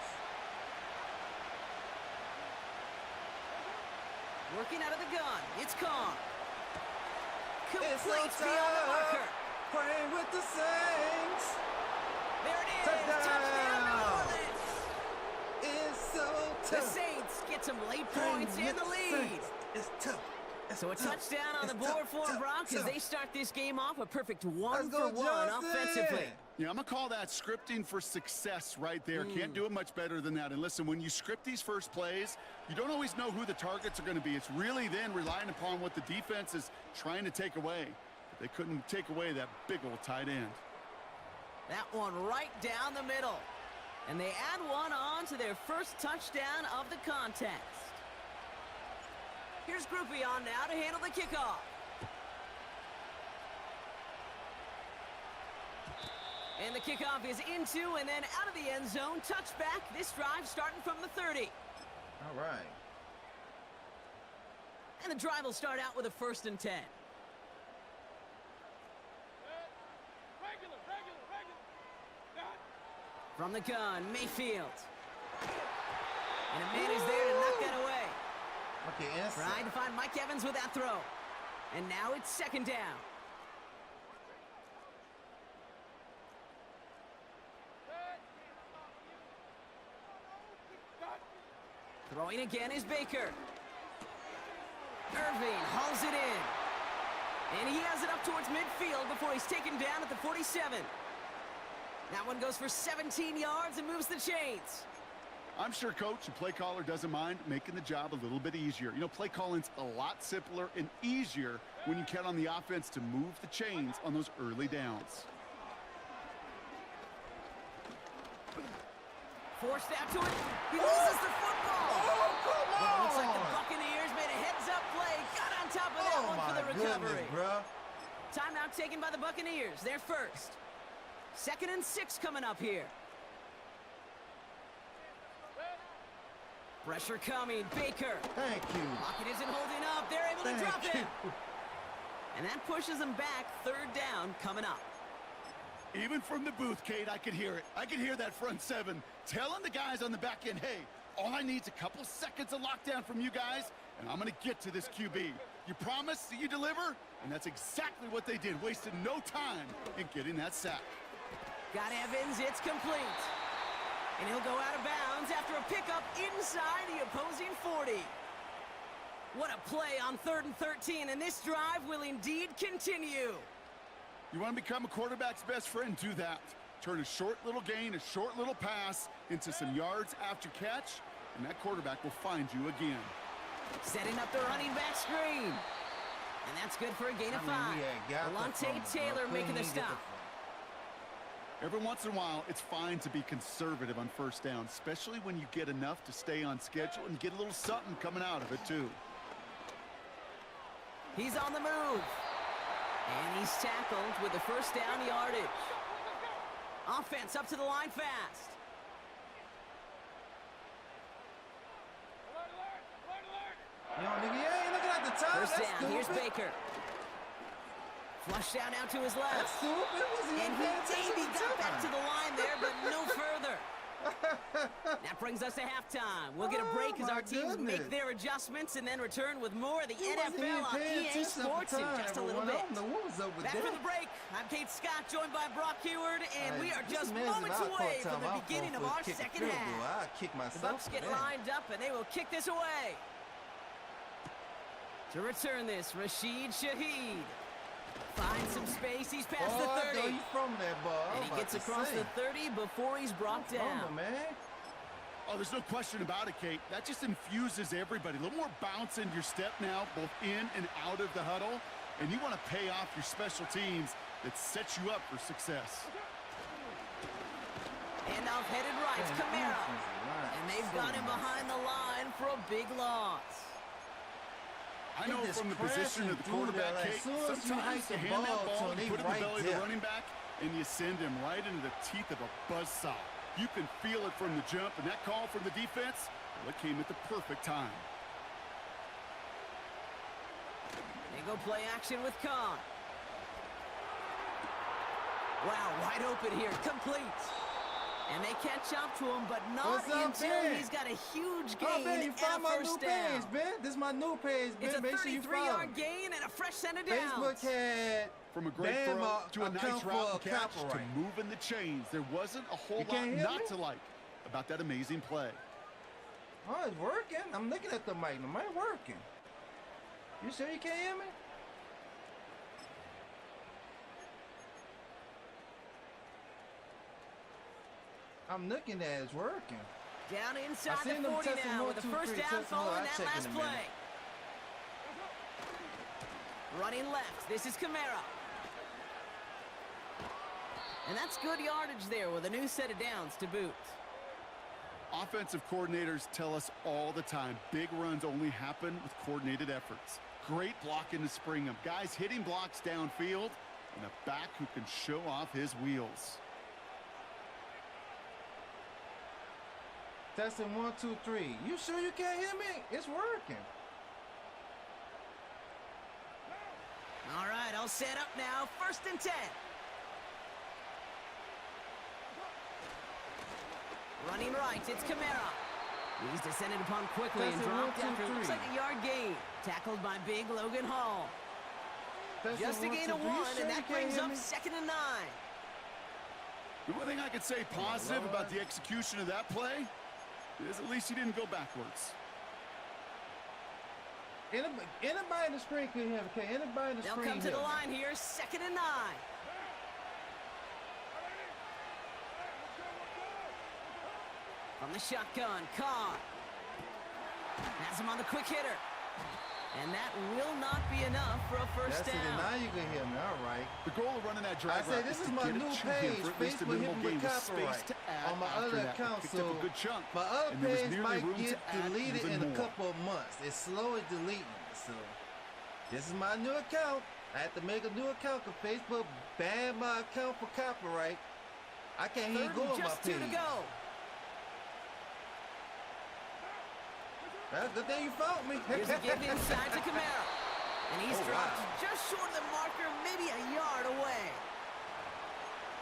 Speaker 4: Working out of the gun. It's Carr.
Speaker 1: It's so
Speaker 4: Complete beyond the marker.
Speaker 1: tough. Playing with the Saints.
Speaker 4: There it is.
Speaker 1: Touchdown.
Speaker 4: New Orleans.
Speaker 1: It's so
Speaker 4: The
Speaker 1: tough.
Speaker 4: Saints get some late
Speaker 1: Playing
Speaker 4: points
Speaker 1: with
Speaker 4: and the lead.
Speaker 1: Saints. It's tough. It's
Speaker 4: So a
Speaker 1: tough.
Speaker 4: touchdown on
Speaker 1: It's
Speaker 4: the board
Speaker 1: tough,
Speaker 4: for
Speaker 1: tough,
Speaker 4: Broncos as
Speaker 1: tough.
Speaker 4: they start this game off a perfect
Speaker 1: Let's go,
Speaker 4: 1-for-1
Speaker 1: Justin.
Speaker 4: offensively.
Speaker 5: Yeah, I'm going to call that scripting for success right there. Can't do it much better than that. And listen, when you script these first plays, you don't always know who the targets are going to be. It's really then relying upon what the defense is trying to take away. They couldn't take away that big old tight end.
Speaker 4: That one right down the middle. And they add one on to their first touchdown of the contest. Here's Groupie on now to handle the kickoff. And the kickoff is into and then out of the end zone. Touchback. This drive starting from the 30.
Speaker 1: All right.
Speaker 4: And the drive will start out with a 1st and 10. From the gun, Mayfield. And a man is there to knock that away.
Speaker 1: Okay, inside.
Speaker 4: Trying to find Mike Evans with that throw. And now it's 2nd down. Throwing again is Baker. Irving hauls it in. And he has it up towards midfield before he's taken down at the 47. That one goes for 17 yards and moves the chains.
Speaker 5: I'm sure coach and play caller doesn't mind making the job a little bit easier. You know, play calling's a lot simpler and easier when you count on the offense to move the chains on those early downs.
Speaker 4: Forced out to it. He loses the football.
Speaker 1: Oh, come
Speaker 4: But it looks like the
Speaker 1: on.
Speaker 4: Buccaneers made a heads-up play. Got on top of that
Speaker 1: Oh,
Speaker 4: one for
Speaker 1: my
Speaker 4: the recovery.
Speaker 1: goodness, bro.
Speaker 4: Timeout taken by the Buccaneers. They're first. 2nd and 6 coming up here. Pressure coming. Baker.
Speaker 1: Thank you.
Speaker 4: Pocket isn't holding up. They're able to drop
Speaker 1: Thank
Speaker 4: it.
Speaker 1: you.
Speaker 4: And that pushes them back. 3rd down coming up.
Speaker 5: Even from the booth, Kate, I could hear it. I could hear that front seven telling the guys on the back end, hey, all I need is a couple seconds of lockdown from you guys, and I'm going to get to this QB. You promise that you deliver? And that's exactly what they did. Wasted no time in getting that sack.
Speaker 4: Got Evans. It's complete. And he'll go out of bounds after a pickup inside the opposing 40. What a play on 3rd and 13, and this drive will indeed continue.
Speaker 5: You want to become a quarterback's best friend? Do that. Turn a short little gain, a short little pass into some yards after catch, and that quarterback will find you again.
Speaker 4: Setting up the running back screen. And that's good for a gain of 5. Alontae Taylor making the stop.
Speaker 5: Every once in a while, it's fine to be conservative on 1st down, especially when you get enough to stay on schedule and get a little something coming out of it, too.
Speaker 4: He's on the move. And he's tackled with the 1st down yardage. Offense up to the line fast.
Speaker 1: Yo, nigga, you ain't looking at the time.
Speaker 4: 1st
Speaker 1: That's
Speaker 4: down.
Speaker 1: stupid.
Speaker 4: Here's Baker. Flushed out now to his
Speaker 1: That's
Speaker 4: left.
Speaker 1: stupid. Wasn't
Speaker 4: And
Speaker 1: even paying attention
Speaker 4: he
Speaker 1: to
Speaker 4: got back to
Speaker 1: time.
Speaker 4: the line there, but no further. That brings us to halftime. We'll get a break as
Speaker 1: Oh,
Speaker 4: our
Speaker 1: my
Speaker 4: teams make
Speaker 1: goodness.
Speaker 4: their adjustments and then return with more of the
Speaker 1: You wasn't even
Speaker 4: NFL on
Speaker 1: paying
Speaker 4: EA
Speaker 1: attention at the
Speaker 4: Sports in
Speaker 1: time,
Speaker 4: just a little
Speaker 1: everyone.
Speaker 4: bit.
Speaker 1: I don't know what was is up with
Speaker 4: Back
Speaker 1: that?
Speaker 4: from the break. I'm Kate Scott, joined by Brock Heward, and we are just moments away from the beginning of our second half.
Speaker 1: I'll kick myself.
Speaker 4: The Bucks get lined up, and they will kick this away. To return this, Rashid Shaheed finds some space. He's past the 30.
Speaker 1: You from that ball?
Speaker 4: And he gets across the 30 before he's brought down.
Speaker 1: Man.
Speaker 5: Oh, there's no question about it, Kate. That just infuses everybody. A little more bounce in your step now, both in and out of the huddle. And you want to pay off your special teams that sets you up for success.
Speaker 4: And off headed right, Kamara. And they've got him behind the line for a big loss.
Speaker 5: I know from the position of the quarterback, Kate, sometimes you hand that ball, you put it in the belly of the running back, and you send him right into the teeth of a buzzsaw. You can feel it from the jump, and that call from the defense, well, it came at the perfect time.
Speaker 4: They go play action with Khan. Wow, wide open here, complete. And they catch up to him, but not until he's got a huge gain and a first down.
Speaker 1: This is my new page, Ben.
Speaker 4: It's a
Speaker 1: Make sure you follow.
Speaker 4: 33-yard gain and a fresh set of downs.
Speaker 1: Facebook had
Speaker 5: from a great throw to a nice route and catch to moving the chains. There wasn't a whole lot not to like about that amazing play.
Speaker 1: Oh, it's working. I'm looking at the mic. The mic working. You sure you can't hear me? I'm looking at it. It's working.
Speaker 4: Down inside the 40 now with the first down following that last play. Running left. This is Kamara. And that's good yardage there with a new set of downs to boot.
Speaker 5: Offensive coordinators tell us all the time, big runs only happen with coordinated efforts. Great blocking to spring them. Guys hitting blocks downfield and a back who can show off his wheels.
Speaker 1: Testing 1, 2, 3. You sure you can't hear me? It's working.
Speaker 4: All right, all set up now. 1st and 10. Running right, it's Kamara. He's descended upon quickly and dropped after it looks like a yard gain. Tackled by big Logan Hall. Just a gain of 1, and that brings up 2nd and 9.
Speaker 5: The one thing I could say positive about the execution of that play is at least he didn't go backwards.
Speaker 1: Anybody in the screen could have okay. Anybody in the screen.
Speaker 4: They'll come to the line here, 2nd and 9. From the shotgun, Carr. Has him on the quick hitter. And that will not be enough for a first down.
Speaker 1: Now you can hear me, all right.
Speaker 5: The goal of running that drive
Speaker 1: I say this is my new page, Facebook hitting with copyright on my other account, so my other page might get deleted in a couple of months. It's slowly deleting, so this is my new account. I have to make a new account because Facebook banned my account for copyright. I can't even go on my page.
Speaker 4: To go.
Speaker 1: That's good thing you found me.
Speaker 4: Here's a give inside to Kamara. And he's dropped just short of the marker, maybe a yard away.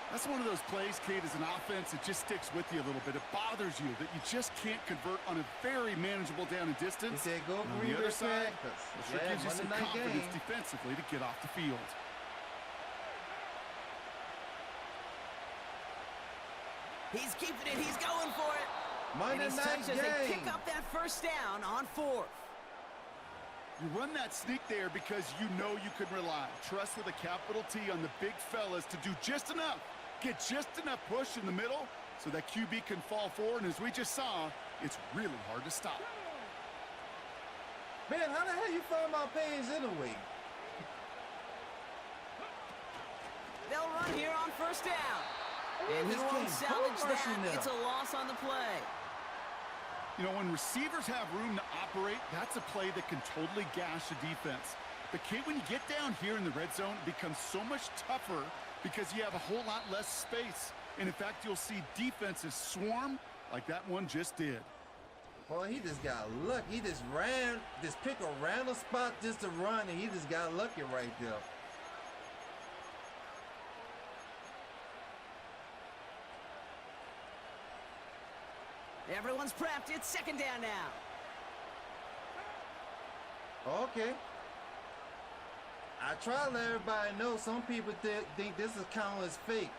Speaker 5: That's one of those plays, Kate, as an offense, it just sticks with you a little bit. It bothers you that you just can't convert on a very manageable down and distance.
Speaker 1: He said go
Speaker 5: on the other side, it sure gives you some confidence defensively to get off the field.
Speaker 4: He's keeping it. He's going for it.
Speaker 1: Monday
Speaker 4: and he's touched as they pick up that first down on 4th.
Speaker 5: You run that sneak there because you know you can rely. Trust with a capital T on the big fellas to do just enough. Get just enough push in the middle so that QB can fall forward. And as we just saw, it's really hard to stop.
Speaker 1: Man, how the hell you find my page anyway?
Speaker 4: They'll run here on 1st down. And he won't salvage that. It's a loss on the play.
Speaker 5: You know, when receivers have room to operate, that's a play that can totally gash a defense. But, Kate, when you get down here in the red zone, it becomes so much tougher because you have a whole lot less space. And, in fact, you'll see defenses swarm like that one just did.
Speaker 1: Well, he just got lucky. He just picked a random spot just to run, and he just got lucky right there.
Speaker 4: Everyone's prepped. It's 2nd down now.
Speaker 1: Okay. I try to let everybody know. Some people think this is counted as fake.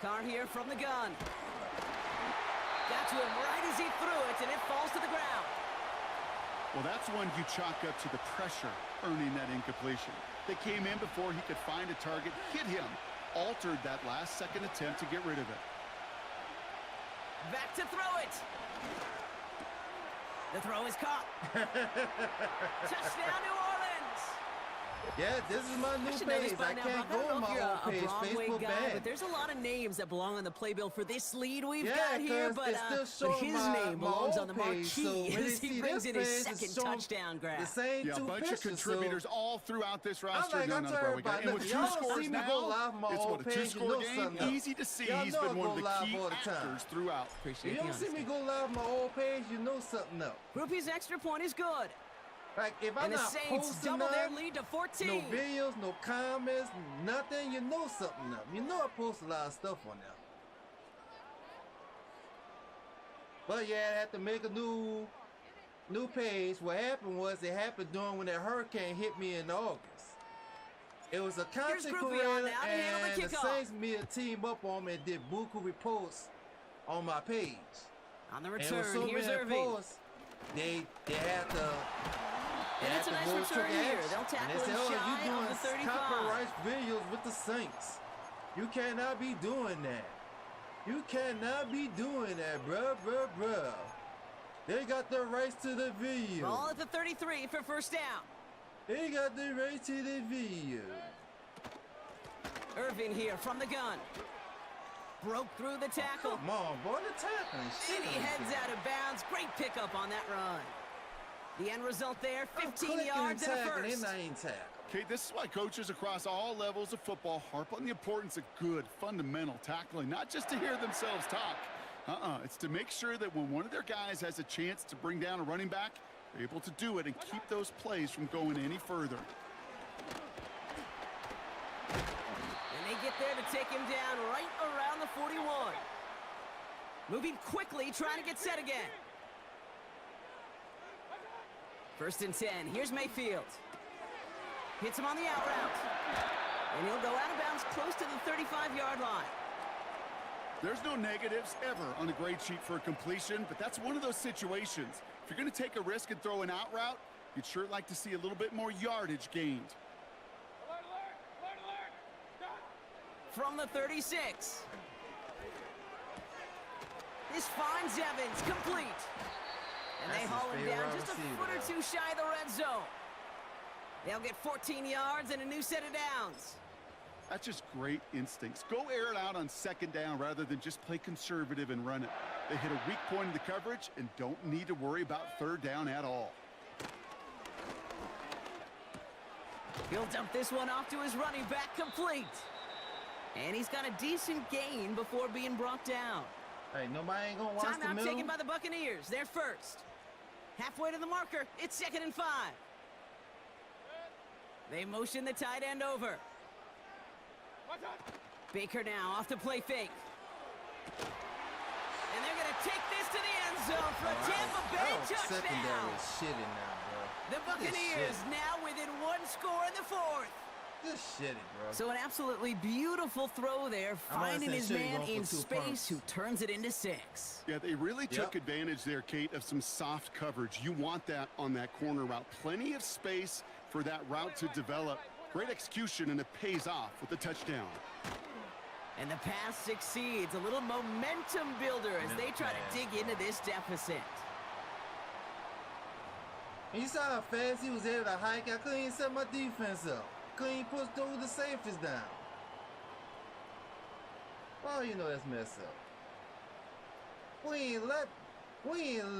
Speaker 4: Carr here from the gun. Got to him right as he threw it, and it falls to the ground.
Speaker 5: Well, that's one you chalk up to the pressure earning that incompletion. They came in before he could find a target, hit him, altered that last-second attempt to get rid of it.
Speaker 4: Back to throw it. The throw is caught. Touchdown, New Orleans.
Speaker 1: Yeah, this is my new page. I can't go on my old page. Facebook banned.
Speaker 4: But there's a lot of names that belong on the playbill for this lead we've
Speaker 1: yeah,
Speaker 4: got here. But
Speaker 1: his
Speaker 4: name belongs on the marquee
Speaker 1: so
Speaker 4: as he brings in his second touchdown grab.
Speaker 1: The same
Speaker 5: a bunch of contributors all throughout this roster.
Speaker 1: I'm everybody,
Speaker 5: and with two scores now, it's what, a two-score game? Easy to see he's been one of the key actors throughout.
Speaker 4: Appreciate
Speaker 1: you don't see me go live on my old page, you know something else.
Speaker 4: Groupie's extra point is good.
Speaker 1: Like, if I'm
Speaker 4: and the
Speaker 1: not
Speaker 4: Saints
Speaker 1: posting
Speaker 4: double their
Speaker 1: nothing,
Speaker 4: lead to 14.
Speaker 1: no videos, no comments, nothing, you know something up. You know I post a lot of stuff on there. But yeah, I had to make a new page. What happened was it happened during when that hurricane hit me in August. It was a content creator and the Saints made a team up on me and did buku reposts on my page.
Speaker 4: On the return,
Speaker 1: so
Speaker 4: here's Irving.
Speaker 1: Posts, they had to.
Speaker 4: And it's a nice return here. They'll tackle him shy of the 35.
Speaker 1: Copyright videos with the Saints. You cannot be doing that. You cannot be doing that, bruh. They got the rights to the video.
Speaker 4: Ball at the 33 for first down.
Speaker 1: They got the rights to the video.
Speaker 4: Irving here from the gun. Broke through the tackle.
Speaker 1: Come on, boy, the tackling.
Speaker 4: And he heads out of bounds. Great pickup on that run. The end result there, 15 yards and a first.
Speaker 5: Okay, this is why coaches across all levels of football harp on the importance of good, fundamental tackling, not just to hear themselves talk. It's to make sure that when one of their guys has a chance to bring down a running back, they're able to do it and keep those plays from going any further.
Speaker 4: And they get there to take him down right around the 41. Moving quickly, trying to get set again. First and 10. Here's Mayfield. Hits him on the out route. And he'll go out of bounds close to the 35-yard line.
Speaker 5: There's no negatives ever on a grade sheet for a completion, but that's one of those situations. If you're going to take a risk and throw an out route, you'd sure like to see a little bit more yardage gained.
Speaker 4: From the 36. This finds Evans, complete. And they haul him down just a foot or two shy of the red zone. They'll get 14 yards and a new set of downs.
Speaker 5: That's just great instincts. Go air it out on second down rather than just play conservative and run it. They hit a weak point in the coverage and don't need to worry about third down at all.
Speaker 4: He'll dump this one off to his running back, complete. And he's got a decent gain before being brought down.
Speaker 1: Hey, nobody ain't gonna watch the middle.
Speaker 4: Timeout taken by the Buccaneers. They're first. Halfway to the marker. It's 2nd and 5. They motion the tight end over. Baker now off the play fake. And they're going to take this to the end zone for a Tampa Bay touchdown.
Speaker 1: Secondary is shitty now, bro.
Speaker 4: The Buccaneers now within one score in the fourth.
Speaker 1: Just shitty, bro.
Speaker 4: So an absolutely beautiful throw there, finding his man in space who turns it into 6.
Speaker 5: Yeah, they really took advantage there, Kate, of some soft coverage. You want that on that corner route. Plenty of space for that route to develop. Great execution, and it pays off with the touchdown.
Speaker 4: And the pass succeeds. A little momentum builder as they try to dig into this deficit.
Speaker 1: You saw how fast he was able to hike. I couldn't even set my defense up. Couldn't even push the safeties down. Well, you know that's messed up. We ain't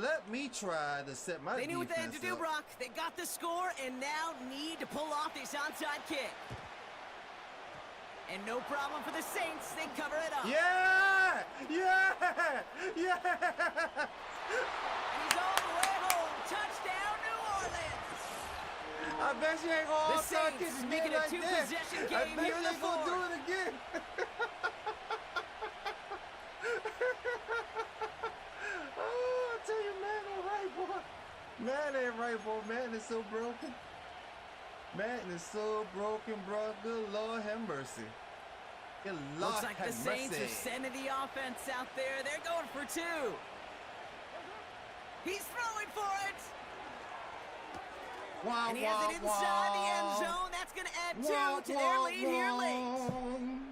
Speaker 1: let me try to set my defense up.
Speaker 4: They knew what they had to do, Brock. They got the score and now need to pull off this onside kick. And no problem for the Saints. They cover it up.
Speaker 1: Yeah! Yeah! Yeah!
Speaker 4: And he's all the way home. Touchdown, New Orleans.
Speaker 1: I bet you ain't gonna
Speaker 4: the Saints making a two-possession game here in the fourth.
Speaker 1: I bet you ain't gonna do it again. Oh, I tell you, man ain't right, boy. Man ain't right, boy. Man is so broken. Madden is so broken, bro. Good Lord have mercy. Good Lord
Speaker 4: Looks like the
Speaker 1: have
Speaker 4: Saints
Speaker 1: mercy.
Speaker 4: are sending the offense out there. They're going for 2. He's throwing for it.
Speaker 1: Wah,
Speaker 4: And he has it inside the end zone. That's going to add 2 to their lead here late.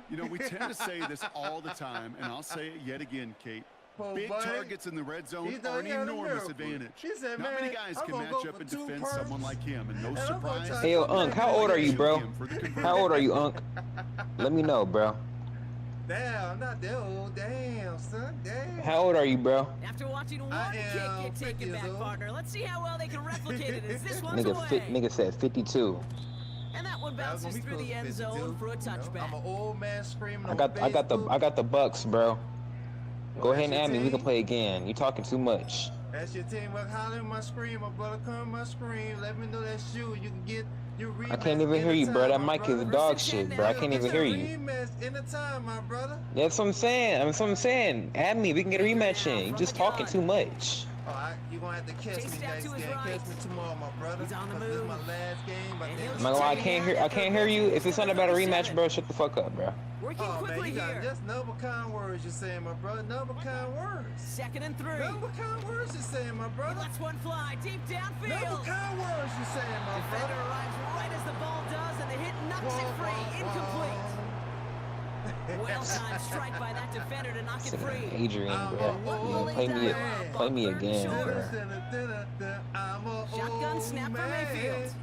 Speaker 5: You know, we tend to say this all the time, and I'll say it yet again, Kate.
Speaker 1: Oh,
Speaker 5: Big
Speaker 1: buddy.
Speaker 5: targets in the red zone
Speaker 1: He
Speaker 5: are an
Speaker 1: had a
Speaker 5: enormous
Speaker 1: miracle.
Speaker 5: advantage.
Speaker 1: He said,
Speaker 5: Not many
Speaker 1: "Man,
Speaker 5: guys
Speaker 1: I'm
Speaker 5: can
Speaker 1: gonna
Speaker 5: match
Speaker 1: go
Speaker 5: up
Speaker 1: for
Speaker 5: and
Speaker 1: 2
Speaker 5: defend
Speaker 1: perks,
Speaker 5: someone like him, and no
Speaker 1: and I'm gonna
Speaker 5: surprise.
Speaker 1: try
Speaker 10: Hey, yo, Unc, how old are you, bro? How old are you, Unc? Let me know, bro.
Speaker 1: Damn, I'm not that old. Damn, son. Damn.
Speaker 10: How old are you, bro?
Speaker 4: After watching one
Speaker 1: I
Speaker 4: kick
Speaker 1: am
Speaker 4: get
Speaker 1: 50
Speaker 4: taken
Speaker 1: years
Speaker 4: back,
Speaker 1: old.
Speaker 4: partner, let's see how well they can replicate it as this one's away.
Speaker 10: Nigga said 52.
Speaker 4: And that one
Speaker 1: That was
Speaker 4: bounces
Speaker 1: gonna be
Speaker 4: through
Speaker 1: close
Speaker 4: the
Speaker 1: to
Speaker 4: end
Speaker 1: 52,
Speaker 4: zone for a
Speaker 1: you know?
Speaker 4: touchback.
Speaker 1: I'm an old man screaming
Speaker 10: I
Speaker 1: on
Speaker 10: got the Bucks, bro. Go ahead and
Speaker 1: that's
Speaker 10: add me.
Speaker 1: your
Speaker 10: We can
Speaker 1: team?
Speaker 10: play again. You talking too much.
Speaker 1: That's your team. Well, holler in my screen, my brother. Come in my screen. Let me know that's you. You can get your rematch.
Speaker 10: I can't even hear you, bro. That mic is dog shit, bro. I can't even hear you.
Speaker 1: Rematch anytime, my brother.
Speaker 10: That's what I'm saying. That's what I'm saying. Add me. We can get a rematch in. You just talking too much.
Speaker 1: You're going to have to catch
Speaker 4: Chased
Speaker 1: me
Speaker 4: out
Speaker 1: next
Speaker 4: to his
Speaker 1: game.
Speaker 4: right.
Speaker 1: Catch me tomorrow, my brother.
Speaker 4: He's on the
Speaker 1: 'Cause this is my
Speaker 4: move.
Speaker 1: last game. But
Speaker 4: And
Speaker 1: then
Speaker 4: he'll
Speaker 10: I'm not gonna lie, I can't hear you. If it's not about a rematch, bro, shut the fuck up, bro.
Speaker 4: Working
Speaker 1: man,
Speaker 4: quickly
Speaker 1: you got
Speaker 4: here.
Speaker 1: just number kind words you're saying, my brother. Number kind words.
Speaker 4: 2nd and 3.
Speaker 1: Number kind words you're saying, my
Speaker 4: He
Speaker 1: brother.
Speaker 4: lets one fly deep
Speaker 1: Number
Speaker 4: downfield.
Speaker 1: kind words you're saying, my
Speaker 4: Defender
Speaker 1: brother.
Speaker 4: arrives right as the ball does, and the hit knocks it free. Incomplete. Well-timed strike by that defender to knock it free.
Speaker 10: Adrian, bro. Play me again, bro.
Speaker 4: Shotgun snap for Mayfield.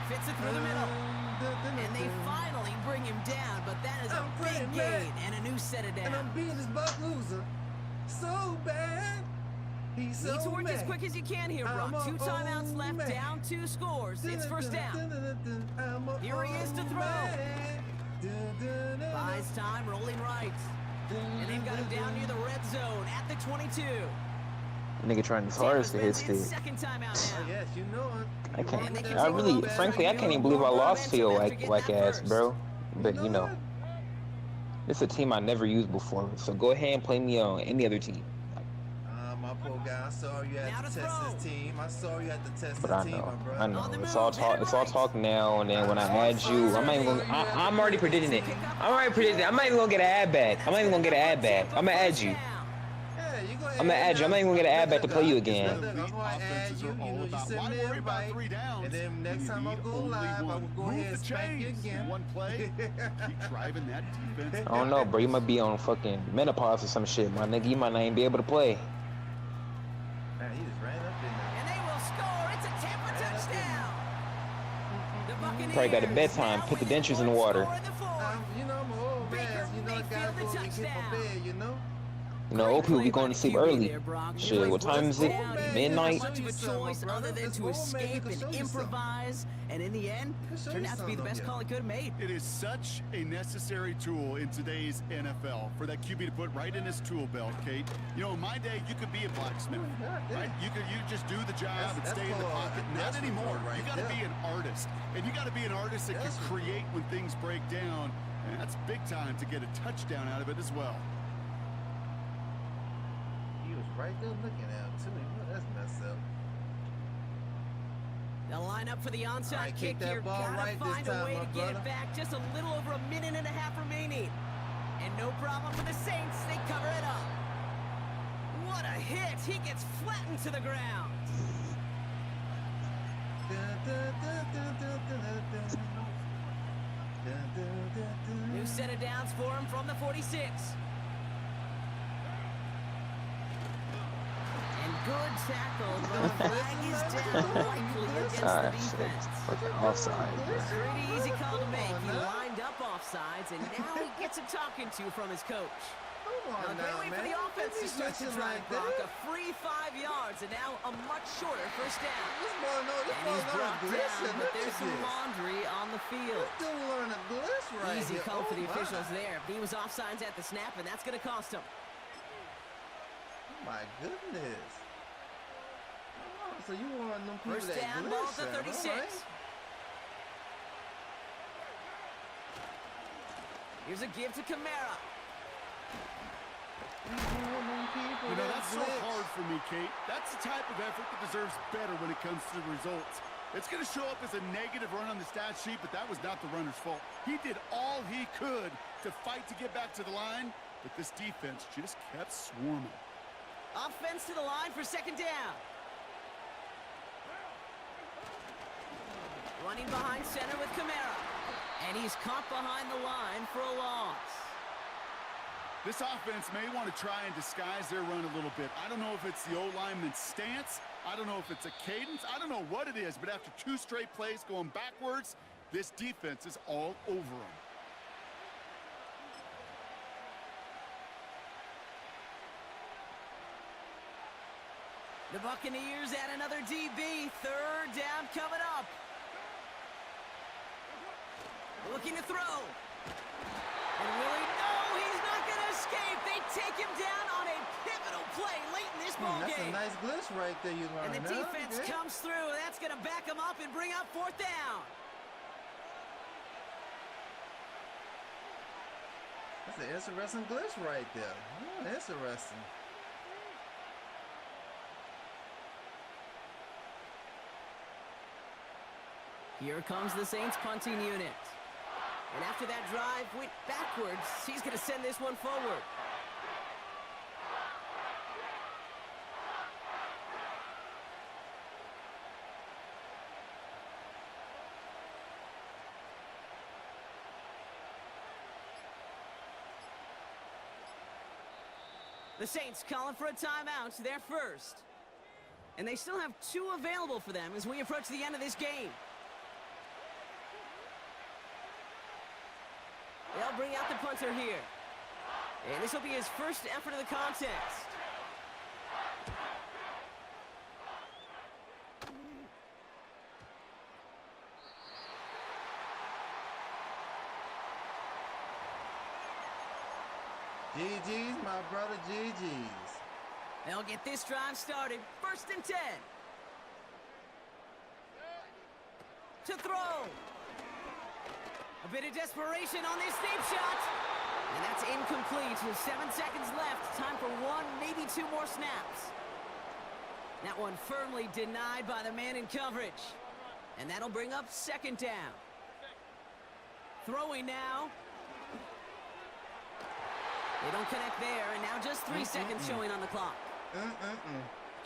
Speaker 4: Fits it through the middle. And they finally bring him down, but that is a big gain and a new set of
Speaker 1: And I'm
Speaker 4: down.
Speaker 1: beating this buck loser so bad. He's so
Speaker 4: Need to work
Speaker 1: mad.
Speaker 4: as quick as you can here, Brock. 2 timeouts left, down 2 scores. It's first down. Here he is to throw. Buys time, rolling right. And they've got him down near the red zone at the 22.
Speaker 10: Nigga trying his hardest to hit
Speaker 4: Tampa's been
Speaker 10: stick.
Speaker 4: second timeout now.
Speaker 1: Yes, you know it.
Speaker 10: I can't. I really, frankly, I can't even believe I lost to your like ass, bro. But you know, it's a team I never used before. So go ahead and play me on any other team.
Speaker 1: My poor guy, I saw you had to test his team. I saw you had to test
Speaker 10: But
Speaker 1: his
Speaker 10: I
Speaker 1: team, my brother.
Speaker 10: know, I know. It's all talk. It's all talk now. And then when I add you, I'm not even gonna. I'm already predicting it. I'm already predicting. I'm not even gonna get an ad back. I'm not even gonna get an ad back. I'm gonna add you. I'm gonna add you. I'm not even gonna get an ad back to play you again.
Speaker 1: I'm gonna add you. You know, you send me a right. And then next time I go live, I will go ahead and spank you again.
Speaker 5: One play, keep driving that defense.
Speaker 10: I don't know, bro. You might be on fucking menopause or some shit, my nigga. You might not even be able to play.
Speaker 1: Man, he just ran up in there.
Speaker 4: And they will score. It's a Tampa touchdown. The Buccaneers
Speaker 10: Probably got a bedtime.
Speaker 4: now
Speaker 10: Put the
Speaker 4: within
Speaker 10: dentures in the
Speaker 4: one
Speaker 10: water.
Speaker 4: score in the fourth.
Speaker 1: You know, I'm an old man. You know, I gotta go get hit for bed, you know?
Speaker 10: You know, old people be going to sleep early.
Speaker 4: There, Brock.
Speaker 10: Shit, what time is it?
Speaker 4: Down, he
Speaker 10: Midnight?
Speaker 4: didn't have much of a choice other than to escape and improvise, and in the end, turned out to be the best call he could have made.
Speaker 5: It is such a necessary tool in today's NFL for that QB to put right in his tool belt, Kate. You know, in my day, you could be a blacksmith, right? You just do the job and stay in the pocket. Not anymore. You got to be an artist, and you got to be an artist that can create when things break down, and that's big time to get a touchdown out of it as well.
Speaker 1: He was right there looking at him, too. You know, that's messed up.
Speaker 4: They'll line up for the onside
Speaker 1: All right,
Speaker 4: kick
Speaker 1: kick that
Speaker 4: here.
Speaker 1: ball
Speaker 4: Gotta
Speaker 1: right this
Speaker 4: find a
Speaker 1: time,
Speaker 4: way
Speaker 1: my
Speaker 4: to get it
Speaker 1: brother.
Speaker 4: back. Just a little over a minute and a half remaining. And no problem for the Saints. They cover it up. What a hit. He gets flattened to the ground. New set of downs for him from the 46. And good tackle, but the flag is down likely against the defense.
Speaker 10: Fucking offside, bro.
Speaker 4: Pretty easy call to make. He lined up offsides, and now he gets a talking to from his coach.
Speaker 1: Come on
Speaker 4: Now,
Speaker 1: now,
Speaker 4: great way
Speaker 1: man.
Speaker 4: for the offense to start to
Speaker 1: Switching
Speaker 4: drive,
Speaker 1: like
Speaker 4: Brock.
Speaker 1: that.
Speaker 4: A free 5 yards, and now a much shorter first down.
Speaker 1: This boy know this
Speaker 4: And
Speaker 1: boy
Speaker 4: he's
Speaker 1: learn
Speaker 4: brought
Speaker 1: to glitch.
Speaker 4: down, but
Speaker 1: Look
Speaker 4: there's
Speaker 1: at
Speaker 4: some
Speaker 1: this.
Speaker 4: laundry on the field.
Speaker 1: This dude learn to glitch right
Speaker 4: Easy
Speaker 1: here.
Speaker 4: call for the
Speaker 1: Oh,
Speaker 4: officials
Speaker 1: my.
Speaker 4: there. He was offsides at the snap, and that's going to cost him.
Speaker 1: Oh, my goodness. Oh, so you want them people
Speaker 4: First
Speaker 1: that
Speaker 4: down,
Speaker 1: glitch,
Speaker 4: ball at the
Speaker 1: huh?
Speaker 4: 36.
Speaker 1: All right.
Speaker 4: Here's a give to Kamara.
Speaker 1: People
Speaker 5: You know,
Speaker 1: that
Speaker 5: that's so
Speaker 1: glitch.
Speaker 5: hard for me, Kate. That's the type of effort that deserves better when it comes to the results. It's going to show up as a negative run on the stat sheet, but that was not the runner's fault. He did all he could to fight to get back to the line, but this defense just kept swarming.
Speaker 4: Offense to the line for second down. Running behind center with Kamara. And he's caught behind the line for a loss.
Speaker 5: This offense may want to try and disguise their run a little bit. I don't know if it's the O-lineman's stance. I don't know if it's a cadence. I don't know what it is, but after 2 straight plays going backwards, this defense is all over them.
Speaker 4: The Buccaneers add another DB. Third down coming up. Looking to throw. And Willie, no, he's not going to escape. They take him down on a pivotal play late in this ball
Speaker 1: That's
Speaker 4: game.
Speaker 1: a nice glitch right there you learned.
Speaker 4: And the defense comes through. That's going to back him up and bring up fourth down.
Speaker 1: That's an interesting glitch right there. Interesting.
Speaker 4: Here comes the Saints punting unit. And after that drive went backwards, he's going to send this one forward. The Saints calling for a timeout, their first. And they still have 2 available for them as we approach the end of this game. They'll bring out the punter here. And this will be his first effort of the contest.
Speaker 1: GG's, my brother, GG's.
Speaker 4: They'll get this drive started. First and 10. To throw. A bit of desperation on this deep shot. And that's incomplete with 7 seconds left. Time for 1, maybe 2 more snaps. That one firmly denied by the man in coverage. And that'll bring up second down. Throwing now. They don't connect there, and now just 3 seconds showing on the clock.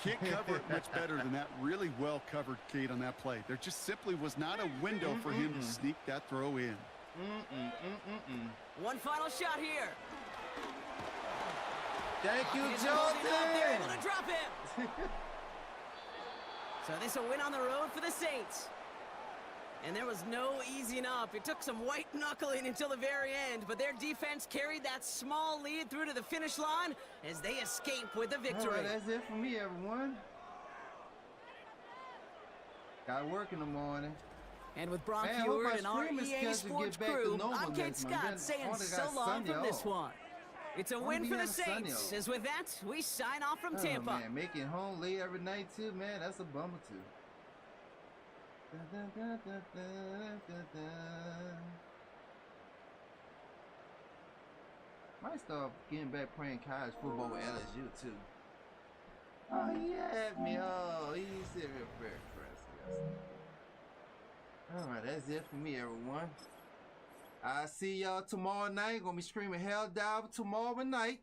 Speaker 5: Can't cover it much better than that really well-covered Kate on that play. There just simply was not a window for him to sneak that throw in.
Speaker 4: One final shot here.
Speaker 1: Thank you,
Speaker 4: They're able
Speaker 1: Jordan.
Speaker 4: to drop him. So this will win on the road for the Saints. And there was no easing up. It took some white knuckling until the very end, but their defense carried that small lead through to the finish line as they escape with the victory.
Speaker 1: All right, that's it for me, everyone. Got work in the morning.
Speaker 4: And with Brock
Speaker 1: Man, I hope
Speaker 4: Heward
Speaker 1: my
Speaker 4: and our
Speaker 1: streaming
Speaker 4: EA
Speaker 1: schedule
Speaker 4: Sports
Speaker 1: get back to
Speaker 4: crew,
Speaker 1: normal
Speaker 4: I'm Kate
Speaker 1: next month.
Speaker 4: Scott
Speaker 1: Then
Speaker 4: saying
Speaker 1: I only
Speaker 4: so
Speaker 1: got
Speaker 4: long
Speaker 1: Sunday
Speaker 4: from this
Speaker 1: off.
Speaker 4: one. It's a win
Speaker 1: be
Speaker 4: for the
Speaker 1: having Sunday
Speaker 4: Saints,
Speaker 1: off.
Speaker 4: as with that, we sign off from
Speaker 1: Oh,
Speaker 4: Tampa.
Speaker 1: man, making it home late every night too, man, that's a bummer too. Might start getting back playing college football with LSU too. Oh, he had me. Oh, he's very impressed. Yes. Alright, that's it for me, everyone. I'll see y'all tomorrow night. Gonna be screaming Hell Diver tomorrow night.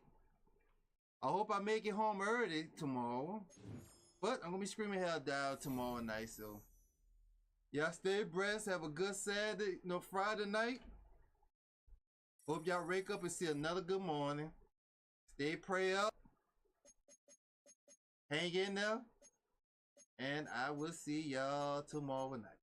Speaker 1: I hope I make it home early tomorrow. But I'm gonna be screaming Hell Diver tomorrow night, so y'all stay abreast. Have a good Saturday, Friday night. Hope y'all wake up and see another good morning. Stay prayed up. Hang in there. And I will see y'all tomorrow night.